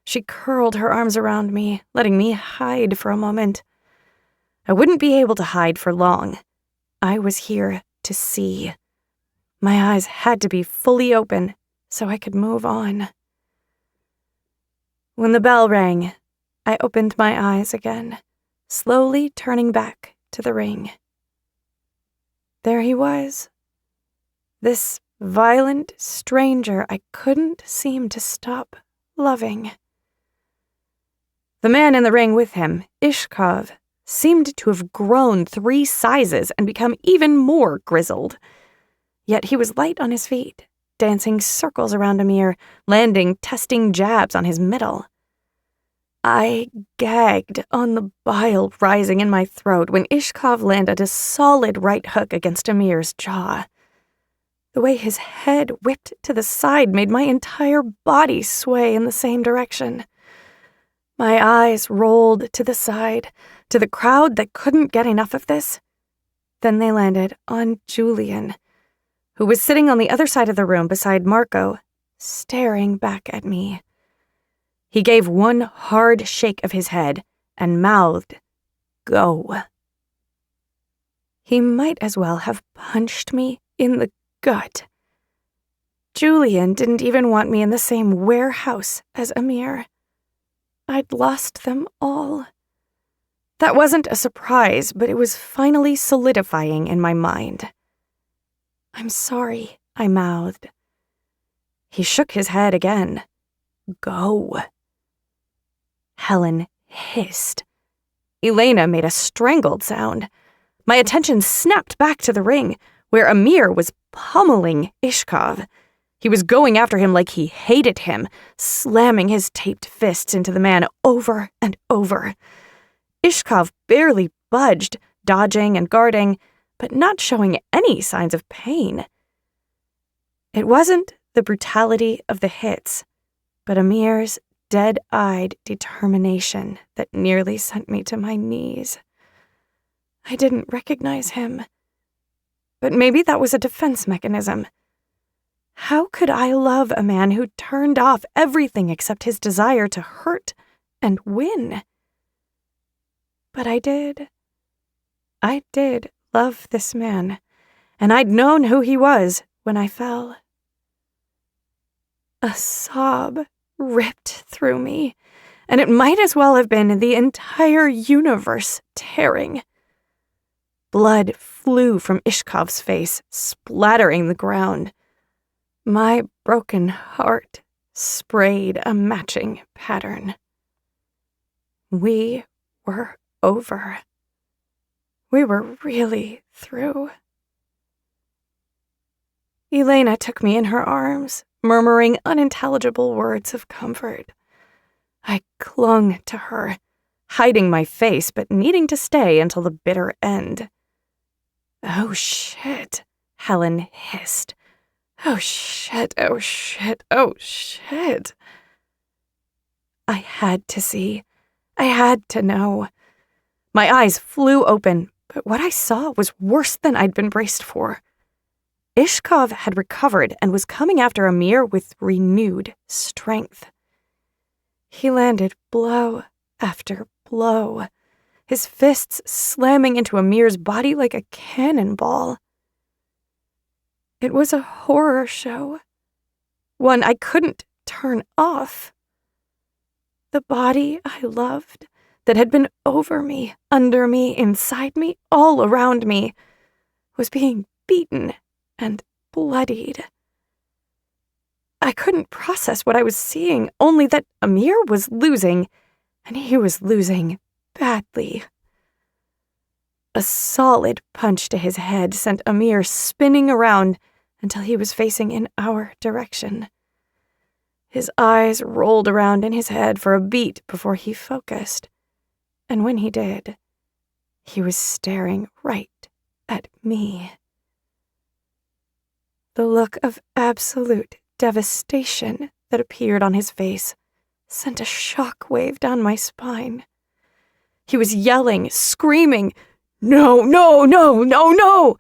She curled her arms around me, letting me hide for a moment. I wouldn't be able to hide for long. I was here to see. My eyes had to be fully open so I could move on. When the bell rang, I opened my eyes again, slowly turning back to the ring. There he was. This violent stranger I couldn't seem to stop loving. The man in the ring with him, Ishkov, seemed to have grown 3 sizes and become even more grizzled. Yet he was light on his feet, dancing circles around Amir, landing testing jabs on his middle. I gagged on the bile rising in my throat when Ishkov landed a solid right hook against Amir's jaw. The way his head whipped to the side made my entire body sway in the same direction. My eyes rolled to the side, to the crowd that couldn't get enough of this. Then they landed on Julian, who was sitting on the other side of the room beside Marco, staring back at me. He gave one hard shake of his head and mouthed, "Go." He might as well have punched me in the gut. Julian didn't even want me in the same warehouse as Amir. I'd lost them all. That wasn't a surprise, but it was finally solidifying in my mind. "I'm sorry," I mouthed. He shook his head again. "Go." Helen hissed. Elena made a strangled sound. My attention snapped back to the ring, where Amir was pummeling Ishkov. He was going after him like he hated him, slamming his taped fists into the man over and over. Ishkov barely budged, dodging and guarding, but not showing any signs of pain. It wasn't the brutality of the hits, but Amir's dead-eyed determination that nearly sent me to my knees. I didn't recognize him, but maybe that was a defense mechanism. How could I love a man who turned off everything except his desire to hurt and win? But I did. I did love this man, and I'd known who he was when I fell. A sob ripped through me, and it might as well have been the entire universe tearing. Blood flew from Ishkov's face, splattering the ground. My broken heart sprayed a matching pattern. We were over. We were really through. Elena took me in her arms, murmuring unintelligible words of comfort. I clung to her, hiding my face but needing to stay until the bitter end. "Oh shit," Helen hissed. "Oh shit, oh shit, oh shit." I had to see. I had to know. My eyes flew open, but what I saw was worse than I'd been braced for. Ishkov had recovered and was coming after Amir with renewed strength. He landed blow after blow, his fists slamming into Amir's body like a cannonball. It was a horror show, one I couldn't turn off. The body I loved, that had been over me, under me, inside me, all around me, was being beaten and bloodied. I couldn't process what I was seeing, only that Amir was losing, and he was losing badly. A solid punch to his head sent Amir spinning around until he was facing in our direction. His eyes rolled around in his head for a beat before he focused, and when he did, he was staring right at me. The look of absolute devastation that appeared on his face sent a shock wave down my spine. He was yelling, screaming, "No, no, no, no, no!"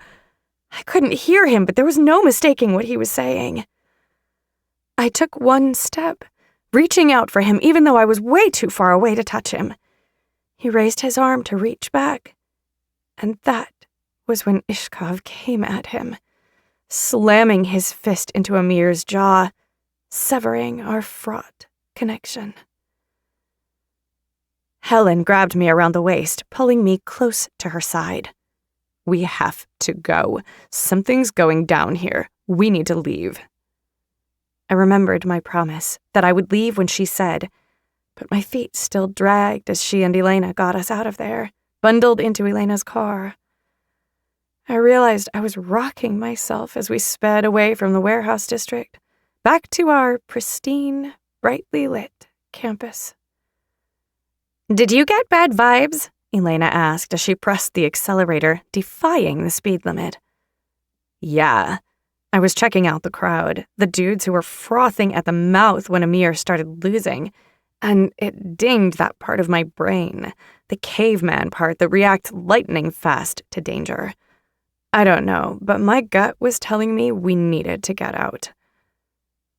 I couldn't hear him, but there was no mistaking what he was saying. I took one step, reaching out for him even though I was way too far away to touch him. He raised his arm to reach back, and that was when Ishkov came at him, slamming his fist into Amir's jaw, severing our fraught connection. Helen grabbed me around the waist, pulling me close to her side. "We have to go. Something's going down here. We need to leave." I remembered my promise that I would leave when she said, but my feet still dragged as she and Elena got us out of there, bundled into Elena's car. I realized I was rocking myself as we sped away from the warehouse district, back to our pristine, brightly lit campus. "Did you get bad vibes?" Elena asked as she pressed the accelerator, defying the speed limit. "Yeah." I was checking out the crowd, the dudes who were frothing at the mouth when Amir started losing, and it dinged that part of my brain, the caveman part that reacts lightning fast to danger. I don't know, but my gut was telling me we needed to get out.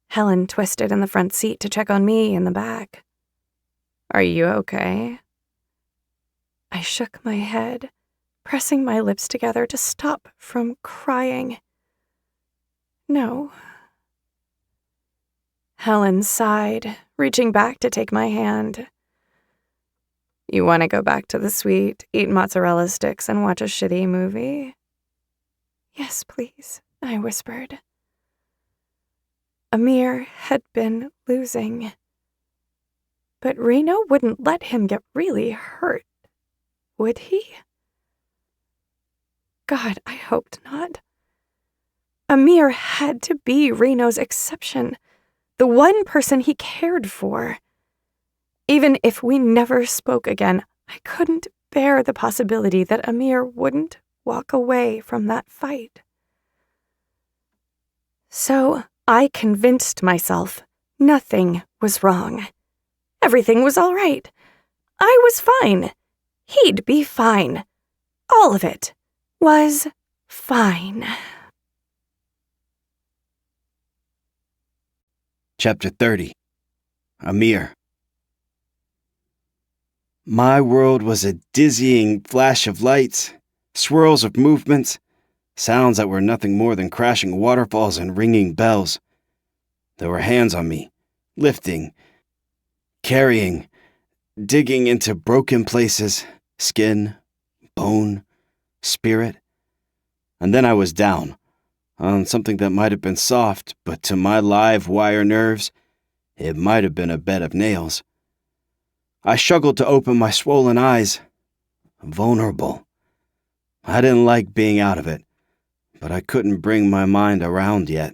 Helen twisted in the front seat to check on me in the back. "Are you okay?" I shook my head, pressing my lips together to stop from crying. "No." Helen sighed, reaching back to take my hand. "You want to go back to the suite, eat mozzarella sticks, and watch a shitty movie?" "Yes, please," I whispered. Amir had been losing, but Reno wouldn't let him get really hurt, would he? God, I hoped not. Amir had to be Reno's exception, the one person he cared for. Even if we never spoke again, I couldn't bear the possibility that Amir wouldn't walk away from that fight. So I convinced myself nothing was wrong. Everything was all right. I was fine. He'd be fine. All of it was fine. Chapter 30. Amir. My world was a dizzying flash of lights, swirls of movements, sounds that were nothing more than crashing waterfalls and ringing bells. There were hands on me, lifting, carrying, digging into broken places, skin, bone, spirit. And then I was down, on something that might have been soft, but to my live wire nerves, it might have been a bed of nails. I struggled to open my swollen eyes. Vulnerable. I didn't like being out of it, but I couldn't bring my mind around yet.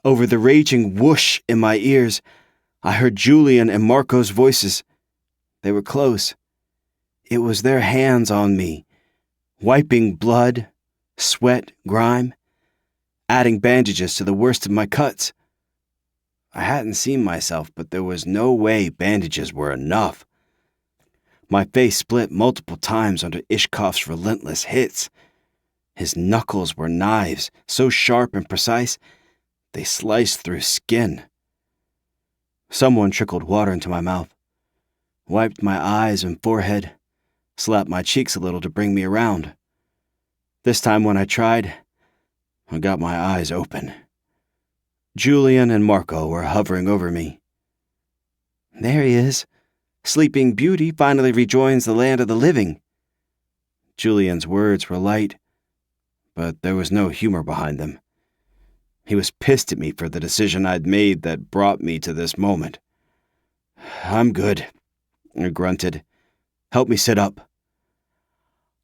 Over the raging whoosh in my ears, I heard Julian and Marco's voices. They were close. It was their hands on me, wiping blood, sweat, grime, adding bandages to the worst of my cuts. I hadn't seen myself, but there was no way bandages were enough. My face split multiple times under Ishkov's relentless hits. His knuckles were knives, so sharp and precise, they sliced through skin. Someone trickled water into my mouth, wiped my eyes and forehead, slapped my cheeks a little to bring me around. This time when I tried, I got my eyes open. Julian and Marco were hovering over me. There he is. Sleeping Beauty finally rejoins the land of the living. Julian's words were light, but there was no humor behind them. He was pissed at me for the decision I'd made that brought me to this moment. I'm good, I grunted. Help me sit up.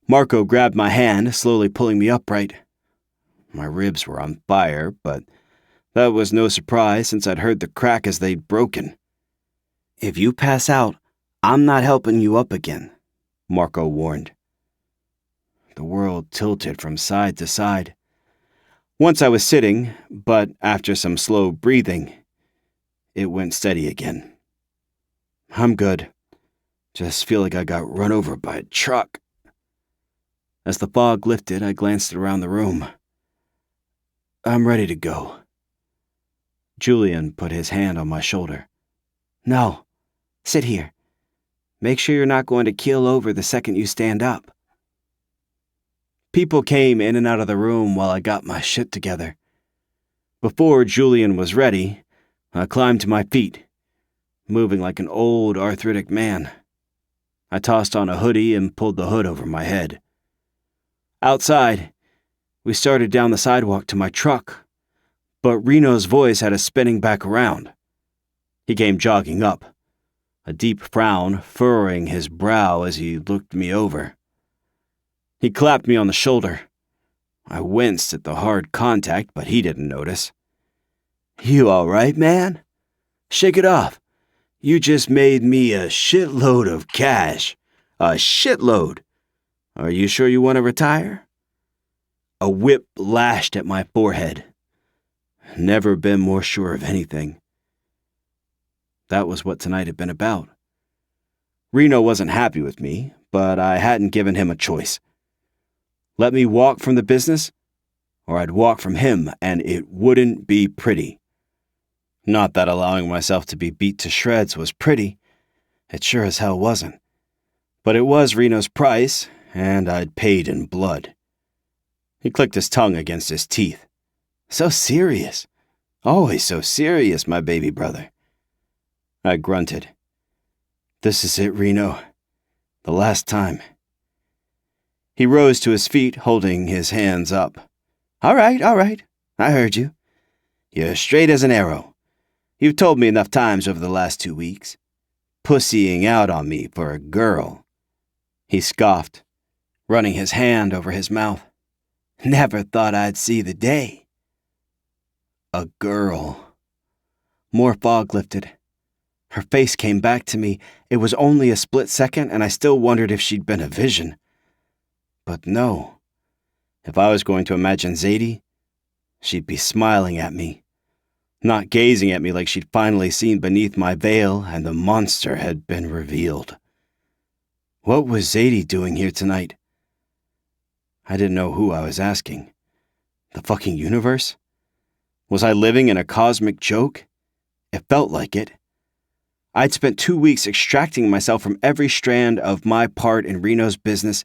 Marco grabbed my hand, slowly pulling me upright. My ribs were on fire, but that was no surprise since I'd heard the crack as they'd broken. If you pass out, I'm not helping you up again, Marco warned. The world tilted from side to side. Once I was sitting, but after some slow breathing, it went steady again. I'm good. Just feel like I got run over by a truck. As the fog lifted, I glanced around the room. I'm ready to go. Julian put his hand on my shoulder. No, sit here. Make sure you're not going to keel over the second you stand up. People came in and out of the room while I got my shit together. Before Julian was ready, I climbed to my feet, moving like an old arthritic man. I tossed on a hoodie and pulled the hood over my head. Outside, we started down the sidewalk to my truck, but Reno's voice had us spinning back around. He came jogging up, a deep frown furrowing his brow as he looked me over. He clapped me on the shoulder. I winced at the hard contact, but he didn't notice. You all right, man? Shake it off. You just made me a shitload of cash. A shitload. Are you sure you want to retire? A whip lashed at my forehead. Never been more sure of anything. That was what tonight had been about. Reno wasn't happy with me, but I hadn't given him a choice. Let me walk from the business, or I'd walk from him, and it wouldn't be pretty. Not that allowing myself to be beat to shreds was pretty. It sure as hell wasn't. But it was Reno's price, and I'd paid in blood. He clicked his tongue against his teeth. So serious. Always so serious, my baby brother. I grunted. This is it, Reno. The last time. He rose to his feet, holding his hands up. All right. I heard you. You're straight as an arrow. You've told me enough times over the last 2 weeks. Pussying out on me for a girl. He scoffed, running his hand over his mouth. Never thought I'd see the day. A girl. More fog lifted. Her face came back to me. It was only a split second, and I still wondered if she'd been a vision. But no, If I was going to imagine Zadie, she'd be smiling at me, not gazing at me like she'd finally seen beneath my veil and the monster had been revealed. What was Zadie doing here tonight? I didn't know who I was asking. The fucking universe? Was I living in a cosmic joke? It felt like it. I'd spent 2 weeks extracting myself from every strand of my part in Reno's business,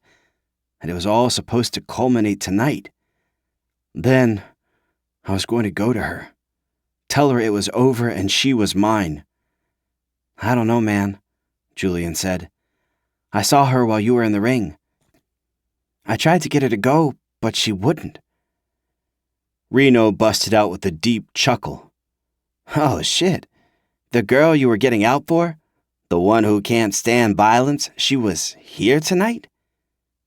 and it was all supposed to culminate tonight. Then, I was going to go to her, tell her it was over and she was mine. I don't know, man, Julian said. I saw her while you were in the ring. I tried to get her to go, but she wouldn't. Reno busted out with a deep chuckle. Oh, shit. The girl you were getting out for? The one who can't stand violence? She was here tonight?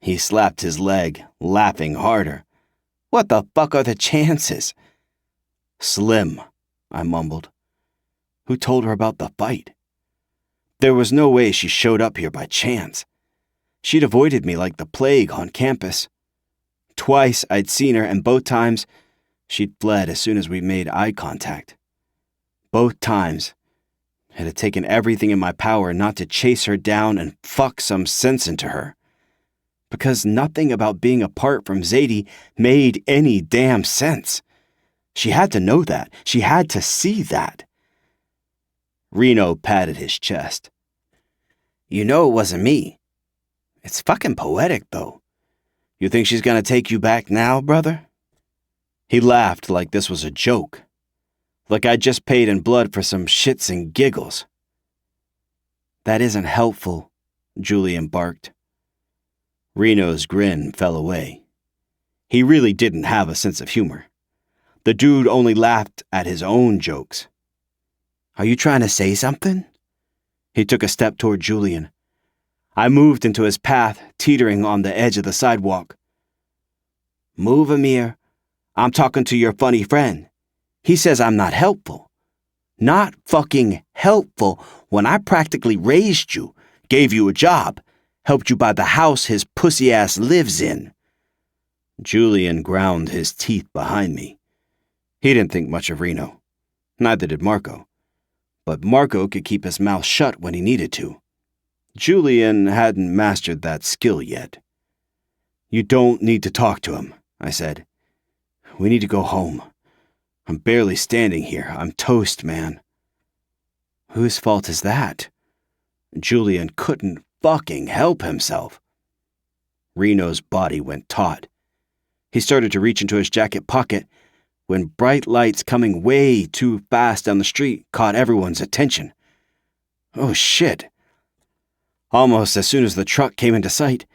He slapped his leg, laughing harder. What the fuck are the chances? Slim, I mumbled. Who told her about the fight? There was no way she showed up here by chance. She'd avoided me like the plague on campus. Twice I'd seen her, and both times she'd fled as soon as we made eye contact. Both times, it had taken everything in my power not to chase her down and fuck some sense into her. Because nothing about being apart from Zadie made any damn sense. She had to know that. She had to see that. Reno patted his chest. You know it wasn't me. It's fucking poetic, though. You think she's gonna take you back now, brother? He laughed like this was a joke. Like I'd just paid in blood for some shits and giggles. That isn't helpful, Julian barked. Reno's grin fell away. He really didn't have a sense of humor. The dude only laughed at his own jokes. Are you trying to say something? He took a step toward Julian. I moved into his path, teetering on the edge of the sidewalk. Move, Amir. I'm talking to your funny friend. He says I'm not helpful. Not fucking helpful when I practically raised you, gave you a job, helped you buy the house his pussy ass lives in. Julian ground his teeth behind me. He didn't think much of Reno. Neither did Marco. But Marco could keep his mouth shut when he needed to. Julian hadn't mastered that skill yet. You don't need to talk to him, I said. We need to go home. I'm barely standing here. I'm toast, man. Whose fault is that? Julian couldn't fucking help himself. Reno's body went taut. He started to reach into his jacket pocket when bright lights coming way too fast down the street caught everyone's attention. Oh, shit. Almost as soon as the truck came into sight,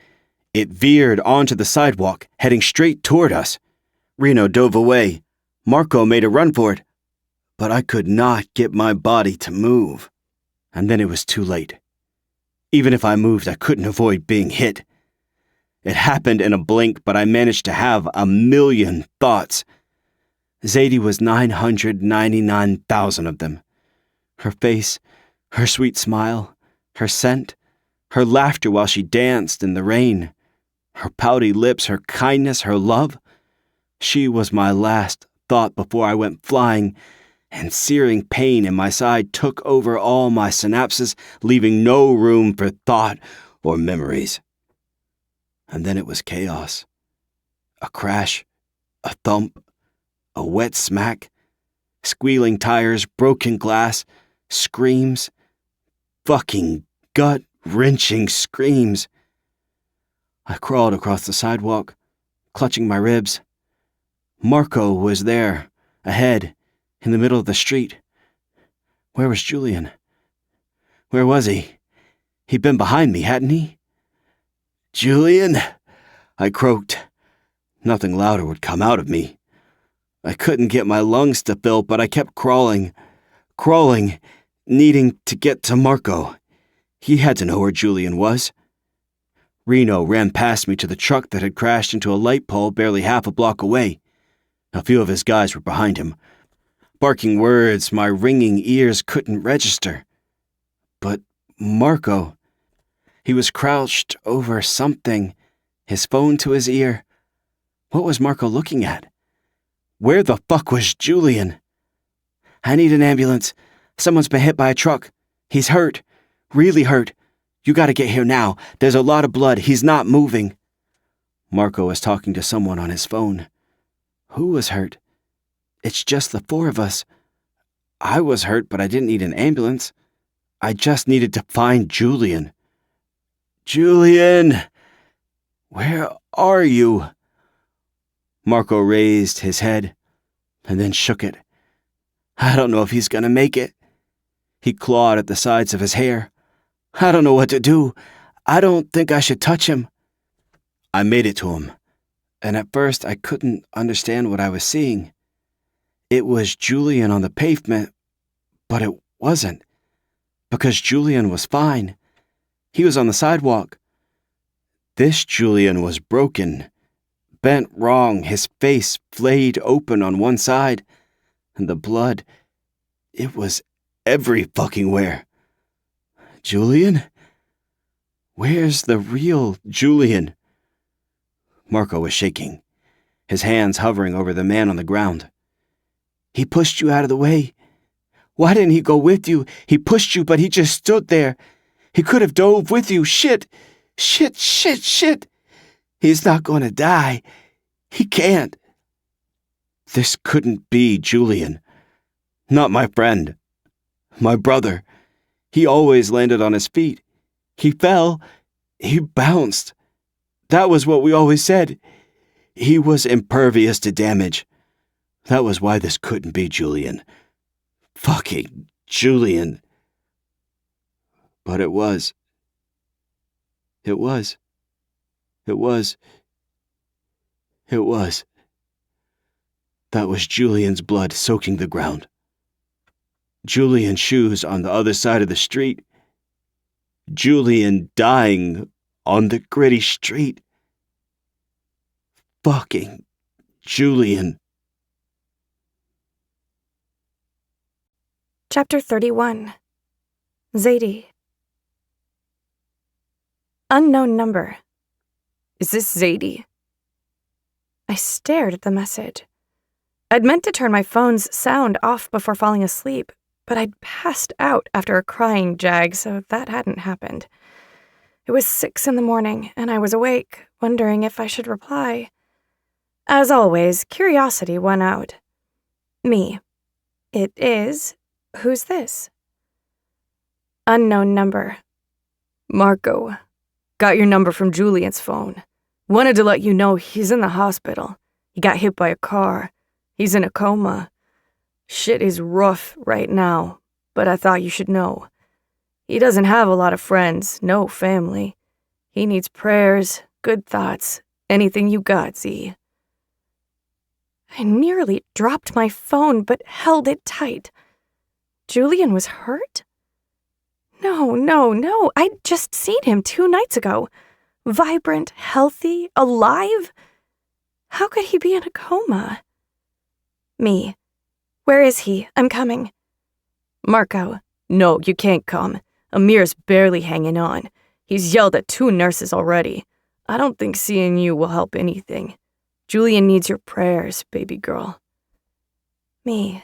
it veered onto the sidewalk, heading straight toward us. Reno dove away. Marco made a run for it, but I could not get my body to move. And then it was too late. Even if I moved, I couldn't avoid being hit. It happened in a blink, but I managed to have a million thoughts. Zadie was 999,000 of them. Her face, her sweet smile, her scent, her laughter while she danced in the rain, her pouty lips, her kindness, her love. She was my last thought before I went flying, and searing pain in my side took over all my synapses, leaving no room for thought or memories. And then it was chaos. A crash, a thump, a wet smack, squealing tires, broken glass, screams, fucking gut-wrenching screams. I crawled across the sidewalk, clutching my ribs. Marco was there, ahead, in the middle of the street. Where was Julian? Where was he? He'd been behind me, hadn't he? Julian, I croaked. Nothing louder would come out of me. I couldn't get my lungs to fill, but I kept crawling, needing to get to Marco. He had to know where Julian was. Reno ran past me to the truck that had crashed into a light pole barely half a block away. A few of his guys were behind him, barking words my ringing ears couldn't register. But Marco, he was crouched over something, his phone to his ear. What was Marco looking at? Where the fuck was Julian? I need an ambulance. Someone's been hit by a truck. He's hurt. Really hurt. You gotta get here now. There's a lot of blood. He's not moving. Marco was talking to someone on his phone. Who was hurt? It's just the four of us. I was hurt, but I didn't need an ambulance. I just needed to find Julian. Julian! Where are you? Marco raised his head and then shook it. I don't know if he's gonna make it. He clawed at the sides of his hair. I don't know what to do. I don't think I should touch him. I made it to him, and at first I couldn't understand what I was seeing. It was Julian on the pavement, but it wasn't, because Julian was fine. He was on the sidewalk. This Julian was broken, bent wrong, his face flayed open on one side, and the blood, it was every fucking where. Julian? Where's the real Julian? Marco was shaking, his hands hovering over the man on the ground. He pushed you out of the way. Why didn't he go with you? He pushed you, but he just stood there. He could have dove with you. Shit. He's not going to die. He can't. This couldn't be Julian. Not my friend. My brother. He always landed on his feet. He fell. He bounced. That was what we always said. He was impervious to damage. That was why this couldn't be Julian. Fucking Julian. But it was. It was. It was. It was. That was Julian's blood soaking the ground. Julian's shoes on the other side of the street. Julian dying on the gritty street. Fucking Julian. Chapter 31. Zadie. Unknown number. Is this Zadie? I stared at the message. I'd meant to turn my phone's sound off before falling asleep, but I'd passed out after a crying jag, so that hadn't happened. It was 6 a.m, and I was awake, wondering if I should reply. As always, curiosity won out. Me. It is. Who's this? Unknown number. Marco. Got your number from Julian's phone. Wanted to let you know he's in the hospital. He got hit by a car. He's in a coma. Shit is rough right now, but I thought you should know. He doesn't have a lot of friends, no family. He needs prayers, good thoughts, anything you got, Z. I nearly dropped my phone, but held it tight. Julian was hurt? No. I'd just seen him 2 nights ago. Vibrant, healthy, alive? How could he be in a coma? Me. Where is he? I'm coming. Marco. No, you can't come. Amir's barely hanging on. He's yelled at 2 nurses already. I don't think seeing you will help anything. Julian needs your prayers, baby girl. Me.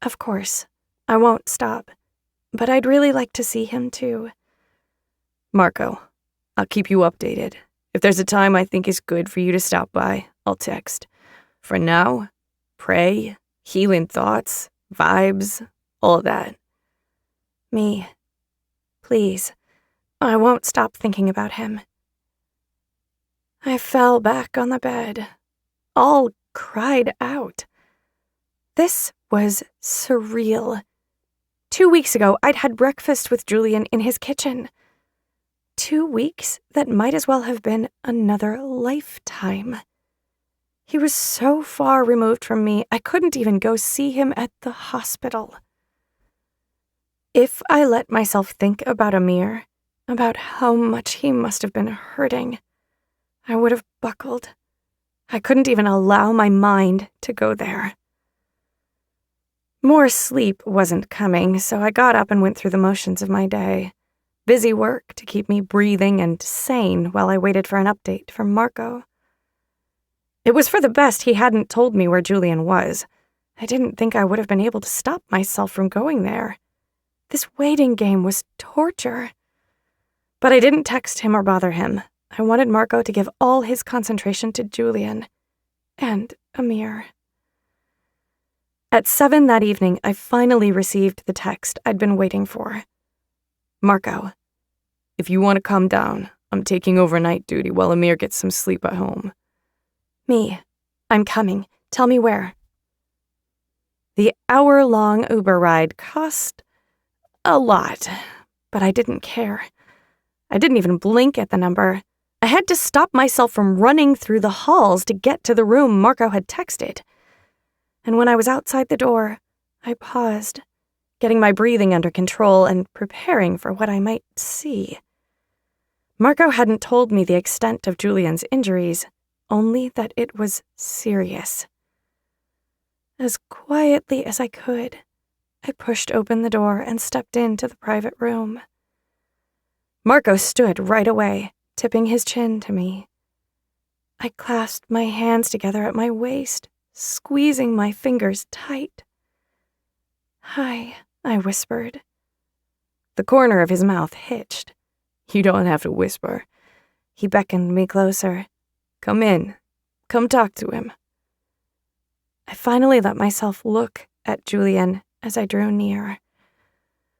Of course. I won't stop. But I'd really like to see him too. Marco, I'll keep you updated. If there's a time I think is good for you to stop by, I'll text. For now, pray, healing thoughts, vibes, all that. Me. Please. I won't stop thinking about him. I fell back on the bed. All cried out. This was surreal. 2 weeks ago, I'd had breakfast with Julian in his kitchen. 2 weeks that might as well have been another lifetime. He was so far removed from me, I couldn't even go see him at the hospital. If I let myself think about Amir, about how much he must have been hurting, I would have buckled. I couldn't even allow my mind to go there. More sleep wasn't coming, so I got up and went through the motions of my day. Busy work to keep me breathing and sane while I waited for an update from Marco. It was for the best he hadn't told me where Julian was. I didn't think I would have been able to stop myself from going there. This waiting game was torture. But I didn't text him or bother him. I wanted Marco to give all his concentration to Julian. And Amir. At 7 that evening, I finally received the text I'd been waiting for. Marco, if you want to calm down, I'm taking overnight duty while Amir gets some sleep at home. Me. I'm coming. Tell me where. The hour-long Uber ride cost a lot, but I didn't care. I didn't even blink at the number. I had to stop myself from running through the halls to get to the room Marco had texted. And when I was outside the door, I paused, getting my breathing under control and preparing for what I might see. Marco hadn't told me the extent of Julian's injuries, only that it was serious. As quietly as I could, I pushed open the door and stepped into the private room. Marco stood right away, tipping his chin to me. I clasped my hands together at my waist, squeezing my fingers tight. "Hi," I whispered. The corner of his mouth hitched. You don't have to whisper. He beckoned me closer. Come in. Come talk to him. I finally let myself look at Julian as I drew near.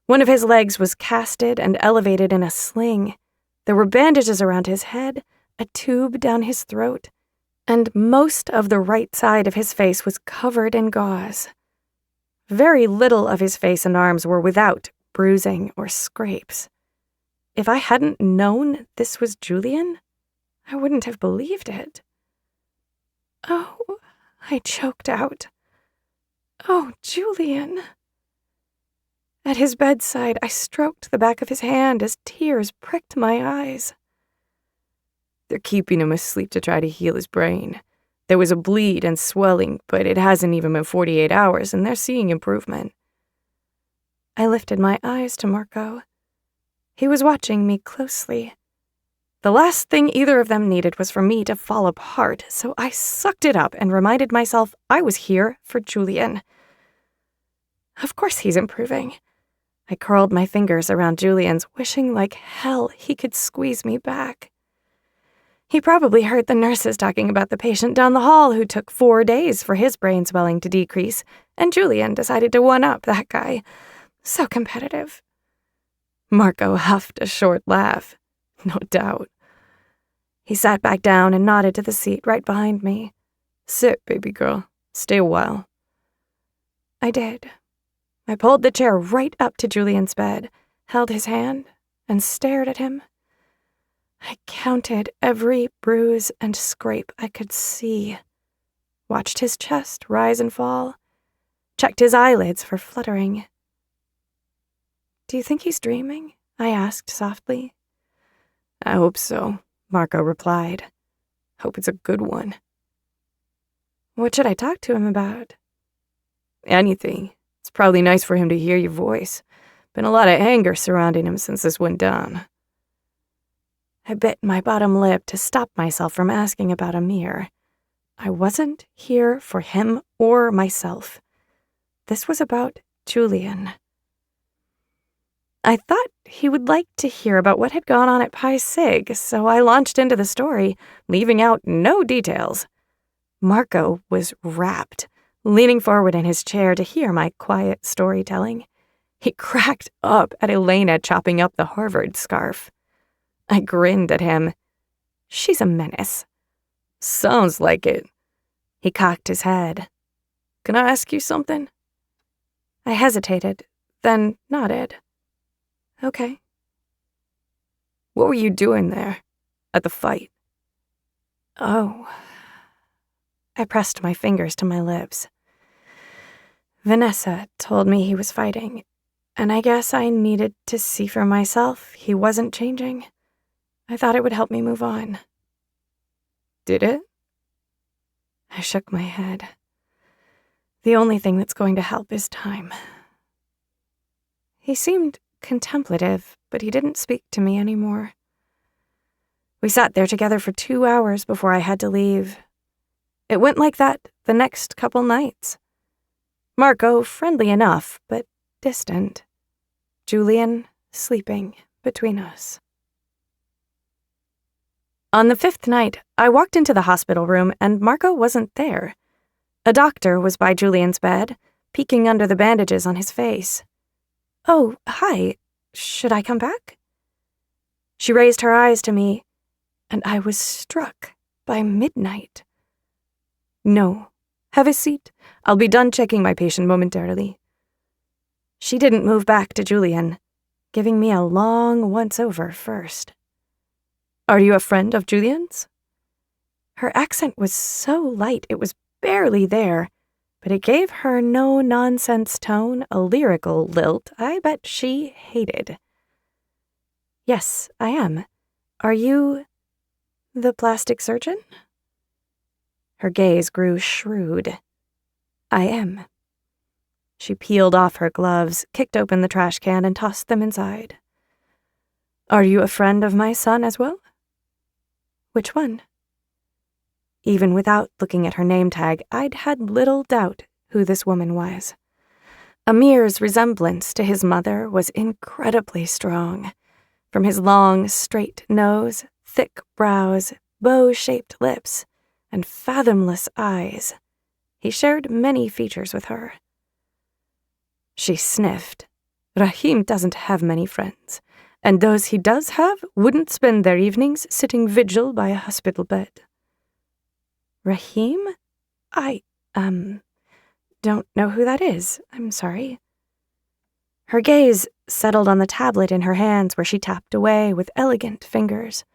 One of his legs was casted and elevated in a sling. There were bandages around his head, a tube down his throat, and most of the right side of his face was covered in gauze. Very little of his face and arms were without bruising or scrapes. If I hadn't known this was Julian, I wouldn't have believed it. "Oh," I choked out. "Oh, Julian." At his bedside, I stroked the back of his hand as tears pricked my eyes. They're keeping him asleep to try to heal his brain. There was a bleed and swelling, but it hasn't even been 48 hours, and they're seeing improvement. I lifted my eyes to Marco. He was watching me closely. The last thing either of them needed was for me to fall apart, so I sucked it up and reminded myself I was here for Julian. Of course he's improving. I curled my fingers around Julian's, wishing like hell he could squeeze me back. He probably heard the nurses talking about the patient down the hall who took 4 days for his brain swelling to decrease, and Julian decided to one-up that guy. So competitive. Marco huffed a short laugh. No doubt. He sat back down and nodded to the seat right behind me. Sit, baby girl. Stay a while. I did. I pulled the chair right up to Julian's bed, held his hand, and stared at him. I counted every bruise and scrape I could see, watched his chest rise and fall, checked his eyelids for fluttering. "Do you think he's dreaming?" I asked softly. I hope so, Marco replied. Hope it's a good one. What should I talk to him about? Anything. It's probably nice for him to hear your voice. Been a lot of anger surrounding him since this went down. I bit my bottom lip to stop myself from asking about Amir. I wasn't here for him or myself. This was about Julian. I thought he would like to hear about what had gone on at Pi Sig, so I launched into the story, leaving out no details. Marco was rapt, leaning forward in his chair to hear my quiet storytelling. He cracked up at Elena chopping up the Harvard scarf. I grinned at him. She's a menace. Sounds like it. He cocked his head. Can I ask you something? I hesitated, then nodded. Okay. What were you doing there? At the fight? Oh. I pressed my fingers to my lips. Vanessa told me he was fighting, and I guess I needed to see for myself he wasn't changing. I thought it would help me move on. Did it? I shook my head. The only thing that's going to help is time. He seemed contemplative, but he didn't speak to me anymore. We sat there together for 2 hours before I had to leave. It went like that the next couple nights. Marco friendly enough, but distant. Julian sleeping between us. On the 5th night, I walked into the hospital room and Marco wasn't there. A doctor was by Julian's bed, peeking under the bandages on his face. "Oh, hi. Should I come back?" She raised her eyes to me, and I was struck by midnight. "No. Have a seat. I'll be done checking my patient momentarily." She didn't move back to Julian, giving me a long once-over first. "Are you a friend of Julian's?" Her accent was so light it was barely there, but it gave her no-nonsense tone a lyrical lilt I bet she hated. "Yes, I am. Are you the plastic surgeon?" Her gaze grew shrewd. "I am." She peeled off her gloves, kicked open the trash can, and tossed them inside. "Are you a friend of my son as well?" "Which one?" Even without looking at her name tag, I'd had little doubt who this woman was. Amir's resemblance to his mother was incredibly strong. From his long, straight nose, thick brows, bow-shaped lips, and fathomless eyes, he shared many features with her. She sniffed. "Rahim doesn't have many friends, and those he does have wouldn't spend their evenings sitting vigil by a hospital bed." "Rahim? I don't know who that is. I'm sorry." Her gaze settled on the tablet in her hands where she tapped away with elegant fingers,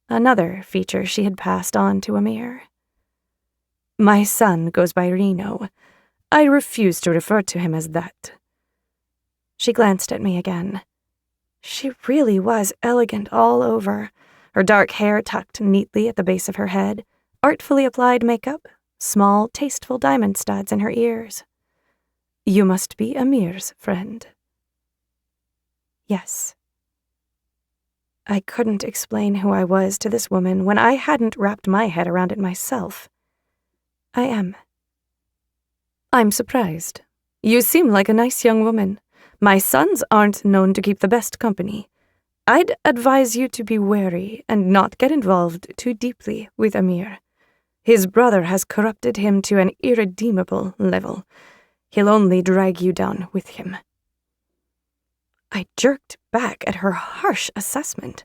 another feature she had passed on to Amir. "My son goes by Reno. I refuse to refer to him as that." She glanced at me again. She really was elegant all over, her dark hair tucked neatly at the base of her head, artfully applied makeup, small, tasteful diamond studs in her ears. "You must be Amir's friend." "Yes." I couldn't explain who I was to this woman when I hadn't wrapped my head around it myself. "I am." "I'm surprised. You seem like a nice young woman. My sons aren't known to keep the best company. I'd advise you to be wary and not get involved too deeply with Amir. His brother has corrupted him to an irredeemable level. He'll only drag you down with him." I jerked back at her harsh assessment.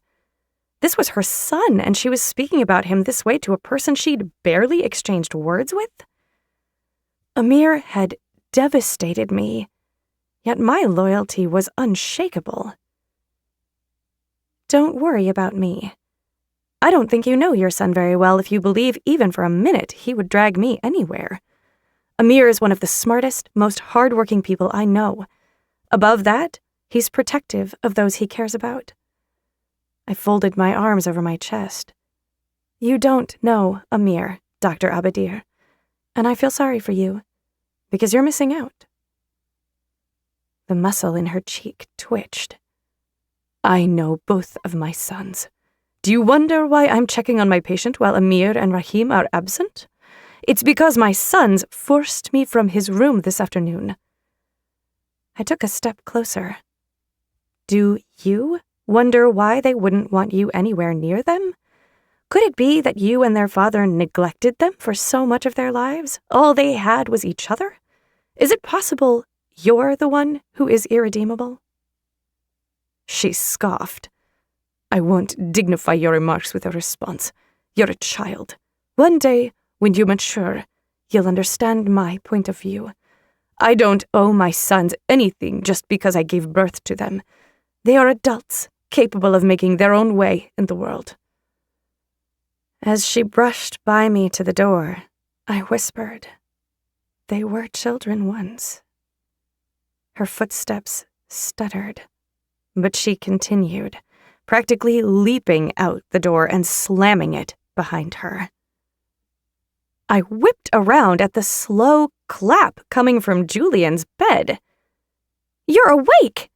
This was her son, and she was speaking about him this way to a person she'd barely exchanged words with? Amir had devastated me, yet my loyalty was unshakable. "Don't worry about me. I don't think you know your son very well if you believe even for a minute he would drag me anywhere. Amir is one of the smartest, most hard-working people I know. Above that, he's protective of those he cares about." I folded my arms over my chest. "You don't know Amir, Dr. Abadir, and I feel sorry for you, because you're missing out." The muscle in her cheek twitched. "I know both of my sons. Do you wonder why I'm checking on my patient while Amir and Rahim are absent? It's because my sons forced me from his room this afternoon." I took a step closer. "Do you wonder why they wouldn't want you anywhere near them? Could it be that you and their father neglected them for so much of their lives? All they had was each other? Is it possible you're the one who is irredeemable?" She scoffed. "I won't dignify your remarks with a response. You're a child. One day, when you mature, you'll understand my point of view. I don't owe my sons anything just because I gave birth to them. They are adults, capable of making their own way in the world." As she brushed by me to the door, I whispered, "They were children once." Her footsteps stuttered, but she continued, practically leaping out the door and slamming it behind her. I whipped around at the slow clap coming from Julian's bed. "You're awake!"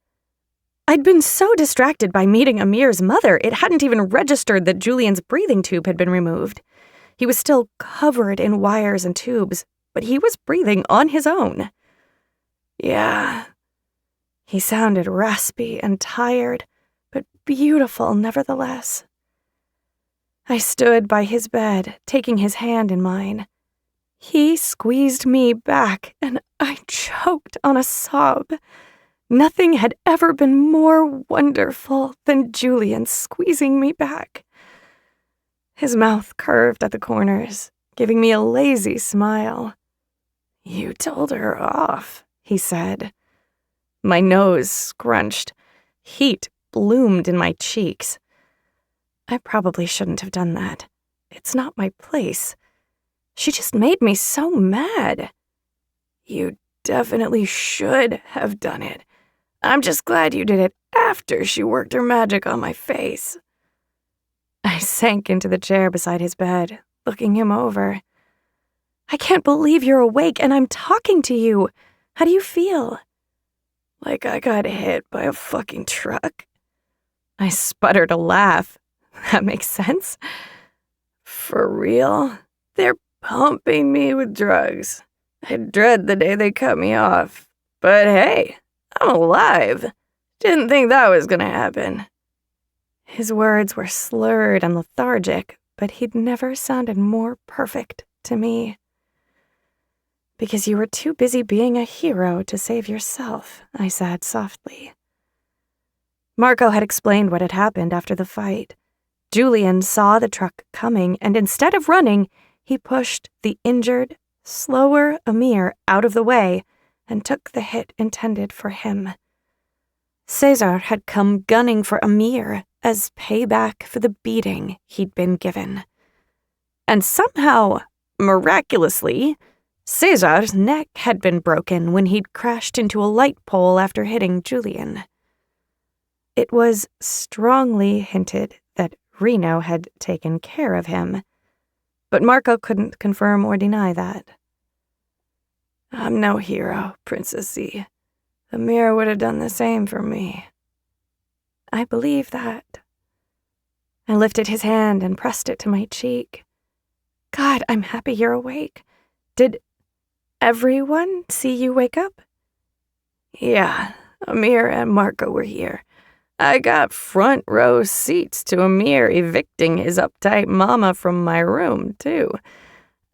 I'd been so distracted by meeting Amir's mother, it hadn't even registered that Julian's breathing tube had been removed. He was still covered in wires and tubes, but he was breathing on his own. Yeah. He sounded raspy and tired, but beautiful nevertheless. I stood by his bed, taking his hand in mine. He squeezed me back, and I choked on a sob. Nothing had ever been more wonderful than Julian squeezing me back. His mouth curved at the corners, giving me a lazy smile. "You told her off," he said. My nose scrunched. Heat bloomed in my cheeks. I probably shouldn't have done that. It's not my place. She just made me so mad. "You definitely should have done it. I'm just glad you did it after she worked her magic on my face." I sank into the chair beside his bed, looking him over. "I can't believe you're awake and I'm talking to you. How do you feel?" "Like I got hit by a fucking truck." I sputtered a laugh. That makes sense. "For real? They're pumping me with drugs. I dread the day they cut me off. But hey, I'm alive. Didn't think that was gonna happen." His words were slurred and lethargic, but he'd never sounded more perfect to me. "Because you were too busy being a hero to save yourself," I said softly. Marco had explained what had happened after the fight. Julian saw the truck coming, and instead of running, he pushed the injured, slower Amir out of the way and took the hit intended for him. Cesar had come gunning for Amir as payback for the beating he'd been given. And somehow, miraculously, Cesar's neck had been broken when he'd crashed into a light pole after hitting Julian. It was strongly hinted that Reno had taken care of him, but Marco couldn't confirm or deny that. "I'm no hero, Princess Z. Amir would have done the same for me." "I believe that." I lifted his hand and pressed it to my cheek. "God, I'm happy you're awake. Did everyone see you wake up?" "Yeah, Amir and Marco were here. I got front row seats to Amir evicting his uptight mama from my room, too.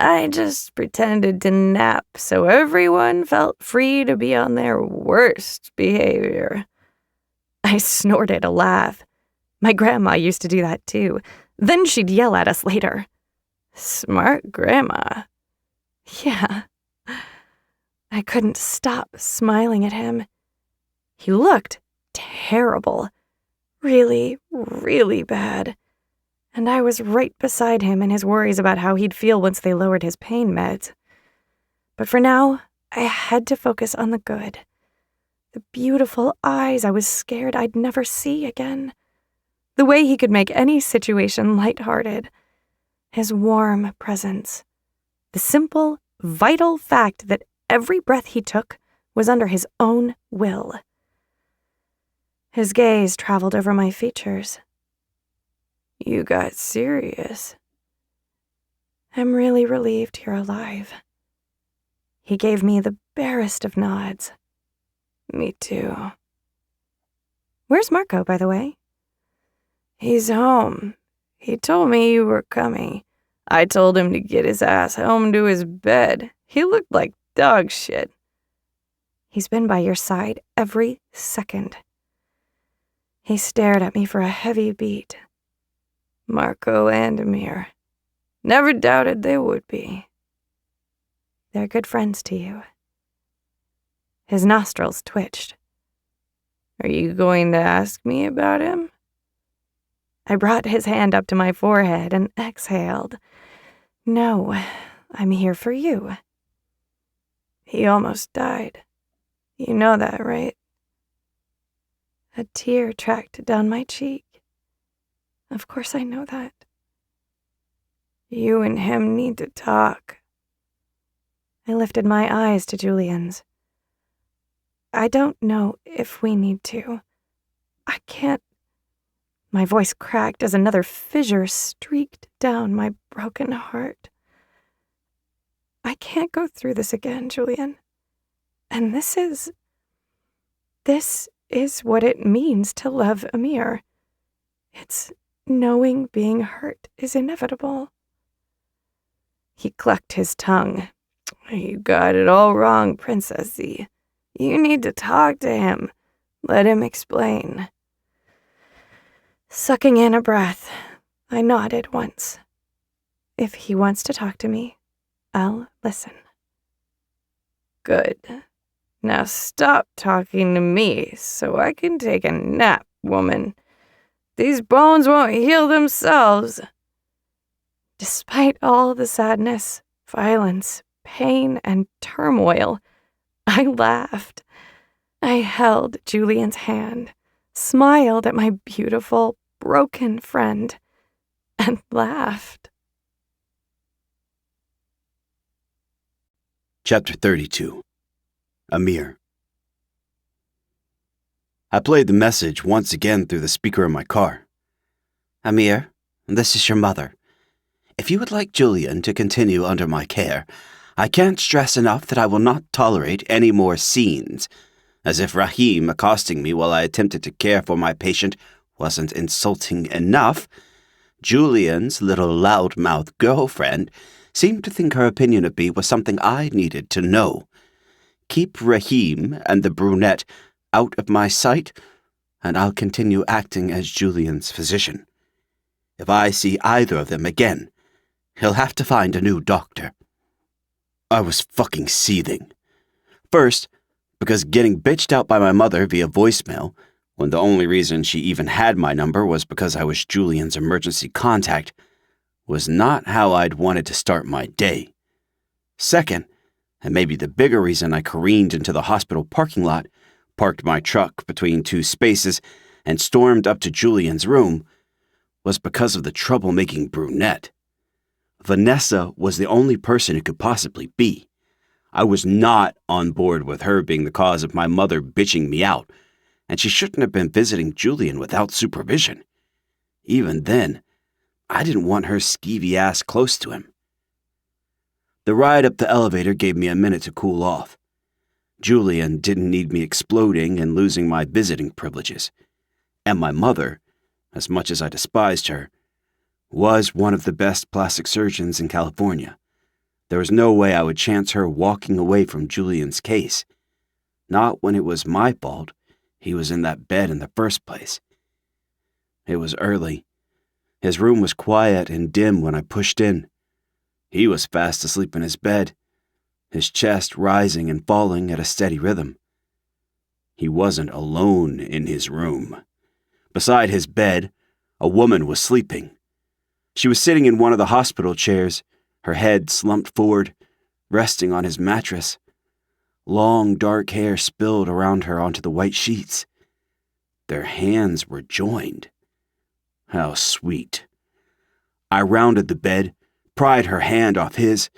I just pretended to nap so everyone felt free to be on their worst behavior." I snorted a laugh. My grandma used to do that, too. Then she'd yell at us later. "Smart grandma." Yeah. I couldn't stop smiling at him. He looked terrible. Really, really bad. And I was right beside him in his worries about how he'd feel once they lowered his pain meds. But for now, I had to focus on the good. The beautiful eyes I was scared I'd never see again. The way he could make any situation lighthearted. His warm presence. The simple, vital fact that every breath he took was under his own will. His gaze traveled over my features. "You got serious." "I'm really relieved you're alive." He gave me the barest of nods. "Me too." "Where's Marco, by the way?" "He's home. He told me you were coming. I told him to get his ass home to his bed. He looked like dog shit." "He's been by your side every second." He stared at me for a heavy beat. "Marco and Amir. Never doubted they would be." "They're good friends to you." His nostrils twitched. "Are you going to ask me about him?" I brought his hand up to my forehead and exhaled. "No, I'm here for you." "He almost died. You know that, right?" A tear tracked down my cheek. "Of course I know that." "You and him need to talk." I lifted my eyes to Julian's. "I don't know if we need to. I can't My voice cracked as another fissure streaked down my broken heart. I can't go through this again, Julian. And this is what it means to love Amir. It's knowing being hurt is inevitable. He clucked his tongue. You got it all wrong, Princess Z. You need to talk to him. Let him explain. Sucking in a breath, I nodded once. If he wants to talk to me, I'll listen. Good. Now stop talking to me so I can take a nap, woman. These bones won't heal themselves. Despite all the sadness, violence, pain, and turmoil, I laughed. I held Julian's hand, smiled at my beautiful, broken friend, and laughed. Chapter 32. Amir. I played the message once again through the speaker in my car. Amir, this is your mother. If you would like Julian to continue under my care, I can't stress enough that I will not tolerate any more scenes. As if Rahim accosting me while I attempted to care for my patient wasn't insulting enough, Julian's little loudmouth girlfriend seemed to think her opinion of me was something I needed to know. Keep Rahim and the brunette out of my sight, and I'll continue acting as Julian's physician. If I see either of them again, he'll have to find a new doctor. I was fucking seething. First, because getting bitched out by my mother via voicemail, when the only reason she even had my number was because I was Julian's emergency contact, was not how I'd wanted to start my day. Second, and maybe the bigger reason I careened into the hospital parking lot, parked my truck between two spaces, and stormed up to Julian's room, was because of the troublemaking brunette. Vanessa was the only person it could possibly be. I was not on board with her being the cause of my mother bitching me out, and she shouldn't have been visiting Julian without supervision. Even then, I didn't want her skeevy ass close to him. The ride up the elevator gave me a minute to cool off. Julian didn't need me exploding and losing my visiting privileges. And my mother, as much as I despised her, was one of the best plastic surgeons in California. There was no way I would chance her walking away from Julian's case. Not when it was my fault he was in that bed in the first place. It was early. His room was quiet and dim when I pushed in. He was fast asleep in his bed, his chest rising and falling at a steady rhythm. He wasn't alone in his room. Beside his bed, a woman was sleeping. She was sitting in one of the hospital chairs, her head slumped forward, resting on his mattress. Long, dark hair spilled around her onto the white sheets. Their hands were joined. How sweet. I rounded the bed, pried her hand off his,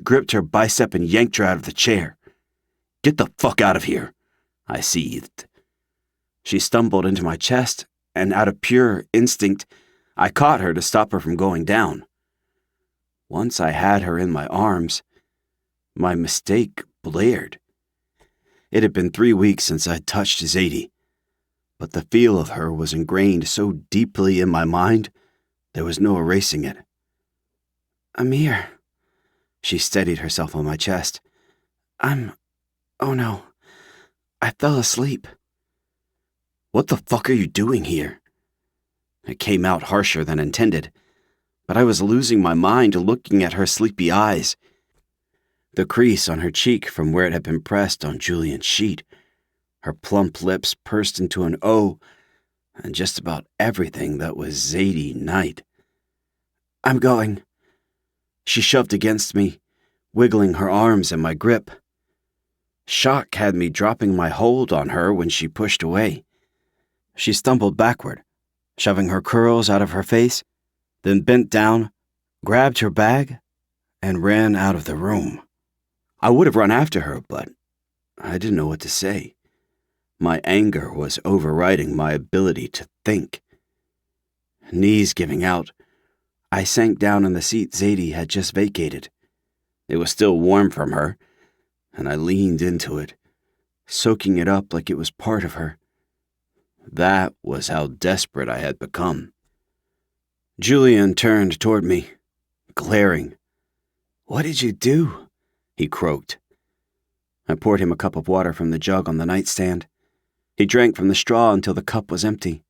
gripped her bicep and yanked her out of the chair. Get the fuck out of here, I seethed. She stumbled into my chest, and out of pure instinct, I caught her to stop her from going down. Once I had her in my arms, my mistake blared. It had been 3 weeks since I'd touched Zadie, but the feel of her was ingrained so deeply in my mind, there was no erasing it. Amir, she steadied herself on my chest. Oh no, I fell asleep. What the fuck are you doing here? It came out harsher than intended, but I was losing my mind looking at her sleepy eyes. The crease on her cheek from where it had been pressed on Julian's sheet, her plump lips pursed into an O, and just about everything that was Zadie Knight. I'm going. She shoved against me, wiggling her arms in my grip. Shock had me dropping my hold on her when she pushed away. She stumbled backward, shoving her curls out of her face, then bent down, grabbed her bag, and ran out of the room. I would have run after her, but I didn't know what to say. My anger was overriding my ability to think. Knees giving out, I sank down in the seat Zadie had just vacated. It was still warm from her, and I leaned into it, soaking it up like it was part of her. That was how desperate I had become. Julian turned toward me, glaring. "What did you do?" he croaked. I poured him a cup of water from the jug on the nightstand. He drank from the straw until the cup was empty.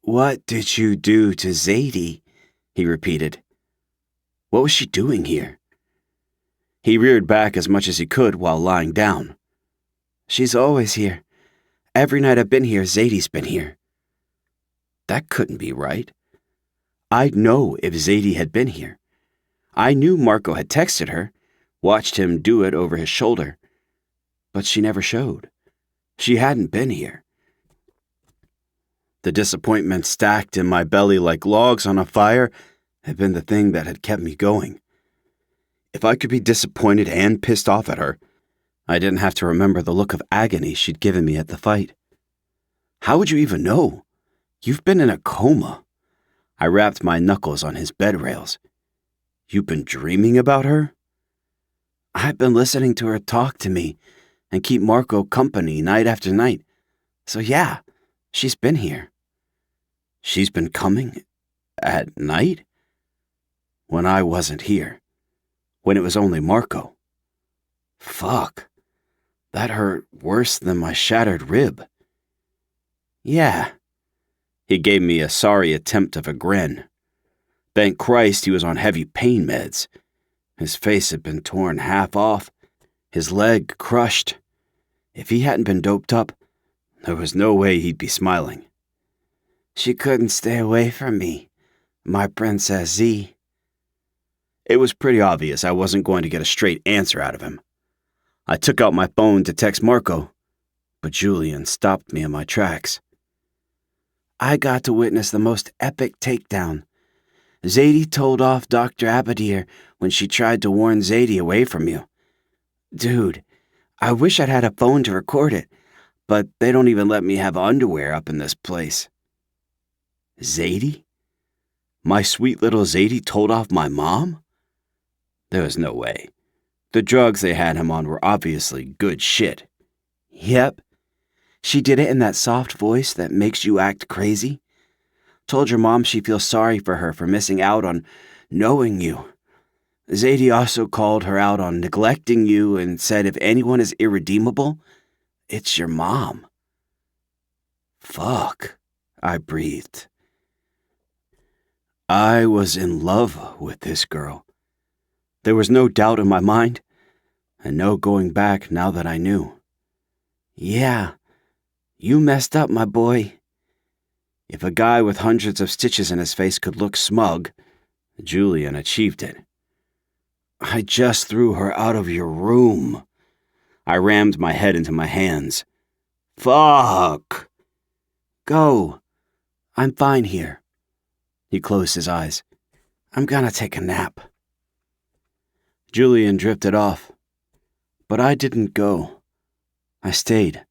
"What did you do to Zadie?" he repeated. "What was she doing here?" He reared back as much as he could while lying down. "She's always here. Every night I've been here, Zadie's been here." That couldn't be right. I'd know if Zadie had been here. I knew Marco had texted her, watched him do it over his shoulder. But she never showed. She hadn't been here. The disappointment stacked in my belly like logs on a fire had been the thing that had kept me going. If I could be disappointed and pissed off at her, I didn't have to remember the look of agony she'd given me at the fight. "How would you even know? You've been in a coma." I rapped my knuckles on his bed rails. "You've been dreaming about her?" "I've been listening to her talk to me and keep Marco company night after night. So yeah, she's been here." "She's been coming? At night?" "When I wasn't here. When it was only Marco." Fuck. That hurt worse than my shattered rib. "Yeah." He gave me a sorry attempt of a grin. Thank Christ he was on heavy pain meds. His face had been torn half off, his leg crushed. If he hadn't been doped up, there was no way he'd be smiling. "She couldn't stay away from me, my Princess Z." It was pretty obvious I wasn't going to get a straight answer out of him. I took out my phone to text Marco, but Julian stopped me in my tracks. "I got to witness the most epic takedown. Zadie told off Dr. Abadir when she tried to warn Zadie away from you. Dude, I wish I'd had a phone to record it, but they don't even let me have underwear up in this place." Zadie? My sweet little Zadie told off my mom? There was no way. The drugs they had him on were obviously good shit. "Yep. She did it in that soft voice that makes you act crazy. Told your mom she feels sorry for her for missing out on knowing you. Zadie also called her out on neglecting you and said if anyone is irredeemable, it's your mom." Fuck, I breathed. I was in love with this girl. There was no doubt in my mind, and no going back now that I knew. "Yeah, you messed up, my boy." If a guy with hundreds of stitches in his face could look smug, Julian achieved it. "I just threw her out of your room." I rammed my head into my hands. "Fuck!" "Go. I'm fine here." He closed his eyes. "I'm gonna take a nap." Julian drifted off, but I didn't go. I stayed.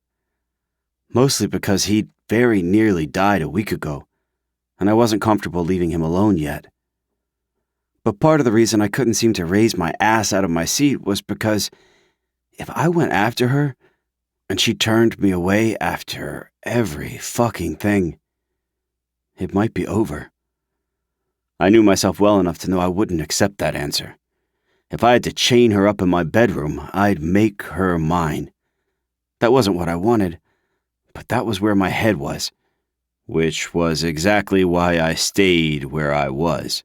Mostly because he'd very nearly died a week ago, and I wasn't comfortable leaving him alone yet. But part of the reason I couldn't seem to raise my ass out of my seat was because if I went after her, and she turned me away after every fucking thing, it might be over. I knew myself well enough to know I wouldn't accept that answer. If I had to chain her up in my bedroom, I'd make her mine. That wasn't what I wanted, but that was where my head was, which was exactly why I stayed where I was.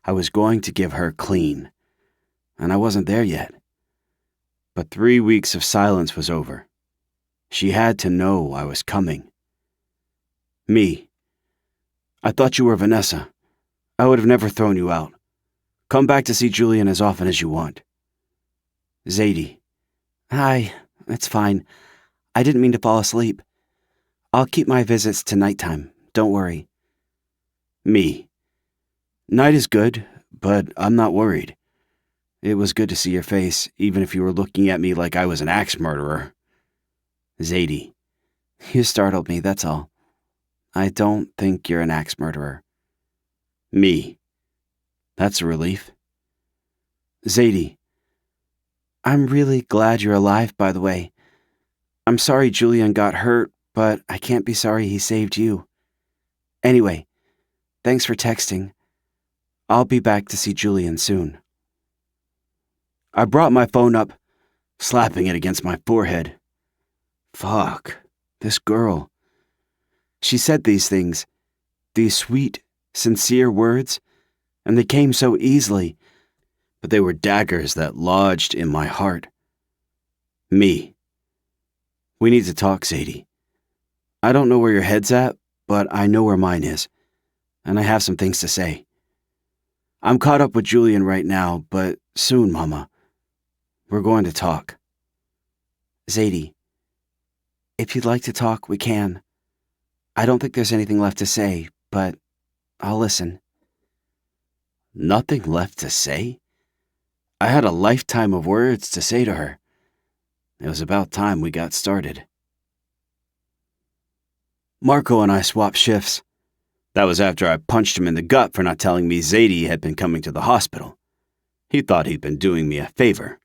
I was going to give her clean, and I wasn't there yet. But 3 weeks of silence was over. She had to know I was coming. "Me. I thought you were Vanessa. I would have never thrown you out. Come back to see Julian as often as you want." "Zadie. Hi, it's fine. I didn't mean to fall asleep. I'll keep my visits to nighttime, don't worry." "Me. Night is good, but I'm not worried. It was good to see your face, even if you were looking at me like I was an axe murderer." "Zadie. You startled me, that's all. I don't think you're an axe murderer. Me. That's a relief. Zadie. I'm really glad you're alive, by the way. I'm sorry Julian got hurt, but I can't be sorry he saved you. Anyway, thanks for texting. I'll be back to see Julian soon. I brought my phone up, slapping it against my forehead. Fuck, this girl. She said these things, these sweet, sincere words, and they came so easily, but they were daggers that lodged in my heart. Me. We need to talk, Zadie. I don't know where your head's at, but I know where mine is, and I have some things to say. I'm caught up with Julian right now, but soon, Mama, we're going to talk. Zadie, if you'd like to talk, we can. I don't think there's anything left to say, but I'll listen. Nothing left to say? I had a lifetime of words to say to her. It was about time we got started. Marco and I swapped shifts. That was after I punched him in the gut for not telling me Zadie had been coming to the hospital. He thought he'd been doing me a favor.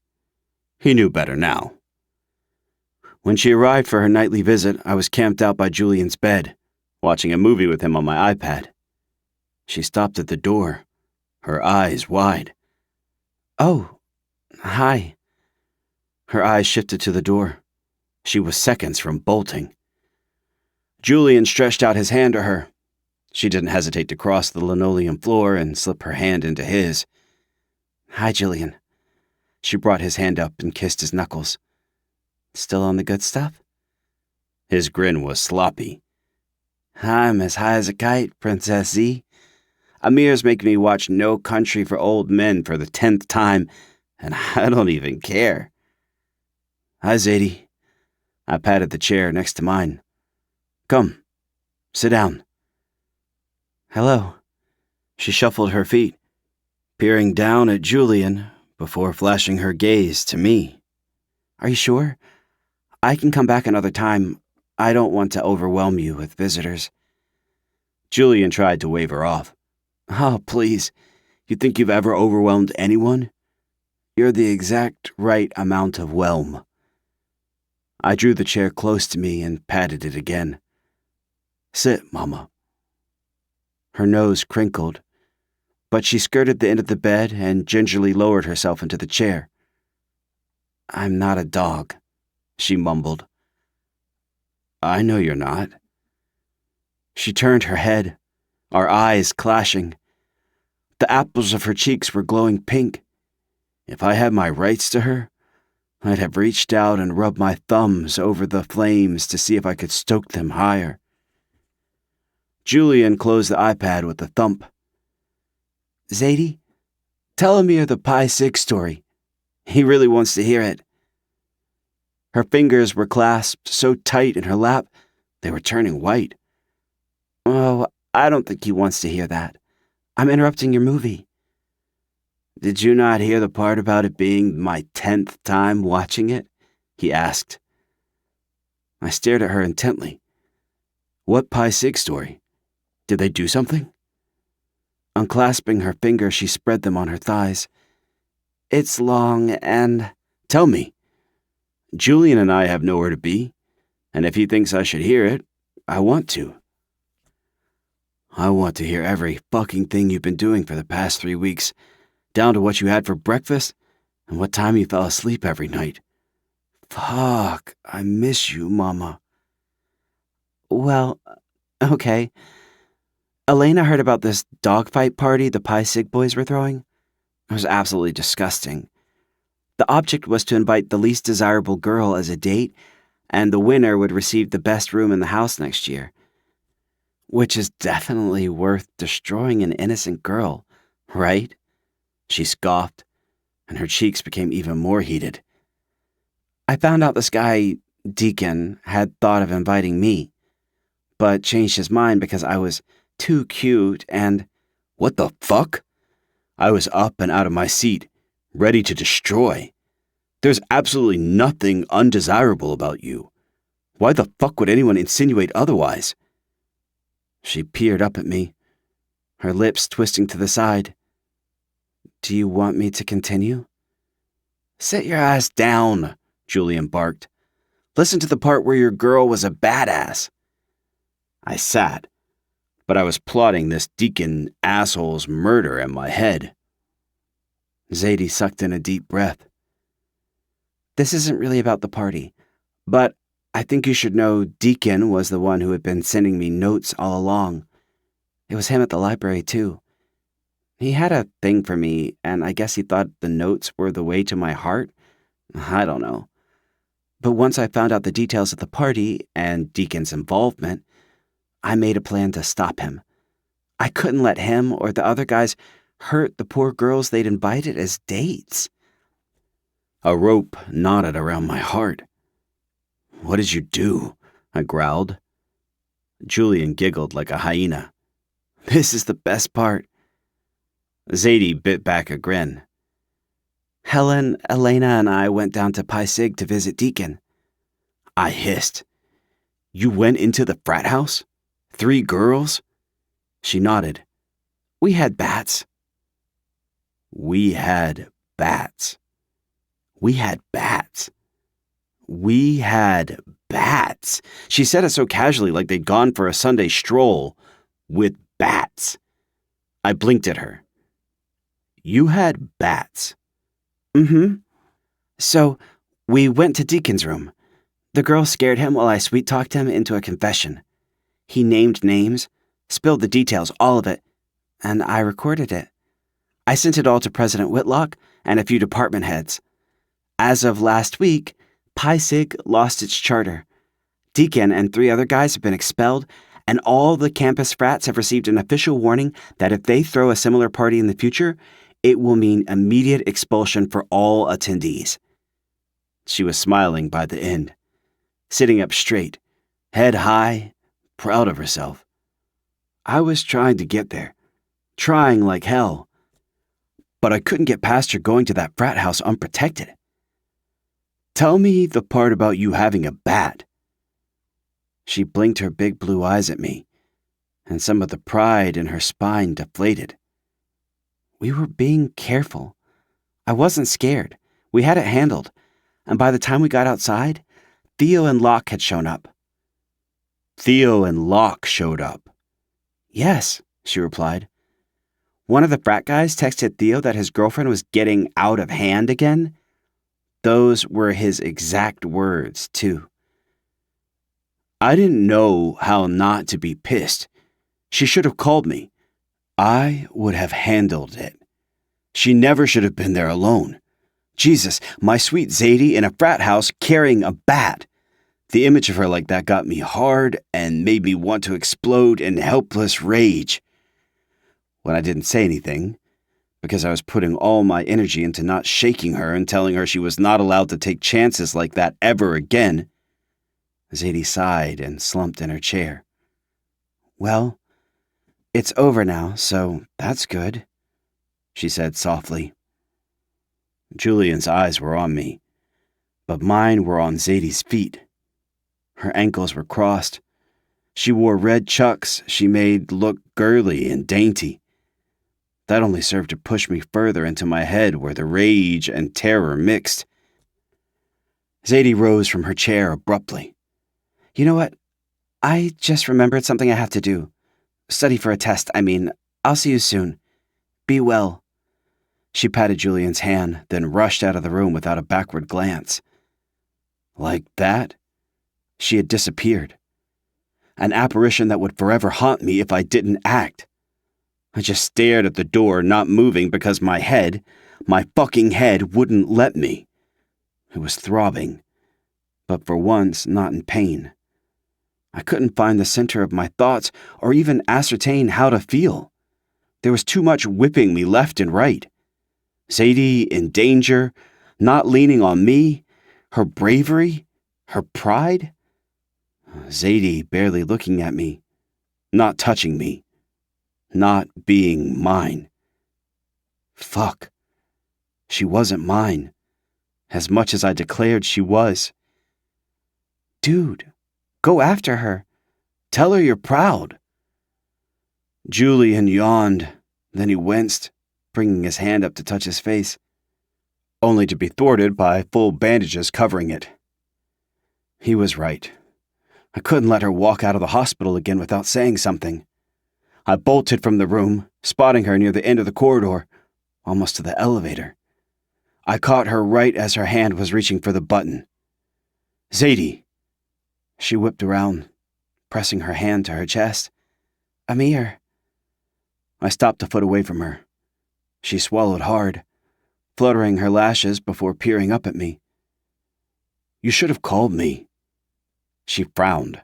He knew better now. When she arrived for her nightly visit, I was camped out by Julian's bed, watching a movie with him on my iPad. She stopped at the door, her eyes wide. Oh, hi. Her eyes shifted to the door. She was seconds from bolting. Julian stretched out his hand to her. She didn't hesitate to cross the linoleum floor and slip her hand into his. Hi, Julian. She brought his hand up and kissed his knuckles. Still on the good stuff? His grin was sloppy. I'm as high as a kite, Princess Z. Amir's making me watch No Country for Old Men for the 10th time, and I don't even care. Hi, Zadie. I patted the chair next to mine. Come, sit down. Hello. She shuffled her feet, peering down at Julian before flashing her gaze to me. Are you sure? I can come back another time. I don't want to overwhelm you with visitors. Julian tried to wave her off. Oh, please. You think you've ever overwhelmed anyone? You're the exact right amount of whelm. I drew the chair close to me and patted it again. Sit, Mama. Her nose crinkled, but she skirted the end of the bed and gingerly lowered herself into the chair. I'm not a dog, she mumbled. I know you're not. She turned her head, our eyes clashing. The apples of her cheeks were glowing pink. If I had my rights to her, I'd have reached out and rubbed my thumbs over the flames to see if I could stoke them higher. Julian closed the iPad with a thump. Zadie, tell Amir the Pi 6 story. He really wants to hear it. Her fingers were clasped so tight in her lap, they were turning white. Oh, I don't think he wants to hear that. I'm interrupting your movie. Did you not hear the part about it being my 10th time watching it? He asked. I stared at her intently. What Pi 6 story? Did they do something? Unclasping her fingers, she spread them on her thighs. It's long and... Tell me. Julian and I have nowhere to be, and if he thinks I should hear it, I want to. I want to hear every fucking thing you've been doing for the past 3 weeks, down to what you had for breakfast and what time you fell asleep every night. Fuck, I miss you, Mama. Well, okay. Elena heard about this dogfight party the Pi Sig boys were throwing. It was absolutely disgusting. The object was to invite the least desirable girl as a date, and the winner would receive the best room in the house next year. Which is definitely worth destroying an innocent girl, right? She scoffed, and her cheeks became even more heated. I found out this guy, Deacon, had thought of inviting me, but changed his mind because I was too cute and... What the fuck? I was up and out of my seat, ready to destroy. There's absolutely nothing undesirable about you. Why the fuck would anyone insinuate otherwise? She peered up at me, her lips twisting to the side. Do you want me to continue? Sit your ass down, Julian barked. Listen to the part where your girl was a badass. I sat, but I was plotting this Deacon asshole's murder in my head. Zadie sucked in a deep breath. This isn't really about the party, but I think you should know Deacon was the one who had been sending me notes all along. It was him at the library, too. He had a thing for me, and I guess he thought the notes were the way to my heart. I don't know. But once I found out the details of the party and Deacon's involvement, I made a plan to stop him. I couldn't let him or the other guys hurt the poor girls they'd invited as dates. A rope knotted around my heart. What did you do? I growled. Julian giggled like a hyena. This is the best part. Zadie bit back a grin. Helen, Elena, and I went down to Pi Sig to visit Deacon. I hissed. You went into the frat house? 3 girls? She nodded. We had bats. We had bats. We had bats. We had bats. She said it so casually, like they'd gone for a Sunday stroll. With bats. I blinked at her. You had bats. Mm-hmm. So, we went to Deacon's room. The girl scared him while I sweet-talked him into a confession. He named names, spilled the details, all of it, and I recorded it. I sent it all to President Whitlock and a few department heads. As of last week, Pi Sig lost its charter. Deacon and 3 other guys have been expelled, and all the campus frats have received an official warning that if they throw a similar party in the future, it will mean immediate expulsion for all attendees. She was smiling by the end, sitting up straight, head high, proud of herself. I was trying to get there, trying like hell, but I couldn't get past her going to that frat house unprotected. Tell me the part about you having a bat. She blinked her big blue eyes at me, and some of the pride in her spine deflated. We were being careful. I wasn't scared. We had it handled, and by the time we got outside, Theo and Locke had shown up. Theo and Locke showed up. Yes, she replied. One of the frat guys texted Theo that his girlfriend was getting out of hand again. Those were his exact words, too. I didn't know how not to be pissed. She should have called me. I would have handled it. She never should have been there alone. Jesus, my sweet Zadie in a frat house carrying a bat. The image of her like that got me hard and made me want to explode in helpless rage. When I didn't say anything, because I was putting all my energy into not shaking her and telling her she was not allowed to take chances like that ever again, Zadie sighed and slumped in her chair. Well, it's over now, so that's good, she said softly. Julian's eyes were on me, but mine were on Zadie's feet. Her ankles were crossed. She wore red chucks she made look girly and dainty. That only served to push me further into my head where the rage and terror mixed. Zadie rose from her chair abruptly. You know what? I just remembered something I have to do. Study for a test, I'll see you soon. Be well. She patted Julian's hand, then rushed out of the room without a backward glance. Like that, she had disappeared. An apparition that would forever haunt me if I didn't act. I just stared at the door, not moving because my fucking head wouldn't let me. It was throbbing, but for once not in pain. I couldn't find the center of my thoughts or even ascertain how to feel. There was too much whipping me left and right. Zadie in danger, not leaning on me, her bravery, her pride. Zadie barely looking at me, not touching me, not being mine. Fuck. She wasn't mine, as much as I declared she was. Dude, go after her. Tell her you're proud. Julian yawned, then he winced, bringing his hand up to touch his face, only to be thwarted by full bandages covering it. He was right. I couldn't let her walk out of the hospital again without saying something. I bolted from the room, spotting her near the end of the corridor, almost to the elevator. I caught her right as her hand was reaching for the button. "Zadie!" She whipped around, pressing her hand to her chest. "Amir." I stopped a foot away from her. She swallowed hard, fluttering her lashes before peering up at me. "You should have called me." She frowned.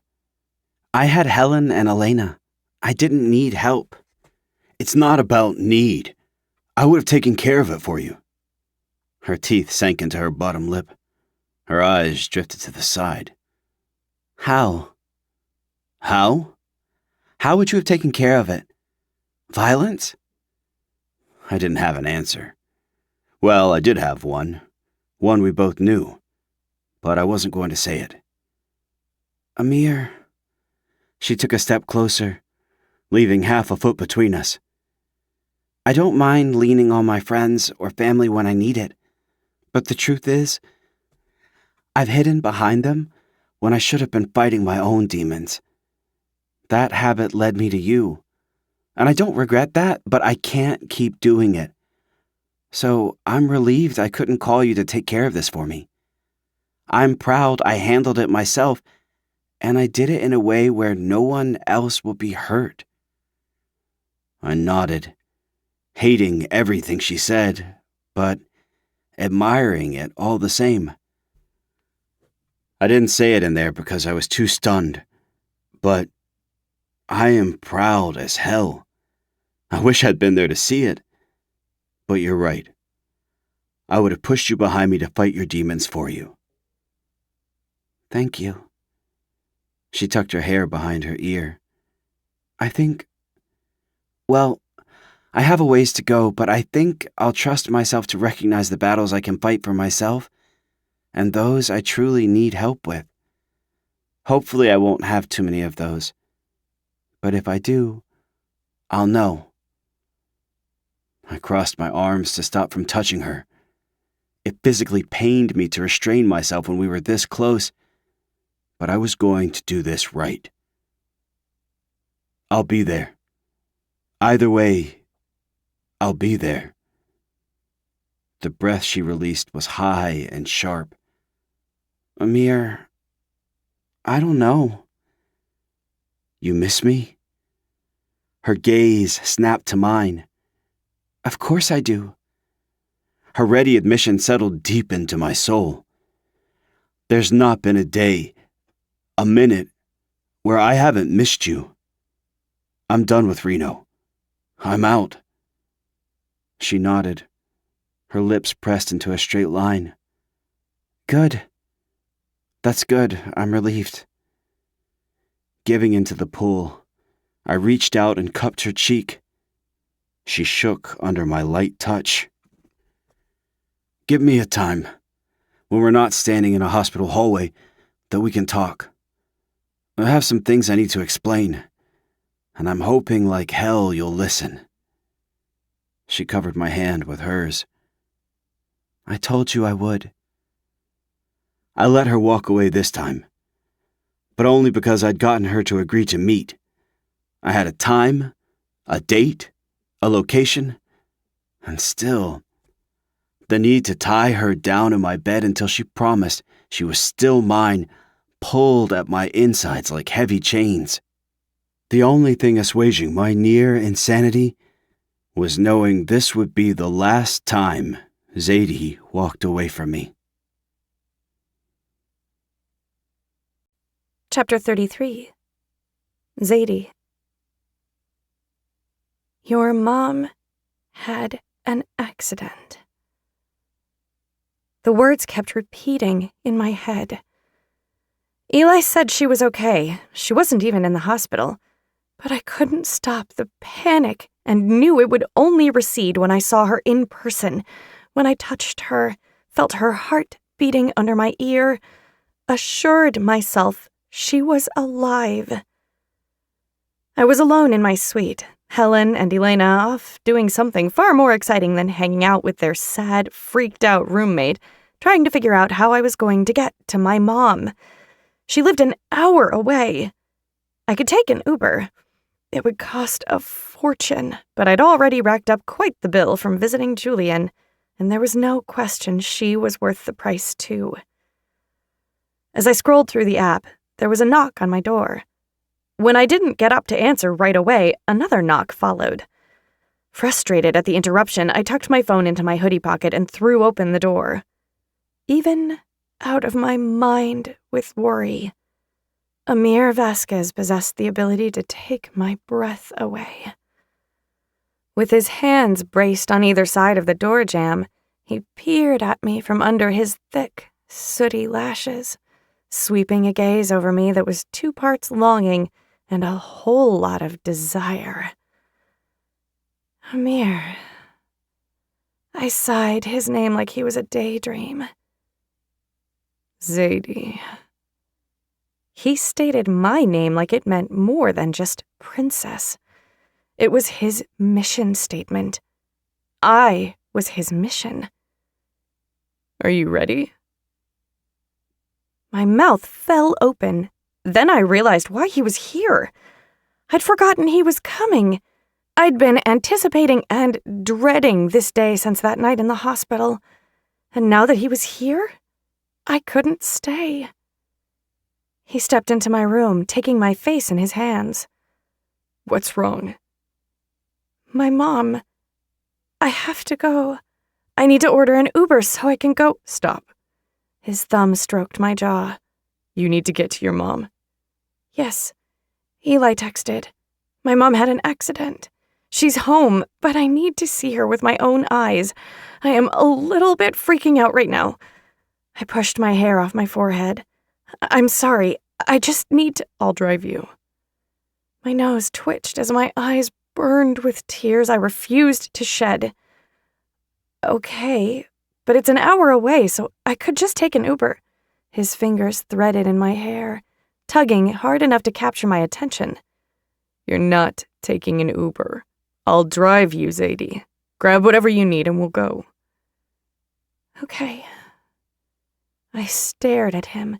"I had Helen and Elena. I didn't need help." "It's not about need. I would have taken care of it for you." Her teeth sank into her bottom lip. Her eyes drifted to the side. "How? How? How would you have taken care of it? Violence?" I didn't have an answer. Well, I did have one we both knew, but I wasn't going to say it. "Amir." She took a step closer, leaving half a foot between us. "I don't mind leaning on my friends or family when I need it, but the truth is, I've hidden behind them when I should have been fighting my own demons. That habit led me to you, and I don't regret that, but I can't keep doing it. So I'm relieved I couldn't call you to take care of this for me. I'm proud I handled it myself, and I did it in a way where no one else will be hurt." I nodded, hating everything she said, but admiring it all the same. I didn't say it in there because I was too stunned, but I am proud as hell. I wish I'd been there to see it, but you're right. I would have pushed you behind me to fight your demons for you. "Thank you." She tucked her hair behind her ear. Well, I have a ways to go, but I think I'll trust myself to recognize the battles I can fight for myself and those I truly need help with. Hopefully I won't have too many of those. But if I do, I'll know. I crossed my arms to stop from touching her. It physically pained me to restrain myself when we were this close, but I was going to do this right. "I'll be there. Either way, I'll be there." The breath she released was high and sharp. "Amir, I don't know." "You miss me?" Her gaze snapped to mine. "Of course I do." Her ready admission settled deep into my soul. There's not been a day, a minute, where I haven't missed you. I'm done with Reno. I'm out. She nodded, her lips pressed into a straight line. "Good. That's good. I'm relieved." Giving into the pull, I reached out and cupped her cheek. She shook under my light touch. "Give me a time, when we're not standing in a hospital hallway, that we can talk. I have some things I need to explain, and I'm hoping like hell you'll listen." She covered my hand with hers. "I told you I would." I let her walk away this time, but only because I'd gotten her to agree to meet. I had a time, a date, a location, and still, the need to tie her down in my bed until she promised she was still mine pulled at my insides like heavy chains. The only thing assuaging my near insanity was knowing this would be the last time Zadie walked away from me. Chapter 33. Zadie. Your mom had an accident. The words kept repeating in my head. Eli said she was okay. She wasn't even in the hospital. But I couldn't stop the panic and knew it would only recede when I saw her in person, when I touched her, felt her heart beating under my ear, assured myself she was alive. I was alone in my suite, Helen and Elena off doing something far more exciting than hanging out with their sad, freaked-out roommate, trying to figure out how I was going to get to my mom. She lived an hour away. I could take an Uber. It would cost a fortune, but I'd already racked up quite the bill from visiting Julian, and there was no question she was worth the price too. As I scrolled through the app, there was a knock on my door. When I didn't get up to answer right away, another knock followed. Frustrated at the interruption, I tucked my phone into my hoodie pocket and threw open the door. Even out of my mind with worry, Amir Vasquez possessed the ability to take my breath away. With his hands braced on either side of the door jamb, he peered at me from under his thick, sooty lashes, sweeping a gaze over me that was 2 parts longing and a whole lot of desire. Amir. I sighed his name like he was a daydream. Zadie. He stated my name like it meant more than just princess. It was his mission statement. I was his mission. Are you ready? My mouth fell open. Then I realized why he was here. I'd forgotten he was coming. I'd been anticipating and dreading this day since that night in the hospital. And now that he was here, I couldn't stay. He stepped into my room, taking my face in his hands. What's wrong? My mom. I have to go. I need to order an Uber so I can go. Stop. His thumb stroked my jaw. You need to get to your mom. Yes. Eli texted. My mom had an accident. She's home, but I need to see her with my own eyes. I am a little bit freaking out right now. I pushed my hair off my forehead. I'm sorry. I just need to... I'll drive you. My nose twitched as my eyes burned with tears I refused to shed. Okay, but it's an hour away, so I could just take an Uber. His fingers threaded in my hair, tugging hard enough to capture my attention. You're not taking an Uber. I'll drive you, Zadie. Grab whatever you need and we'll go. Okay. I stared at him,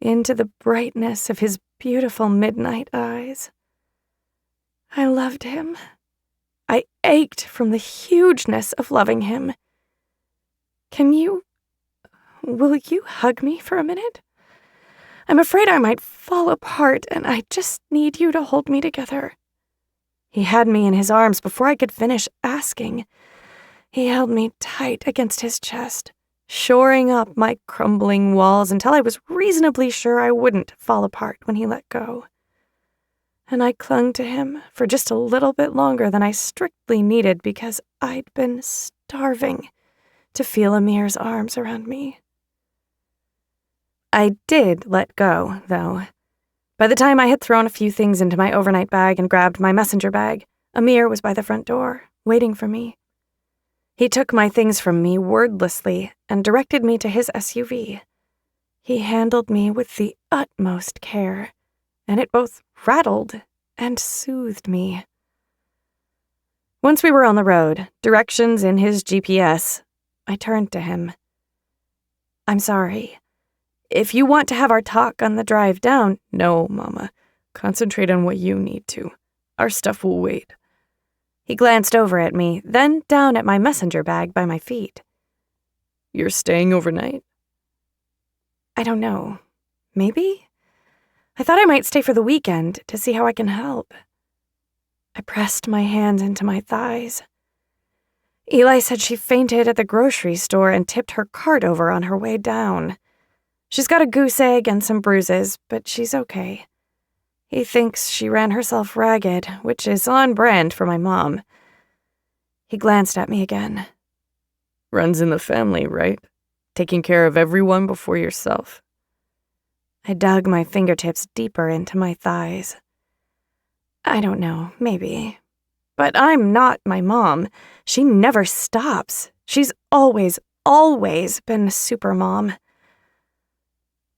into the brightness of his beautiful midnight eyes. I loved him. I ached from the hugeness of loving him. Will you hug me for a minute? I'm afraid I might fall apart, and I just need you to hold me together. He had me in his arms before I could finish asking. He held me tight against his chest, shoring up my crumbling walls until I was reasonably sure I wouldn't fall apart when he let go. And I clung to him for just a little bit longer than I strictly needed because I'd been starving to feel Amir's arms around me. I did let go, though. By the time I had thrown a few things into my overnight bag and grabbed my messenger bag, Amir was by the front door, waiting for me. He took my things from me wordlessly and directed me to his SUV. He handled me with the utmost care, and it both rattled and soothed me. Once we were on the road, directions in his GPS, I turned to him. I'm sorry. If you want to have our talk on the drive down... No, Mama. Concentrate on what you need to. Our stuff will wait. He glanced over at me, then down at my messenger bag by my feet. You're staying overnight? I don't know. Maybe? I thought I might stay for the weekend to see how I can help. I pressed my hands into my thighs. Eli said she fainted at the grocery store and tipped her cart over on her way down. She's got a goose egg and some bruises, but she's okay. He thinks she ran herself ragged, which is on brand for my mom. He glanced at me again. Runs in the family, right? Taking care of everyone before yourself. I dug my fingertips deeper into my thighs. I don't know, maybe. But I'm not my mom. She never stops. She's always been super mom.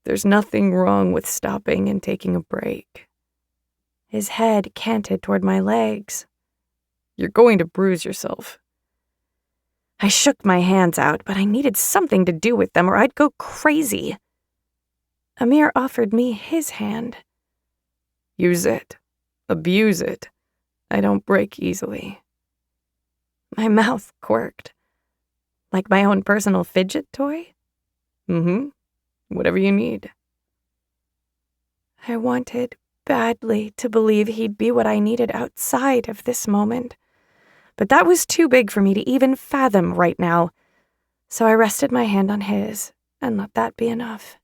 There's nothing wrong with stopping and taking a break. His head canted toward my legs. You're going to bruise yourself. I shook my hands out, but I needed something to do with them or I'd go crazy. Amir offered me his hand. Use it. Abuse it. I don't break easily. My mouth quirked. Like my own personal fidget toy? Whatever you need. I wanted badly to believe he'd be what I needed outside of this moment. But that was too big for me to even fathom right now. So I rested my hand on his and let that be enough.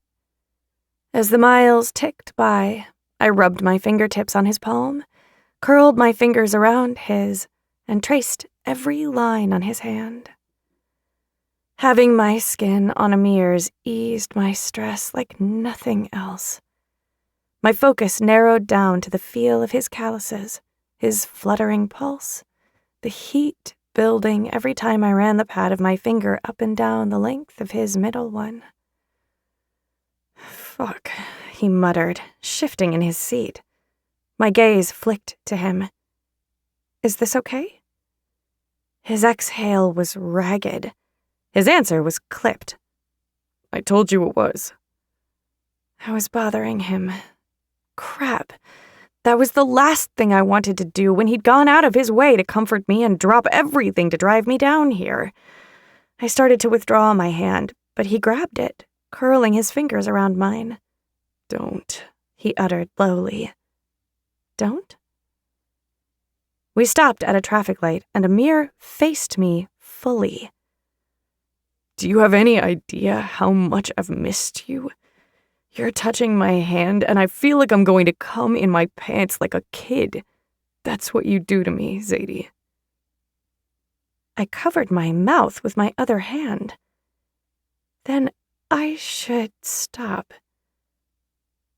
As the miles ticked by, I rubbed my fingertips on his palm, curled my fingers around his, and traced every line on his hand. Having my skin on Amir's eased my stress like nothing else. My focus narrowed down to the feel of his calluses, his fluttering pulse, the heat building every time I ran the pad of my finger up and down the length of his middle one. Fuck, he muttered, shifting in his seat. My gaze flicked to him. Is this okay? His exhale was ragged. His answer was clipped. I told you it was. I was bothering him. Crap. That was the last thing I wanted to do when he'd gone out of his way to comfort me and drop everything to drive me down here. I started to withdraw my hand, but he grabbed it, curling his fingers around mine. Don't, he uttered lowly. Don't? We stopped at a traffic light, and Amir faced me fully. Do you have any idea how much I've missed you? You're touching my hand, and I feel like I'm going to come in my pants like a kid. That's what you do to me, Zadie. I covered my mouth with my other hand. Then I should stop.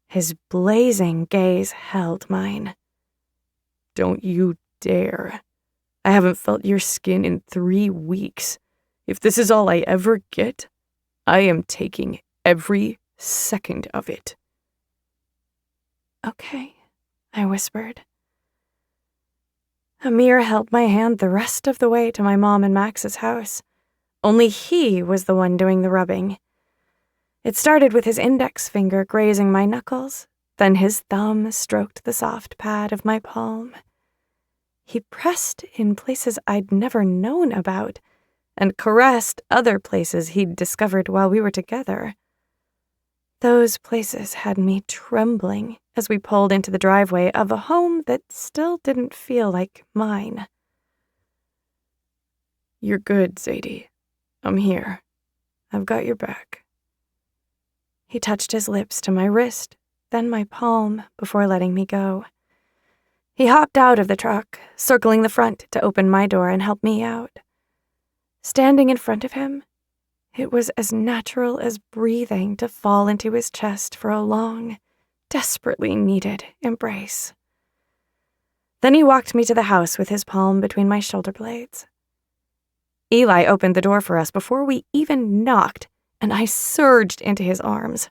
His blazing gaze held mine. Don't you dare. I haven't felt your skin in 3 weeks. If this is all I ever get, I am taking every second of it. Okay, I whispered. Amir held my hand the rest of the way to my mom and Max's house. Only he was the one doing the rubbing. It started with his index finger grazing my knuckles, then his thumb stroked the soft pad of my palm. He pressed in places I'd never known about, and caressed other places he'd discovered while we were together. Those places had me trembling as we pulled into the driveway of a home that still didn't feel like mine. You're good, Zadie. I'm here. I've got your back. He touched his lips to my wrist, then my palm, before letting me go. He hopped out of the truck, circling the front to open my door and help me out. Standing in front of him, it was as natural as breathing to fall into his chest for a long, desperately needed embrace. Then he walked me to the house with his palm between my shoulder blades. Eli opened the door for us before we even knocked, and I surged into his arms.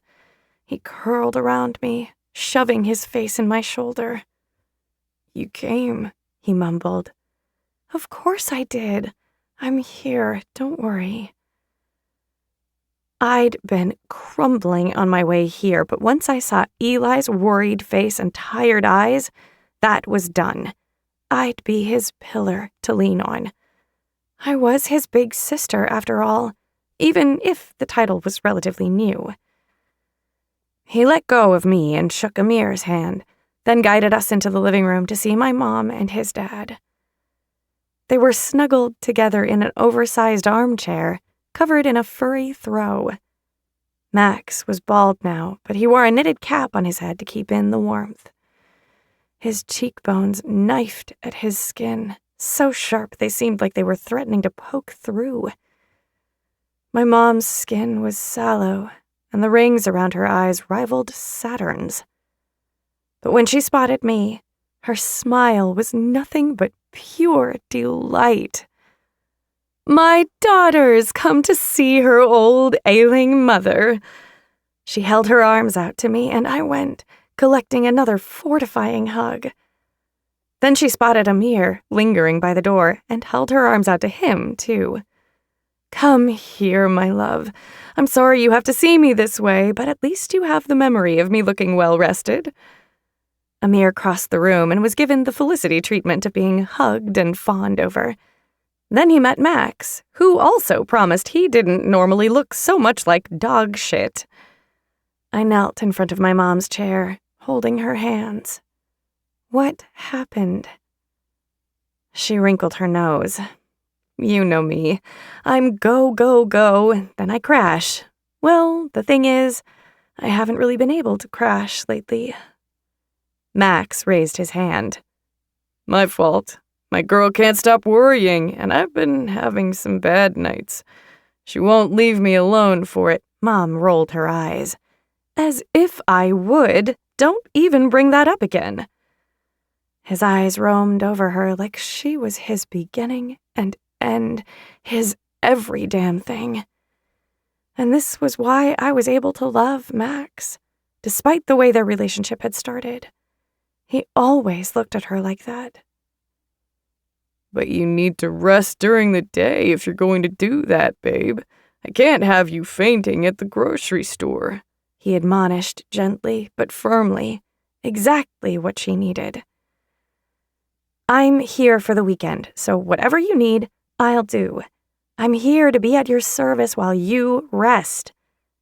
He curled around me, shoving his face in my shoulder. You came, he mumbled. Of course I did. I'm here, don't worry. I'd been crumbling on my way here, but once I saw Eli's worried face and tired eyes, that was done. I'd be his pillar to lean on. I was his big sister, after all, even if the title was relatively new. He let go of me and shook Amir's hand, then guided us into the living room to see my mom and his dad. They were snuggled together in an oversized armchair, covered in a furry throw. Max was bald now, but he wore a knitted cap on his head to keep in the warmth. His cheekbones knifed at his skin, so sharp they seemed like they were threatening to poke through. My mom's skin was sallow, and the rings around her eyes rivaled Saturn's. But when she spotted me, her smile was nothing but pure delight. My daughter's come to see her old ailing mother. She held her arms out to me, and I went, collecting another fortifying hug. Then she spotted Amir lingering by the door and held her arms out to him, too. "Come here, my love. I'm sorry you have to see me this way, but at least you have the memory of me looking well-rested." Amir crossed the room and was given the Felicity treatment of being hugged and fawned over. Then he met Max, who also promised he didn't normally look so much like dog shit. I knelt in front of my mom's chair, holding her hands. What happened? She wrinkled her nose. You know me. I'm go, go, go, then I crash. Well, the thing is, I haven't really been able to crash lately. Max raised his hand. My fault. My girl can't stop worrying, and I've been having some bad nights. She won't leave me alone for it. Mom rolled her eyes. As if I would. Don't even bring that up again. His eyes roamed over her like she was his beginning and end, his every damn thing. And this was why I was able to love Max, despite the way their relationship had started. He always looked at her like that. But you need to rest during the day if you're going to do that, babe. I can't have you fainting at the grocery store, he admonished gently but firmly, exactly what she needed. I'm here for the weekend, so whatever you need, I'll do. I'm here to be at your service while you rest,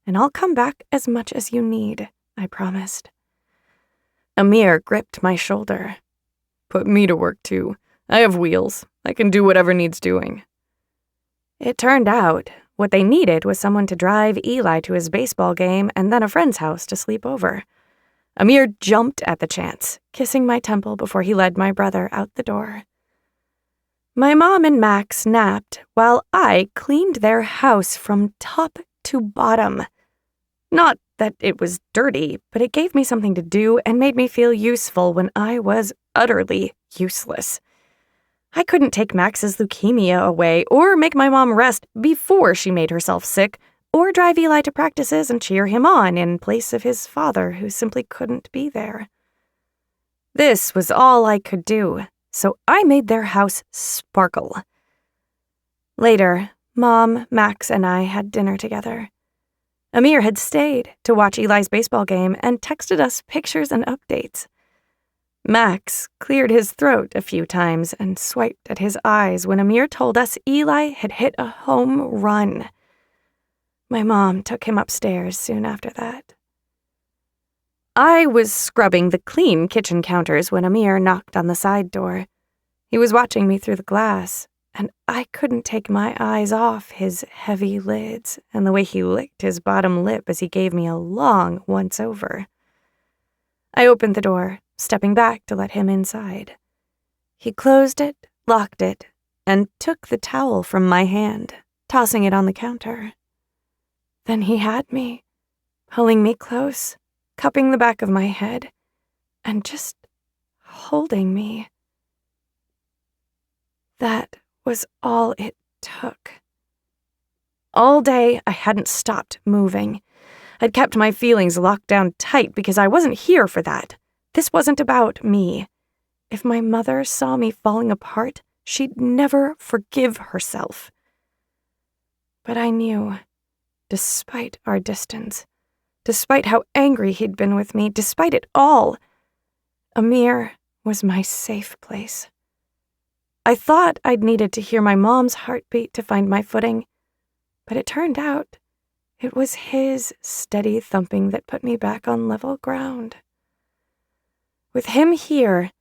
and I'll come back as much as you need, I promised. Amir gripped my shoulder. Put me to work, too. I have wheels. I can do whatever needs doing. It turned out what they needed was someone to drive Eli to his baseball game and then a friend's house to sleep over. Amir jumped at the chance, kissing my temple before he led my brother out the door. My mom and Max napped while I cleaned their house from top to bottom. Not that it was dirty, but it gave me something to do and made me feel useful when I was utterly useless. I couldn't take Max's leukemia away or make my mom rest before she made herself sick, or drive Eli to practices and cheer him on in place of his father who simply couldn't be there. This was all I could do, so I made their house sparkle. Later, Mom, Max, and I had dinner together. Amir had stayed to watch Eli's baseball game and texted us pictures and updates. Max cleared his throat a few times and swiped at his eyes when Amir told us Eli had hit a home run. My mom took him upstairs soon after that. I was scrubbing the clean kitchen counters when Amir knocked on the side door. He was watching me through the glass, and I couldn't take my eyes off his heavy lids and the way he licked his bottom lip as he gave me a long once-over. I opened the door, stepping back to let him inside. He closed it, locked it, and took the towel from my hand, tossing it on the counter. Then he had me, pulling me close, cupping the back of my head, and just holding me. That was all it took. All day, I hadn't stopped moving. I'd kept my feelings locked down tight because I wasn't here for that. This wasn't about me. If my mother saw me falling apart, she'd never forgive herself. But I knew, despite our distance, despite how angry he'd been with me, despite it all, Amir was my safe place. I thought I'd needed to hear my mom's heartbeat to find my footing, but it turned out it was his steady thumping that put me back on level ground. With him here,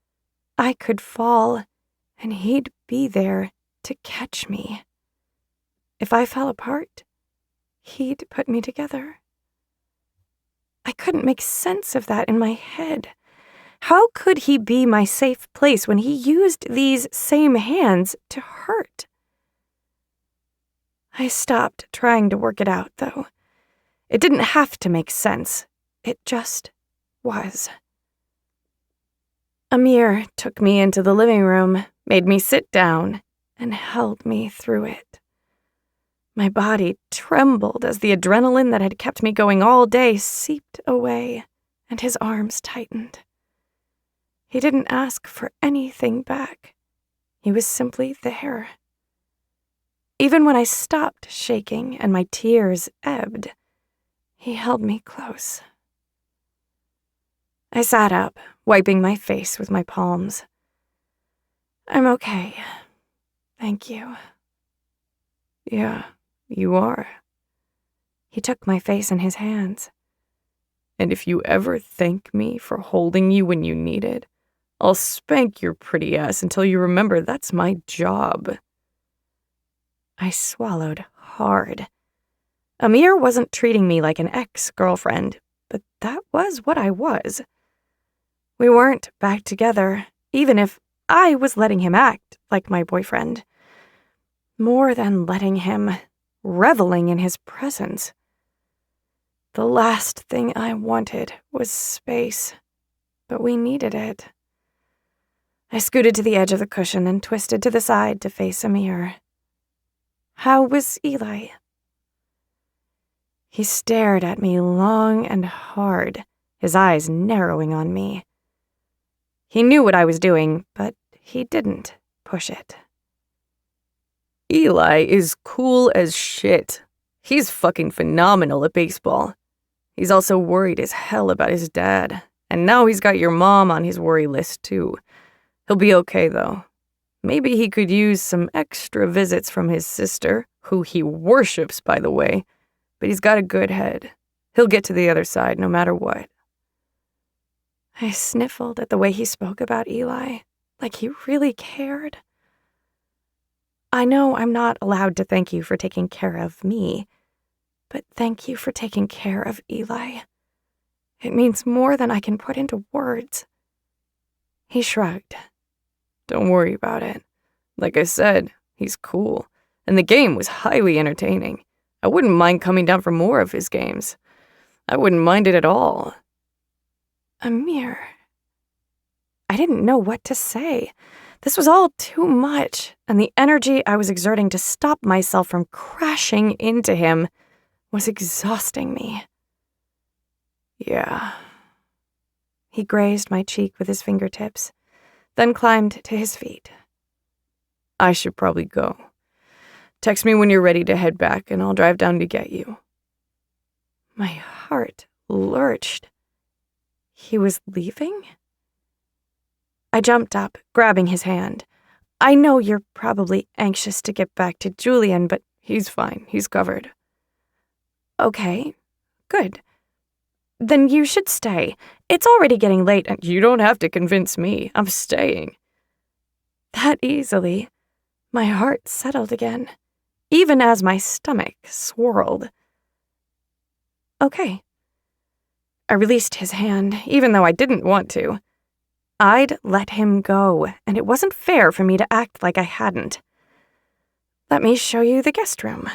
I could fall, and he'd be there to catch me. If I fell apart, he'd put me together. I couldn't make sense of that in my head. How could he be my safe place when he used these same hands to hurt? I stopped trying to work it out, though. It didn't have to make sense. It just was. Amir took me into the living room, made me sit down, and held me through it. My body trembled as the adrenaline that had kept me going all day seeped away, and his arms tightened. He didn't ask for anything back. He was simply there. Even when I stopped shaking and my tears ebbed, he held me close. I sat up, wiping my face with my palms. I'm okay. Thank you. Yeah, you are. He took my face in his hands. And if you ever thank me for holding you when you need it, I'll spank your pretty ass until you remember that's my job. I swallowed hard. Amir wasn't treating me like an ex-girlfriend, but that was what I was. We weren't back together, even if I was letting him act like my boyfriend. More than letting him, reveling in his presence. The last thing I wanted was space, but we needed it. I scooted to the edge of the cushion and twisted to the side to face Amir. How was Eli? He stared at me long and hard, his eyes narrowing on me. He knew what I was doing, but he didn't push it. Eli is cool as shit. He's fucking phenomenal at baseball. He's also worried as hell about his dad, and now he's got your mom on his worry list too. He'll be okay though. Maybe he could use some extra visits from his sister, who he worships, by the way, but he's got a good head. He'll get to the other side no matter what. I sniffled at the way he spoke about Eli, like he really cared. I know I'm not allowed to thank you for taking care of me, but thank you for taking care of Eli. It means more than I can put into words. He shrugged. Don't worry about it. Like I said, he's cool, and the game was highly entertaining. I wouldn't mind coming down for more of his games. I wouldn't mind it at all. Amir. I didn't know what to say. This was all too much, and the energy I was exerting to stop myself from crashing into him was exhausting me. Yeah. He grazed my cheek with his fingertips, then climbed to his feet. I should probably go. Text me when you're ready to head back, and I'll drive down to get you. My heart lurched. He was leaving? I jumped up, grabbing his hand. I know you're probably anxious to get back to Julian, but he's fine. He's covered. Okay, good. Then you should stay. It's already getting late and you don't have to convince me. I'm staying. That easily. My heart settled again, even as my stomach swirled. Okay. I released his hand, even though I didn't want to. I'd let him go, and it wasn't fair for me to act like I hadn't. Let me show you the guest room.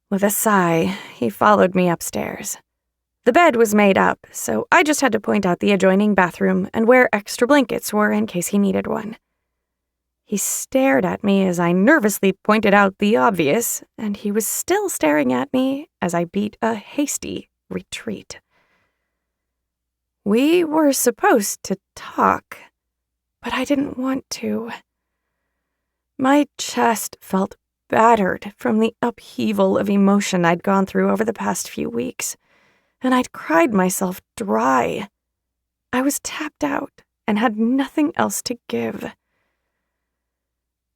With a sigh, he followed me upstairs. The bed was made up, so I just had to point out the adjoining bathroom and where extra blankets were in case he needed one. He stared at me as I nervously pointed out the obvious, and he was still staring at me as I beat a hasty retreat. We were supposed to talk, but I didn't want to. My chest felt battered from the upheaval of emotion I'd gone through over the past few weeks, and I'd cried myself dry. I was tapped out and had nothing else to give.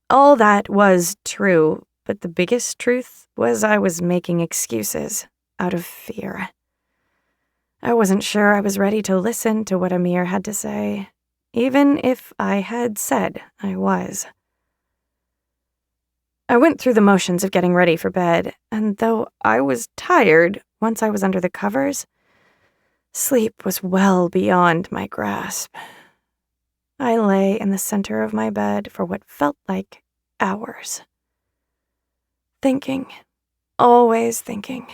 All that was true, but the biggest truth was I was making excuses out of fear. I wasn't sure I was ready to listen to what Amir had to say, even if I had said I was. I went through the motions of getting ready for bed, and though I was tired once I was under the covers, sleep was well beyond my grasp. I lay in the center of my bed for what felt like hours. Thinking, always thinking,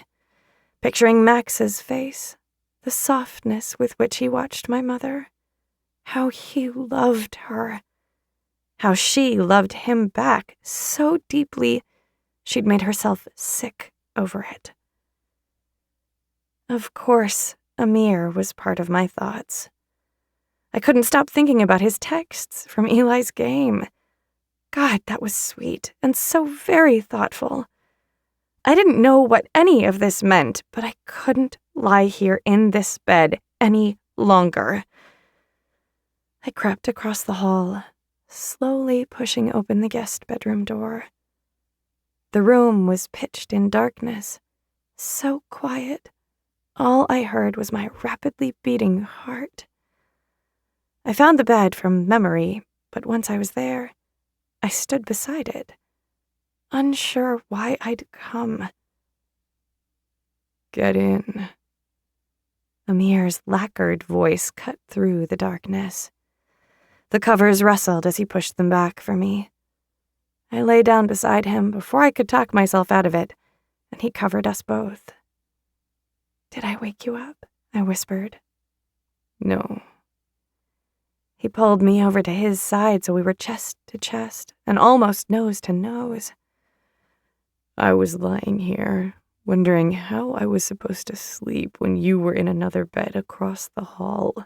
picturing Max's face, the softness with which he watched my mother, how he loved her, how she loved him back so deeply she'd made herself sick over it. Of course, Amir was part of my thoughts. I couldn't stop thinking about his texts from Eli's game. God, that was sweet and so very thoughtful. I didn't know what any of this meant, but I couldn't lie here in this bed any longer. I crept across the hall, slowly pushing open the guest bedroom door. The room was pitched in darkness, so quiet. All I heard was my rapidly beating heart. I found the bed from memory, but once I was there, I stood beside it, unsure why I'd come. Get in. Amir's lacquered voice cut through the darkness. The covers rustled as he pushed them back for me. I lay down beside him before I could talk myself out of it, and he covered us both. "Did I wake you up?" I whispered. No. He pulled me over to his side so we were chest to chest and almost nose to nose. I was lying here, wondering how I was supposed to sleep when you were in another bed across the hall.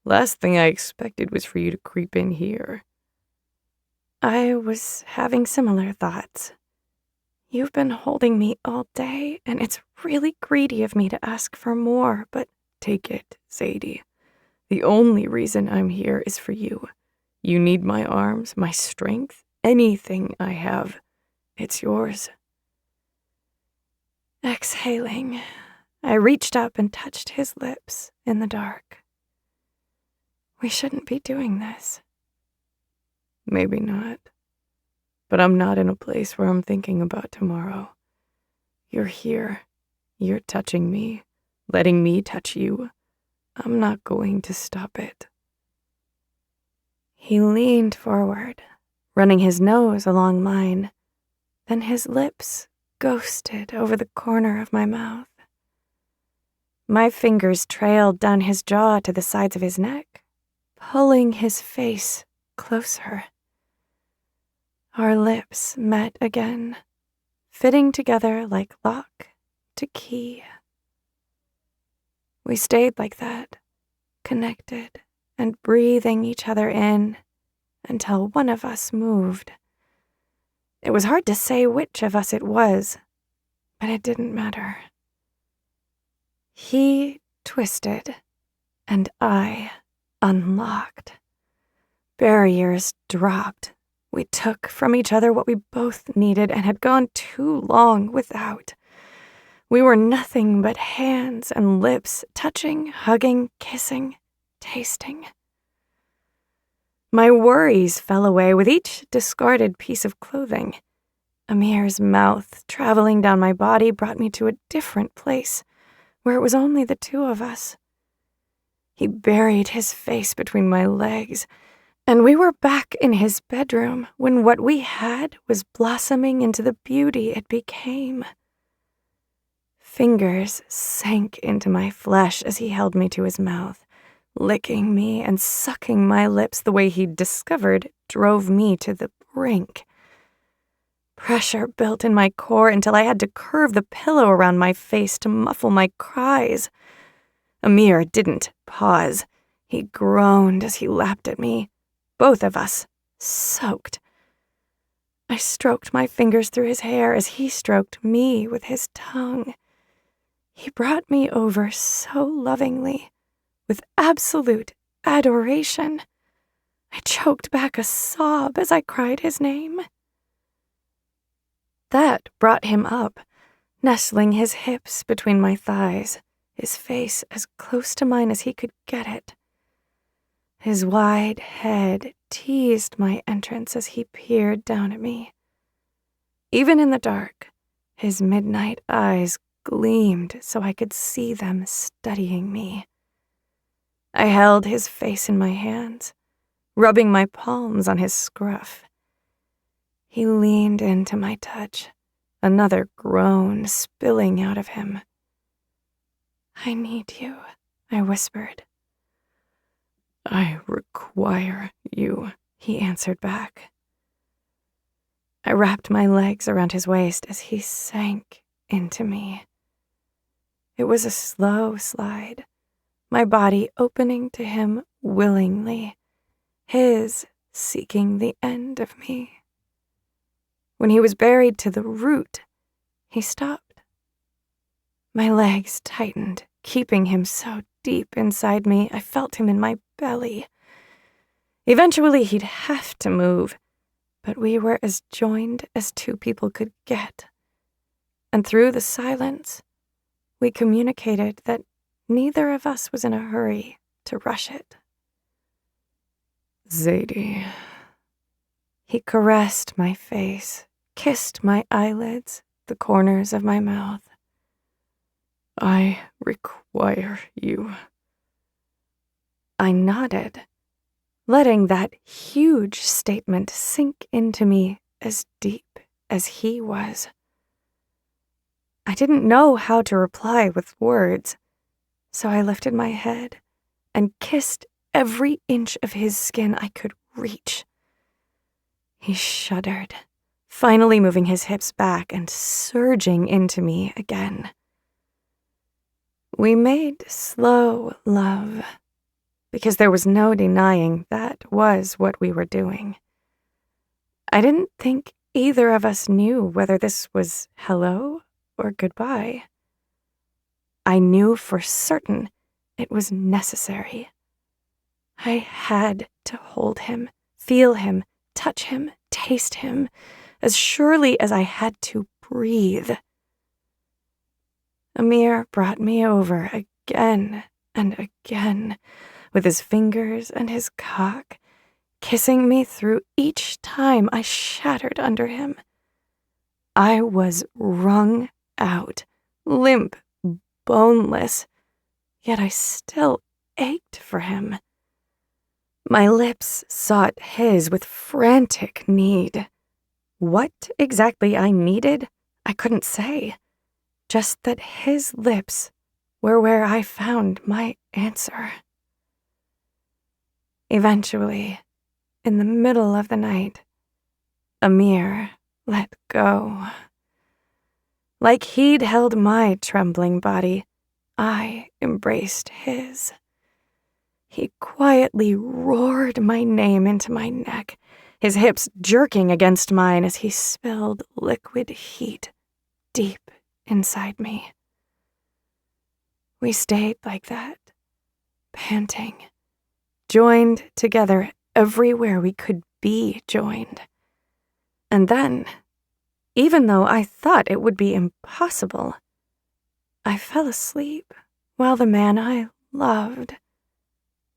Last thing I expected was for you to creep in here. I was having similar thoughts. You've been holding me all day, and it's really greedy of me to ask for more, but take it, Sadie. The only reason I'm here is for you. You need my arms, my strength, anything I have. It's yours. Exhaling, I reached up and touched his lips in the dark. We shouldn't be doing this. Maybe not. But I'm not in a place where I'm thinking about tomorrow. You're here. You're touching me, letting me touch you. I'm not going to stop it. He leaned forward, running his nose along mine. Then his lips ghosted over the corner of my mouth. My fingers trailed down his jaw to the sides of his neck, pulling his face closer. Our lips met again, fitting together like lock to key. We stayed like that, connected and breathing each other in until one of us moved. It was hard to say which of us it was, but it didn't matter. He twisted, and I unlocked. Barriers dropped. We took from each other what we both needed and had gone too long without. We were nothing but hands and lips, touching, hugging, kissing, tasting. My worries fell away with each discarded piece of clothing. Amir's mouth traveling down my body brought me to a different place, where it was only the two of us. He buried his face between my legs, and we were back in his bedroom when what we had was blossoming into the beauty it became. Fingers sank into my flesh as he held me to his mouth, licking me and sucking my lips the way he'd discovered drove me to the brink. Pressure built in my core until I had to curve the pillow around my face to muffle my cries. Amir didn't pause. He groaned as he lapped at me, both of us soaked. I stroked my fingers through his hair as he stroked me with his tongue. He brought me over so lovingly, with absolute adoration. I choked back a sob as I cried his name. That brought him up, nestling his hips between my thighs, his face as close to mine as he could get it. His wide head teased my entrance as he peered down at me. Even in the dark, his midnight eyes gleamed so I could see them studying me. I held his face in my hands, rubbing my palms on his scruff. He leaned into my touch, another groan spilling out of him. "I need you," I whispered. "I require you," he answered back. I wrapped my legs around his waist as he sank into me. It was a slow slide, my body opening to him willingly, his seeking the end of me. When he was buried to the root, he stopped. My legs tightened, keeping him so deep inside me, I felt him in my belly. Eventually, he'd have to move, but we were as joined as two people could get. And through the silence, we communicated that neither of us was in a hurry to rush it. Zadie. He caressed my face, kissed my eyelids, the corners of my mouth. I require you. I nodded, letting that huge statement sink into me as deep as he was. I didn't know how to reply with words, so I lifted my head and kissed every inch of his skin I could reach. He shuddered, finally moving his hips back and surging into me again. We made slow love, because there was no denying that was what we were doing. I didn't think either of us knew whether this was hello or goodbye. I knew for certain it was necessary. I had to hold him, feel him, touch him, taste him, as surely as I had to breathe. Amir brought me over again and again, with his fingers and his cock, kissing me through each time I shattered under him. I was wrung out, limp, boneless, yet I still ached for him. My lips sought his with frantic need. What exactly I needed, I couldn't say. Just that his lips were where I found my answer. Eventually, in the middle of the night, Amir let go. Like he'd held my trembling body, I embraced his. He quietly roared my name into my neck, his hips jerking against mine as he spilled liquid heat deep inside me. We stayed like that, panting, joined together everywhere we could be joined. And then, even though I thought it would be impossible, I fell asleep while the man I loved,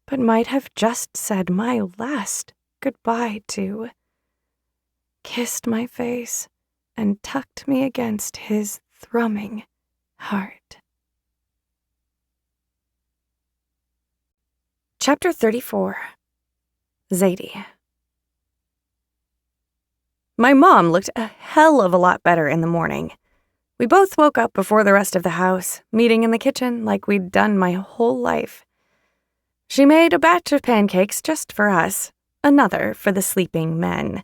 but might have just said my last goodbye to, kissed my face and tucked me against his thrumming heart. Chapter 34. Zadie. My mom looked a hell of a lot better in the morning. We both woke up before the rest of the house, meeting in the kitchen like we'd done my whole life. She made a batch of pancakes just for us, another for the sleeping men.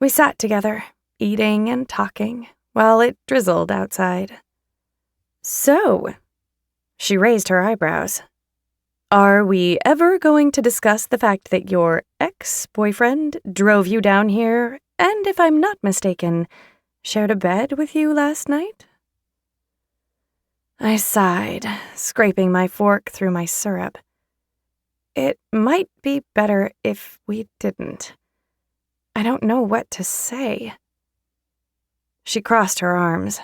We sat together, eating and talking, while it drizzled outside. So, she raised her eyebrows. Are we ever going to discuss the fact that your ex-boyfriend drove you down here and, if I'm not mistaken, shared a bed with you last night? I sighed, scraping my fork through my syrup. It might be better if we didn't. I don't know what to say. She crossed her arms.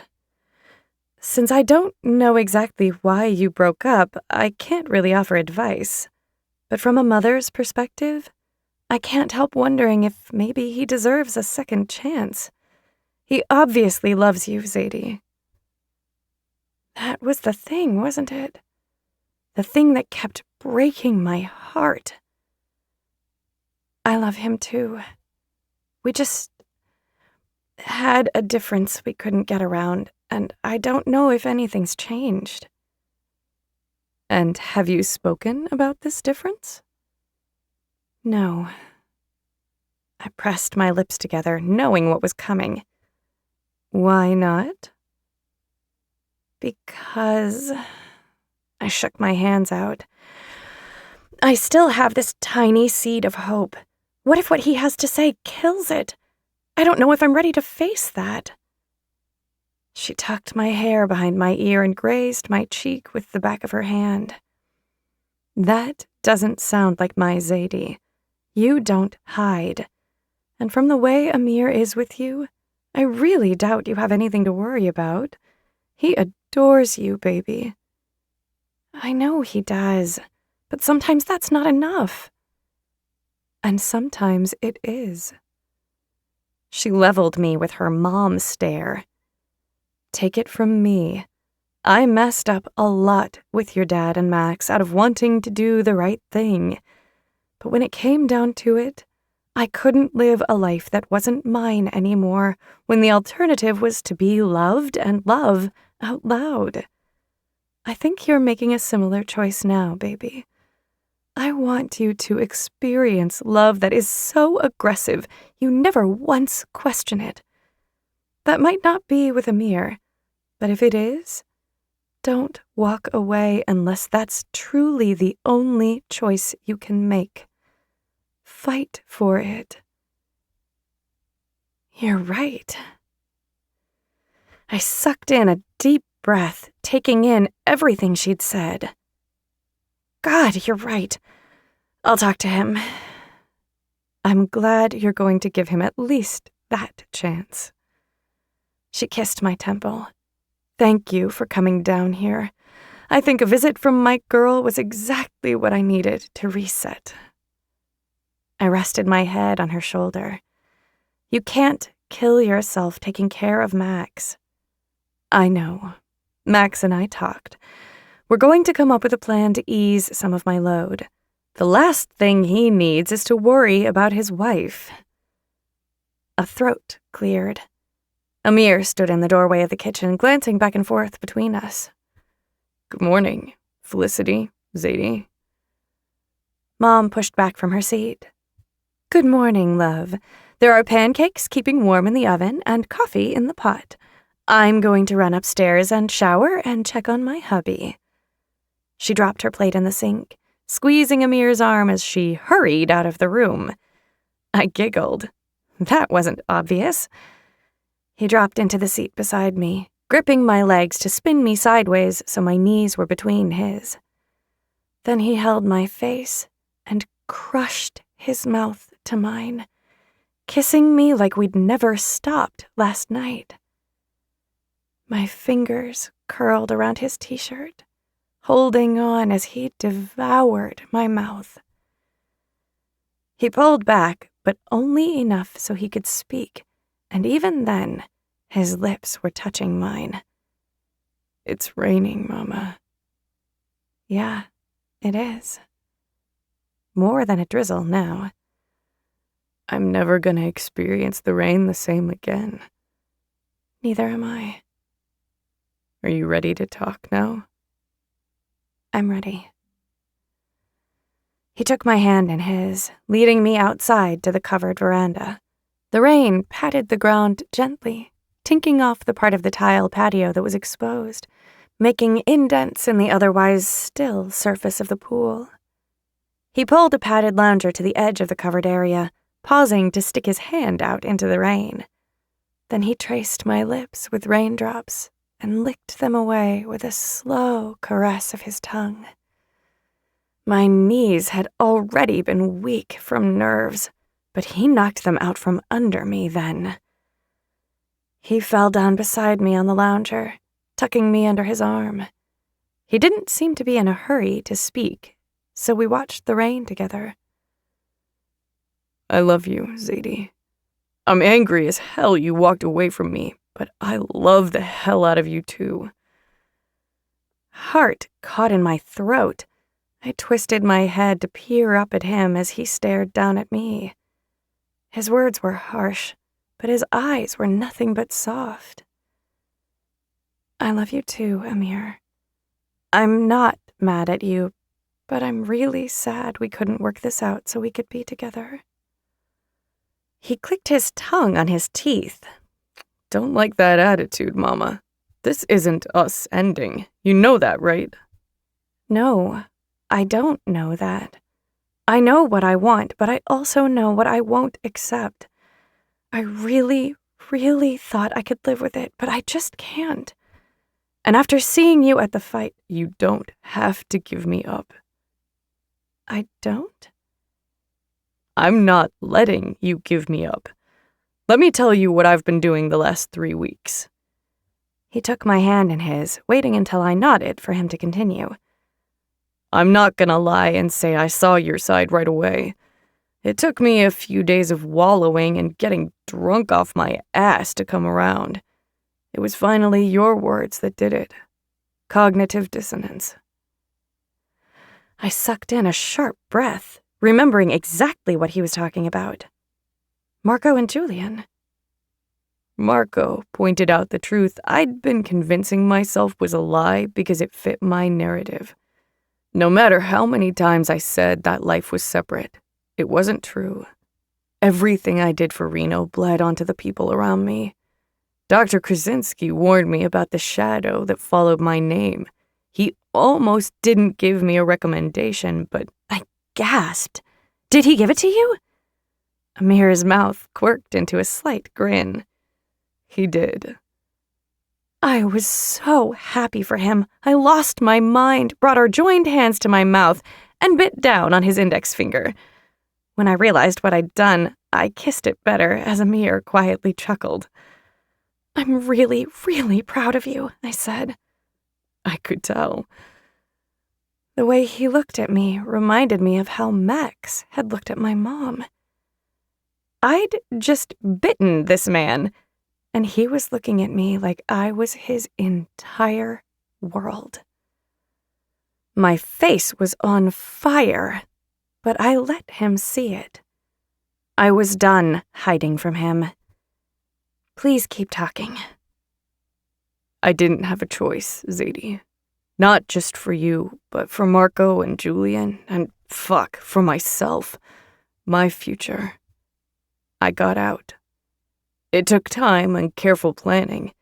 Since I don't know exactly why you broke up, I can't really offer advice. But from a mother's perspective, I can't help wondering if maybe he deserves a second chance. He obviously loves you, Zadie. That was the thing, wasn't it? The thing that kept breaking my heart. I love him too. We just had a difference we couldn't get around, and I don't know if anything's changed. And have you spoken about this difference? No. I pressed my lips together, knowing what was coming. Why not? Because... I shook my hands out. I still have this tiny seed of hope. What if what he has to say kills it? I don't know if I'm ready to face that. She tucked my hair behind my ear and grazed my cheek with the back of her hand. That doesn't sound like my Zadie. You don't hide. And from the way Amir is with you, I really doubt you have anything to worry about. He adores you, baby. I know he does, but sometimes that's not enough. And sometimes it is. She leveled me with her mom stare. Take it from me. I messed up a lot with your dad and Max out of wanting to do the right thing. But when it came down to it, I couldn't live a life that wasn't mine anymore when the alternative was to be loved and love out loud. I think you're making a similar choice now, baby. I want you to experience love that is so aggressive you never once question it. That might not be with Amir, but if it is, don't walk away unless that's truly the only choice you can make. Fight for it. You're right. I sucked in a deep breath, taking in everything she'd said. God, you're right. I'll talk to him. I'm glad you're going to give him at least that chance. She kissed my temple. Thank you for coming down here. I think a visit from my girl was exactly what I needed to reset. I rested my head on her shoulder. You can't kill yourself taking care of Max. I know. Max and I talked. We're going to come up with a plan to ease some of my load. The last thing he needs is to worry about his wife. A throat cleared. Amir stood in the doorway of the kitchen, glancing back and forth between us. Good morning, Felicity, Zadie. Mom pushed back from her seat. Good morning, love. There are pancakes keeping warm in the oven and coffee in the pot. I'm going to run upstairs and shower and check on my hubby. She dropped her plate in the sink, squeezing Amir's arm as she hurried out of the room. I giggled. That wasn't obvious. He dropped into the seat beside me, gripping my legs to spin me sideways so my knees were between his. Then he held my face and crushed his mouth to mine, kissing me like we'd never stopped last night. My fingers curled around his t-shirt, holding on as he devoured my mouth. He pulled back, but only enough so he could speak, and even then, his lips were touching mine. It's raining, Mama. Yeah, it is. More than a drizzle now. I'm never gonna experience the rain the same again. Neither am I. Are you ready to talk now? I'm ready. He took my hand in his, leading me outside to the covered veranda. The rain patted the ground gently, tinking off the part of the tile patio that was exposed, making indents in the otherwise still surface of the pool. He pulled a padded lounger to the edge of the covered area, pausing to stick his hand out into the rain. Then he traced my lips with raindrops and licked them away with a slow caress of his tongue. My knees had already been weak from nerves, but he knocked them out from under me then. He fell down beside me on the lounger, tucking me under his arm. He didn't seem to be in a hurry to speak, so we watched the rain together. I love you, Zadie. I'm angry as hell you walked away from me, but I love the hell out of you too. Heart caught in my throat. I twisted my head to peer up at him as he stared down at me. His words were harsh, but his eyes were nothing but soft. I love you too, Amir. I'm not mad at you, but I'm really sad we couldn't work this out so we could be together. He clicked his tongue on his teeth. Don't like that attitude, Mama. This isn't us ending. You know that, right? No, I don't know that. I know what I want, but I also know what I won't accept. I really, really thought I could live with it, but I just can't. And after seeing you at the fight, You don't have to give me up. I don't? I'm not letting you give me up. Let me tell you what I've been doing the last 3 weeks. He took my hand in his, waiting until I nodded for him to continue. I'm not gonna lie and say I saw your side right away. It took me a few days of wallowing and getting drunk off my ass to come around. It was finally your words that did it. Cognitive dissonance. I sucked in a sharp breath, remembering exactly what he was talking about. Marco and Julian. Marco pointed out the truth I'd been convincing myself was a lie because it fit my narrative. No matter how many times I said that life was separate, it wasn't true. Everything I did for Reno bled onto the people around me. Dr. Krasinski warned me about the shadow that followed my name. He almost didn't give me a recommendation, but I gasped. Did he give it to you? Amir's mouth quirked into a slight grin. He did. I was so happy for him. I lost my mind, brought our joined hands to my mouth, and bit down on his index finger. When I realized what I'd done, I kissed it better as Amir quietly chuckled. I'm really, really proud of you, I said. I could tell. The way he looked at me reminded me of how Max had looked at my mom. I'd just bitten this man, and he was looking at me like I was his entire world. My face was on fire, but I let him see it. I was done hiding from him. Please keep talking. I didn't have a choice, Zadie. Not just for you, but for Marco and Julian, and fuck, for myself. My future. I got out. It took time and careful planning.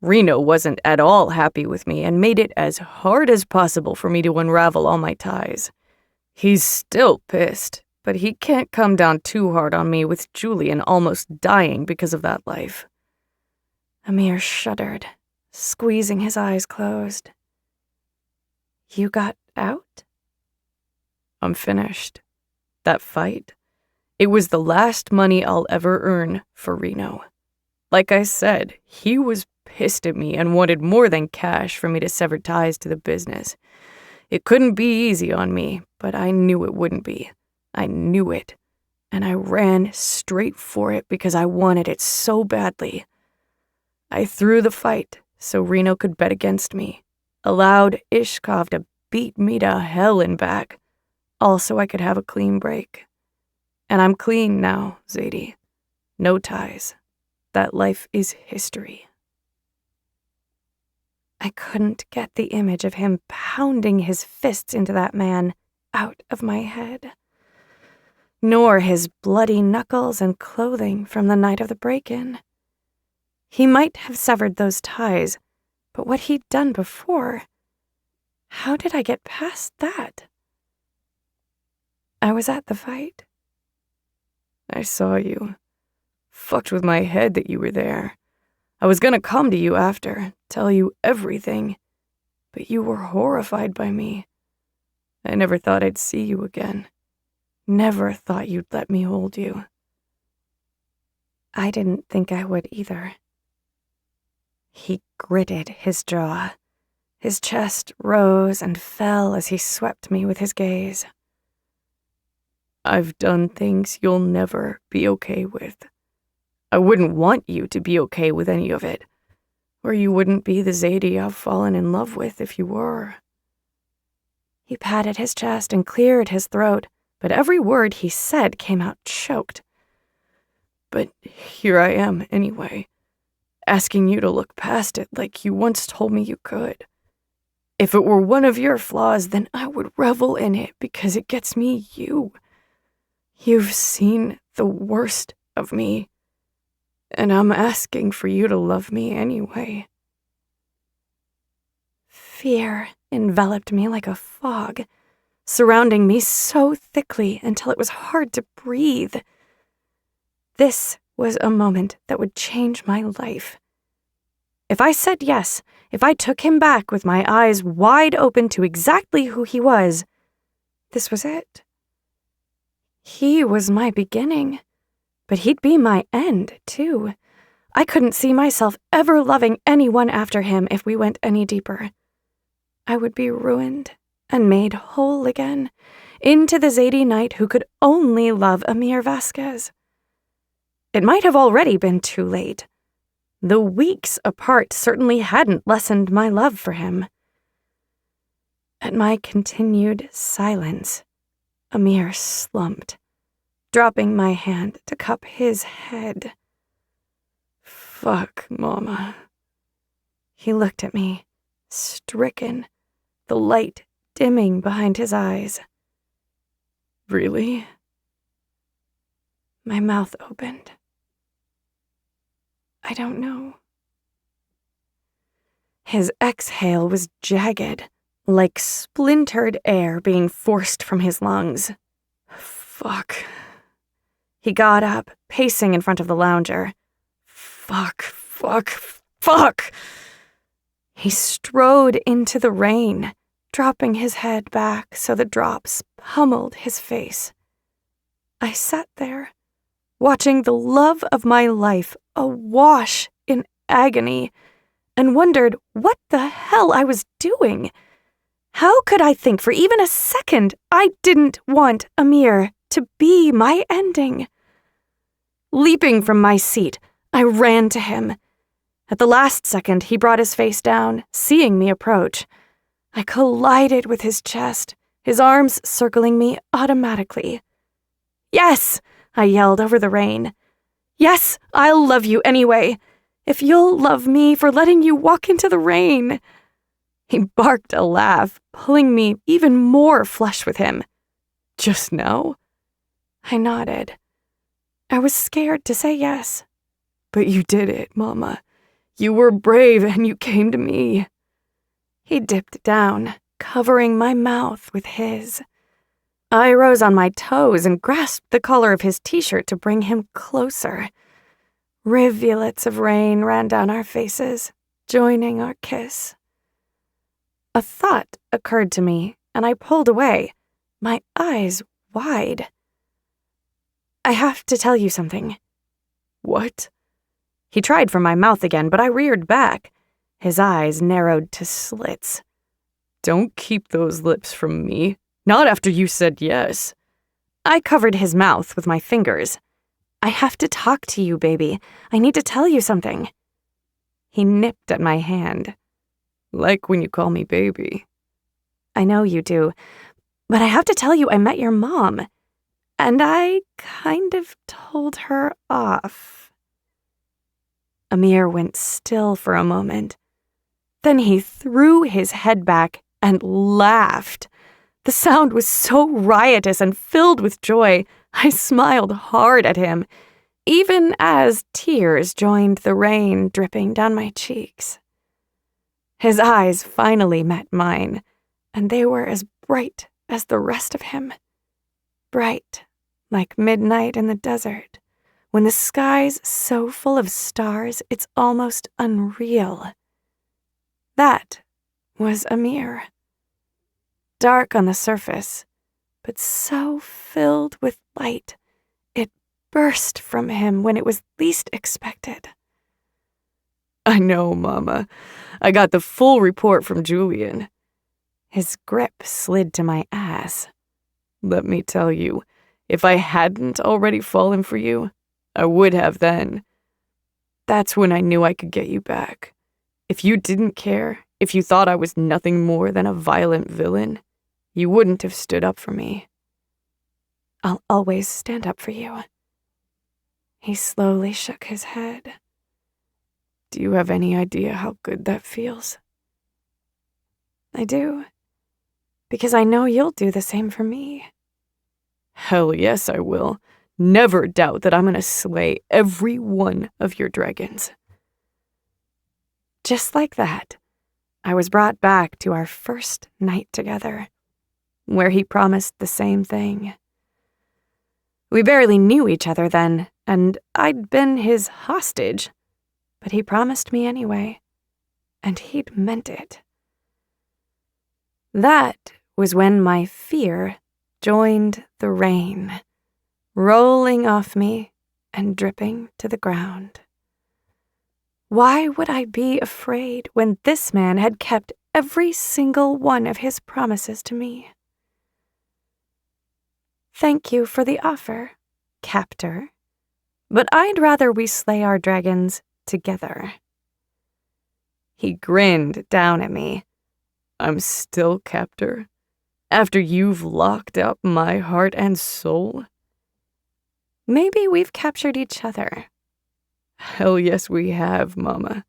Reno wasn't at all happy with me and made it as hard as possible for me to unravel all my ties. He's still pissed, but he can't come down too hard on me with Julian almost dying because of that life. Amir shuddered, squeezing his eyes closed. You got out? I'm finished. That fight, it was the last money I'll ever earn for Reno. Like I said, he was pissed at me and wanted more than cash for me to sever ties to the business. It couldn't be easy on me, but I knew it wouldn't be. I knew it, and I ran straight for it because I wanted it so badly. I threw the fight so Reno could bet against me, allowed Ishkov to beat me to hell and back, all so I could have a clean break. And I'm clean now, Zadie. No ties. That life is history. I couldn't get the image of him pounding his fists into that man out of my head, nor his bloody knuckles and clothing from the night of the break-in. He might have severed those ties, but what he'd done before, how did I get past that? I was at the fight. I saw you. Fucked with my head that you were there. I was gonna come to you after, tell you everything, but you were horrified by me. I never thought I'd see you again. Never thought you'd let me hold you. I didn't think I would either. He gritted his jaw. His chest rose and fell as he swept me with his gaze. I've done things you'll never be okay with. I wouldn't want you to be okay with any of it, or you wouldn't be the Zadie I've fallen in love with if you were. He patted his chest and cleared his throat, but every word he said came out choked. But here I am anyway, asking you to look past it like you once told me you could. If it were one of your flaws, then I would revel in it because it gets me you. You've seen the worst of me, and I'm asking for you to love me anyway. Fear enveloped me like a fog, surrounding me so thickly until it was hard to breathe. This was a moment that would change my life. If I said yes, if I took him back with my eyes wide open to exactly who he was, this was it. He was my beginning, but he'd be my end, too. I couldn't see myself ever loving anyone after him if we went any deeper. I would be ruined and made whole again, into the Zadie knight who could only love Amir Vasquez. It might have already been too late. The weeks apart certainly hadn't lessened my love for him. At my continued silence, Amir slumped, dropping my hand to cup his head. "Fuck, Mama." He looked at me, stricken, the light dimming behind his eyes. "Really?" My mouth opened. "I don't know." His exhale was jagged, like splintered air being forced from his lungs. "Fuck." He got up, pacing in front of the lounger. "Fuck, fuck, fuck." He strode into the rain, dropping his head back so the drops pummeled his face. I sat there, watching the love of my life awash in agony, and wondered what the hell I was doing. How could I think for even a second I didn't want Amir to be my ending? Leaping from my seat, I ran to him. At the last second, he brought his face down, seeing me approach. I collided with his chest, his arms circling me automatically. "Yes!" I yelled over the rain. "Yes, I'll love you anyway, if you'll love me for letting you walk into the rain." He barked a laugh, pulling me even more flush with him. "Just now?" I nodded. I was scared to say yes. "But you did it, Mama. You were brave and you came to me." He dipped down, covering my mouth with his. I rose on my toes and grasped the collar of his t-shirt to bring him closer. Rivulets of rain ran down our faces, joining our kiss. A thought occurred to me, and I pulled away, my eyes wide. "I have to tell you something." "What?" He tried for my mouth again, but I reared back. His eyes narrowed to slits. "Don't keep those lips from me. Not after you said yes." I covered his mouth with my fingers. "I have to talk to you, baby. I need to tell you something." He nipped at my hand. "Like when you call me baby." "I know you do, but I have to tell you I met your mom, and I kind of told her off." Amir went still for a moment. Then he threw his head back and laughed. The sound was so riotous and filled with joy, I smiled hard at him, even as tears joined the rain dripping down my cheeks. His eyes finally met mine, and they were as bright as the rest of him. Bright, like midnight in the desert, when the sky's so full of stars it's almost unreal. That was Amir. Dark on the surface, but so filled with light, it burst from him when it was least expected. "I know, Mama. I got the full report from Julian." His grip slid to my ass. "Let me tell you, if I hadn't already fallen for you, I would have then. That's when I knew I could get you back. If you didn't care, if you thought I was nothing more than a violent villain, you wouldn't have stood up for me." "I'll always stand up for you." He slowly shook his head. "Do you have any idea how good that feels?" "I do, because I know you'll do the same for me." "Hell yes, I will. Never doubt that I'm gonna slay every one of your dragons." Just like that, I was brought back to our first night together. where he promised the same thing. We barely knew each other then, and I'd been his hostage, but he promised me anyway, and he'd meant it. That was when my fear joined the rain, rolling off me and dripping to the ground. Why would I be afraid when this man had kept every single one of his promises to me? Thank you for the offer, captor, but I'd rather we slay our dragons together. He grinned down at me. I'm still captor? After you've locked up my heart and soul? Maybe we've captured each other. Hell yes we have, Mama.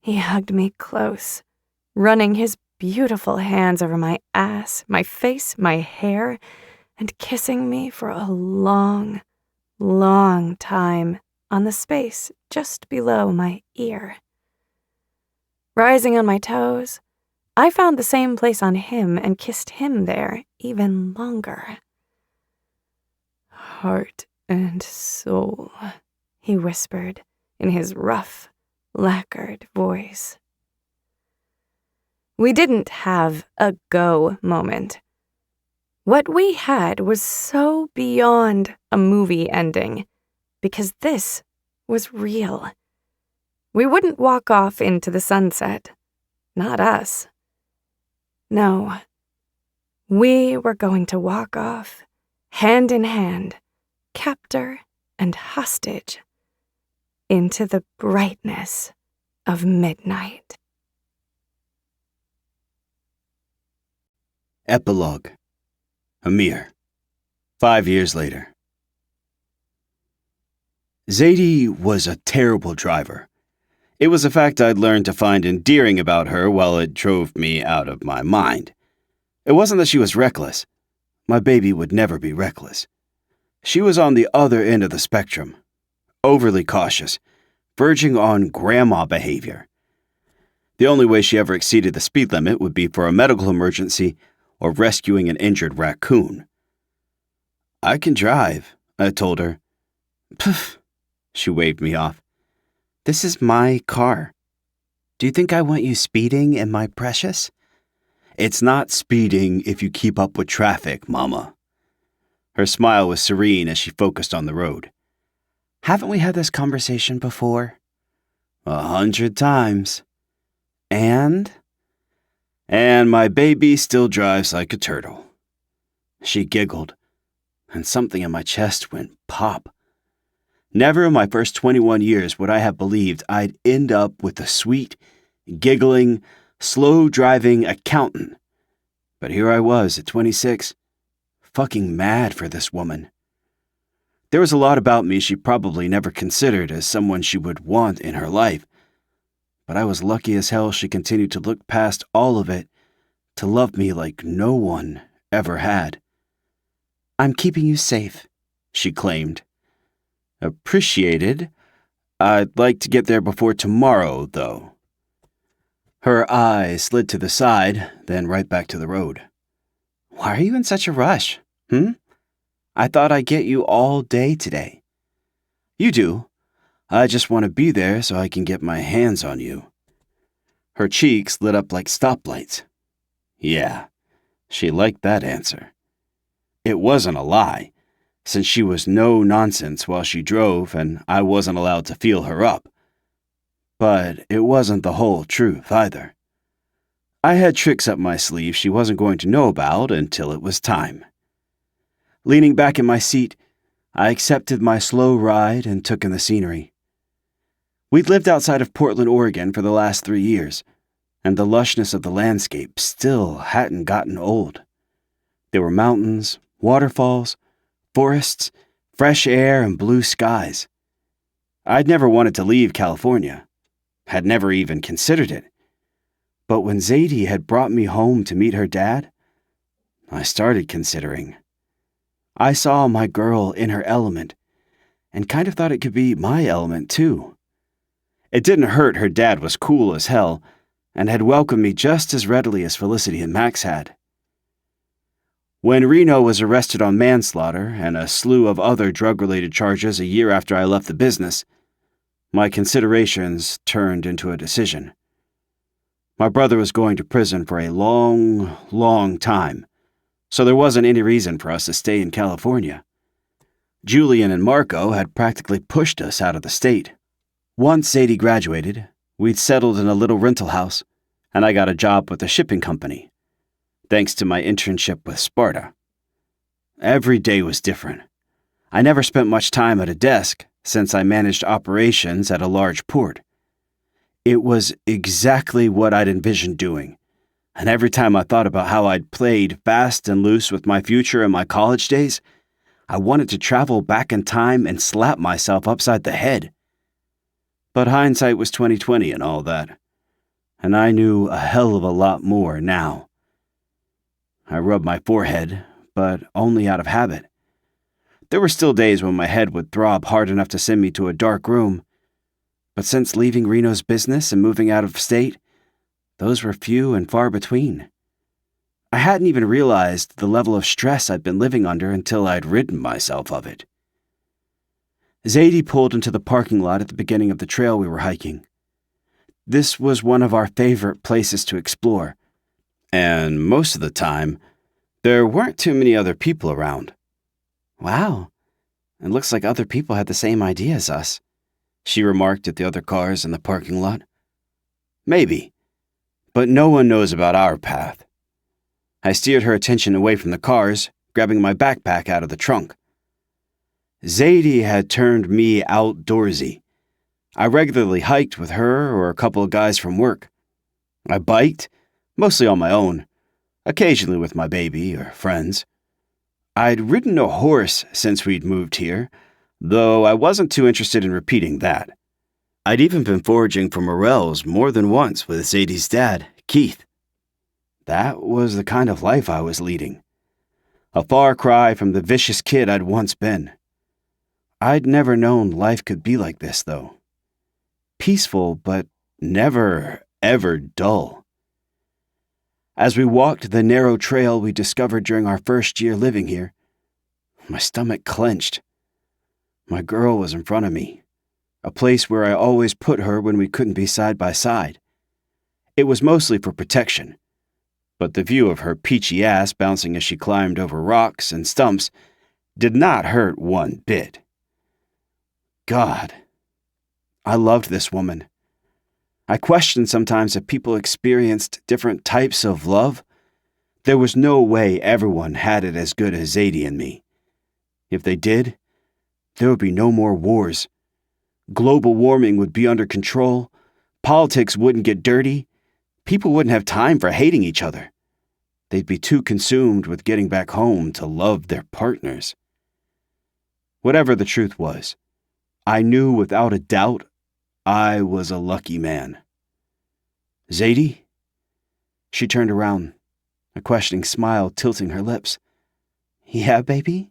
He hugged me close, running his beautiful hands over my ass, my face, my hair, and kissing me for a long, long time on the space just below my ear. Rising on my toes, I found the same place on him and kissed him there even longer. Heart and soul, he whispered in his rough, lacquered voice. We didn't have a go moment. What we had was so beyond a movie ending, because this was real. We wouldn't walk off into the sunset. Not us. No. We were going to walk off, hand in hand, captor and hostage, into the brightness of midnight. Epilogue. Amir. 5 years later. Zadie was a terrible driver. It was a fact I'd learned to find endearing about her while it drove me out of my mind. It wasn't that she was reckless. My baby would never be reckless. She was on the other end of the spectrum. Overly cautious, verging on grandma behavior. The only way she ever exceeded the speed limit would be for a medical emergency or rescuing an injured raccoon. I can drive, I told her. Pff, she waved me off. This is my car. Do you think I want you speeding in my precious? It's not speeding if you keep up with traffic, Mama. Her smile was serene as she focused on the road. Haven't we had this conversation before? 100 times. And my baby still drives like a turtle. She giggled, and something in my chest went pop. Never in my first 21 years would I have believed I'd end up with a sweet, giggling, slow-driving accountant. But here I was at 26, fucking mad for this woman. There was a lot about me she probably never considered as someone she would want in her life. But I was lucky as hell she continued to look past all of it to love me like no one ever had. I'm keeping you safe, she claimed. Appreciated. I'd like to get there before tomorrow, though. Her eyes slid to the side, then right back to the road. Why are you in such a rush, I thought I'd get you all day today. You do. I just want to be there so I can get my hands on you. Her cheeks lit up like stoplights. Yeah, she liked that answer. It wasn't a lie, since she was no nonsense while she drove and I wasn't allowed to feel her up. But it wasn't the whole truth either. I had tricks up my sleeve she wasn't going to know about until it was time. Leaning back in my seat, I accepted my slow ride and took in the scenery. We'd lived outside of Portland, Oregon for the last 3 years, and the lushness of the landscape still hadn't gotten old. There were mountains, waterfalls, forests, fresh air, and blue skies. I'd never wanted to leave California, had never even considered it. But when Zadie had brought me home to meet her dad, I started considering. I saw my girl in her element, and kind of thought it could be my element too. It didn't hurt her dad was cool as hell, and had welcomed me just as readily as Felicity and Max had. When Reno was arrested on manslaughter and a slew of other drug-related charges a year after I left the business, my considerations turned into a decision. My brother was going to prison for a long, long time, so there wasn't any reason for us to stay in California. Julian and Marco had practically pushed us out of the state. Once Sadie graduated, we'd settled in a little rental house, and I got a job with a shipping company, thanks to my internship with Sparta. Every day was different. I never spent much time at a desk since I managed operations at a large port. It was exactly what I'd envisioned doing, and every time I thought about how I'd played fast and loose with my future in my college days, I wanted to travel back in time and slap myself upside the head. But hindsight was 20/20 and all that, and I knew a hell of a lot more now. I rubbed my forehead, but only out of habit. There were still days when my head would throb hard enough to send me to a dark room, but since leaving Reno's business and moving out of state, those were few and far between. I hadn't even realized the level of stress I'd been living under until I'd ridden myself of it. Zadie pulled into the parking lot at the beginning of the trail we were hiking. This was one of our favorite places to explore, and most of the time, there weren't too many other people around. "Wow, it looks like other people had the same idea as us," she remarked at the other cars in the parking lot. "Maybe, but no one knows about our path." I steered her attention away from the cars, grabbing my backpack out of the trunk. Zadie had turned me outdoorsy. I regularly hiked with her or a couple of guys from work. I biked, mostly on my own, occasionally with my baby or friends. I'd ridden a horse since we'd moved here, though I wasn't too interested in repeating that. I'd even been foraging for morels more than once with Zadie's dad, Keith. That was the kind of life I was leading. A far cry from the vicious kid I'd once been. I'd never known life could be like this, though. Peaceful, but never, ever dull. As we walked the narrow trail we discovered during our first year living here, my stomach clenched. My girl was in front of me, a place where I always put her when we couldn't be side by side. It was mostly for protection, but the view of her peachy ass bouncing as she climbed over rocks and stumps did not hurt one bit. God, I loved this woman. I questioned sometimes if people experienced different types of love. There was no way everyone had it as good as Zadie and me. If they did, there would be no more wars. Global warming would be under control. Politics wouldn't get dirty. People wouldn't have time for hating each other. They'd be too consumed with getting back home to love their partners. Whatever the truth was, I knew without a doubt I was a lucky man. "Zadie?" She turned around, a questioning smile tilting her lips. "Yeah, baby?"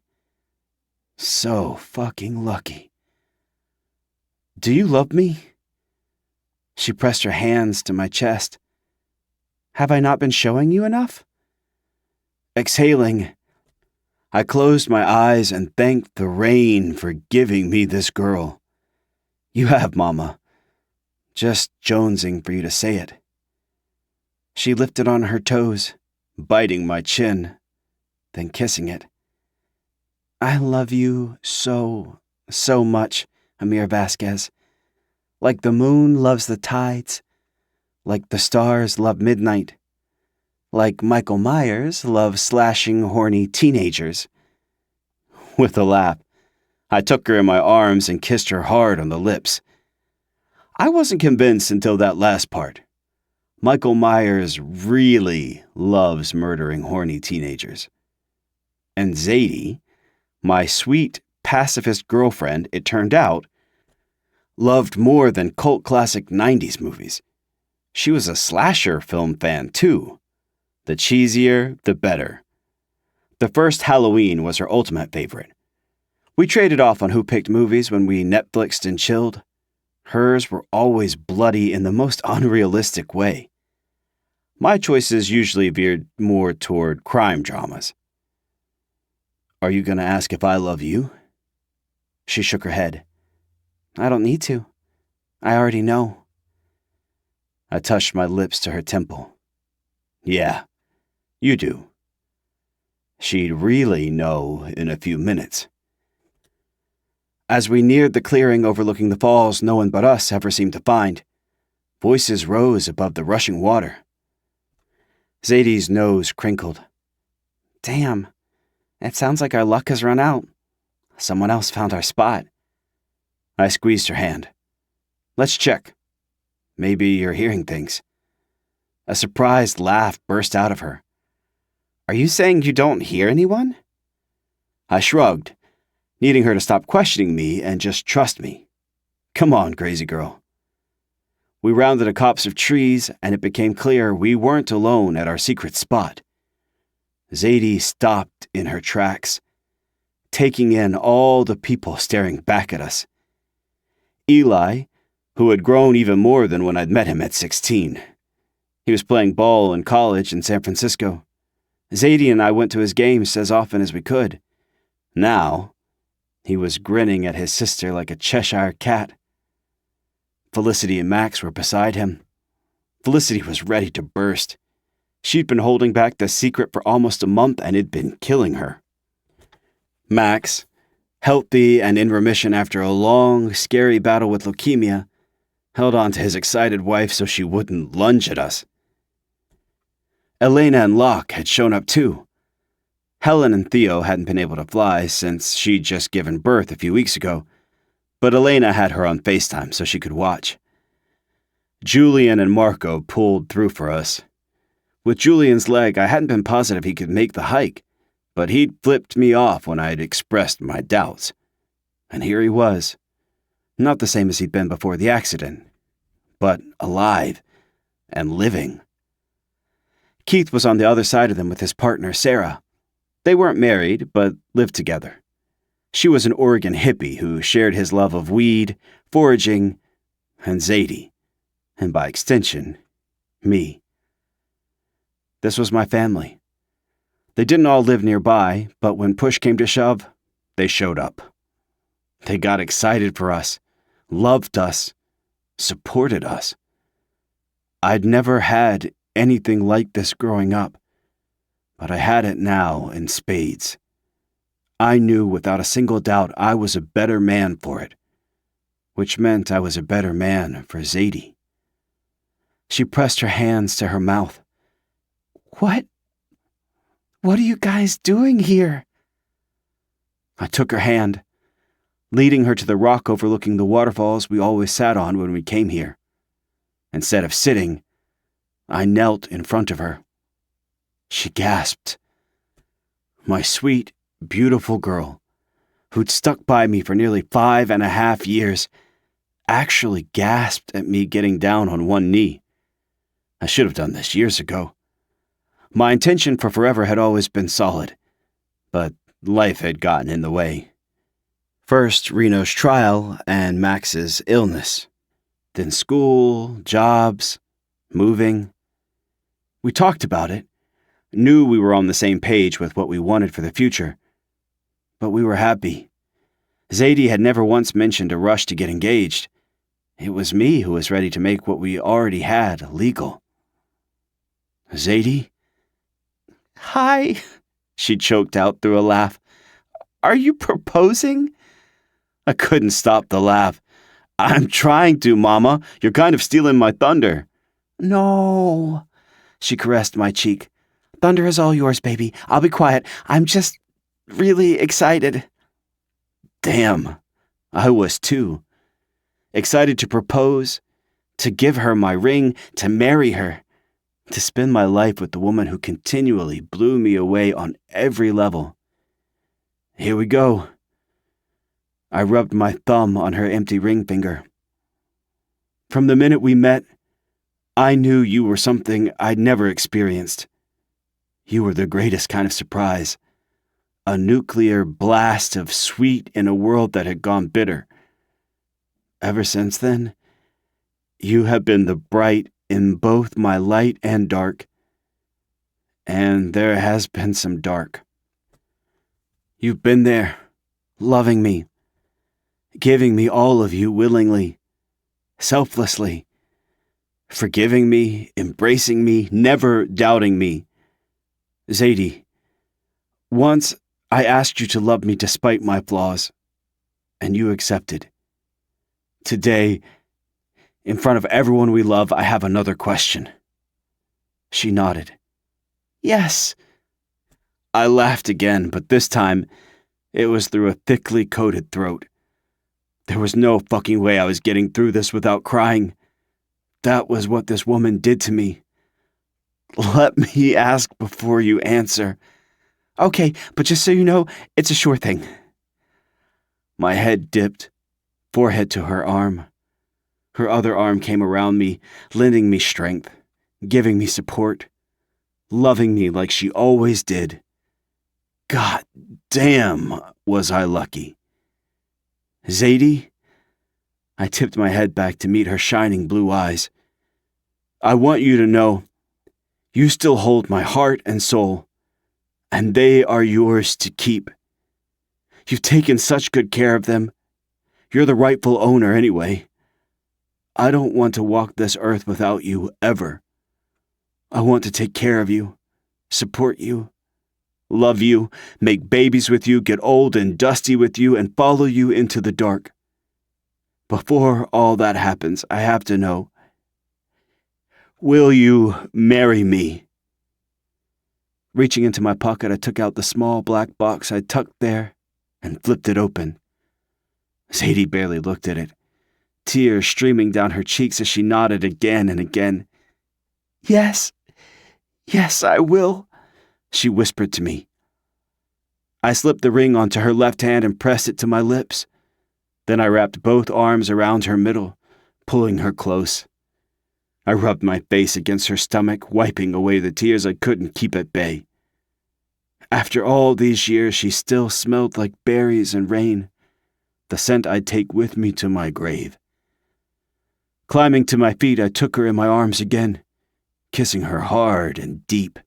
So fucking lucky. "Do you love me?" She pressed her hands to my chest. "Have I not been showing you enough?" Exhaling, I closed my eyes and thanked the rain for giving me this girl. "You have, Mama. Just jonesing for you to say it." She lifted on her toes, biting my chin, then kissing it. "I love you so, so much, Amir Vasquez. Like the moon loves the tides, like the stars love midnight, like Michael Myers loves slashing horny teenagers." With a laugh, I took her in my arms and kissed her hard on the lips. I wasn't convinced until that last part. Michael Myers really loves murdering horny teenagers. And Zadie, my sweet pacifist girlfriend, it turned out, loved more than cult classic 90s movies. She was a slasher film fan too. The cheesier, the better. The first Halloween was her ultimate favorite. We traded off on who picked movies when we Netflixed and chilled. Hers were always bloody in the most unrealistic way. My choices usually veered more toward crime dramas. Are you going to ask if I love you? She shook her head. I don't need to. I already know. I touched my lips to her temple. Yeah, you do. She'd really know in a few minutes. As we neared the clearing overlooking the falls no one but us ever seemed to find, voices rose above the rushing water. Zadie's nose crinkled. Damn, it sounds like our luck has run out. Someone else found our spot. I squeezed her hand. Let's check. Maybe you're hearing things. A surprised laugh burst out of her. Are you saying you don't hear anyone? I shrugged, needing her to stop questioning me and just trust me. Come on, crazy girl. We rounded a copse of trees, and it became clear we weren't alone at our secret spot. Zadie stopped in her tracks, taking in all the people staring back at us. Eli, who had grown even more than when I'd met him at 16. He was playing ball in college in San Francisco. Zadie and I went to his games as often as we could. Now, he was grinning at his sister like a Cheshire cat. Felicity and Max were beside him. Felicity was ready to burst. She'd been holding back the secret for almost a month, and it'd been killing her. Max, healthy and in remission after a long, scary battle with leukemia, held on to his excited wife so she wouldn't lunge at us. Elena and Locke had shown up too. Helen and Theo hadn't been able to fly since she'd just given birth a few weeks ago, but Elena had her on FaceTime so she could watch. Julian and Marco pulled through for us. With Julian's leg, I hadn't been positive he could make the hike, but he'd flipped me off when I'd expressed my doubts. And here he was. Not the same as he'd been before the accident, but alive and living. Keith was on the other side of them with his partner, Sarah. They weren't married, but lived together. She was an Oregon hippie who shared his love of weed, foraging, and Zadie, and by extension, me. This was my family. They didn't all live nearby, but when push came to shove, they showed up. They got excited for us, loved us, supported us. I'd never had anything like this growing up, but I had it now in spades. I knew without a single doubt I was a better man for it, which meant I was a better man for Zadie. She pressed her hands to her mouth. What are you guys doing here? I took her hand, leading her to the rock overlooking the waterfalls we always sat on when we came here. Instead of sitting, I knelt in front of her. She gasped. My sweet, beautiful girl, who'd stuck by me for nearly 5.5 years, actually gasped at me getting down on one knee. I should have done this years ago. My intention for forever had always been solid, but life had gotten in the way. First, Reno's trial and Max's illness. Then school, jobs, moving. We talked about it, knew we were on the same page with what we wanted for the future. But we were happy. Zadie had never once mentioned a rush to get engaged. It was me who was ready to make what we already had legal. Zadie? Hi, she choked out through a laugh. Are you proposing? I couldn't stop the laugh. I'm trying to, Mama. You're kind of stealing my thunder. No, she caressed my cheek. Thunder is all yours, baby. I'll be quiet. I'm just really excited. Damn, I was too. Excited to propose, to give her my ring, to marry her, to spend my life with the woman who continually blew me away on every level. Here we go. I rubbed my thumb on her empty ring finger. From the minute we met, I knew you were something I'd never experienced. You were the greatest kind of surprise. A nuclear blast of sweet in a world that had gone bitter. Ever since then, you have been the bright in both my light and dark. And there has been some dark. You've been there, loving me, giving me all of you willingly, selflessly, forgiving me, embracing me, never doubting me. Zadie, once I asked you to love me despite my flaws, and you accepted. Today, in front of everyone we love, I have another question. She nodded. Yes. I laughed again, but this time, it was through a thickly coated throat. There was no fucking way I was getting through this without crying. That was what this woman did to me. Let me ask before you answer. Okay, but just so you know, it's a sure thing. My head dipped, forehead to her arm. Her other arm came around me, lending me strength, giving me support, loving me like she always did. God damn, was I lucky. Zadie? I tipped my head back to meet her shining blue eyes. I want you to know, you still hold my heart and soul, and they are yours to keep. You've taken such good care of them. You're the rightful owner anyway. I don't want to walk this earth without you, ever. I want to take care of you, support you, love you, make babies with you, get old and dusty with you, and follow you into the dark. Before all that happens, I have to know, will you marry me? Reaching into my pocket, I took out the small black box I tucked there and flipped it open. Zadie barely looked at it, tears streaming down her cheeks as she nodded again and again. Yes, I will, she whispered to me. I slipped the ring onto her left hand and pressed it to my lips. Then I wrapped both arms around her middle, pulling her close. I rubbed my face against her stomach, wiping away the tears I couldn't keep at bay. After all these years, she still smelled like berries and rain, the scent I'd take with me to my grave. Climbing to my feet, I took her in my arms again, kissing her hard and deep.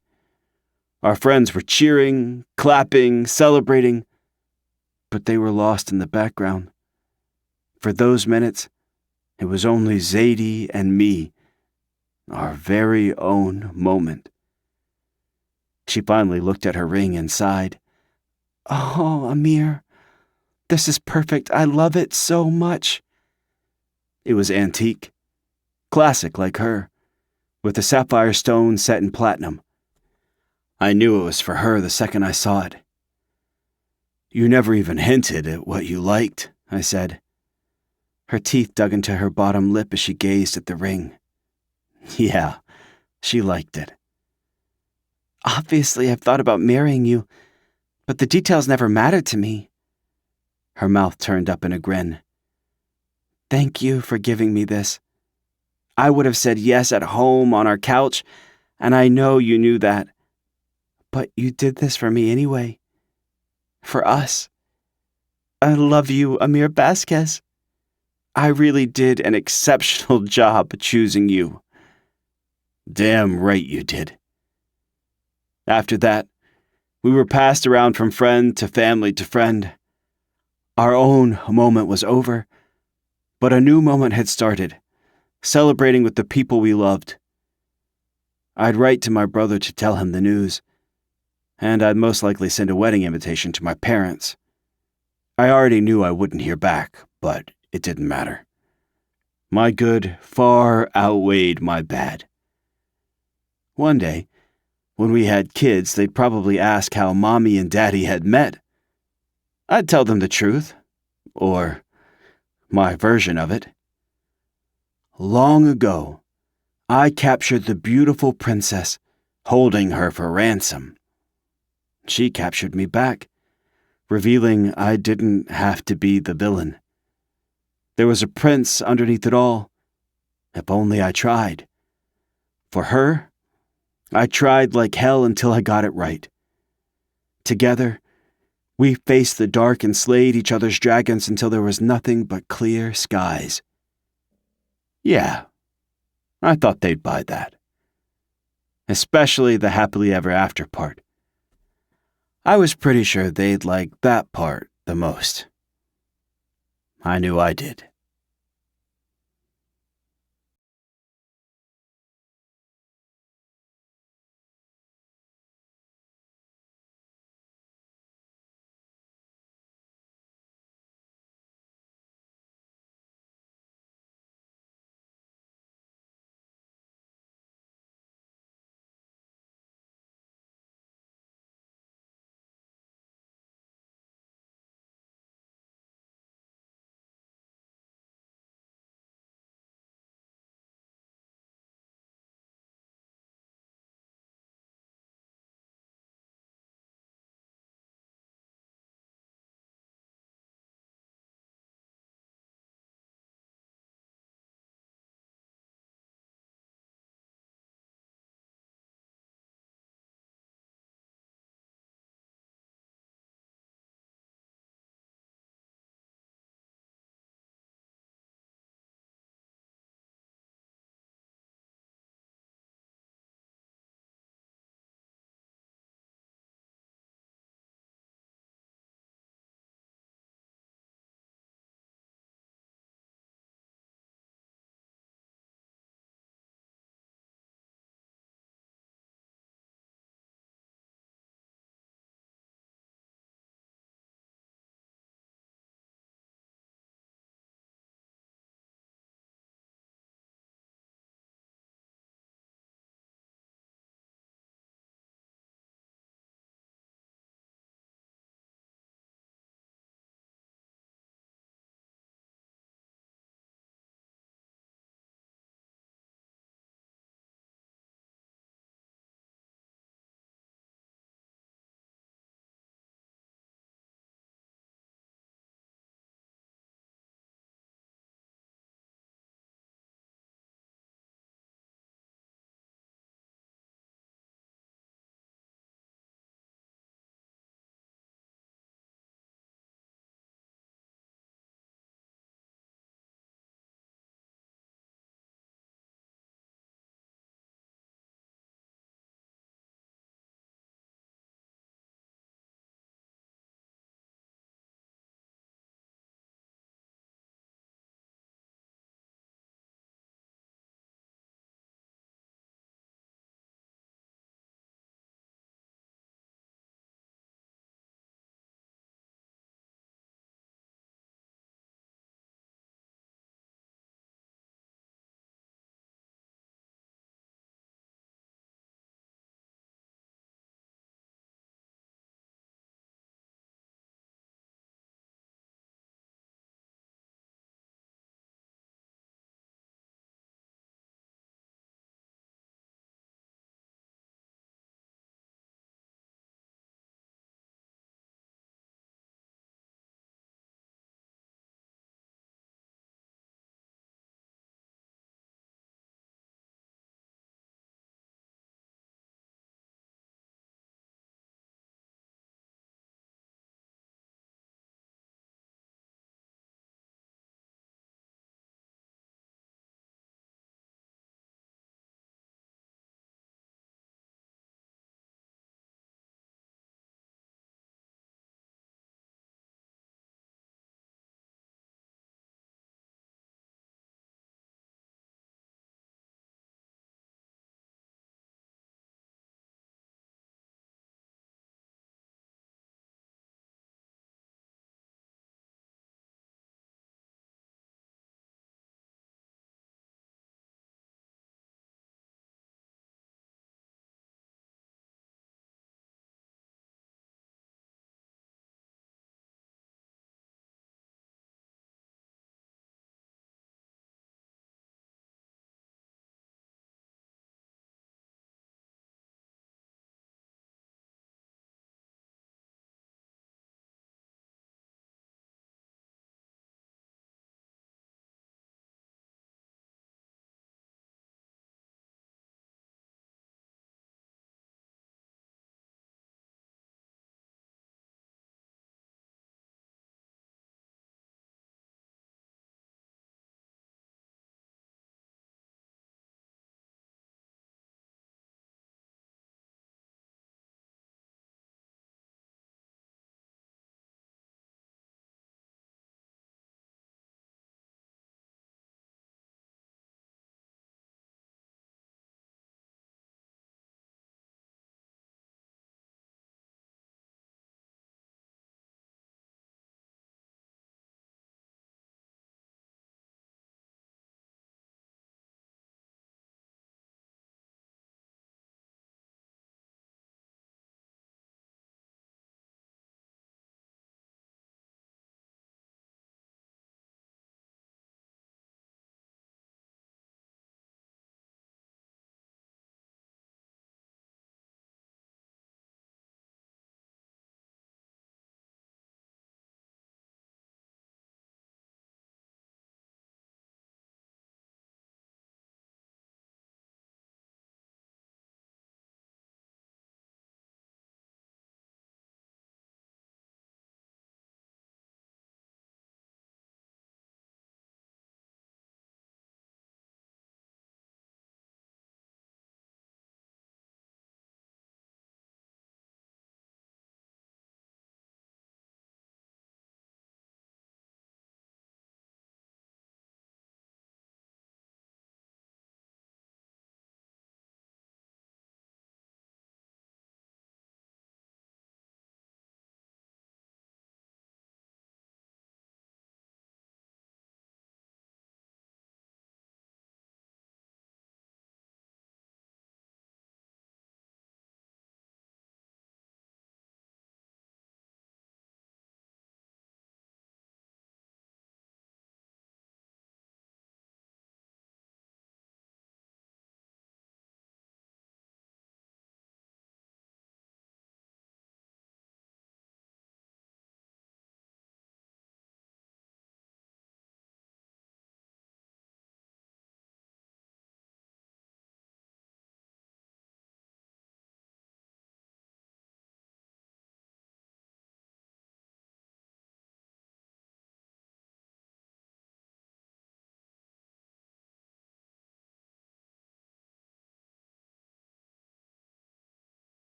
Our friends were cheering, clapping, celebrating, but they were lost in the background. For those minutes, it was only Zadie and me, our very own moment. She finally looked at her ring and sighed. Oh, Amir, this is perfect. I love it so much. It was antique, classic like her, with a sapphire stone set in platinum. I knew it was for her the second I saw it. You never even hinted at what you liked, I said. Her teeth dug into her bottom lip as she gazed at the ring. Yeah, she liked it. Obviously, I've thought about marrying you, but the details never mattered to me. Her mouth turned up in a grin. Thank you for giving me this. I would have said yes at home on our couch, and I know you knew that. But you did this for me anyway. For us. I love you, Amir Vasquez. I really did an exceptional job choosing you. Damn right you did. After that, we were passed around from friend to family to friend. Our own moment was over, but a new moment had started, celebrating with the people we loved. I'd write to my brother to tell him the news, and I'd most likely send a wedding invitation to my parents. I already knew I wouldn't hear back, but it didn't matter. My good far outweighed my bad. One day, when we had kids, they'd probably ask how Mommy and Daddy had met. I'd tell them the truth, or my version of it. Long ago, I captured the beautiful princess, holding her for ransom. She captured me back, revealing I didn't have to be the villain. There was a prince underneath it all, if only I tried. For her, I tried like hell until I got it right. Together, we faced the dark and slayed each other's dragons until there was nothing but clear skies. Yeah, I thought they'd buy that. Especially the happily ever after part. I was pretty sure they'd like that part the most. I knew I did.